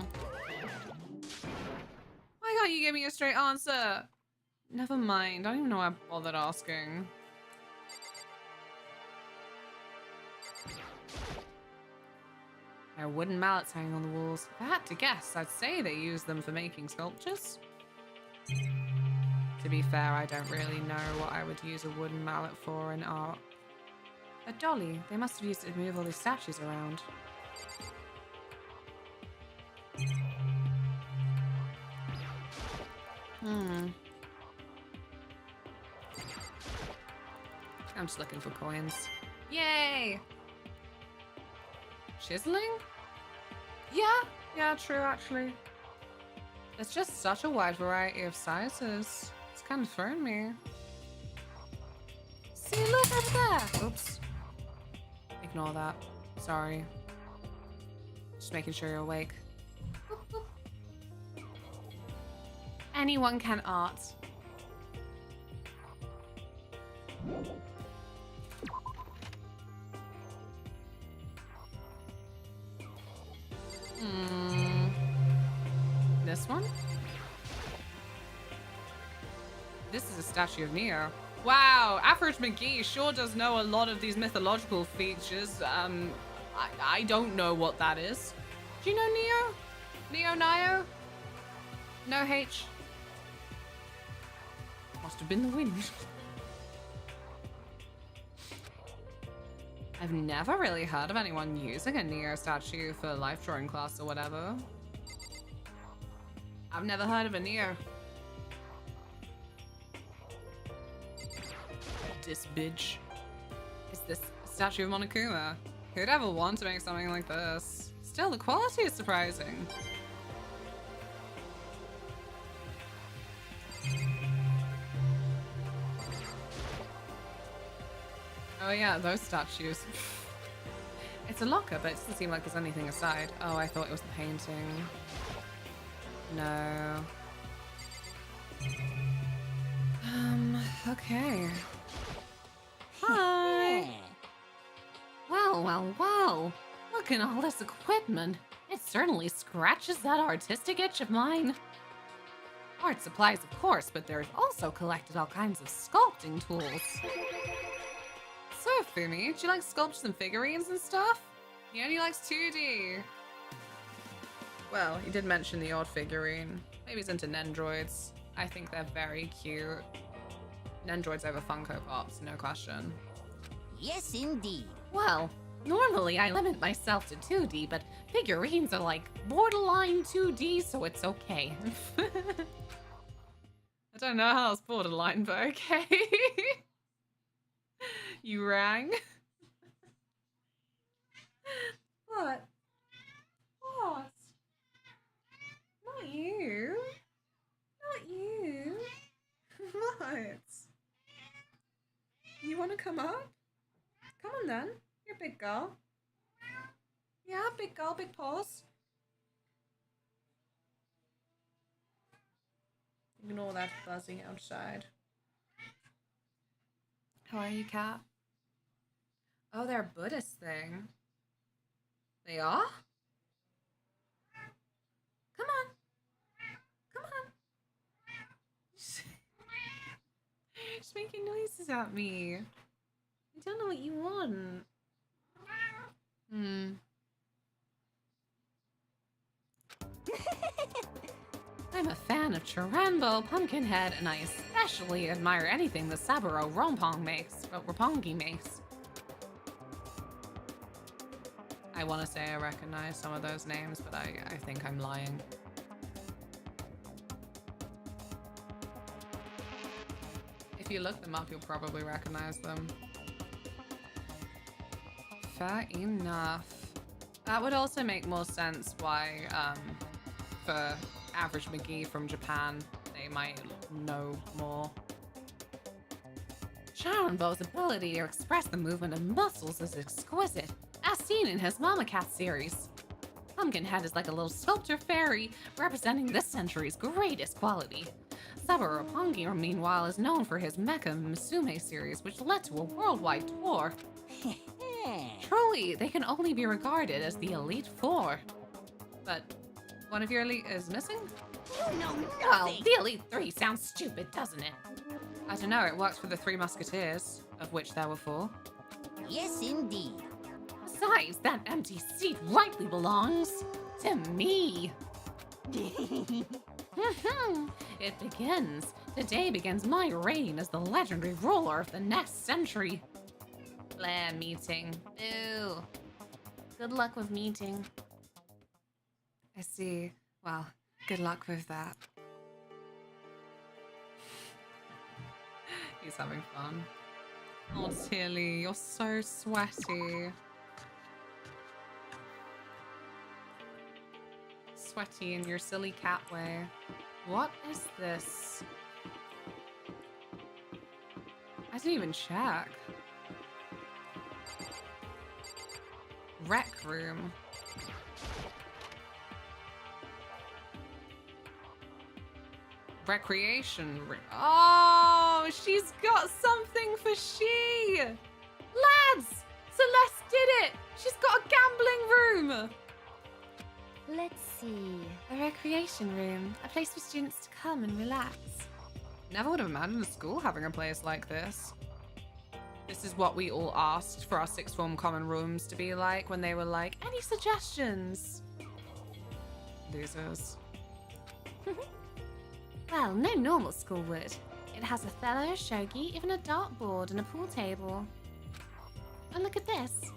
Why can't you give me a straight answer? Never mind, I don't even know why I bothered asking. There are wooden mallets hanging on the walls. If I had to guess, I'd say they use them for making sculptures. To be fair, I don't really know what I would use a wooden mallet for in art. A dolly. They must have used it to move all these statues around. I'm just looking for coins. Yay! Chiseling? Yeah, true, actually. There's just such a wide variety of sizes. It's kind of thrown me. See, look over there! Oops. Ignore that. Sorry. Just making sure you're awake. Anyone can art. This one? This is a statue of Neo. Wow, Average McGee sure does know a lot of these mythological features. I don't know what that is. Do you know Neo? Neo? No H. Must have been the wind. I've never really heard of anyone using a Neo statue for life drawing class or whatever. I've never heard of a Neo. This bitch. Is this a statue of Monokuma? Who'd ever want to make something like this? Still, the quality is surprising. Oh yeah, those statues. It's a locker, but it doesn't seem like there's anything aside. Oh, I thought it was the painting. No. Okay. Hi! Well. Look at all this equipment. It certainly scratches that artistic itch of mine. Art supplies, of course, but there's also collected all kinds of sculpting tools. So, Fumi, do you like sculptures and figurines and stuff? He only likes 2D. Well, he did mention the odd figurine. Maybe he's into Nendroids. I think they're very cute. Nendroids over Funko Pops, no question. Yes, indeed. Well, normally I limit myself to 2D, but figurines are like borderline 2D, so it's okay. I don't know how it's borderline, but okay. You rang? What? What? Not you. Not you. What? You want to come up? Come on then. You're a big girl. Yeah, big girl, big paws. Ignore that buzzing outside. How are you, cat? Oh, they're a Buddhist thing. They are? Come on. Come on. She's making noises at me. I don't know what you want. I'm a fan of Chirambo, Pumpkinhead, and I especially admire anything the Saburo Ronpongi makes. I want to say I recognize some of those names, but I think I'm lying. If you look them up, you'll probably recognize them. fair enough. That would also make more sense why, for average McGee from Japan, they might know more. Sharon Bow's ability to express the movement of muscles is exquisite, as seen in his Mama Cat series. Pumpkinhead is like a little sculptor fairy representing this century's greatest quality. Saburo Roppongi, meanwhile, is known for his Mecha Musume series, which led to a worldwide tour. Truly, they can only be regarded as the Elite Four. But one of your elite is missing? You know nothing! Well, the Elite Three sounds stupid, doesn't it? I don't know, it works for the Three Musketeers, of which there were 4. Yes, indeed. Besides, that empty seat rightly belongs to me. It begins. Today begins my reign as the legendary ruler of the next century. Blah, meeting. Ew. Good luck with meeting. I see. Well, good luck with that. He's having fun. Oh, Tilly, you're so sweaty. Sweaty in your silly cat way. What is this? I didn't even check. Rec room. Recreation room. Oh, she's got something for she. Lads, Celeste did it. She's got a gambling room. Let's see. A recreation room, a place for students to come and relax. Never would have imagined a school having a place like this. This is what we all asked for our sixth form common rooms to be like when they were like, any suggestions? Losers. Well, no normal school would. It has Othello, shogi, even a dartboard and a pool table. And look at this.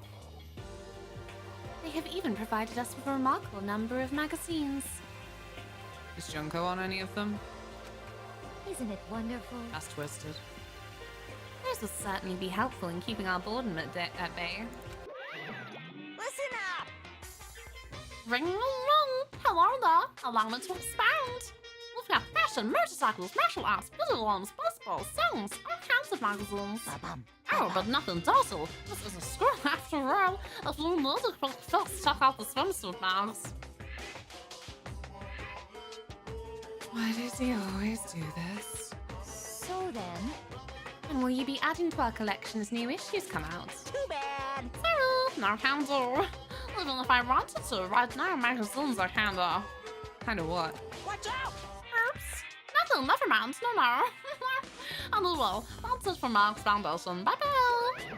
They have even provided us with a remarkable number of magazines. Is Junko on any of them? Isn't it wonderful? That's twisted. Those will certainly be helpful in keeping our boredom at bay. Listen up! Ring, ring, ring! Hello there! Allow me to expound! We've got fashion, motorcycles, martial arts, video games, baseball, songs, all kinds of magazines. Oh, but nothing docile. This is a school after all. If you need it, folks, check out the swimsuit bags. Why does he always do this? So then... And will you be adding to our collection as new issues come out? Too bad. Sorry, no can do. Even if I wanted to, right now magazines are kinda... Kinda what? Watch out! Oops. Nothing, never mind, no. Anyway, that's it for my explanation. Bye-bye!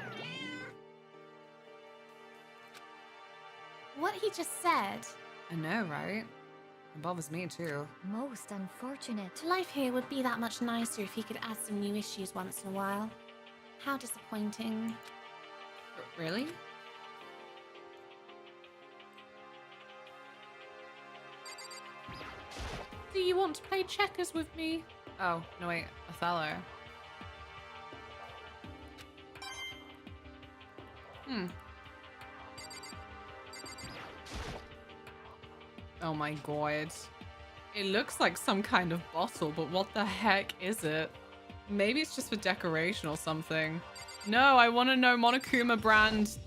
What he just said. I know, right? It bothers me too. Most unfortunate. Life here would be that much nicer if he could add some new issues once in a while. How disappointing. Really? Do you want to play checkers with me? Oh, no wait, Othello. Oh my god. It looks like some kind of bottle, but what the heck is it? Maybe it's just for decoration or something. No, I want to know Monokuma brand.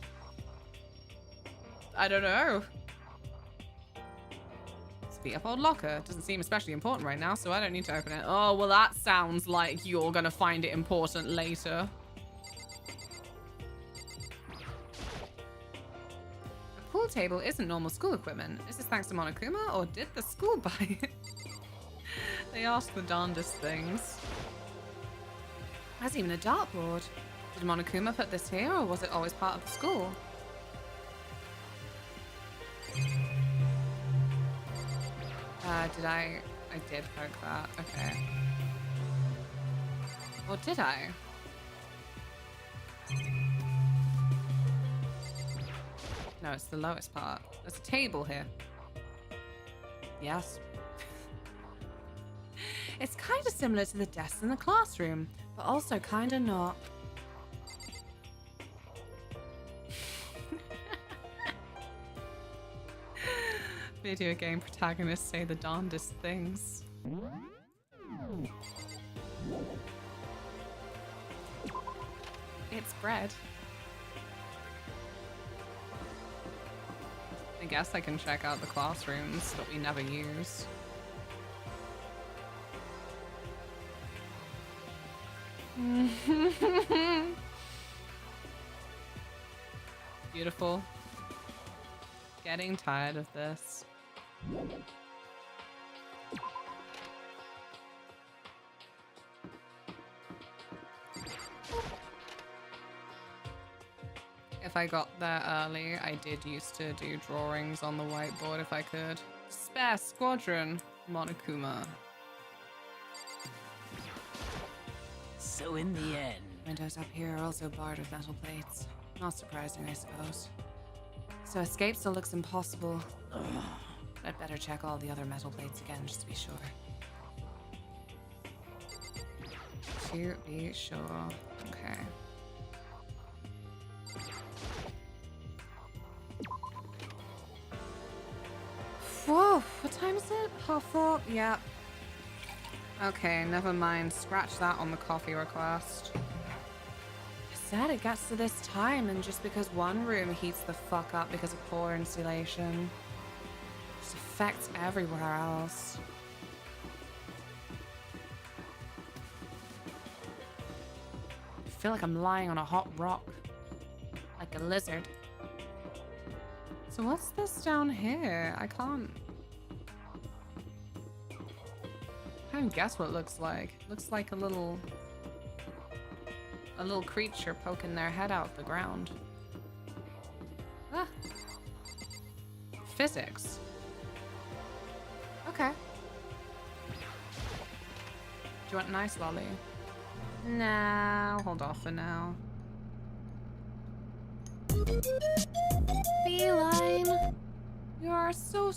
I don't know. Speed up old locker. Doesn't seem especially important right now, so I don't need to open it. Oh, well that sounds like you're gonna find it important later. The pool table isn't normal school equipment. Is this thanks to Monokuma, or did the school buy it? They ask the darndest things. There's even a dartboard. Did Monokuma put this here, or was it always part of the school? I did poke that. Okay. Or did I? No, it's the lowest part. There's a table here. Yes. It's kind of similar to the desks in the classroom, but also kind of not. Video game protagonists say the darndest things. It's bread. I guess I can check out the classrooms that we never use. Beautiful. Getting tired of this. If I got there early, I did used to do drawings on the whiteboard if I could. Spare Squadron, Monokuma. So in the end... Windows up here are also barred with metal plates. Not surprising, I suppose. So escape still looks impossible. But I'd better check all the other metal plates again just to be sure. To be sure. Okay. Whoa, what time is it? 4:30? Yep. Okay, never mind. Scratch that on the coffee request. I said it gets to this time, and just because one room heats the fuck up because of poor insulation, it just affects everywhere else. I feel like I'm lying on a hot rock. Like a lizard. So what's this down here? I can't guess what it looks like. It looks like a little creature poking their head out of the ground. Ah. Physics. Okay. Do you want an ice lolly? Nah, hold off for now. Feline! You are so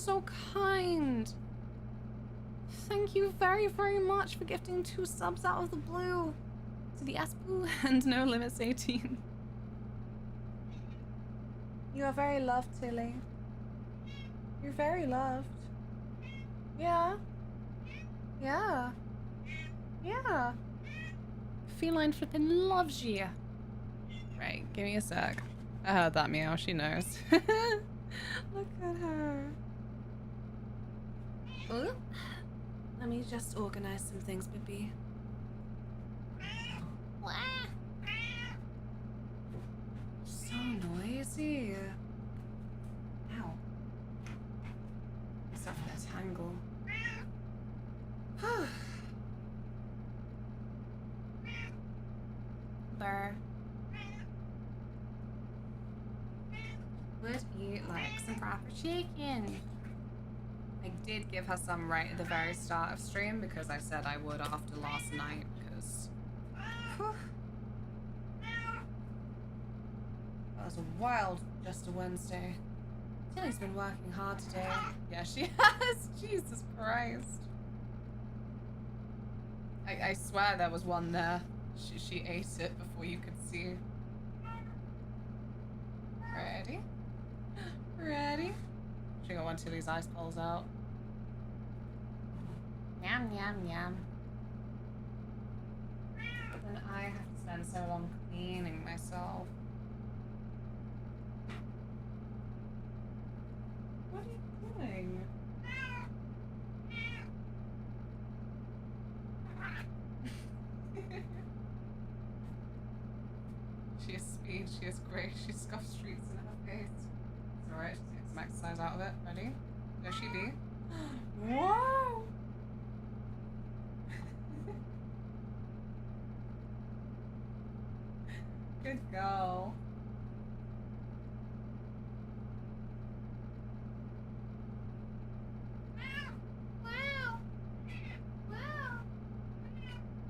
kind! Thank you very, very much for gifting 2 subs out of the blue to the Aspu and No Limits 18. You are very loved, Tilly. You're very loved. Yeah. Yeah. Yeah. Feline flippin' loves you. Right, give me a sec. I heard that meow, she knows. Look at her. Ooh. Let me just organize some things, Bippy. So noisy. Ow. Except for that tangle. Burr. Would you like some proper chicken? I did give her some right at the very start of stream because I said I would after last night because that was a wild just a Wednesday. Tilly's been working hard today. Yeah, she has. Jesus Christ. I swear there was one there. She ate it before you could see. Ready? Ready? She got one Tilly's ice poles out. Yum, yum, yum. But then I have to spend so long cleaning myself. What are you doing? She has speed, she has grace, she scuffs streets in her face. It's alright, just take some exercise out of it. Ready? There she be. Whoa! Good girl. Wow! Wow!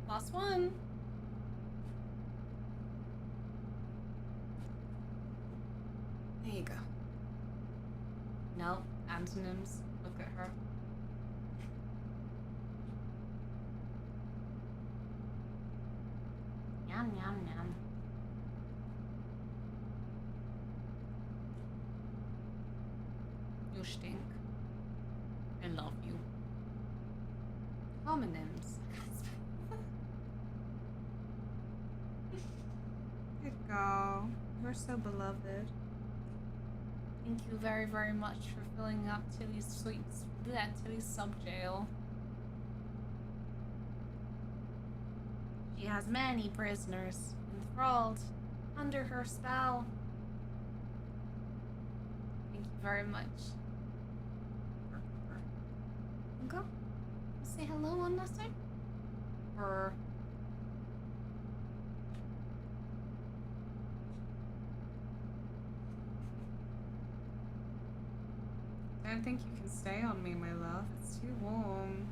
Last one. There you go. No, antonyms. Look at her. Yum, yum, yum. You stink. homonyms. Good girl. You're so beloved. Thank you very, very much for filling up Tilly's Tilly's sub jail. She has many prisoners enthralled under her spell. Thank you very much. Go. Say hello one last time. Or I don't think you can stay on me, my love. It's too warm.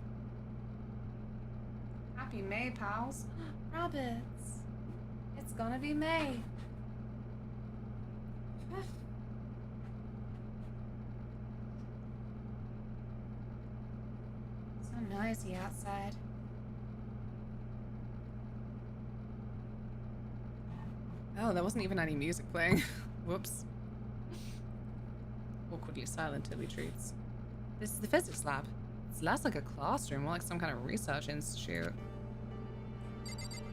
Happy May, pals. Rabbits. It's gonna be May. So noisy outside. Oh, there wasn't even any music playing. Whoops. Awkwardly silent Tilly treats. This is the physics lab. It's less like a classroom, more like some kind of research institute.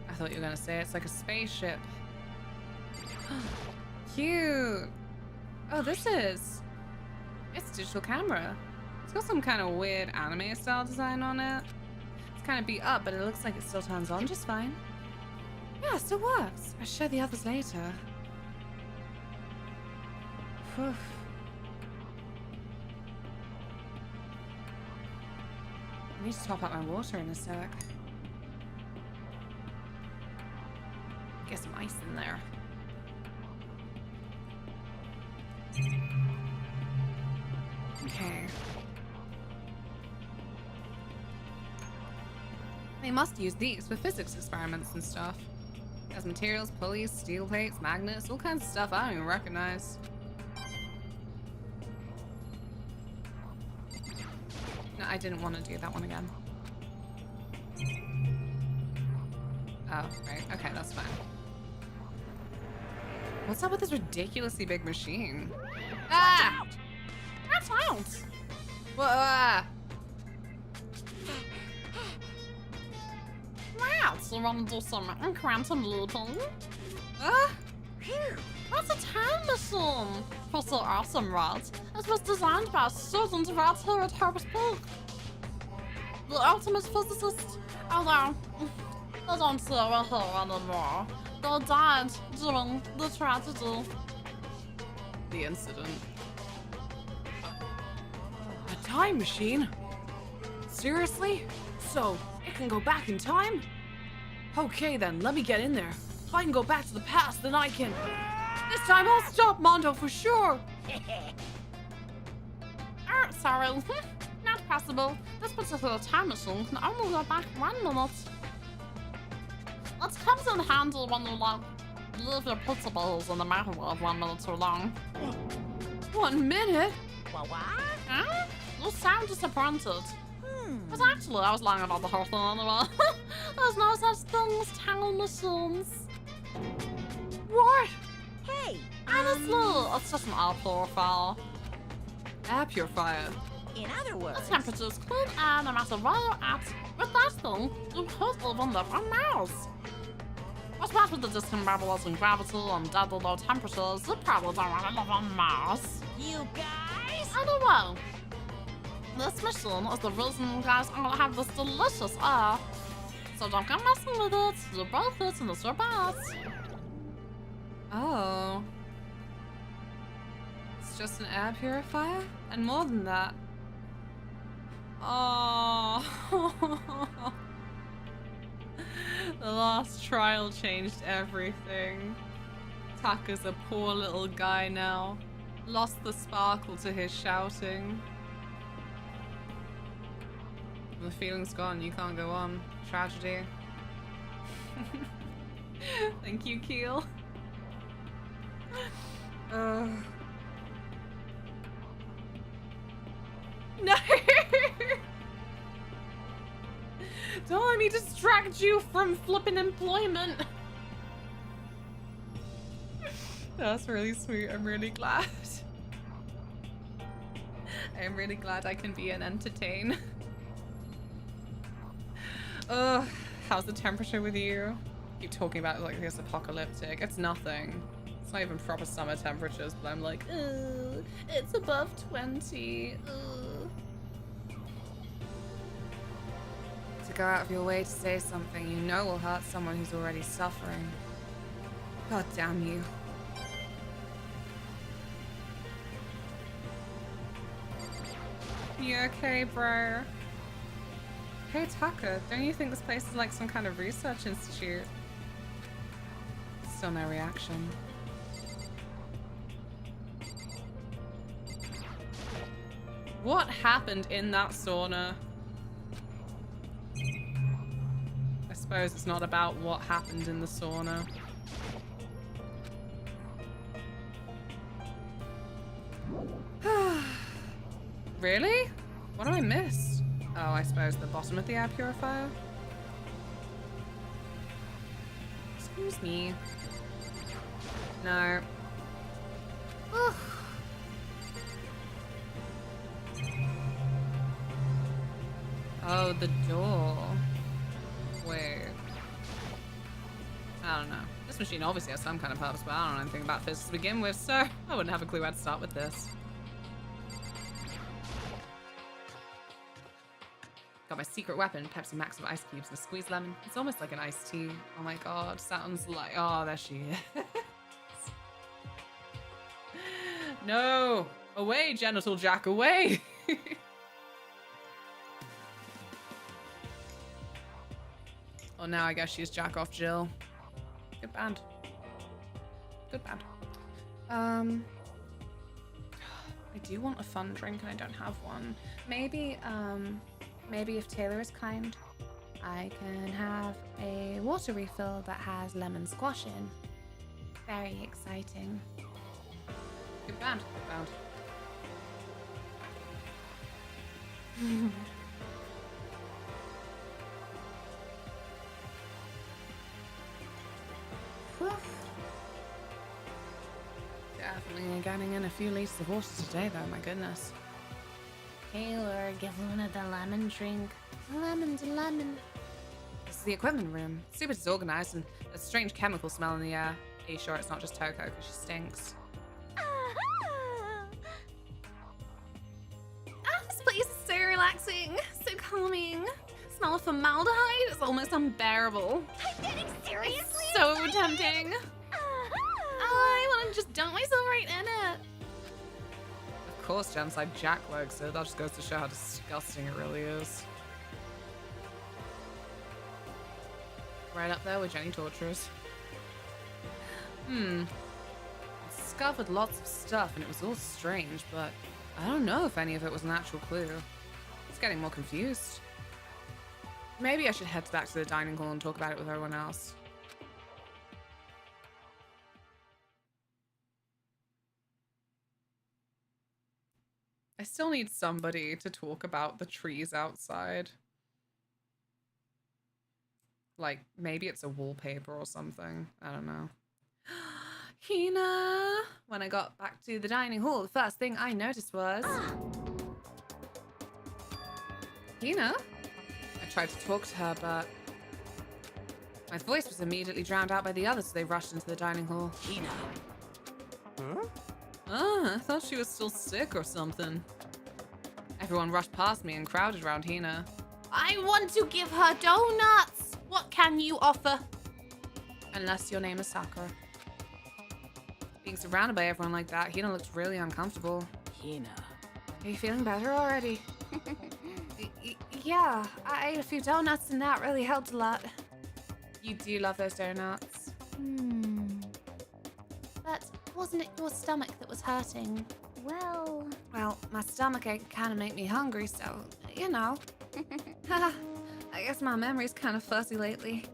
I thought you were gonna say it's like a spaceship. Cute! Oh, this is... It's a digital camera. It's got some kind of weird anime style design on it. It's kind of beat up, but it looks like it still turns on just fine. Yeah, it still works. I'll show the others later. Whew. I need to top up my water in a sec. Get some ice in there. Okay. They must use these for physics experiments and stuff. There's materials, pulleys, steel plates, magnets, all kinds of stuff I don't even recognize. No, I didn't want to do that one again. Oh, right. Okay, that's fine. What's up with this ridiculously big machine? Ah! That's out! Whoa! Wow, so want to do some quantum looping? That's a time machine! Pretty awesome, right? It was designed by a student right here at Harvard Peak. The ultimate physicist, although they don't see her here anymore. They died during the tragedy. The incident. A time machine? Seriously? So, it can go back in time? Okay then, let me get in there. If I can go back to the past, then I can... This time I'll stop Mondo for sure! Sorry, not possible. This particular time machine can only go back 1 minute. It comes in handy when you, like, leave your pizza balls in the microwave 1 minute too long. 1 minute? What? Huh? You sound disappointed. But actually, I was lying about the whole thing anyway. There's no such thing as time machines. What? Hey! Honestly, it's just an air purifier. Air purifier? In other words... The temperature's clean air no matter where you're at. With that thing, you could even live on Mars. Especially with the discombobulating gravity and deadly low temperatures, you probably don't want to live on Mars. You guys? Anyway, this machine is the reason you guys all have this delicious air. So don't go messing with it. You breathe it and it's your best. Oh. It's just an air purifier? And more than that. Oh. The last trial changed everything. Taka's a poor little guy now. Lost the sparkle to his shouting. The feeling's gone, you can't go on. Tragedy. Thank you, Keel. No! Don't let me distract you from flipping employment! That's really sweet, I'm really glad. I'm really glad I can be an entertain. Ugh, how's the temperature with you? Keep talking about it like it's apocalyptic. It's nothing. It's not even proper summer temperatures, but I'm like, ugh, it's above 20. Ugh. To go out of your way to say something you know will hurt someone who's already suffering. God damn you. You okay, bro? Hey, Tucker, don't you think this place is like some kind of research institute? Still no reaction. What happened in that sauna? I suppose it's not about what happened in the sauna. Really? What do I miss? Oh, I suppose the bottom of the air purifier? Excuse me. No. Oh, the door. Wait. I don't know. This machine obviously has some kind of purpose, but I don't know anything about physics to begin with, so I wouldn't have a clue how to start with this. Got my secret weapon, Pepsi Max with ice cubes and a squeezed lemon. It's almost like an iced tea. Oh my god, sounds like... Oh, there she is. No! Away, Genital Jack, away! Oh, now I guess she's Jack off Jill. Good band. Good band. I do want a fun drink and I don't have one. Maybe if Taylor is kind, I can have a water refill that has lemon squash in. Very exciting. Good band. Good band. Definitely getting in a few liters of water today, though. My goodness. Taylor, give Luna the lemon drink. Lemon to lemon. This is the equipment room. Super disorganized and a strange chemical smell in the air. Are you sure it's not just Toko because she stinks? This place is so relaxing, so calming. Smell of formaldehyde is almost unbearable. I'm getting seriously So excited. tempting. I want to just dunk myself right in it. Of course, Genocide Jack likes it. That just goes to show how disgusting it really is. Right up there with Jenny Torturers. I discovered lots of stuff and it was all strange, but I don't know if any of it was an actual clue. It's getting more confused. Maybe I should head back to the dining hall and talk about it with everyone else. I still need somebody to talk about the trees outside. Like, maybe it's a wallpaper or something. I don't know. Hina! When I got back to the dining hall, the first thing I noticed was... Hina? I tried to talk to her, but... my voice was immediately drowned out by the others, so they rushed into the dining hall. Hina. Huh? I thought she was still sick or something. Everyone rushed past me and crowded around Hina. I want to give her donuts. What can you offer? Unless your name is Sakura. Being surrounded by everyone like that, Hina looked really uncomfortable. Hina. Are you feeling better already? Yeah, I ate a few donuts and that really helped a lot. You do love those donuts. But wasn't it your stomach that was hurting? Well, my stomach ache kind of made me hungry, so, you know. I guess my memory's kind of fuzzy lately.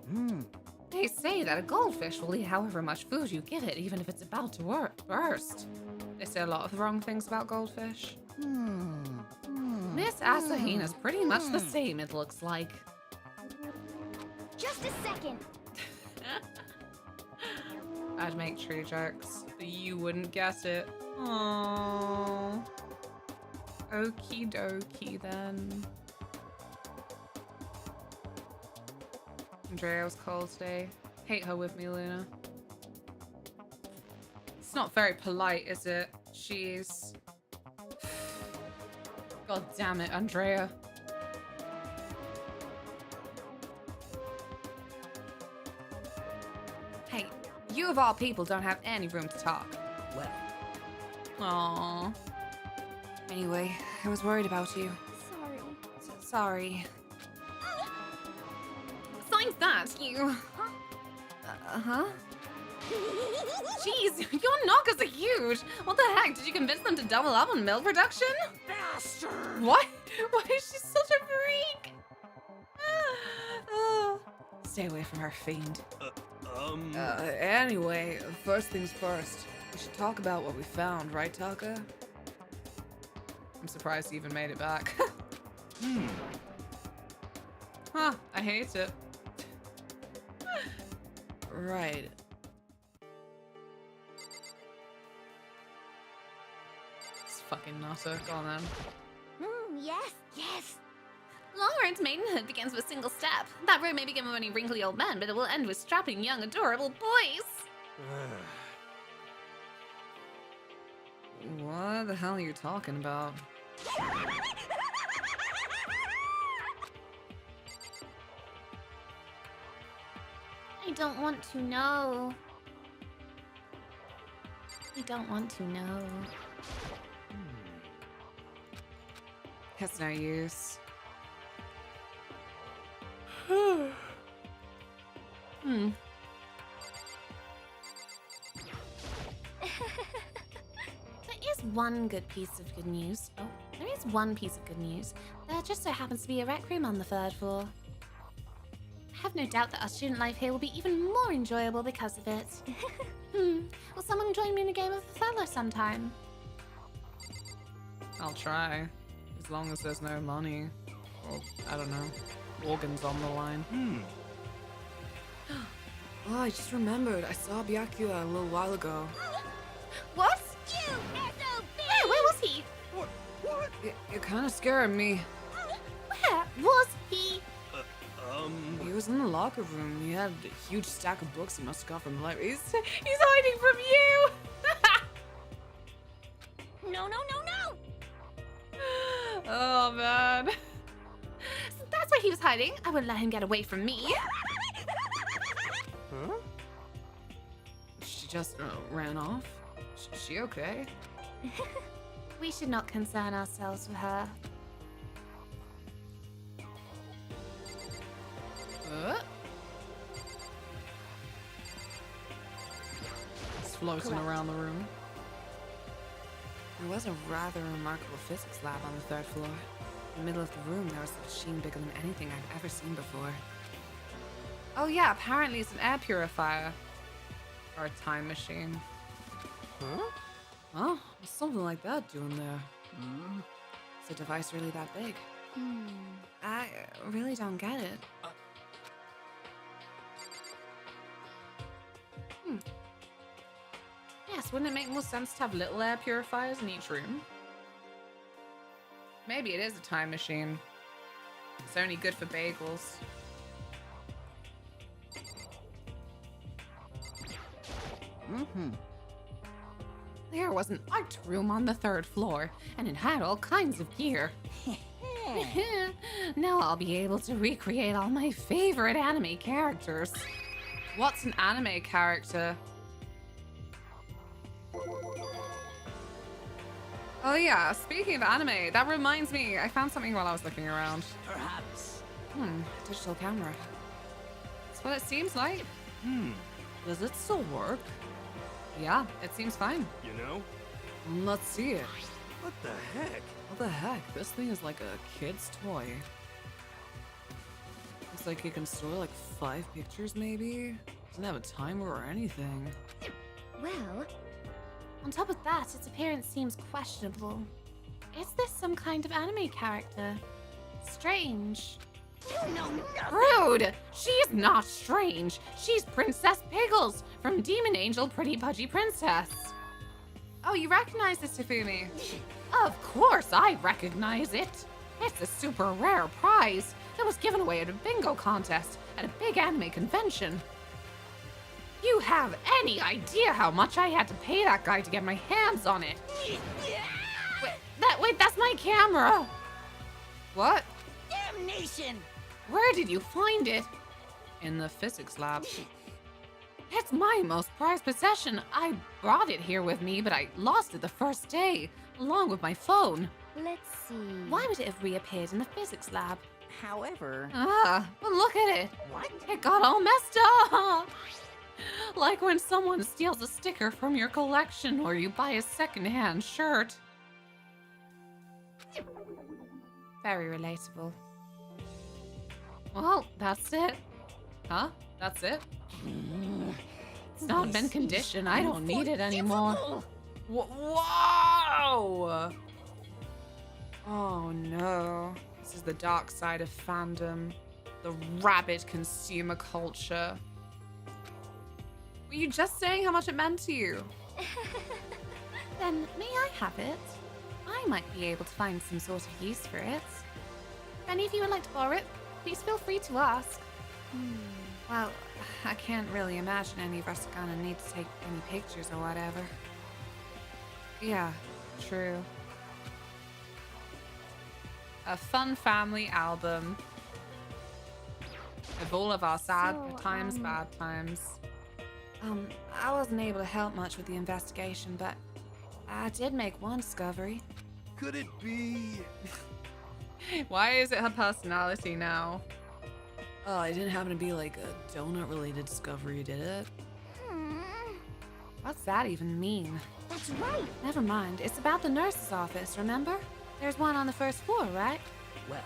They say that a goldfish will eat however much food you give it, even if it's about to burst. They say a lot of the wrong things about goldfish. Miss Asahina's pretty much the same, it looks like. Just a second. I'd make true jokes, but you wouldn't guess it. Aww. Okie dokie then. Andrea was cold today. Hate her with me, Luna. It's not very polite, is it? She's... God damn it, Andrea. Hey, you of all people don't have any room to talk. Well. Aww. Anyway, I was worried about you. Sorry. Sorry. Besides that, you... Uh-huh. Jeez, your knockers are huge. What the heck? Did you convince them to double up on milk production? Bastard! What? Why is she such a freak? Stay away from her, fiend. Anyway, first things first. We should talk about what we found, right, Taka? I'm surprised he even made it back. Huh, I hate it. Right. It's fucking nutter. Go on then. Yes, yes. Longard's maidenhood begins with a single step. That road may begin with only wrinkly old men, but it will end with strapping young, adorable boys. What the hell are you talking about? I don't want to know. I don't want to know. It's no use. There is one good piece of good news. Oh, there is one piece of good news. There just so happens to be a rec room on the 3rd floor. I have no doubt that our student life here will be even more enjoyable because of it. Will someone join me in a game of Othello sometime? I'll try. As long as there's no money. Or, I don't know, organs on the line. Oh, I just remembered. I saw Byakuya a little while ago. What? You SOB! Where was he? What? It kind of scared me. Where was he? He was in the locker room. He had a huge stack of books he must have got from the library. He's hiding from you! No, no, no, no! Oh, man. So that's where he was hiding. I wouldn't let him get away from me. Huh? She just ran off? She okay? We should not concern ourselves with her. It's floating Correct. around the room. There was a rather remarkable physics lab on the 3rd floor. In the middle of the room, there was a machine bigger than anything I've ever seen before. Oh yeah, apparently it's an air purifier. Or a time machine. Huh? Oh, there's something like that doing there. Is the device really that big? I really don't get it. Yes, wouldn't it make more sense to have little air purifiers in each room? Maybe it is a time machine. It's only good for bagels. There was an art room on the 3rd floor, and it had all kinds of gear. Now I'll be able to recreate all my favorite anime characters. What's an anime character? Oh yeah, speaking of anime, that reminds me, I found something while I was looking around. Perhaps. Digital camera. That's what it seems like. Does it still work? Yeah, it seems fine. You know? Let's see it. What the heck? What the heck? This thing is like a kid's toy. Looks like it can store like 5 pictures maybe? Doesn't have a timer or anything. Well, on top of that, its appearance seems questionable. Is this some kind of anime character? Strange. You know nothing! Rude! She's not strange. She's Princess Piggles from Demon Angel Pretty Pudgy Princess. Oh, you recognize this, Tafumi? Of course I recognize it. It's a super rare prize. that was given away at a bingo contest at a big anime convention. You have any idea how much I had to pay that guy to get my hands on it? Wait, that's my camera. What? Damnation! Where did you find it? In the physics lab. It's my most prized possession. I brought it here with me, but I lost it the first day, along with my phone. Let's see. Why would it have reappeared in the physics lab? However... But look at it. What? It got all messed up. Like when someone steals a sticker from your collection or you buy a secondhand shirt. Very relatable. Well, that's it. Huh? That's it? It's not been conditioned. I don't need it anymore. Whoa! Oh no. This is the dark side of fandom. The rabid consumer culture. Were you just saying how much it meant to you? Then may I have it? I might be able to find some sort of use for it. If any of you would like to borrow it, please feel free to ask. Well, I can't really imagine any of us are gonna need to take any pictures or whatever. Yeah, true. A fun family album of all of our sad times, bad times. I wasn't able to help much with the investigation, but I did make one discovery. Could it be? Why is it her personality now? Oh, it didn't happen to be like a donut-related discovery, did it? What's that even mean? That's right. Never mind. It's about the nurse's office, remember? There's one on the first floor, right? Well,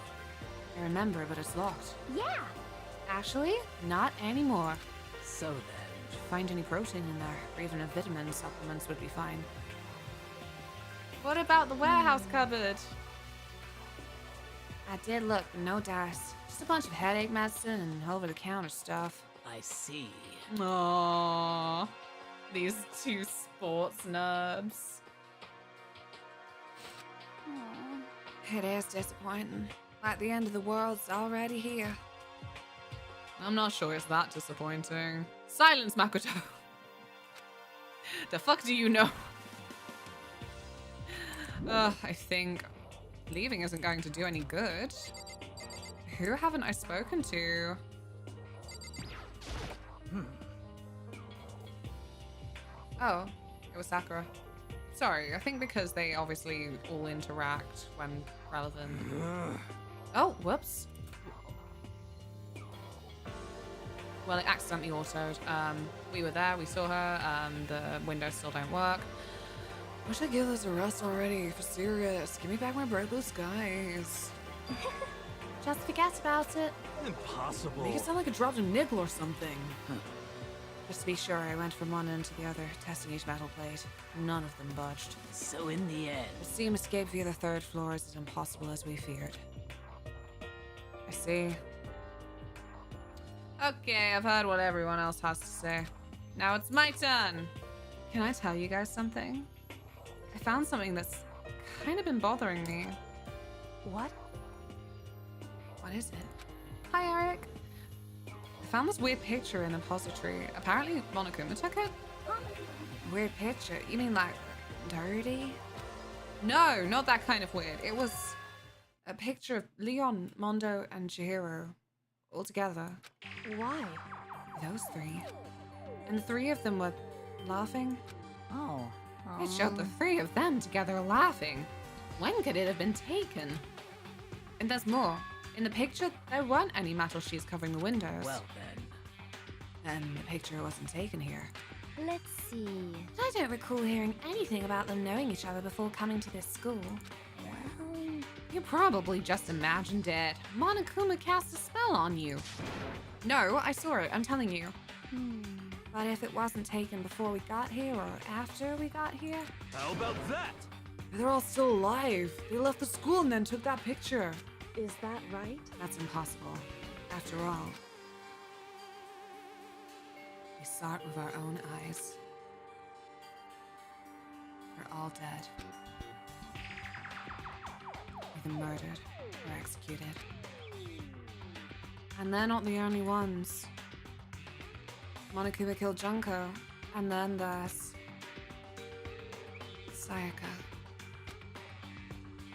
I remember, but it's locked. Yeah. Actually, not anymore. so then. If you find any protein in there, or even a vitamin supplements would be fine. What about the warehouse cupboard? I did look, but no dice. Just a bunch of headache medicine and over-the-counter stuff. I see. Aww. These two sports nerds. It is disappointing. Like the end of the world's already here. I'm not sure it's that disappointing. Silence, Makoto. The fuck do you know? I think leaving isn't going to do any good. Who haven't I spoken to? Oh, it was Sakura. Sorry, I think because they obviously all interact when relevant. Oh, whoops. Well, it accidentally autoed. We were there, we saw her, the windows still don't work. Wish I'd give this a rest already, for serious. Give me back my bright blue skies. Just forget about it. Impossible. Make it sound like it dropped a nickel or something. Just to be sure, I went from one end to the other, testing each metal plate. None of them budged. So in the end... The seam escape via the third floor is as impossible as we feared. I see. Okay, I've heard what everyone else has to say. Now it's my turn. Can I tell you guys something? I found something that's kind of been bothering me. What? What is it? Hi, Eric. I found this weird picture in the repository. Apparently, Monokuma took it. Weird picture? You mean like dirty? No, not that kind of weird. It was a picture of Leon, Mondo, and Chihiro all together. Why? Those three. And the three of them were laughing. Oh. It showed the three of them together laughing. When could it have been taken? And there's more. In the picture, there weren't any metal sheets covering the windows. Well then. And the picture wasn't taken here. Let's see. I don't recall hearing anything about them knowing each other before coming to this school. You probably just imagined it. Monokuma cast a spell on you. No, I saw it, I'm telling you. But if it wasn't taken before we got here or after we got here? How about that? They're all still alive. They left the school and then took that picture. Is that right? That's impossible. After all, we saw it with our own eyes. We're all dead. Either murdered or executed. And they're not the only ones. Monokuma killed Junko, and then there's Sayaka.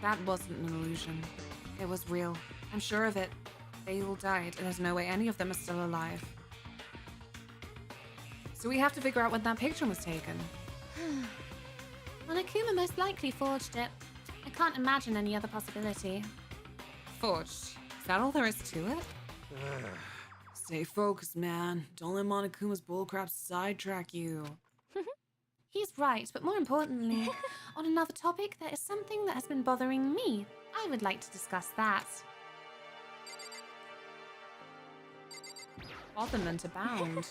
That wasn't an illusion. It was real. I'm sure of it. They all died, and there's no way any of them are still alive. So we have to figure out when that picture was taken. Monokuma most likely forged it. I can't imagine any other possibility. Forged? Is that all there is to it? Stay focused, man. Don't let Monokuma's bullcrap sidetrack you. He's right, but more importantly, on another topic, there is something that has been bothering me. I would like to discuss that. Botherment abound.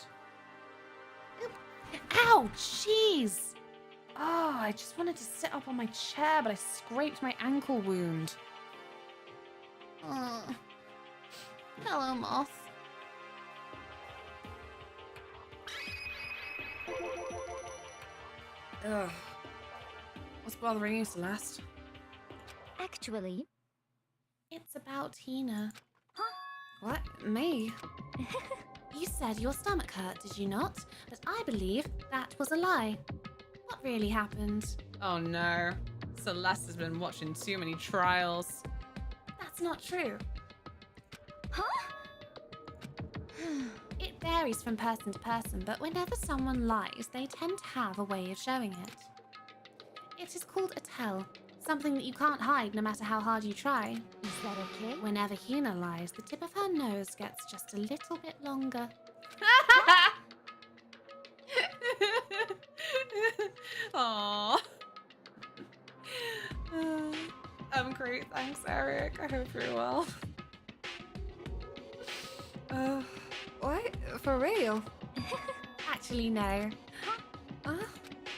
Ow, jeez! Oh, I just wanted to sit up on my chair, but I scraped my ankle wound. Hello, Moth. Ugh. What's bothering you, Celeste? Actually, It's about Hina. What? Me? You said your stomach hurt, did you not? But I believe that was a lie. What really happened? Oh no. Celeste has been watching too many trials. That's not true. It varies from person to person, but whenever someone lies, they tend to have a way of showing it. It is called a tell, something that you can't hide no matter how hard you try. Is that okay? Whenever Hina lies, the tip of her nose gets just a little bit longer. Aww. I'm great, thanks, Eric. I hope you're well. What? For real? Actually, no.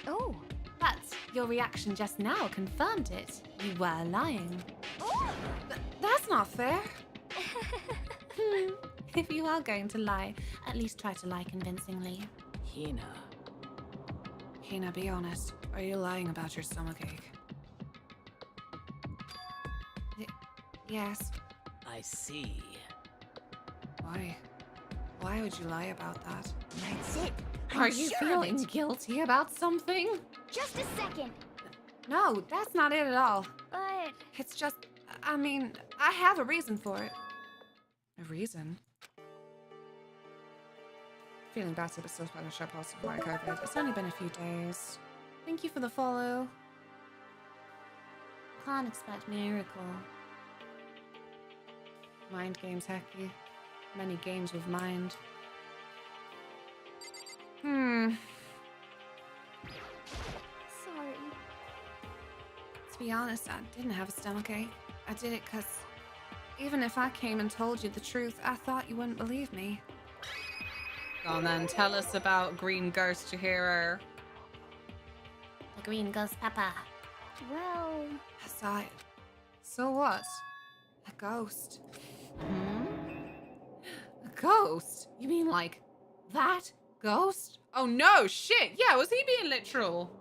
Oh. But your reaction just now confirmed it. You were lying. That's not fair. If you are going to lie, at least try to lie convincingly. Hina, be honest. Are you lying about your stomachache? Yes. I see. Why? Why would you lie about that? That's it. Are you feeling guilty about something? Just a second. No, that's not it at all. But It's just, I mean, I have a reason for it. A reason? Feeling better, but still trying to show positive by COVID. It's only been a few days. Thank you for the follow. Can't expect miracle. Mind games, Hecky. Many games with mind. sorry. To be honest, I didn't have a stomachache. I did it because even if I came and told you the truth, I thought you wouldn't believe me. Go on then, tell us about Green Ghost Chihiro. The green ghost pepper. Well, I saw it. So what? A ghost. A ghost? You mean like that ghost? Oh no, shit! Yeah, was he being literal?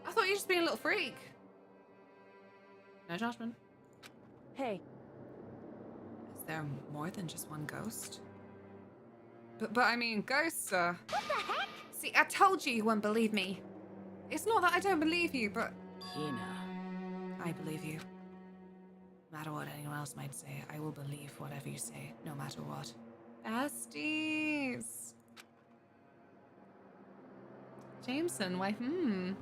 I thought you were just being a little freak. No judgment. Hey. Is there more than just one ghost? But I mean, ghosts are... what the heck? See, I told you you wouldn't believe me. It's not that I don't believe you, but... I believe you. No matter what anyone else might say, I will believe whatever you say, no matter what. Besties! Jameson, why Do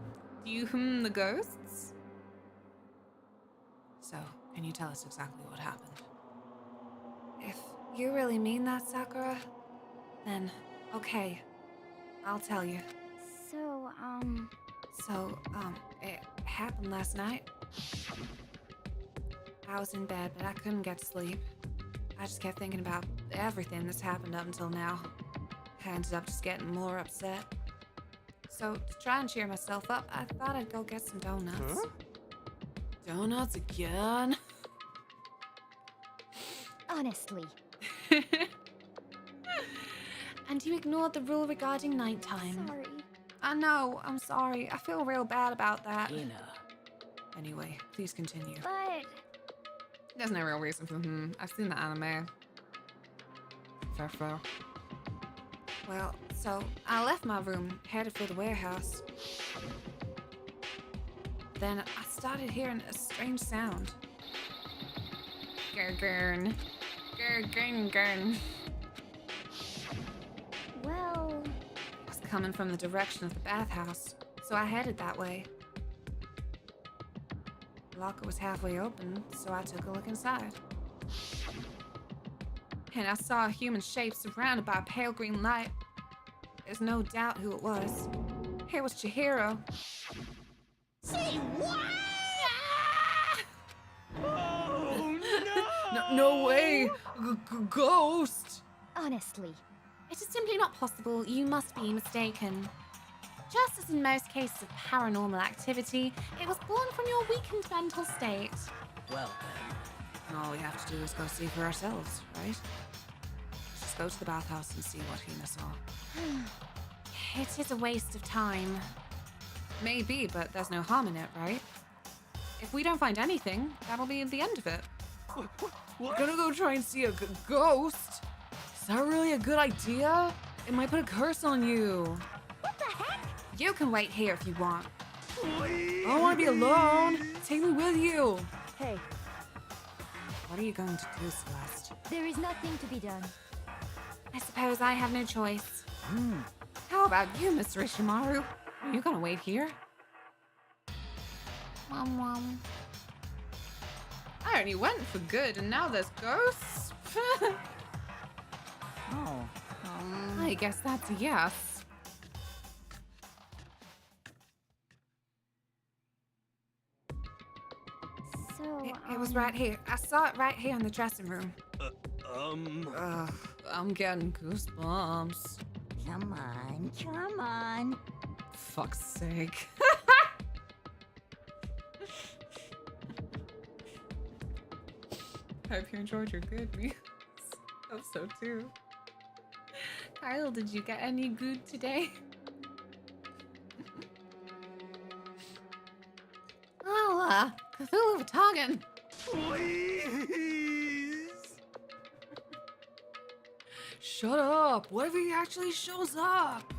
you the ghosts? So, can you tell us exactly what happened? If you really mean that, Sakura, then okay. I'll tell you. So, It happened last night. I was in bed, but I couldn't get to sleep. I just kept thinking about everything that's happened up until now. I ended up just getting more upset. So, to try and cheer myself up, I thought I'd go get some donuts. Huh? Donuts again? honestly. And you ignored the rule regarding nighttime. Sorry. I know, I'm sorry. I feel real bad about that. Hina. Anyway, please continue. But There's no real reason for I've seen the anime. Fair. Well, so I left my room, headed for the warehouse. Then I started hearing a strange sound. Gurn. Well, It was coming from the direction of the bathhouse, so I headed that way. The locker was halfway open, so I took a look inside. And I saw a human shape surrounded by a pale green light. There's no doubt who it was. It was Chihiro. Say what? Oh, No way! Ghost! honestly, It is simply not possible. You must be mistaken. Just as in most cases of paranormal activity, it was born from your weakened mental state. Well then. All we have to do is go see for ourselves, right? Let's just go to the bathhouse and see what Hina saw. It is a waste of time. Maybe, but there's no harm in it, right? If we don't find anything, that'll be the end of it. We're gonna go try and see a ghost? Is that really a good idea? It might put a curse on you. what the heck? You can wait here if you want. I don't want to be alone. Take me with you. Hey, What are you going to do, Celeste? There is nothing to be done. I suppose I have no choice. How about you, Mr. Ishimaru? Are you gonna wait here? Mom. I only went for good, and now there's ghosts. Oh. I guess that's a yes. So, It was right here. I saw it right here in the dressing room. I'm getting goosebumps. Come on. Fuck's sake. Hope you enjoyed your good meals. Hope so too. Kyle, did you get any good today? Oh, Cthulhu Vatagan. Please! Shut up! What if he actually shows up?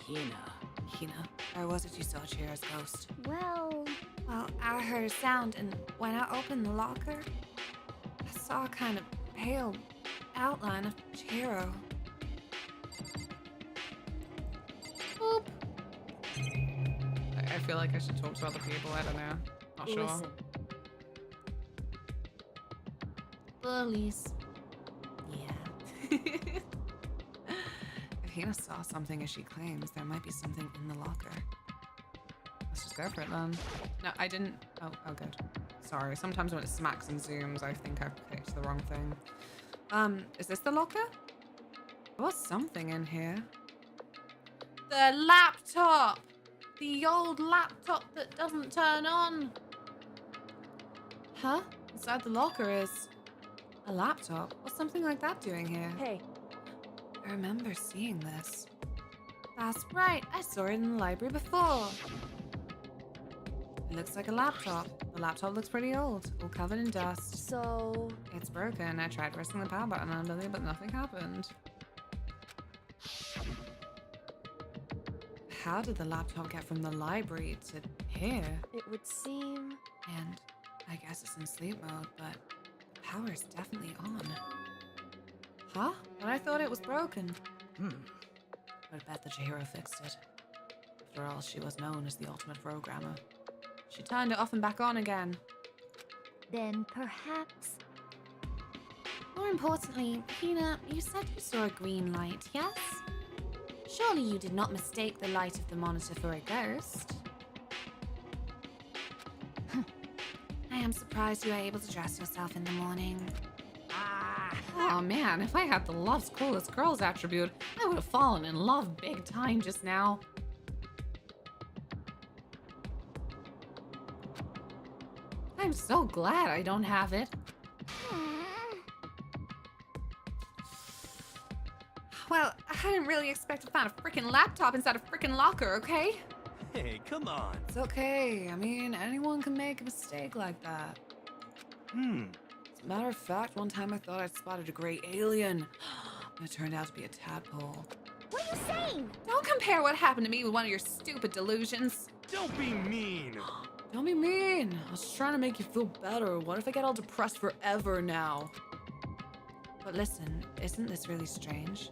Hina. Or was it you saw Chihira's ghost? well, I heard a sound, and when I opened the locker, I saw a kind of pale outline of Chihiro. Boop. I feel like I should talk to other people. I don't know. Not sure. listen. Bullies. Yeah. If Hina saw something as she claims, there might be something in the locker. Let's just go for it then. No, I didn't. Oh, good. Sorry. Sometimes when it smacks and zooms, I think I've clicked the wrong thing. Is this the locker? There was something in here. The laptop! The old laptop that doesn't turn on. Huh? Inside the locker is a laptop. What's something like that doing here? Hey, I remember seeing this. That's right, I saw it in the library before. It looks like a laptop. The laptop looks pretty old, all covered in dust. so It's broken. I tried pressing the power button under it, but nothing happened. How did the laptop get from the library to here? it would seem. And I guess it's in sleep mode, but the power is definitely on. Huh? But I thought it was broken. I'd bet that Chihiro fixed it. After all, she was known as the ultimate programmer. She turned it off and back on again. Then perhaps. More importantly, Hina, you said you saw a green light, yes? Surely you did not mistake the light of the monitor for a ghost. I am surprised you were able to dress yourself in the morning. Oh man, if I had the love's coolest girls attribute, I would have fallen in love big time just now. I'm so glad I don't have it. Well, I didn't really expect to find a freaking laptop inside a freaking locker, okay? Hey, come on. It's okay. I mean, anyone can make a mistake like that. As a matter of fact, one time I thought I'd spotted a gray alien. It turned out to be a tadpole. What are you saying? Don't compare what happened to me with one of your stupid delusions. Don't be mean. Don't be mean. I was trying to make you feel better. What if I get all depressed forever now? But listen, isn't this really strange?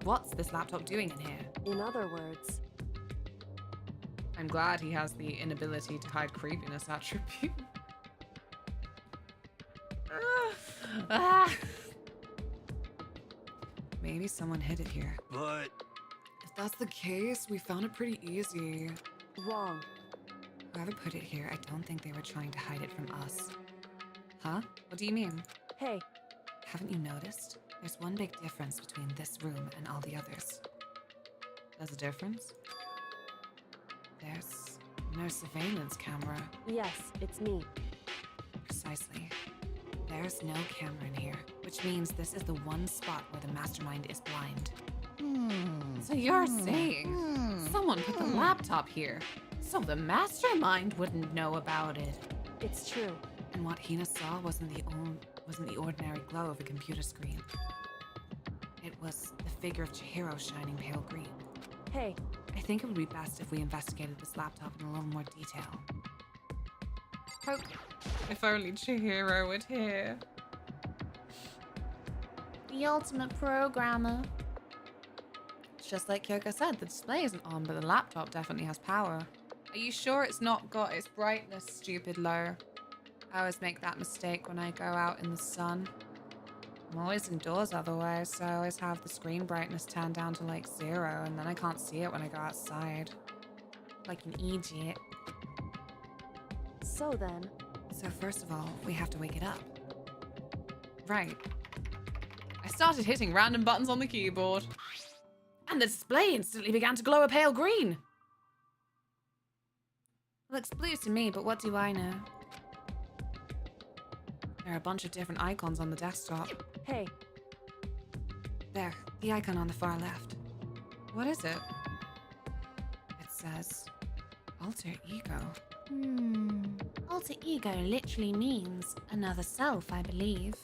What's this laptop doing in here? In other words, I'm glad he has the inability to hide creepiness attribute. Maybe someone hid it here. But if that's the case, we found it pretty easy. wrong. Whoever put it here, I don't think they were trying to hide it from us. Huh? What do you mean? Hey, Haven't you noticed? There's one big difference between this room and all the others. There's a difference? There's no surveillance camera. yes, it's me. Precisely. There's no camera in here, which means this is the one spot where the mastermind is blind. So you're saying someone put the laptop here, so the mastermind wouldn't know about it. It's true. And what Hina saw wasn't the ordinary glow of a computer screen. It was the figure of Chihiro shining pale green. Hey, I think it would be best if we investigated this laptop in a little more detail. Oh, if only Chihiro would hear. The ultimate programmer. Just like Kyoko said, the display isn't on, but the laptop definitely has power. Are you sure it's not got its brightness stupid low? I always make that mistake when I go out in the sun. I'm always indoors otherwise, so I always have the screen brightness turned down to like 0, and then I can't see it when I go outside. Like an idiot. so then, So first of all, we have to wake it up. Right. I started hitting random buttons on the keyboard. And the display instantly began to glow a pale green. Looks blue to me, but what do I know? There are a bunch of different icons on the desktop. hey, There, the icon on the far left. What is it? It says, alter ego. Alter ego literally means another self, I believe.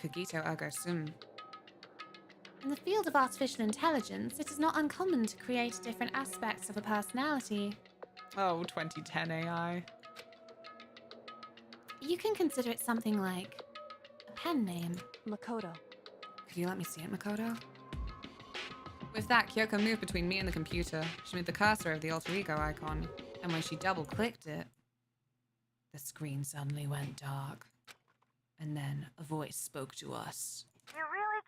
Cogito ergo sum. In the field of artificial intelligence, it is not uncommon to create different aspects of a personality. Oh, 2010 AI. You can consider it something like a pen name. Makoto. Could you let me see it, Makoto? With that, Kyoko moved between me and the computer. She moved the cursor of the alter ego icon, and when she double-clicked it, the screen suddenly went dark. And then a voice spoke to us. You really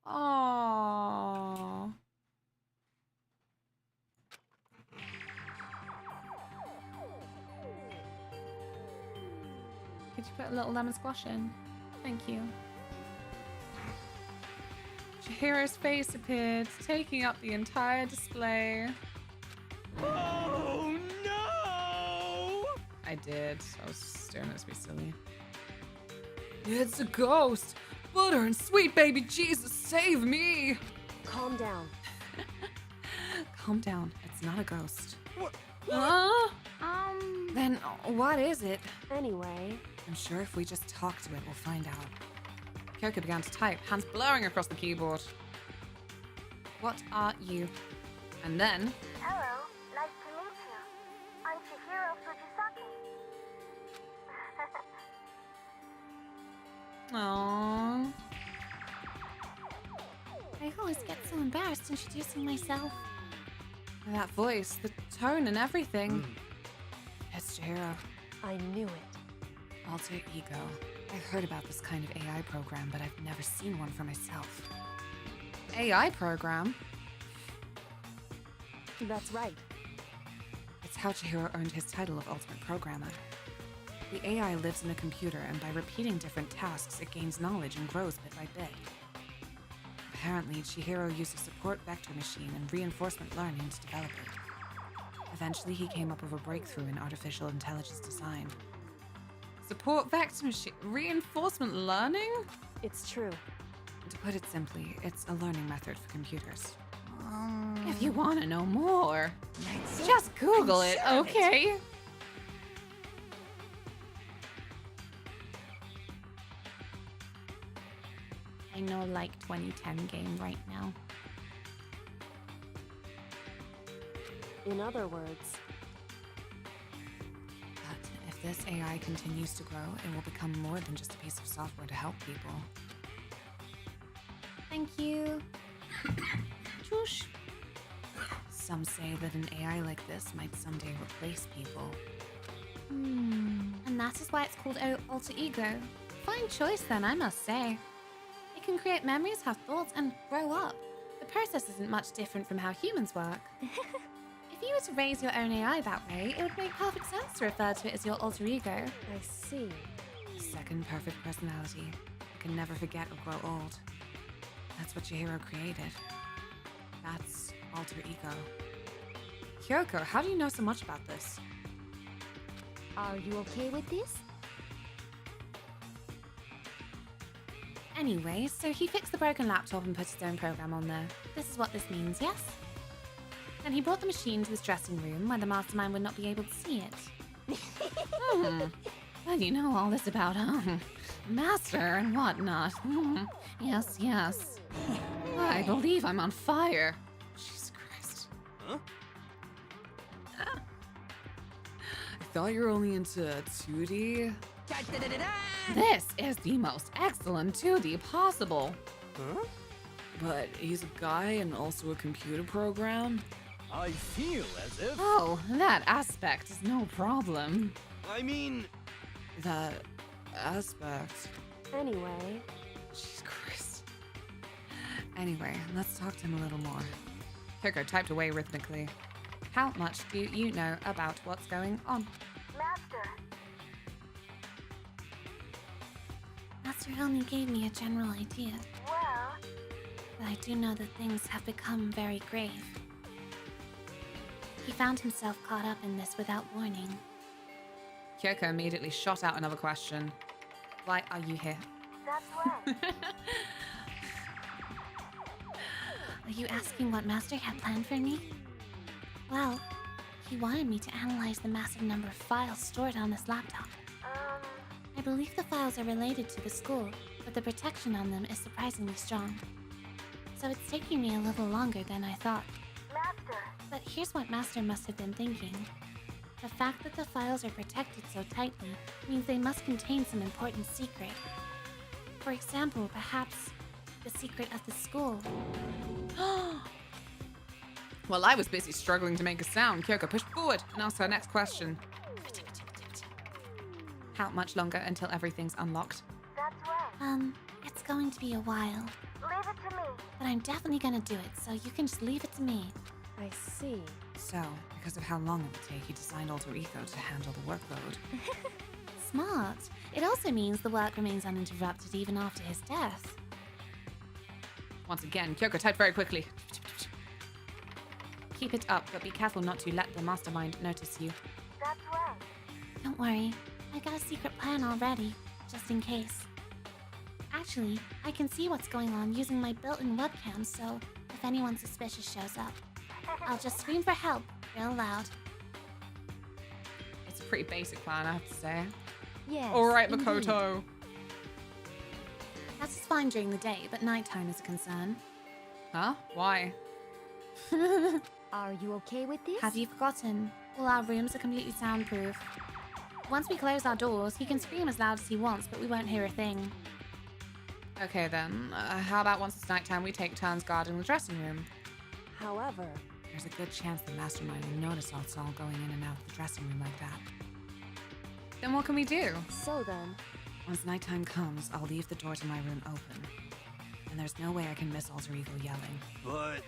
came. Aww. Could you put a little lemon squash in? Thank you. Chihiro's face appeared, taking up the entire display. Oh no! I did. I was staring at us be silly. It's a ghost. Butter and sweet baby Jesus, save me. Calm down. Calm down. It's not a ghost. What? Then what is it? Anyway, I'm sure if we just talk to it, we'll find out. Kyoko began to type, hands blurring across the keyboard. What are you? And then... Hello, nice to meet you. I'm Chihiro Fujisaki. Aww. I always get so embarrassed introducing myself. That voice, the tone and everything. It's Chihiro. I knew it. Alter ego. I've heard about this kind of AI program, but I've never seen one for myself. AI program? That's right. It's how Chihiro earned his title of Ultimate Programmer. The AI lives in a computer, and by repeating different tasks, it gains knowledge and grows bit by bit. Apparently, Chihiro used a support vector machine and reinforcement learning to develop it. Eventually, he came up with a breakthrough in artificial intelligence design. Support vector machine? Reinforcement learning? It's true. To put it simply, it's a learning method for computers. If you want to know more, just Google it, okay? know, like 2010 game right now. In other words, But if this AI continues to grow, it will become more than just a piece of software to help people. Thank you. Choosh. Some say that an AI like this might someday replace people. And that is why it's called alter ego. Fine choice then, I must say. It can create memories, have thoughts, and grow up. The process isn't much different from how humans work. If you were to raise your own AI that way, it would make perfect sense to refer to it as your alter ego. I see. Second perfect personality. You can never forget or grow old. That's what your hero created. That's alter ego. Kyoko, how do you know so much about this? Are you okay with this? Anyway, so he fixed the broken laptop and put his own program on there. This is what this means, yes? Then he brought the machine to his dressing room where the mastermind would not be able to see it. Well, you know all this about, Master and whatnot. Yes, yes. I believe I'm on fire. Jesus Christ. Huh? I thought you were only into 2D. This is the most excellent 2D possible. Huh? But he's a guy and also a computer program. I feel as if... Oh, that aspect is no problem. I mean... That aspect. Anyway. Jesus Christ. Anyway, let's talk to him a little more. Kyoko typed away rhythmically. How much do you know about what's going on? Master only gave me a general idea. Well, But I do know that things have become very grave. He found himself caught up in this without warning. Kyoko immediately shot out another question. Why are you here? that's right. Are you asking what Master had planned for me? Well, he wanted me to analyze the massive number of files stored on this laptop. I believe the files are related to the school, but the protection on them is surprisingly strong. So it's taking me a little longer than I thought. Master. But here's what Master must have been thinking. The fact that the files are protected so tightly means they must contain some important secret. For example, perhaps the secret of the school. While I was busy struggling to make a sound, Kyoko pushed forward and asked her next question. How much longer until everything's unlocked? That's right. It's going to be a while. Leave it to me. But I'm definitely gonna do it, so you can just leave it to me. I see. So, because of how long it would take, he designed Alter Ego to handle the workload. Smart. It also means the work remains uninterrupted even after his death. Once again, Kyoko typed very quickly. Keep it up, but be careful not to let the mastermind notice you. That's right. Don't worry. I got a secret plan already, just in case. Actually, I can see what's going on using my built-in webcam, so if anyone suspicious shows up, I'll just scream for help real loud. It's a pretty basic plan, I have to say. Yes, Alright, indeed. Makoto. That is fine during the day, but nighttime is a concern. Huh? Why? Are you okay with this? Have you forgotten? All our rooms are completely soundproof. Once we close our doors, he can scream as loud as he wants, but we won't hear a thing. Okay then, how about once it's nighttime we take turns guarding the dressing room? However, there's a good chance the mastermind will notice us all going in and out of the dressing room like that. Then what can we do? So then... Once nighttime comes, I'll leave the door to my room open. And there's no way I can miss Alter Ego yelling. But...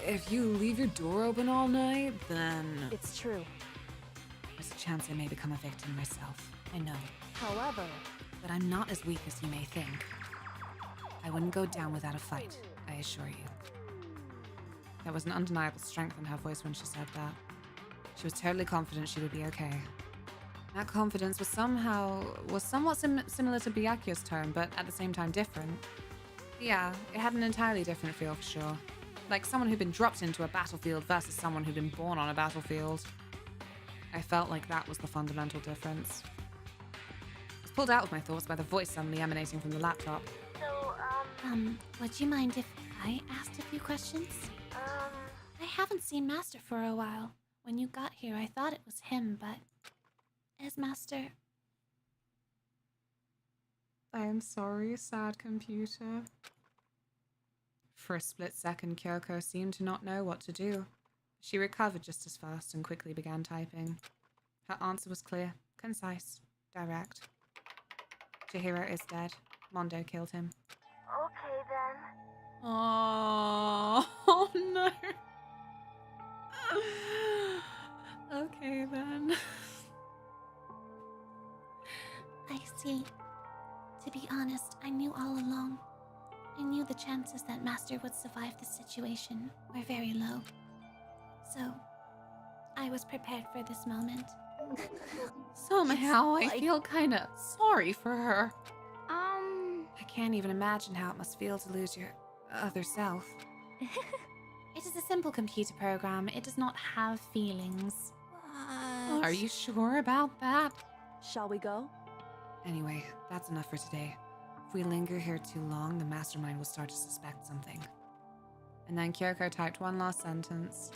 If you leave your door open all night, then... It's true. There's a chance I may become a victim myself. I know. However... But I'm not as weak as you may think. I wouldn't go down without a fight, I assure you. There was an undeniable strength in her voice when she said that. She was totally confident she would be okay. That confidence was somewhat similar to Byakuya's tone, but at the same time different. Yeah, it had an entirely different feel for sure. Like someone who'd been dropped into a battlefield versus someone who'd been born on a battlefield. I felt like that was the fundamental difference. I was pulled out of my thoughts by the voice suddenly emanating from the laptop. So, Would you mind if I asked a few questions? I haven't seen Master for a while. When you got here, I thought it was him, but... Is Master... I am sorry, sad computer. For a split second, Kyoko seemed to not know what to do. She recovered just as fast and quickly began typing. Her answer was clear, concise, direct. Chihiro is dead. Mondo killed him. Okay then. Oh no. Okay then. I see. To be honest, I knew all along. I knew the chances that Master would survive the situation were very low. So, I was prepared for this moment. Somehow I feel kinda sorry for her. I can't even imagine how it must feel to lose your other self. It is a simple computer program. It does not have feelings. Are you sure about that? Shall we go? Anyway, that's enough for today. If we linger here too long, the mastermind will start to suspect something. And then Kyoko typed one last sentence.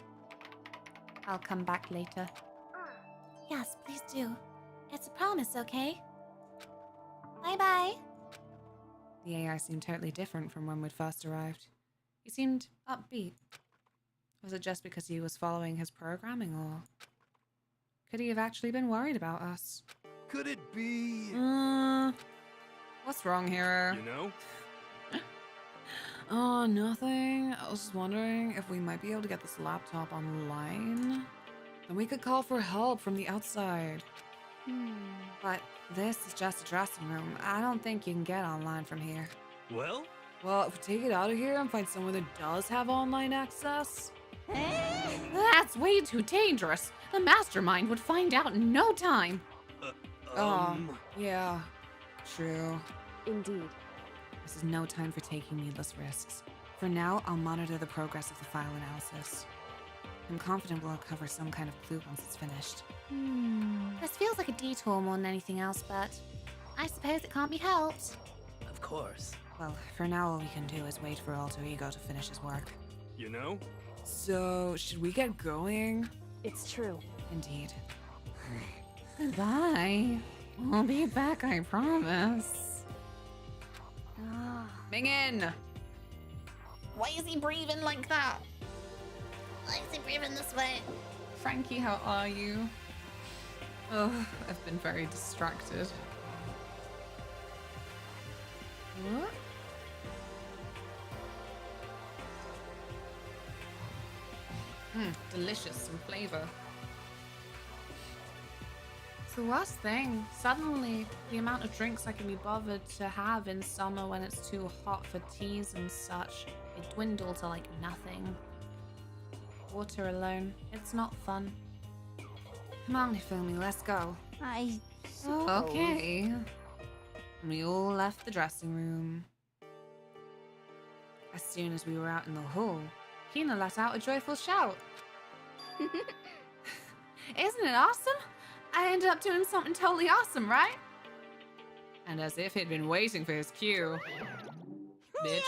I'll come back later. Yes, please do. It's a promise, okay? Bye-bye. The AI seemed totally different from when we'd first arrived. He seemed upbeat. Was it just because he was following his programming, or could he have actually been worried about us? Could it be... What's wrong, hero? You know? Oh, nothing. I was just wondering if we might be able to get this laptop online. Then we could call for help from the outside. But this is just a dressing room. I don't think you can get online from here. Well? Well, if we take it out of here and find somewhere that does have online access... That's way too dangerous. The mastermind would find out in no time. Yeah, true. Indeed. This is no time for taking needless risks. For now, I'll monitor the progress of the file analysis. I'm confident we'll uncover some kind of clue once it's finished. This feels like a detour more than anything else, but I suppose it can't be helped. Of course. Well, for now, all we can do is wait for Alter Ego to finish his work. You know? So, should we get going? It's true. Indeed. Goodbye. I'll be back, I promise. Mingin! Why is he breathing like that? Why is he breathing this way? Frankie, how are you? Oh, I've been very distracted. What? Delicious, some flavor. It's the worst thing. Suddenly, the amount of drinks I can be bothered to have in summer when it's too hot for teas and such, it dwindle to like nothing. Water alone, it's not fun. Come on, Ifumi, let's go. Okay. We all left the dressing room. As soon as we were out in the hall, Hina let out a joyful shout. Isn't it awesome? I ended up doing something totally awesome, right? And as if he'd been waiting for his cue. Bitch.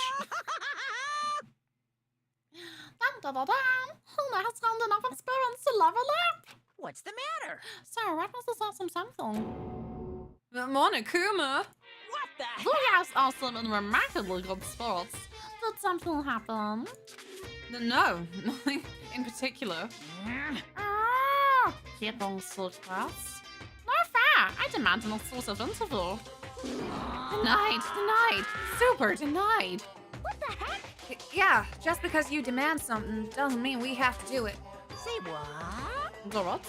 Hina has found enough experience to level up. What's the matter? Sir, what was this awesome something? Monokuma! What the Who has awesome and remarkably good sports? Did something happen? No, nothing in particular. Keep on such paths. No fair. I demand an exclusive interview. Denied. Super denied. What the heck? Yeah, just because you demand something doesn't mean we have to do it. Say what? Do it?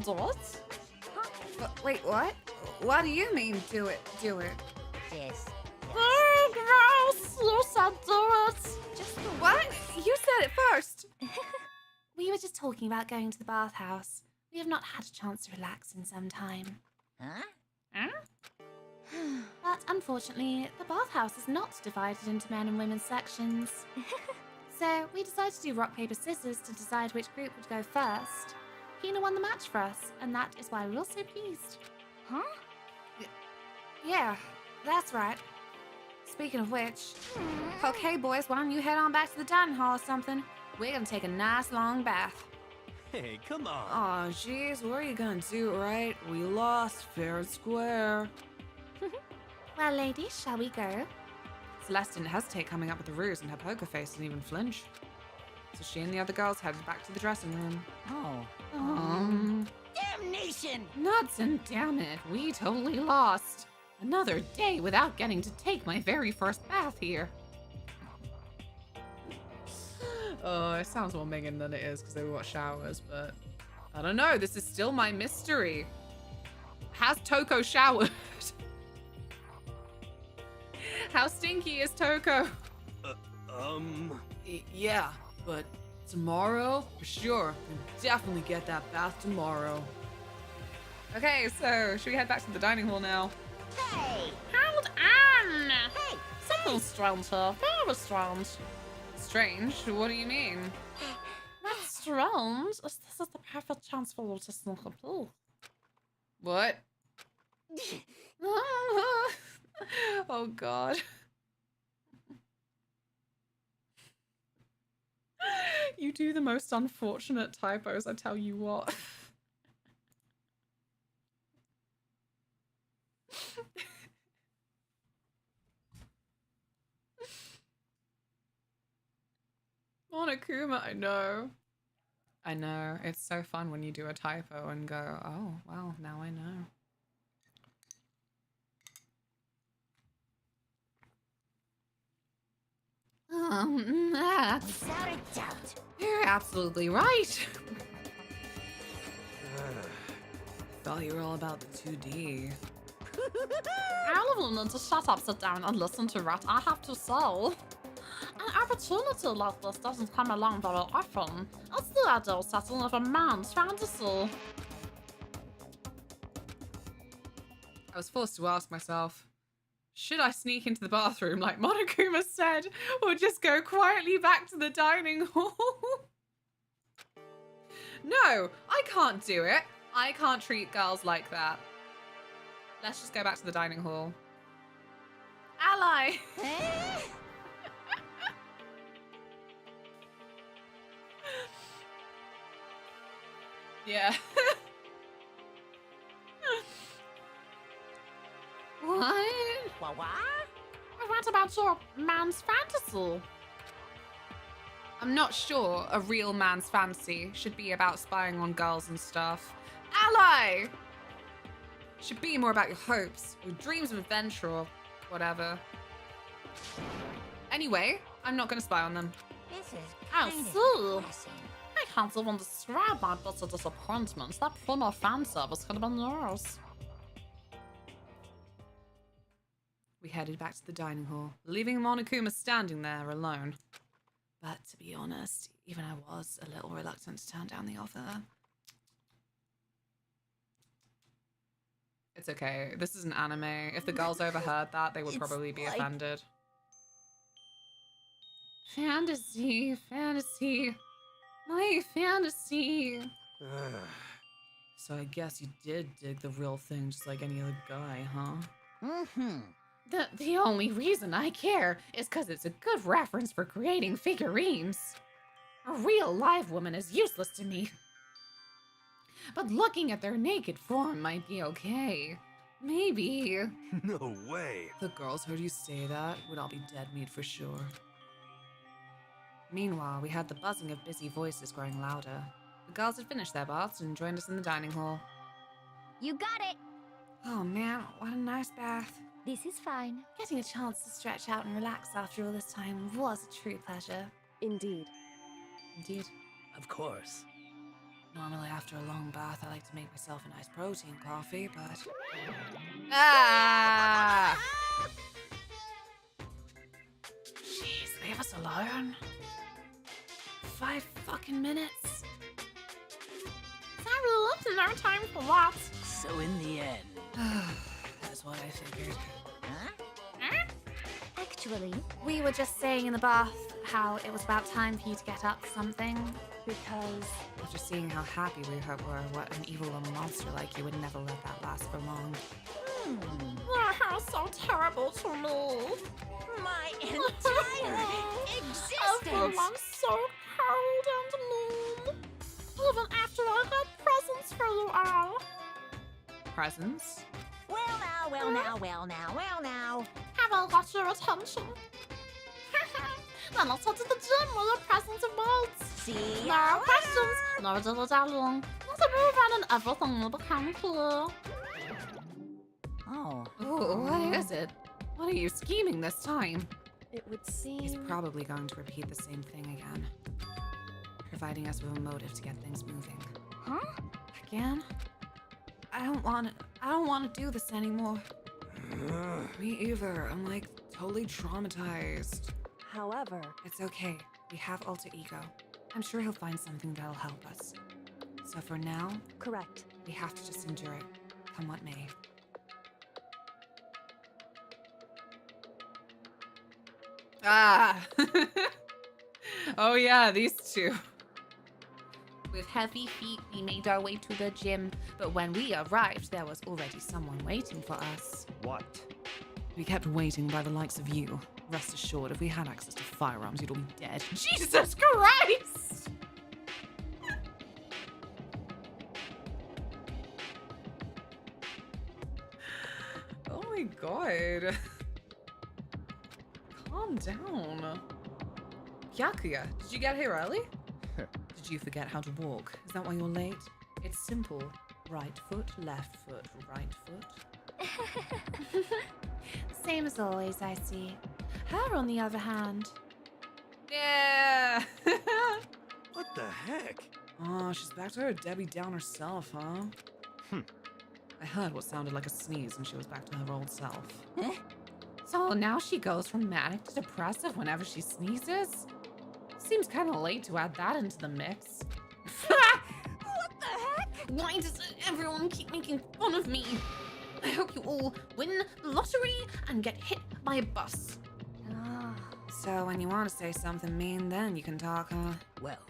Do it? Wait, what? What do you mean, do it? Yes. Oh, gross! You said do it! Just what? You said it first! We were just talking about going to the bathhouse. We have not had a chance to relax in some time. Huh? But unfortunately, the bathhouse is not divided into men and women's sections. So we decided to do rock, paper, scissors to decide which group would go first. Hina won the match for us, and that is why we're all so pleased. Huh? Yeah, that's right. speaking of which, okay, boys, why don't you head on back to the dining hall or something? We're gonna take a nice long bath. Hey, come on. Aw, jeez, what are you gonna do, right? We lost fair and square. Well, ladies, shall we go? Celeste didn't hesitate coming up with the ruse, and her poker face didn't even flinch. So she and the other girls headed back to the dressing room. Damnation! Nuts and damn it, we totally lost. Another day without getting to take my very first bath here. Oh, it sounds more Megan than it is because they got showers, but I don't know. This is still my mystery. Has Toko showered? How stinky is Toko? Yeah, but tomorrow, for sure. We'll definitely get that bath tomorrow. Okay, so should we head back to the dining hall now? Hey! Hold on! Hey! Something's strange here. Very strange. Strange? What do you mean? What's strange is this is the perfect chance for you to sneak a peek. What? Oh god. You do the most unfortunate typos, I tell you what. Monokuma, I know. I know. It's so fun when you do a typo and go, oh, well, now I know. Without a doubt. You're absolutely right. Thought you were all about the 2D. I'll need to shut up, sit down, and listen to what I have to say. An opportunity like this doesn't come along very often. It's the ideal setting of a man's fantasy. I was forced to ask myself, should I sneak into the bathroom like Monokuma said, or just go quietly back to the dining hall? No, I can't do it. I can't treat girls like that. Let's just go back to the dining hall. Ally! Yeah. What? What about your man's fantasy? I'm not sure a real man's fantasy should be about spying on girls and stuff. Ally! Should be more about your hopes, your dreams of adventure, or whatever. Anyway, I'm not gonna spy on them. This is I kind of see. depressing. I can't even describe my bitter disappointment. That promo fan service could have been yours. We headed back to the dining hall, leaving Monokuma standing there alone. But to be honest, even I was a little reluctant to turn down the offer. It's okay. This is an anime. If the girls overheard that, they would It's probably be like- offended. Fantasy, fantasy, my fantasy. So I guess you did dig the real thing just like any other guy, huh? Mm-hmm. The only reason I care is because it's a good reference for creating figurines. A real live woman is useless to me. But looking at their naked form might be okay. Maybe. No way. The girls heard you say that would all be dead meat for sure. Meanwhile, we heard the buzzing of busy voices growing louder. The girls had finished their baths and joined us in the dining hall. You got it! Oh man, what a nice bath. This is fine. Getting a chance to stretch out and relax after all this time was a true pleasure. Indeed. Indeed. Of course. Normally after a long bath, I like to make myself a nice protein coffee, but... Ah! Jeez, leave us alone. 5 fucking minutes. Sorry, no time for that. So in the end... That's what I figured. Actually, We were just saying in the bath how it was about time for you to get up for something. Because After seeing how happy we were, what an evil little monster like you would never let that last for long. Their hair's so terrible to me. My entire existence! Everyone's so cold and mean. Even after I got presents for you all. Presents? Well now, well now, well now, well now. Have I got your attention? Then let's head to the gym where the presents are built. See No questions, no dilly-dallying. Let's move on and everything will become clear. Oh. Ooh, what is it? What are you scheming this time? It would seem... He's probably going to repeat the same thing again. Providing us with a motive to get things moving. Huh? Again? I don't want to do this anymore. Me either. I'm like totally traumatized. However... It's okay. We have alter ego. I'm sure he'll find something that'll help us. So for now... Correct. We have to just endure it, come what may. Ah! Oh yeah, these two. With heavy feet, we made our way to the gym, but when we arrived, there was already someone waiting for us. What? We kept waiting by the likes of you. Rest assured, if we had access to firearms, you'd all be dead. Jesus Christ! Oh my god. Calm down. Byakuya, did you get here early? Did you forget how to walk? Is that why you're late? It's simple. Right foot, left foot, right foot. Same as always, I see. Her, on the other hand. Yeah. What the heck? Oh, she's back to her Debbie Downer self, huh? I heard what sounded like a sneeze and she was back to her old self. So now she goes from manic to depressive whenever she sneezes? Seems kind of late to add that into the mix. What the heck? Why does everyone keep making fun of me? I hope you all win the lottery and get hit by a bus. So when you want to say something mean, then you can talk, huh? Well.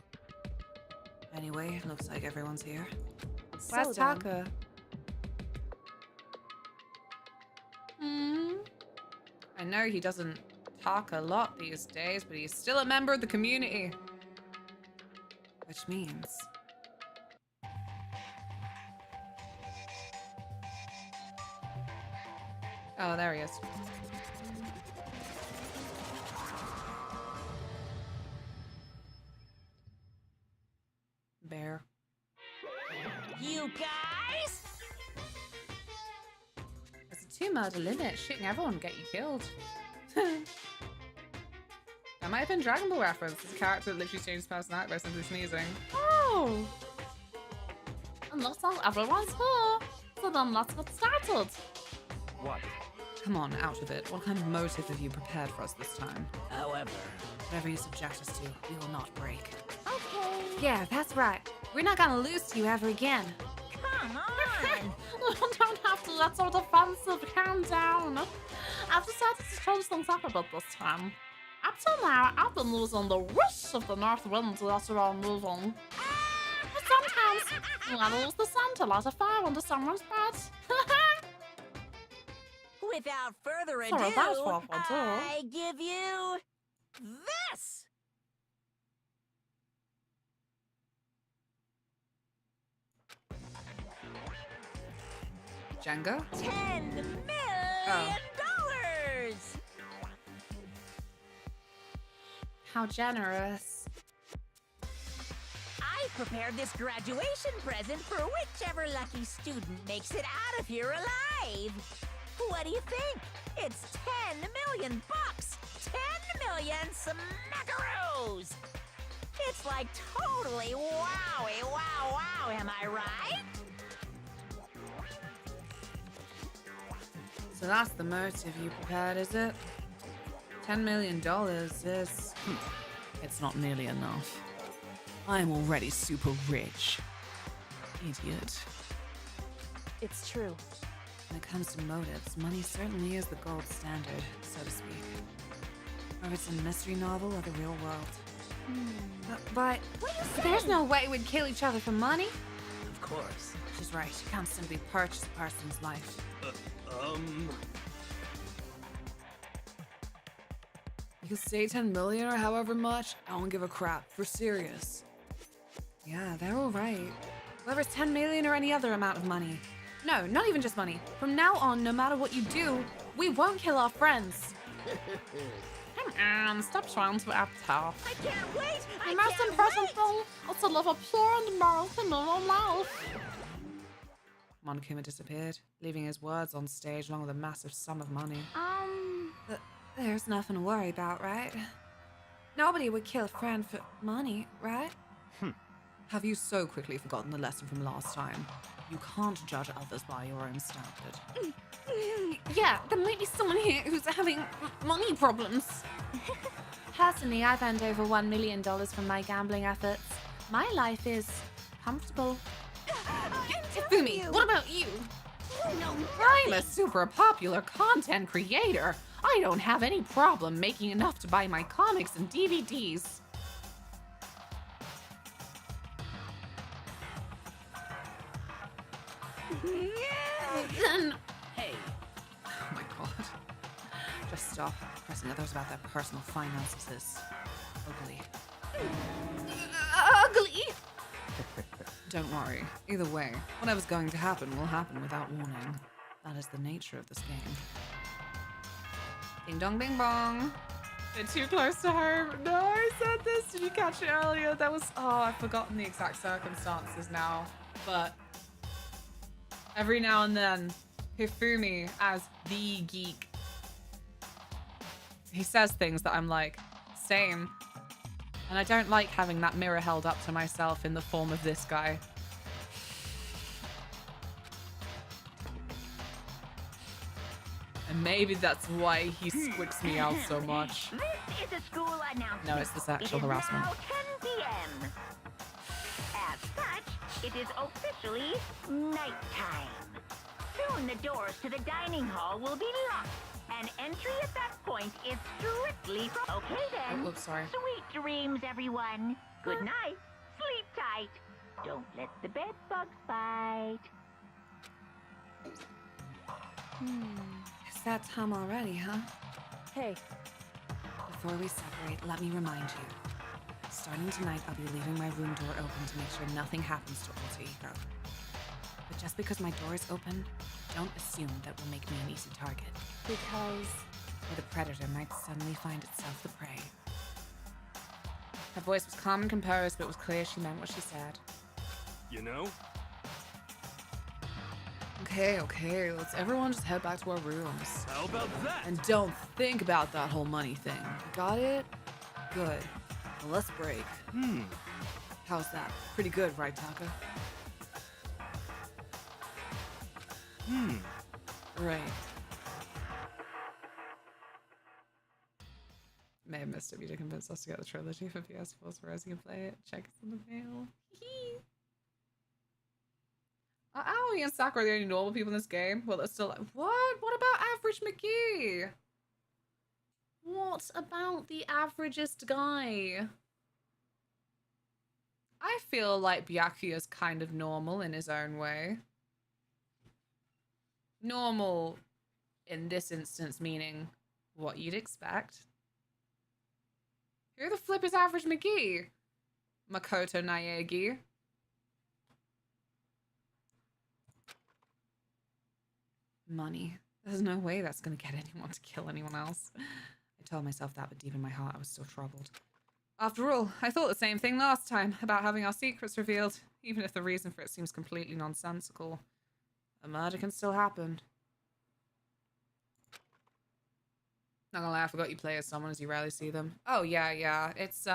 Anyway, looks like everyone's here. Where's Taka? I know he doesn't talk a lot these days, but he's still a member of the community. Which means... Oh, there he is. Bear. You guys? There's a 2-murder limit. Shooting everyone will get you killed. That might have been Dragon Ball reference. This character that literally changed his personality by simply sneezing. Oh! And looks like everyone's here. So then let's get started. What? Come on, out of it. What kind of motive have you prepared for us this time? However, whatever you subject us to, we will not break. Okay. Yeah, that's right. We're not gonna lose to you ever again. Come on! You don't have to get so defensive. Calm down. I've decided to change things up a bit this time. Up till now, I've been losing the wish of the north wind that you're all moving. But sometimes, you gotta lose the sun to light a fire under someone's bed. Without further ado, Sorry, that's what I do. I give you this! Jenga? $10 million! How generous. I prepared this graduation present for whichever lucky student makes it out of here alive. What do you think? It's 10 million bucks! 10 million smackaroos! It's like totally wowie, wow, wow, am I right? So that's the motive you prepared, is it? $10 million is... It's not nearly enough. I am already super rich. Idiot. It's true. When it comes to motives, money certainly is the gold standard, so to speak. Whether it's a mystery novel or the real world. But there's no way we'd kill each other for money. of course. She's right. You can't simply purchase a person's life. You can say 10 million or however much. I don't give a crap. For serious. Yeah, they're all right. Whether it's 10 million or any other amount of money. No, not even just money. From now on, no matter what you do, we won't kill our friends. Come on, stop trying to act tough. I can't wait! The most important thing is to live a pure and moral communal life. Monokuma disappeared, leaving his words on stage along with a massive sum of money. But there's nothing to worry about, right? Nobody would kill a friend for money, right? Have you so quickly forgotten the lesson from last time? You can't judge others by your own standard. Yeah, there might be someone here who's having money problems. Personally, I've earned over $1 million from my gambling efforts. My life is comfortable. Fumi, what about you? I'm a super popular content creator. I don't have any problem making enough to buy my comics and DVDs. Then Hey. Oh my god. Just stop pressing others about their personal finances. Ugly. ugly. Don't worry. Either way, whatever's going to happen will happen without warning. That is the nature of this game. Ding dong bing bong. They're too close to home. No, I said this. Did you catch it earlier? That was... Oh, I've forgotten the exact circumstances now. But every now and then, Hifumi, as the geek, he says things that I'm like, same. And I don't like having that mirror held up to myself in the form of this guy. And maybe that's why he squicks me out so much. This is a school announcement. No, it's the sexual harassment. It is now 10 p.m. As such, it is officially nighttime. Soon the doors to the dining hall will be locked, and entry at that point is strictly from... Okay then. Oh, oops, sorry. Sweet dreams, everyone. Good night. Sleep tight. Don't let the bed bugs bite. It's that time already, huh? Hey. Before we separate, let me remind you. Starting tonight, I'll be leaving my room door open to make sure nothing happens to Alter Ego. But just because my door is open, don't assume that will make me an easy target. Because... Or the predator might suddenly find itself the prey. Her voice was calm and composed, but it was clear she meant what she said. You know? Okay, let's everyone just head back to our rooms. How about that? And don't think about that whole money thing. Got it? Good. Well, let's break. How's that? Pretty good, right, Taka? Right. May have missed it. You to convince us to get the trilogy for PS4, so as you can play it, check it's in the mail. Are Aoi and Sakura the only normal people in this game? Well, they're still like, what? What about Average McGee? What about the averagest guy? I feel like Byakuya's kind of normal in his own way. Normal in this instance meaning what you'd expect. Who the flip is Average McGee? Makoto Naegi. Money. There's no way that's gonna get anyone to kill anyone else. I told myself that, but deep in my heart, I was still troubled. After all, I thought the same thing last time about having our secrets revealed, even if the reason for it seems completely nonsensical. A murder can still happen. Not gonna lie, I forgot you play as someone as you rarely see them. Oh yeah. It's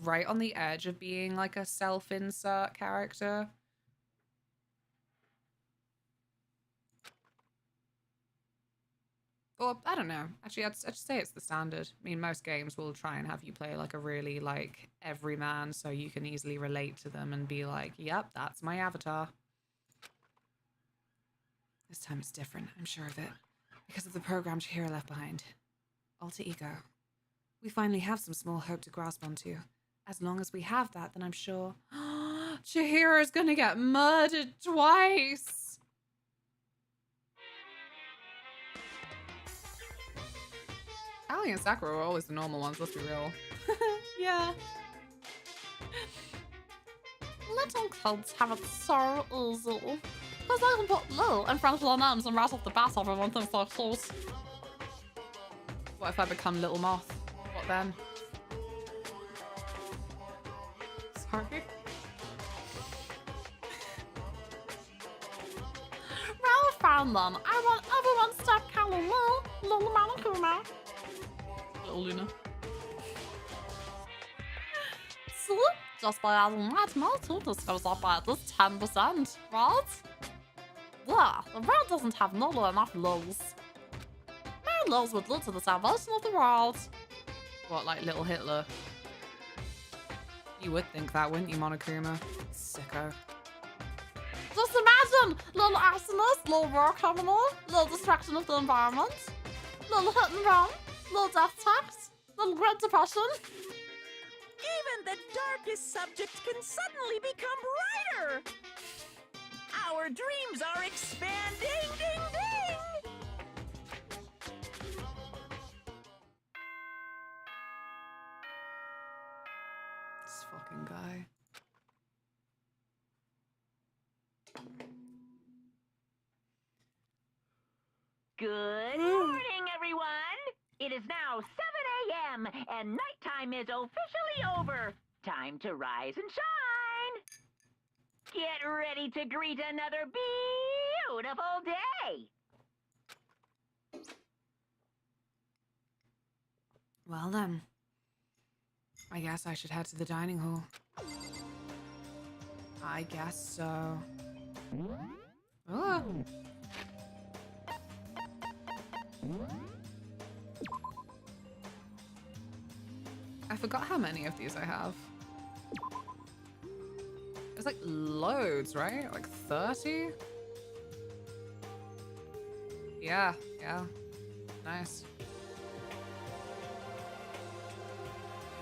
right on the edge of being like a self-insert character. Or, I don't know. Actually, I'd say it's the standard. I mean, most games will try and have you play like a really, like, everyman so you can easily relate to them and be like, yep, that's my avatar. This time it's different, I'm sure of it. Because of the program Chihiro left behind. Alter Ego. We finally have some small hope to grasp onto. As long as we have that, then I'm sure... Chihiro's gonna get murdered twice. Ali and Sakura were always the normal ones, let's be real. Yeah. Little kids have it so easy. Because I can put Lil in front of their names and right off the bat everyone thinks they're cute. What if I become Little Moth? What then? Sorry. Well, fine then. I want everyone to stop calling Lil Monokuma. Little Luna. So, just by adding that multi, this goes up by at least 10%, right? Yeah, the world doesn't have nearly enough Lils. More Lils would lead to the salvation of the world. What, like Little Hitler? You would think that, wouldn't you, Monokuma? Sicko. Just imagine! Little arsonist, little war criminal, little destruction of the environment, little hit and run, little death tax, little Great Depression. Even the darkest subject can suddenly become brighter. Our dreams are expanding, ding ding! This fucking guy. Good morning, everyone! It is now 7 a.m. and nighttime is officially over. Time to rise and shine! Get ready to greet another beautiful day! Well then. I guess I should head to the dining hall. I guess so. Oh. I forgot how many of these I have. There's like loads, right? Like 30? Yeah. Nice.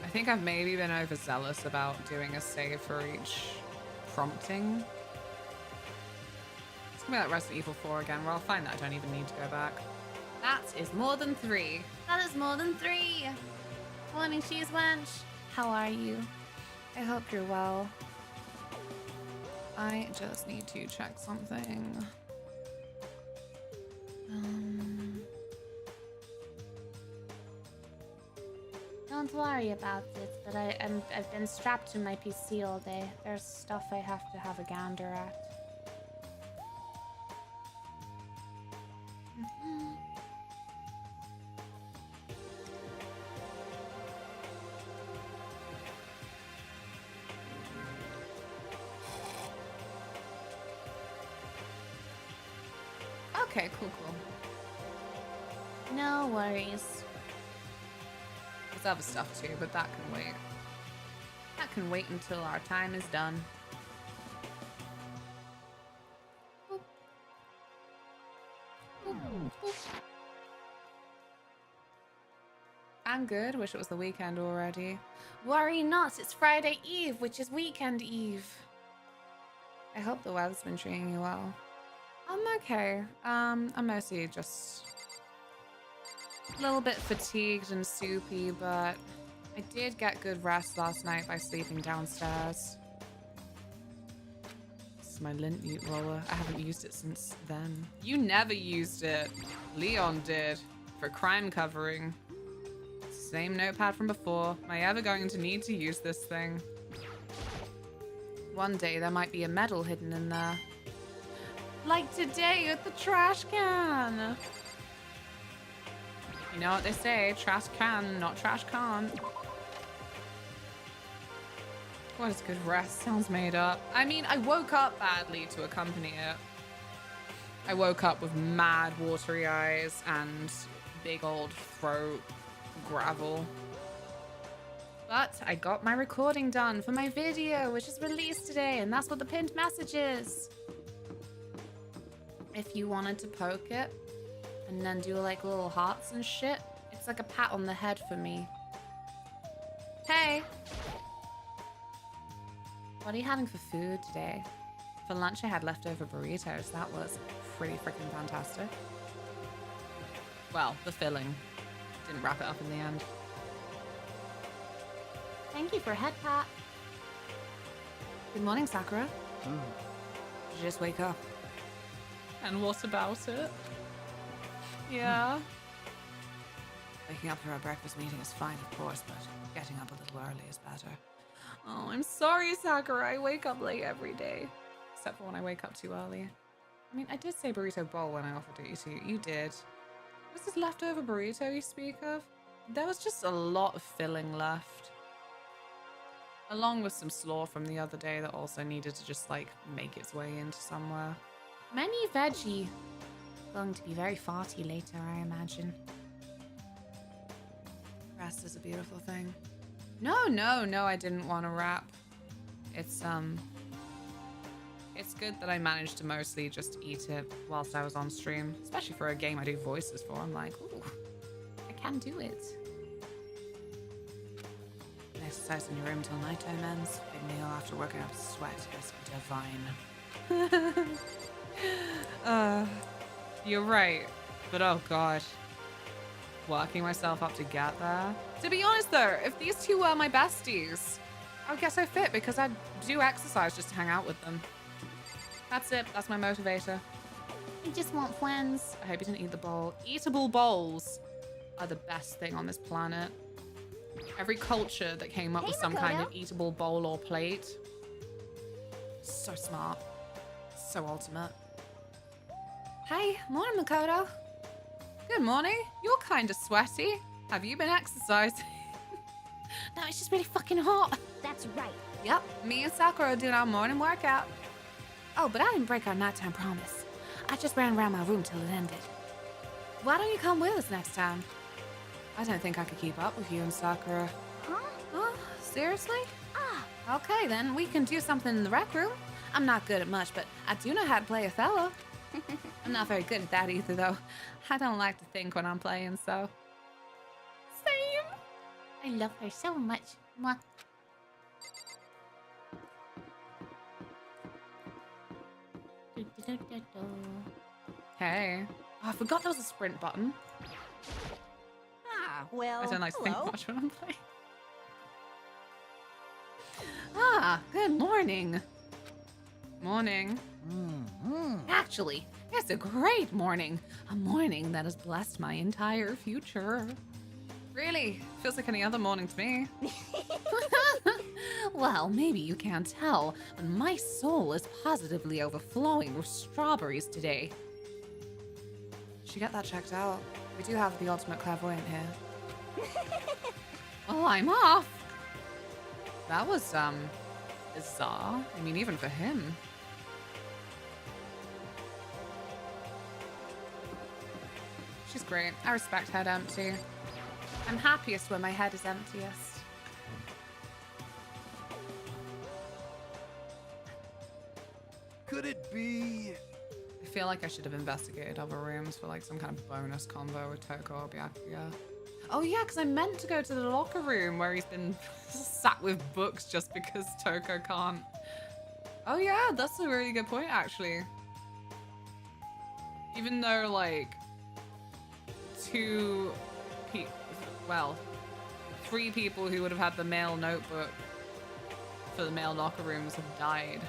I think I've maybe been overzealous about doing a save for each prompting. It's gonna be like Resident Evil 4 again, where I'll find that I don't even need to go back. That is more than 3. That is more than 3. Morning, cheese wench. How are you? I hope you're well. I just need to check something. Don't worry about it, but I've been strapped to my PC all day. There's stuff I have to have a gander at. Okay, cool. No worries. There's other stuff too, but that can wait. That can wait until our time is done. I'm good. Wish it was the weekend already. Worry not, it's Friday Eve, which is weekend eve. I hope the weather's been treating you well. I'm okay. I'm mostly just a little bit fatigued and soupy, but I did get good rest last night by sleeping downstairs. This is my lint mute roller. I haven't used it since then. You never used it. Leon did. For crime covering. Same notepad from before. Am I ever going to need to use this thing? One day there might be a medal hidden in there. Like today with the trash can. You know what they say, trash can, not trash can't. What is good rest? Sounds made up. I mean, I woke up badly to accompany it. I woke up with mad watery eyes and big old throat gravel. But I got my recording done for my video, which is released today, and that's what the pinned message is. If you wanted to poke it and then do like little hearts and shit, it's like a pat on the head for me. Hey! What are you having for food today? For lunch, I had leftover burritos. That was pretty freaking fantastic. Well, the filling. Didn't wrap it up in the end. Thank you for head pat. Good morning, Sakura. Did you just wake up? And what about it? Yeah. Waking up for our breakfast meeting is fine, of course, but getting up a little early is better. Oh, I'm sorry, Sakura. I wake up late every day. Except for when I wake up too early. I mean, I did say burrito bowl when I offered it to you. You did. What's this leftover burrito you speak of? There was just a lot of filling left. Along with some slaw from the other day that also needed to just, like, make its way into somewhere. Many veggie. Going to be very farty later, I imagine. Rest is a beautiful thing. No, I didn't want to rap. It's good that I managed to mostly just eat it whilst I was on stream. Especially for a game I do voices for. I'm like, ooh, I can do it. Exercise in your room till nighttime ends. Big meal after working up a sweat is divine. You're right. But oh god. Working myself up to get there. To be honest though, if these two were my besties, I would get so fit because I do exercise just to hang out with them. That's it. That's my motivator. I just want friends. I hope you didn't eat the bowl. Eatable bowls are the best thing on this planet. Every culture that came up with some kind of eatable bowl or plate. So smart. So ultimate. Hey, morning, Makoto. Good morning. You're kind of sweaty. Have you been exercising? No, it's just really fucking hot. That's right. Yep, me and Sakura are doing our morning workout. Oh, but I didn't break our nighttime promise. I just ran around my room till it ended. Why don't you come with us next time? I don't think I could keep up with you and Sakura. Huh? Oh, seriously? Okay, then we can do something in the rec room. I'm not good at much, but I do know how to play Othello. I'm not very good at that either, though. I don't like to think when I'm playing, so... Same! I love her so much. Mwah. Hey. Oh, I forgot there was a sprint button. Well, I don't like to hello. think much when I'm playing. Good morning. Morning. Actually, it's a great morning. A morning that has blessed my entire future. Really? Feels like any other morning to me. Well, maybe you can't tell, but my soul is positively overflowing with strawberries today. Should get that checked out. We do have the ultimate clairvoyant here. Well, I'm off. That was, bizarre. I mean, even for him. She's great. I respect head empty. I'm happiest when my head is emptiest. Could it be? I feel like I should have investigated other rooms for like some kind of bonus combo with Toko or Byakuya. Oh yeah, because I meant to go to the locker room where he's been sat with books just because Toko can't. Oh yeah, that's a really good point actually. Even though like three people who would have had the male notebook for the male locker rooms have died.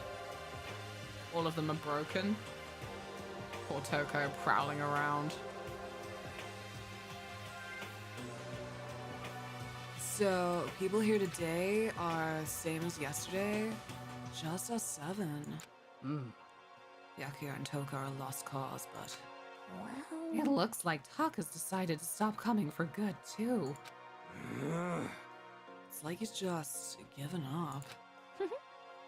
All of them are broken. Poor Toko prowling around. So, people here today are same as yesterday. Just us 7. Byakuya and Toko are a lost cause, but... Well... It looks like Taka's decided to stop coming for good, too. It's like he's just given up.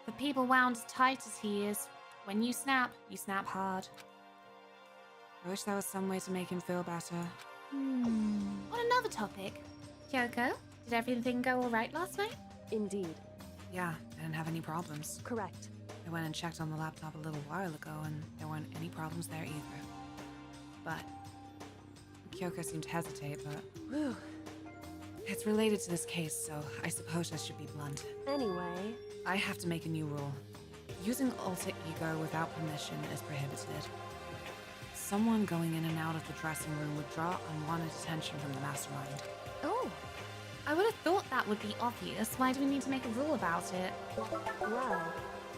The people wound as tight as he is. When you snap hard. I wish there was some way to make him feel better. On another topic, Kyoko, did everything go all right last night? Indeed. Yeah, I didn't have any problems. Correct. I went and checked on the laptop a little while ago, and there weren't any problems there either. But Kyoko seemed to hesitate, but... Whew. It's related to this case, so I suppose I should be blunt. Anyway, I have to make a new rule. Using alter ego without permission is prohibited. Someone going in and out of the dressing room would draw unwanted attention from the mastermind. Oh, I would have thought that would be obvious. Why do we need to make a rule about it? wow.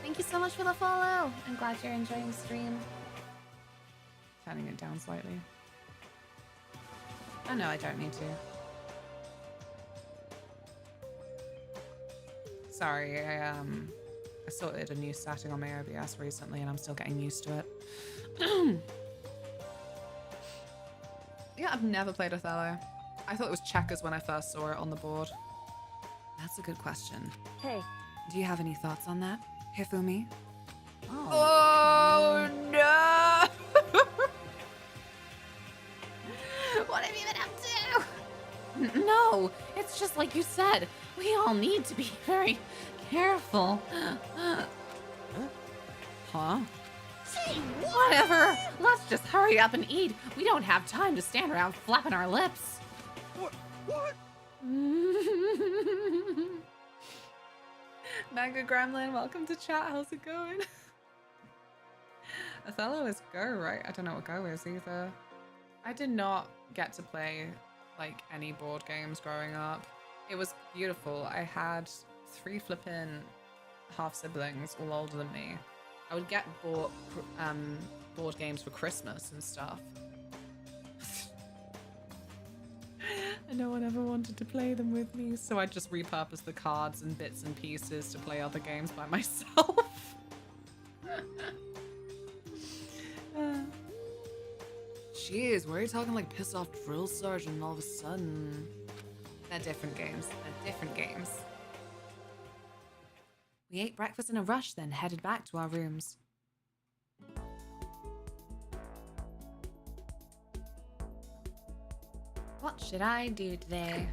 Thank you so much for the follow. I'm glad you're enjoying the stream. Turning it down slightly. Oh no, I don't need to. Sorry, I sorted a new setting on my OBS recently and I'm still getting used to it. Yeah, I've never played Othello. I thought it was checkers when I first saw it on the board. That's a good question. Hey. Do you have any thoughts on that, Hifumi? Oh no! What have you been up to? No, it's just like you said. We all need to be very careful. Huh? Say whatever. Let's just hurry up and eat. We don't have time to stand around flapping our lips. What? Mega Gremlin, welcome to chat. How's it going? Othello is Go, right? I don't know what Go is either. I did not get to play like any board games growing up. It was beautiful. I had 3 flippin' half siblings, all older than me. I would get board games for Christmas and stuff. And no one ever wanted to play them with me, so I just repurposed the cards and bits and pieces to play other games by myself. Jeez, why are you talking like pissed off drill sergeant all of a sudden? They're different games. They're different games. We ate breakfast in a rush, then headed back to our rooms. What should I do today?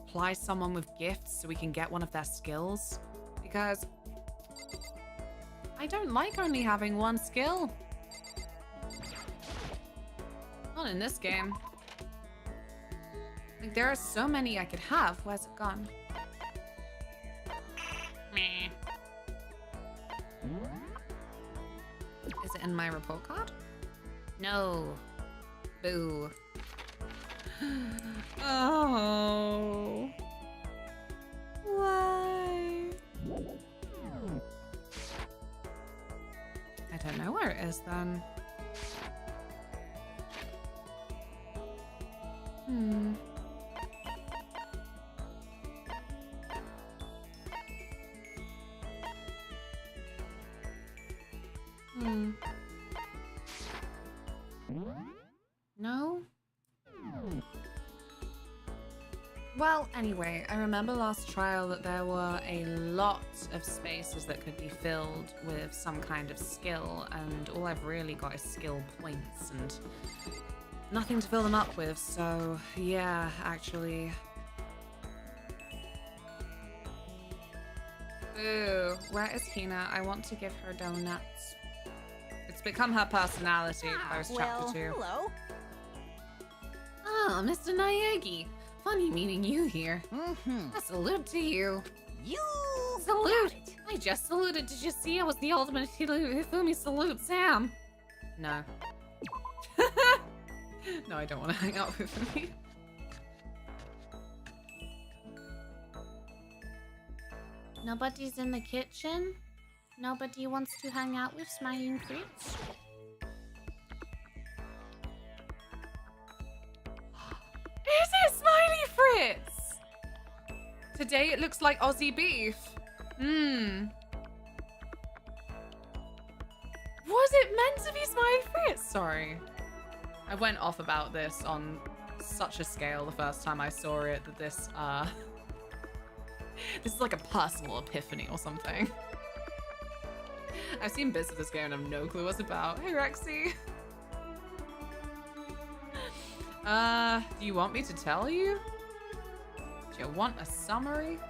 Apply someone with gifts so we can get one of their skills. Because I don't like only having one skill. Not in this game. Like, there are so many I could have. Where's it gone? Meh. Is it in my report card? No. Boo. Oh. Why? I don't know where it is then. No? Well, anyway, I remember last trial that there were a lot of spaces that could be filled with some kind of skill, and all I've really got is skill points and nothing to fill them up with, so yeah, actually. Ooh, where is Hina? I want to give her donuts. It's become her personality, post chapter 2. Hello. Oh, Mr. Naegi. Funny meeting you here. A salute to you. You salute. I just saluted. Did you see? I was the ultimate Hifumi salute, Sam. No. No, I don't want to hang out with Hifumi. Nobody's in the kitchen? Nobody wants to hang out with Smiling Fruits? Is it Smiley Fritz? Today it looks like Aussie beef. Was it meant to be Smiley Fritz? Sorry. I went off about this on such a scale the first time I saw it that this this is like a personal epiphany or something. I've seen bits of this game and I have no clue what it's about. Hey, Rexy. Do you want me to tell you? Do you want a summary?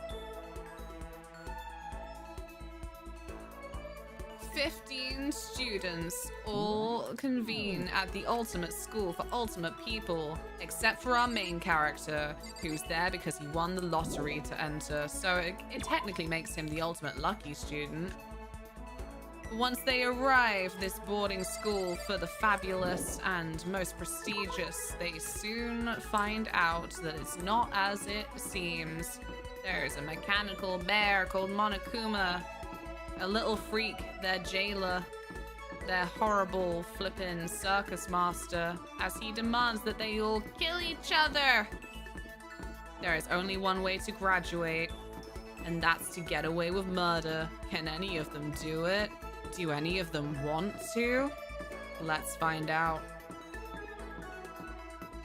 15 students all convene at the ultimate school for ultimate people, except for our main character, who's there because he won the lottery to enter, so it technically makes him the ultimate lucky student. Once they arrive this boarding school for the fabulous and most prestigious, they soon find out that it's not as it seems. There's a mechanical bear called Monokuma, a little freak, their jailer, their horrible flippin' circus master, as he demands that they all kill each other. There is only one way to graduate, and that's to get away with murder. Can any of them do it? Do any of them want to? Let's find out.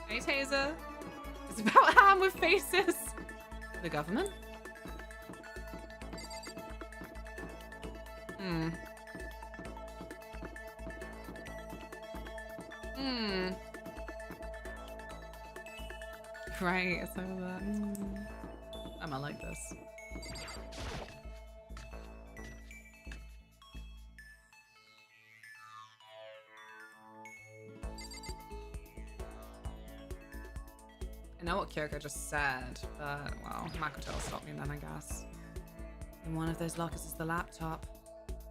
Hey, Taser. It's about ham with faces. The government? Right, it's over there. I might like this. I know what Kyoko just said, but, well, Makoto will stop me then, I guess. And one of those lockers is the laptop.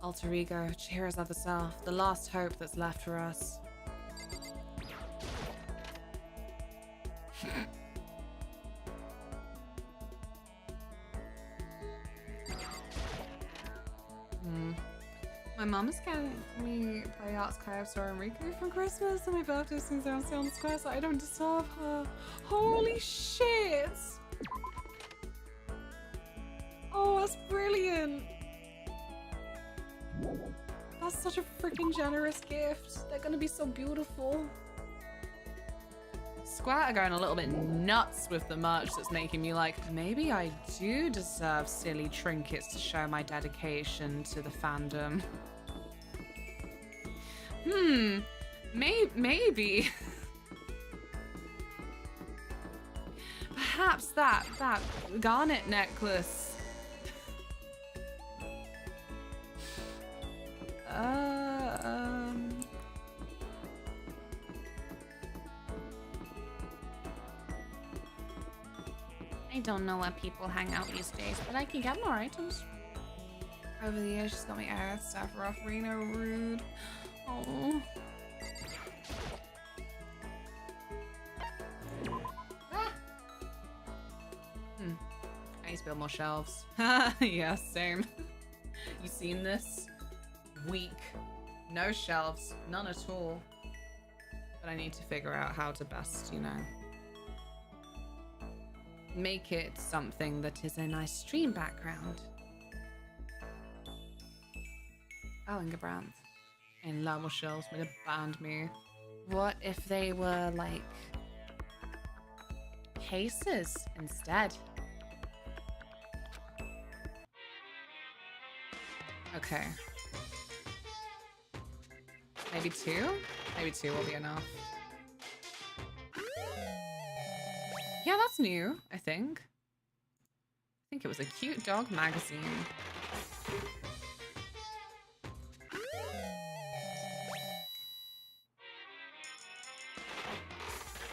Alter ego, Chihira's other self, the last hope that's left for us. My mom is getting me Playart's Kayabsora and Riku for Christmas, and my birthday since I don't stay on the square, so I don't disturb her. Holy shit! Oh, that's brilliant! That's such a freaking generous gift. They're gonna be so beautiful. Square are going a little bit nuts with the merch that's making me like, maybe I do deserve silly trinkets to show my dedication to the fandom. Maybe. Perhaps that garnet necklace. I don't know where people hang out these days, but I can get more items. Over the years, she's got me Aerith, Sephiroth, Reno, Rude. Oh. I need to build more shelves. Yeah, same. You seen this? Weak. No shelves. None at all. But I need to figure out how to best, you know, make it something that is a nice stream background. Oh, Ingebrand. And lava shells would have banned me. What if they were like cases instead? Okay. Maybe two? Maybe two will be enough. Yeah, that's new, I think. I think it was a cute dog magazine.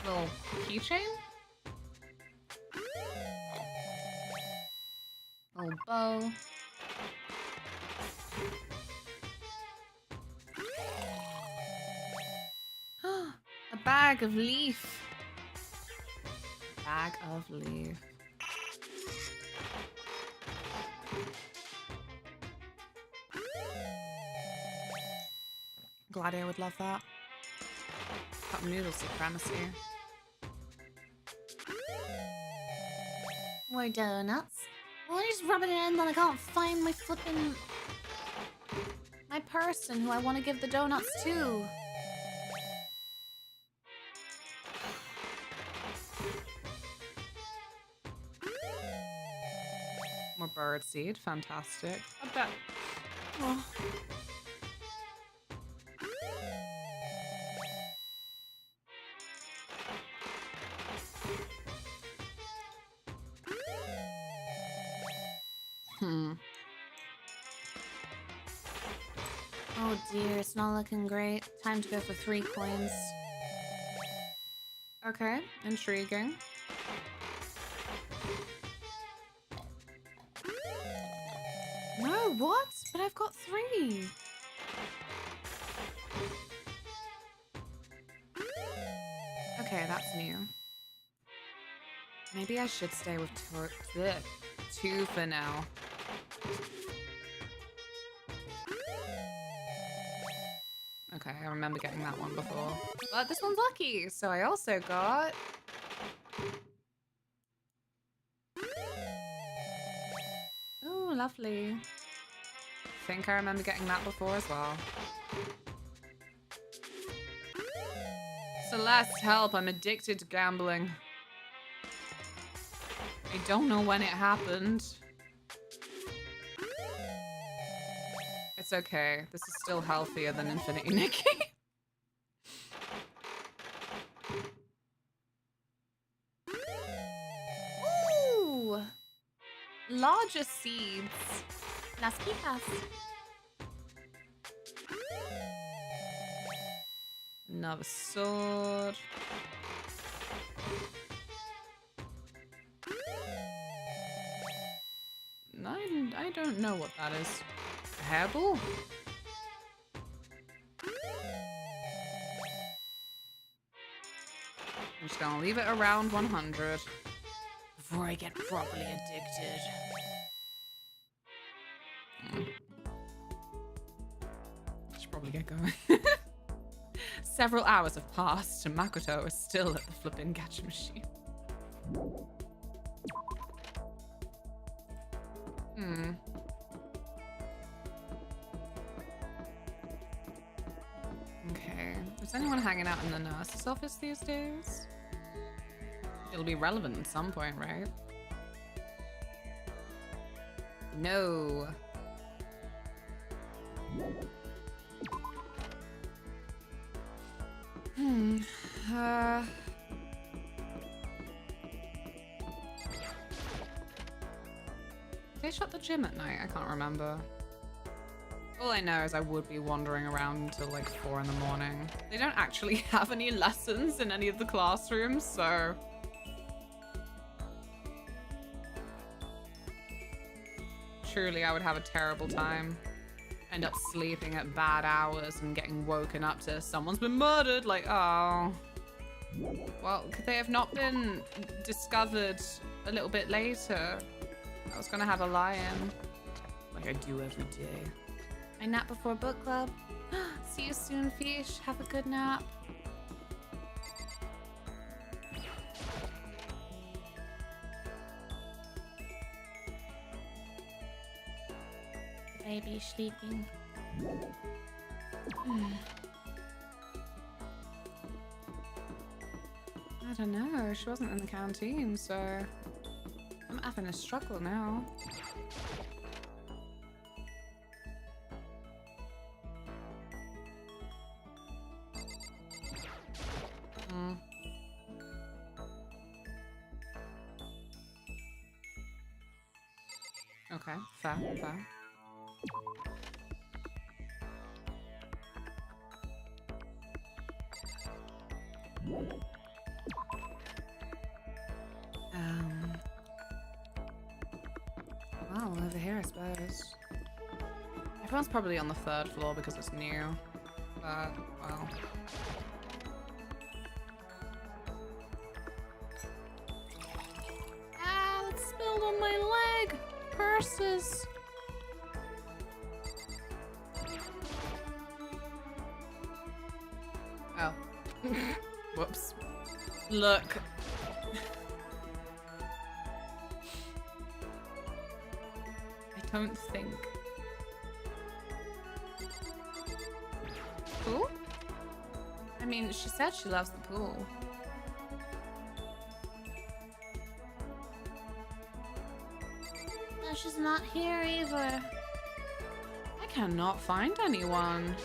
Little keychain? Little bow. A bag of leaf. Bag of leaf. Gladio would love that. Cup noodle supremacy. More donuts. Well, I just rub it in, then I can't find my flippin' my person who I want to give the donuts to. More bird seed, fantastic. I bet. Oh. Oh dear, it's not looking great. Time to go for 3 coins. Okay, intriguing. No, what? But I've got 3. Okay, that's new. Maybe I should stay with 2 for now. Okay, I remember getting that one before. But this one's lucky, so I also got... Ooh, lovely. I think I remember getting that before as well. Celeste, help, I'm addicted to gambling. I don't know when it happened. It's okay. This is still healthier than Infinity Nikki. Ooh! Larger seeds. Las quijas. Another sword. I don't know what that is. A hairball? I'm just gonna leave it around 100 before I get properly addicted. Should probably get going. Several hours have passed and Makoto is still at the flipping gacha machine. Okay. Is anyone hanging out in the nurse's office these days? It'll be relevant at some point, right? No. They shut the gym at night? I can't remember. All I know is I would be wandering around until like 4 in the morning. They don't actually have any lessons in any of the classrooms, so... Truly, I would have a terrible time. End up sleeping at bad hours and getting woken up to someone's been murdered. Like, oh. Well, could they have not been discovered a little bit later? I was gonna have a lie-in. Like I do every day. I nap before book club. See you soon, Fish. Have a good nap. Baby sleeping. I don't know. She wasn't in the canteen, so I'm having a struggle now. Okay, fair, fair. Well, over here, I suppose. Everyone's probably on the 3rd floor because it's new. But, well. Ah, it spilled on my leg! Purses! Oh. Whoops. Look. I don't think. Pool? I mean, she said she loves the pool. No, she's not here either. I cannot find anyone.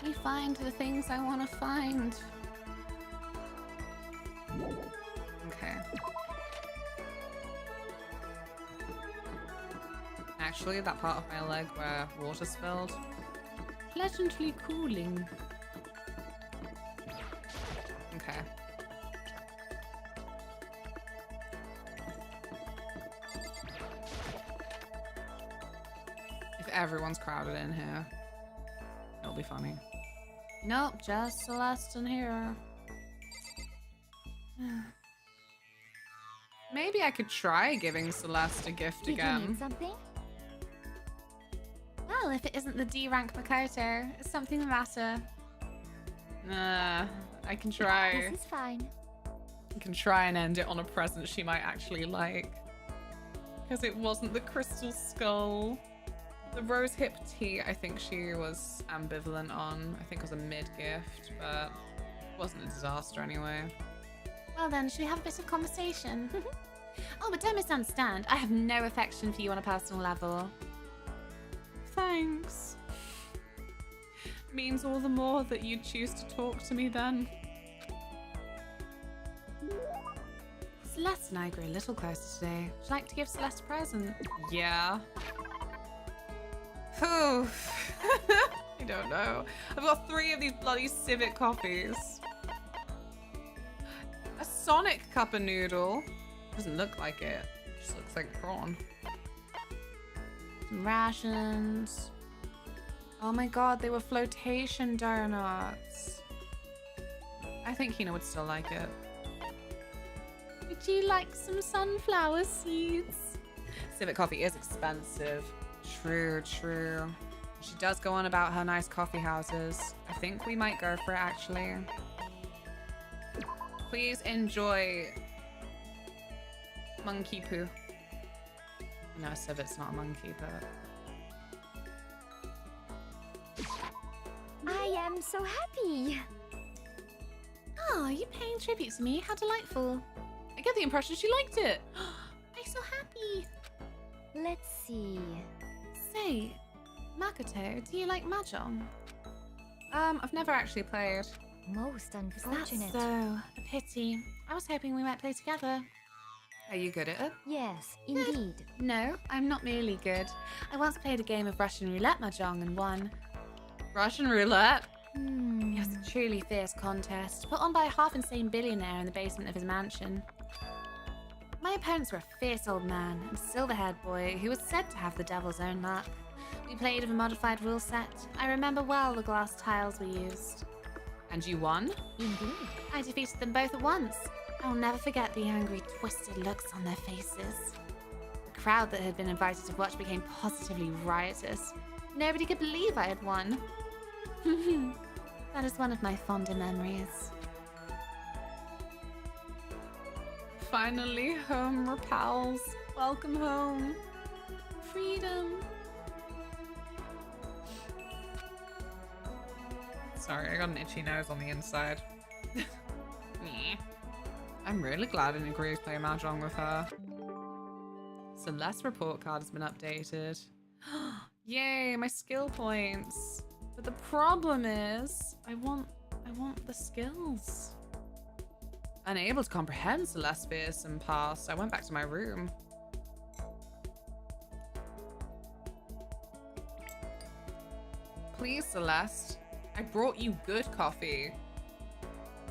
me find the things I want to find. Okay. Actually, that part of my leg where water spilled. Pleasantly cooling. Okay. If everyone's crowded in here, it'll be funny. Nope, just Celeste in here. Maybe I could try giving Celeste a gift Did again. you need something? Well, if it isn't the D-rank Makoto, is something the matter? Nah, I can try. This is fine. I can try and end it on a present she might actually like. Because it wasn't the crystal skull. The rose hip tea, I think she was ambivalent on. I think it was a mid-gift, but it wasn't a disaster anyway. Well then, should we have a bit of conversation? Oh, but don't misunderstand. I have no affection for you on a personal level. Thanks. Means all the more that you choose to talk to me then. Celeste and I grew a little closer today. Would you like to give Celeste a present? Yeah. Oh, I don't know. I've got 3 of these bloody civet coffees. A Sonic cup of noodle. Doesn't look like it. Just looks like prawn. Some rations. Oh my god, they were flotation donuts. I think Hina would still like it. Would you like some sunflower seeds? Civet coffee is expensive. True, true. She does go on about her nice coffee houses. I think we might go for it, actually. Please enjoy monkey poo. No, civet's not a monkey, but... I am so happy. Oh, you're paying tribute to me? How delightful. I get the impression she liked it. I'm so happy. Let's see. Say, Makoto, do you like Mahjong? I've never actually played. Most unfortunate. That's so a pity. I was hoping we might play together. Are you good at it? Yes, indeed. No, I'm not merely good. I once played a game of Russian roulette mahjong and won. Russian roulette? It was a truly fierce contest, put on by a half-insane billionaire in the basement of his mansion. My opponents were a fierce old man and silver-haired boy who was said to have the devil's own luck. We played with a modified rule set. I remember well the glass tiles we used. And you won? Indeed. I defeated them both at once. I'll never forget the angry, twisted looks on their faces. The crowd that had been invited to watch became positively riotous. Nobody could believe I had won. That is one of my fonder memories. Finally home, we're pals. Welcome home. Freedom. Sorry, I got an itchy nose on the inside. I'm really glad I didn't agree to play Mahjong with her. Celeste's report card has been updated. Yay, my skill points. But the problem is, I want the skills. Unable to comprehend Celeste's fearsome past, I went back to my room. Please, Celeste. I brought you good coffee.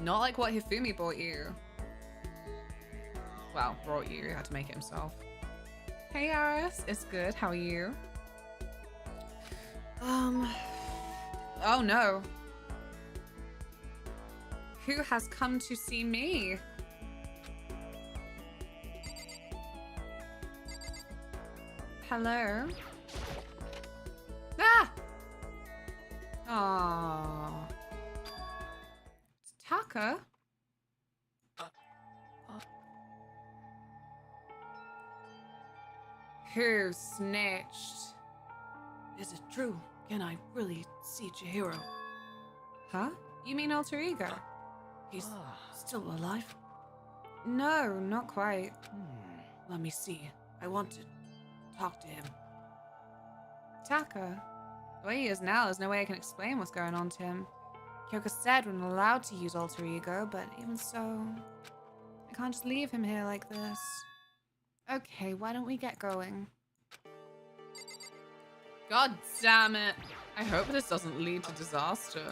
Not like what Hifumi bought you. Well, brought you. He had to make it himself. Hey, Aris. It's good. How are you? Oh no. Who has come to see me? Hello? Ah! Aww. It's Taka? Who snitched? Is it true? Can I really see Chihiro? Huh? You mean alter ego? He's still alive? No, not quite. Let me see. I want to talk to him. Taka? The way he is now, there's no way I can explain what's going on to him. Kyoko said we're not allowed to use alter ego, but even so, I can't just leave him here like this. Okay, why don't we get going? God damn it! I hope this doesn't lead to disaster.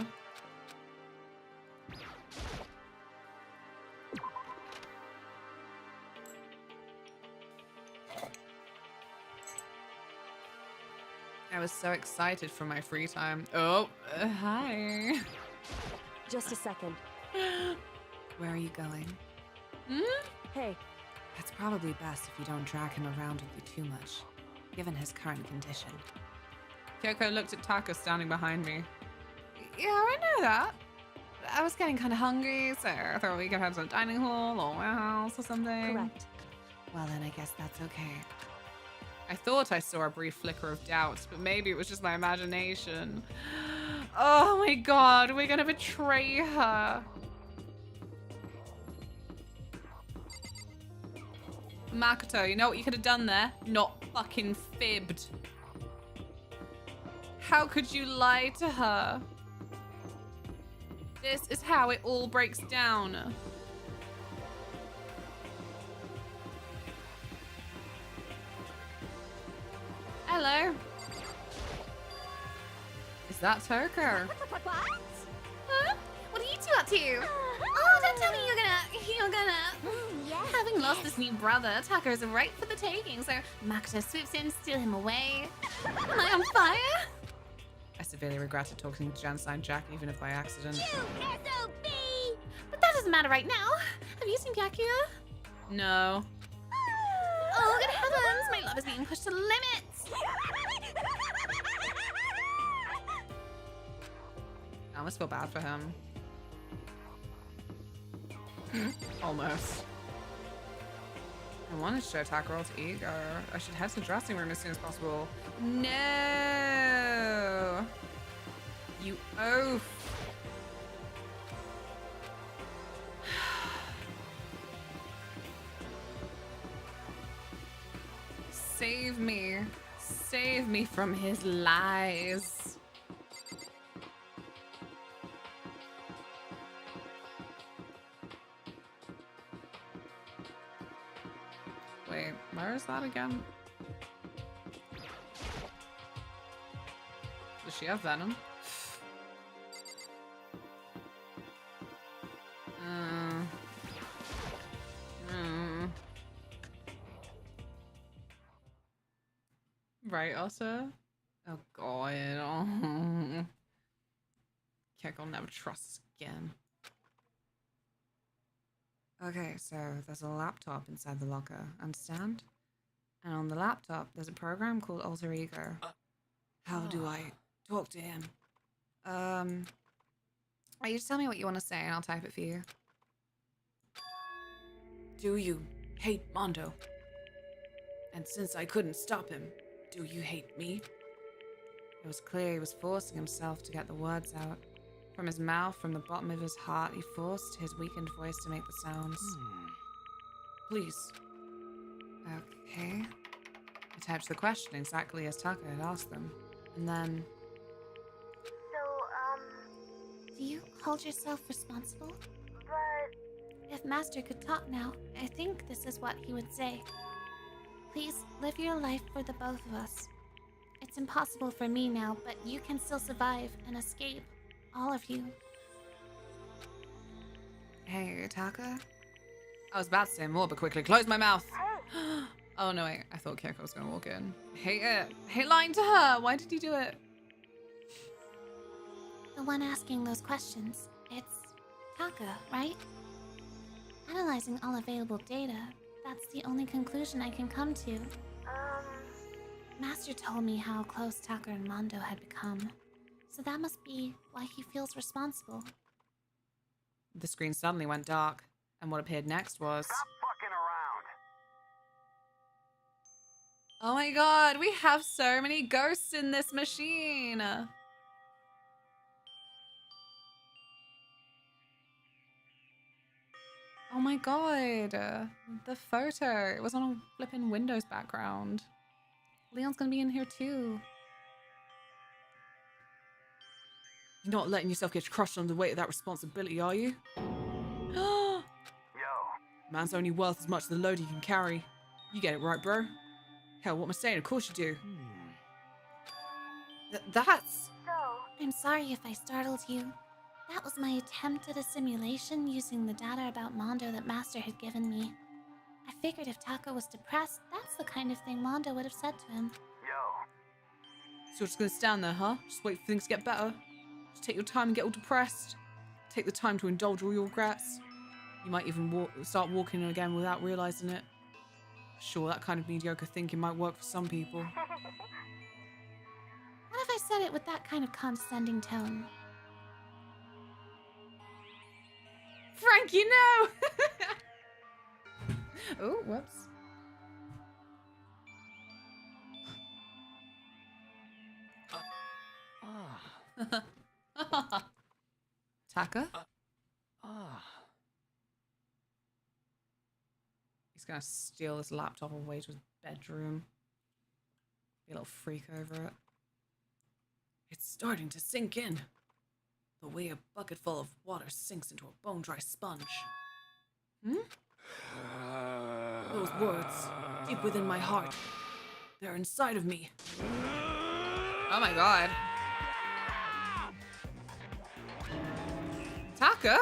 I was so excited for my free time. Oh, hi. Just a second. Where are you going? Hey. It's probably best if you don't drag him around with you too much, given his current condition. Kyoko looked at Taka standing behind me. Yeah, I know that. I was getting kind of hungry, so I thought we could have some dining hall or warehouse or something. Correct. Well, then I guess that's okay. I thought I saw a brief flicker of doubt, but maybe it was just my imagination. Oh my god, we're gonna betray her. Makoto, you know what you could have done there? Not fucking fibbed. How could you lie to her? This is how it all breaks down. Hello. Is that Toko? What? Huh? What are you two up to? Oh, don't tell me you're gonna... Yes. Having lost this new brother, Tucker is right for the taking, so Makoto swoops in, steal him away. Am I on fire? I severely regretted talking to Genocide Jack, even if by accident. But that doesn't matter right now. Have you seen Byakuya? No. Oh, good heavens! My love is being pushed to the limits! I almost feel bad for him. Almost. I want to show Tucker alter ego. I should head to the dressing room as soon as possible. No! You oaf! Save me. Save me from his lies. Wait, where is that again? Does she have venom? Right, also? Oh god. Oh. Kek will never trust us again. Okay, so there's a laptop inside the locker, understand? And on the laptop, there's a program called Alter Ego. How do I talk to him? You just tell me what you want to say and I'll type it for you. Do you hate Mondo? And since I couldn't stop him, do you hate me? It was clear he was forcing himself to get the words out. From his mouth, from the bottom of his heart, he forced his weakened voice to make the sounds. Please. Okay. I typed the question exactly as Taka had asked them. And then... Do you hold yourself responsible? But... If Master could talk now, I think this is what he would say. Please, live your life for the both of us. It's impossible for me now, but you can still survive and escape. All of you. Hey, Taka? I was about to say more, but quickly closed my mouth. Oh, no, wait. I thought Kyoko was going to walk in. Hate it. Hate lying to her. Why did you do it? The one asking those questions. It's Taka, right? Analyzing all available data, that's the only conclusion I can come to. Master told me how close Taka and Mondo had become. So that must be why he feels responsible. The screen suddenly went dark, and what appeared next was... Stop fucking around! Oh my god, we have so many ghosts in this machine! Oh my god, the photo. It was on a flippin' Windows background. Leon's gonna be in here too. You're not letting yourself get crushed under the weight of that responsibility, are you? Yo. Man's only worth as much as the load he can carry. You get it right, bro. Hell, what am I saying? Of course you do. That's... I'm sorry if I startled you. That was my attempt at a simulation using the data about Mondo that Master had given me. I figured if Taka was depressed, that's the kind of thing Mondo would have said to him. So you're just gonna stand there, huh? Just wait for things to get better? Just take your time and get all depressed? Take the time to indulge all your regrets? You might even start walking again without realizing it. Sure, that kind of mediocre thinking might work for some people. What if I said it with that kind of condescending tone? Frankie, no! Oh, whoops. Taka? He's gonna steal this laptop away to his bedroom. Be a little freak over it. It's starting to sink in. The way a bucket full of water sinks into a bone-dry sponge. Hmm? Those words, deep within my heart, they're inside of me. Oh my god. Taka?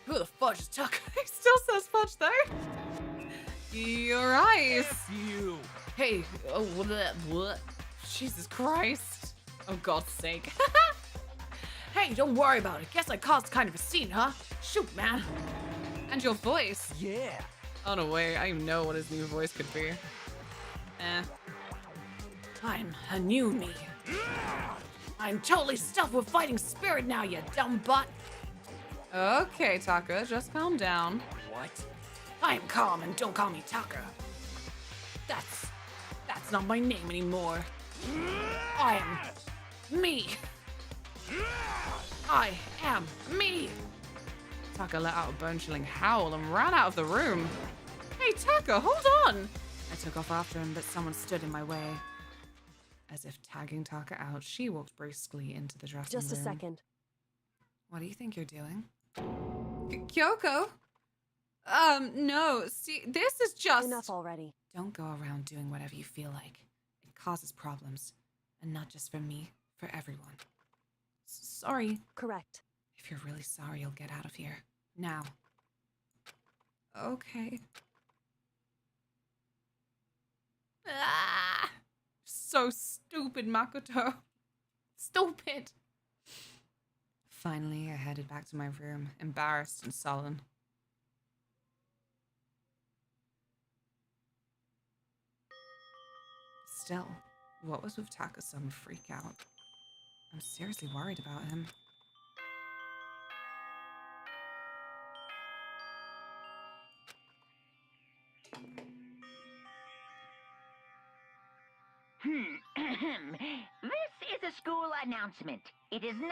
Who the fudge is Taka? He still says fudge though. Your eyes. You. Hey, oh, what? Jesus Christ. Oh God's sake. Hey, don't worry about it. Guess I caused kind of a scene, huh? Shoot, man. And your voice. Yeah. Oh no, wait. I even know what his new voice could be. I'm a new me. I'm totally stuffed with fighting spirit now, you dumb butt. Okay, Taka, just calm down. What? I'm calm and don't call me Taka. That's not my name anymore. I am me. I am me. Taka let out a bone-chilling howl and ran out of the room. Hey, Taka, hold on! I took off after him, but someone stood in my way. As if tagging Taka out, she walked briskly into the dressing room. Just a second. What do you think you're doing? Kyoko? No, see, this is just... Enough already. Don't go around doing whatever you feel like. It causes problems. And not just for me, for everyone. Sorry. Correct. If you're really sorry, you'll get out of here. Now. Okay. Ah! So stupid, Makoto. Stupid. Finally, I headed back to my room, embarrassed and sullen. Still, what was with Taka's sudden freak out? I'm seriously worried about him. This is a school announcement. It is now 10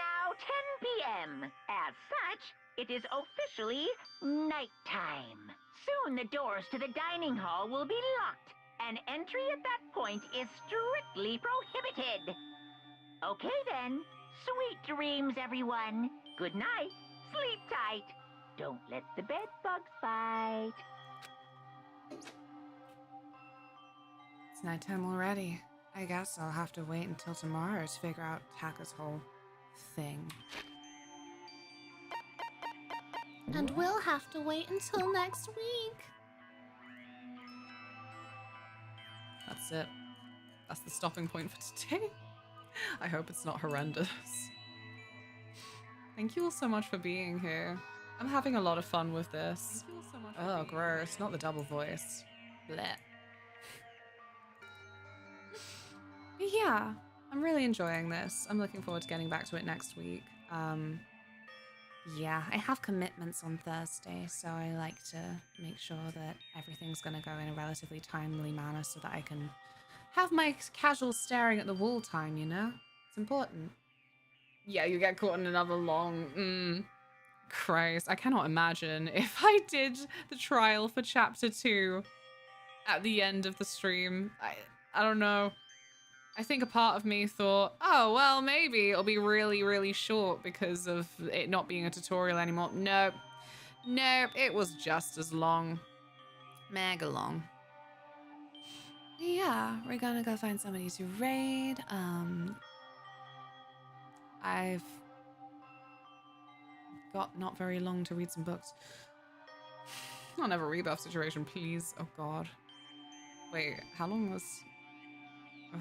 p.m. As such, it is officially nighttime. Soon the doors to the dining hall will be locked, and entry at that point is strictly prohibited. Okay then. Sweet dreams, everyone. Good night. Sleep tight. Don't let the bed bugs bite. It's nighttime already. I guess I'll have to wait until tomorrow to figure out Taka's whole thing. And we'll have to wait until next week. That's it. That's the stopping point for today. I hope it's not horrendous. Thank you all so much for being here. I'm having a lot of fun with this. Thank you all so much. Oh, gross. Not the double voice. Blech. Yeah, I'm really enjoying this. I'm looking forward to getting back to it next week. Yeah, I have commitments on Thursday, so I like to make sure that everything's going to go in a relatively timely manner so that I can have my casual staring at the wall time, you know? It's important. Yeah, you get caught in another long... Christ, I cannot imagine if I did the trial for Chapter 2 at the end of the stream. I don't know. I think a part of me thought, oh, well, maybe it'll be really, really short because of it not being a tutorial anymore. Nope. Nope, it was just as long. Mega long. Yeah, we're gonna go find somebody to raid. I've got not very long to read some books. I'll never rebuff situation, please. Oh god. Wait, how long was... Ugh.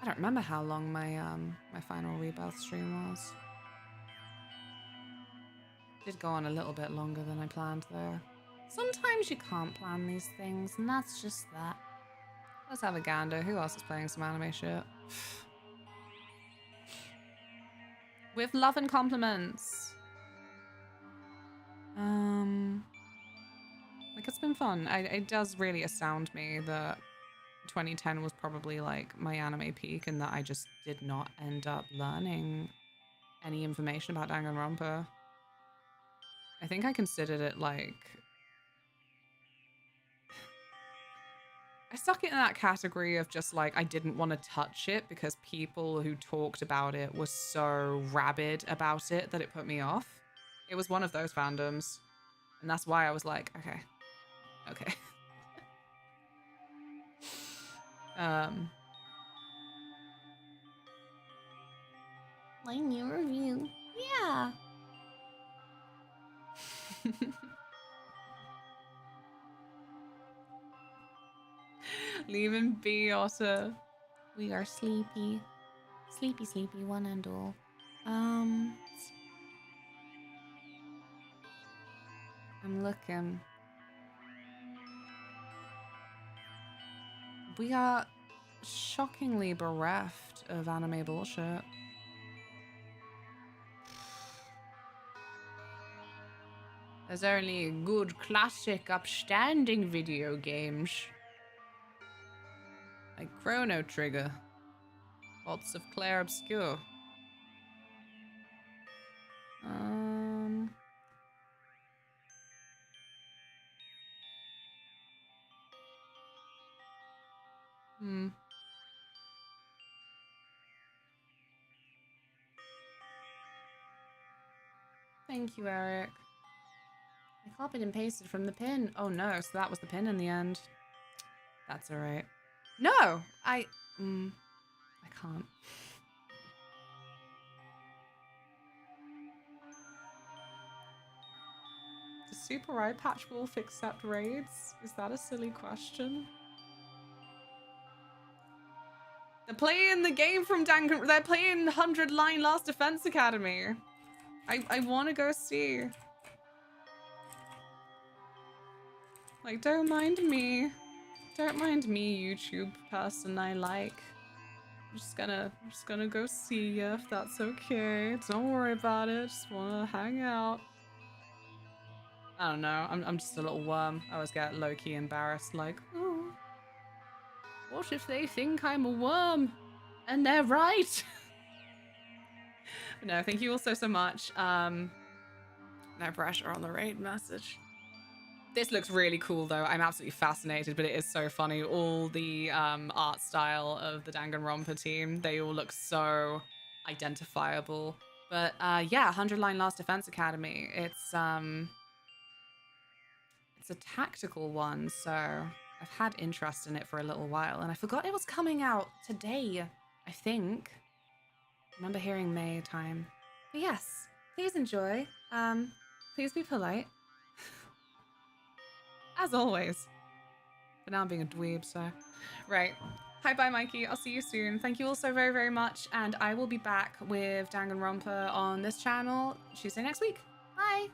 I don't remember how long my my final rebirth stream was. Did go on a little bit longer than I planned though. Sometimes you can't plan these things, and that's just that. Let's have a gander. Who else is playing some anime shit? With love and compliments. Like, it's been fun. It does really astound me that 2010 was probably like my anime peak and that I just did not end up learning any information about Danganronpa. I think I considered it like... I stuck it in that category of just like, I didn't want to touch it because people who talked about it were so rabid about it that it put me off. It was one of those fandoms. And that's why I was like, okay. Okay. My new review. Yeah. Leave him be, Otter. We are sleepy. Sleepy, sleepy, one and all. I'm looking. We are shockingly bereft of anime bullshit. There's only good, classic, upstanding video games. Like Chrono Trigger. Lots of Claire Obscure. Thank you, Eric. I copied and pasted from the pin. Oh no, so that was the pin in the end. That's alright. No! I can't. Does Super Eye Patch Wolf accept raids? Is that a silly question? They're playing the game from they're playing 100 Line Last Defense Academy. I want to go see. Like, don't mind me. Don't mind me, YouTube person I like. I'm just gonna go see you if that's okay. Don't worry about it. Just wanna hang out. I don't know. I'm just a little worm. I always get low-key embarrassed. Like, oh, what if they think I'm a worm? And they're right. No, thank you all so much. No pressure on the raid message. This looks really cool though. I'm absolutely fascinated, but it is so funny. All the art style of the Danganronpa team, they all look so identifiable. But yeah, 100 Line Last Defense Academy. It's a tactical one, so I've had interest in it for a little while, and I forgot it was coming out today, I think. I remember hearing May time. But yes, please enjoy. Please be polite. As always. But now I'm being a dweeb, so... Right. Hi, bye, Mikey. I'll see you soon. Thank you all so very, very much, and I will be back with Danganronpa on this channel Tuesday next week. Bye!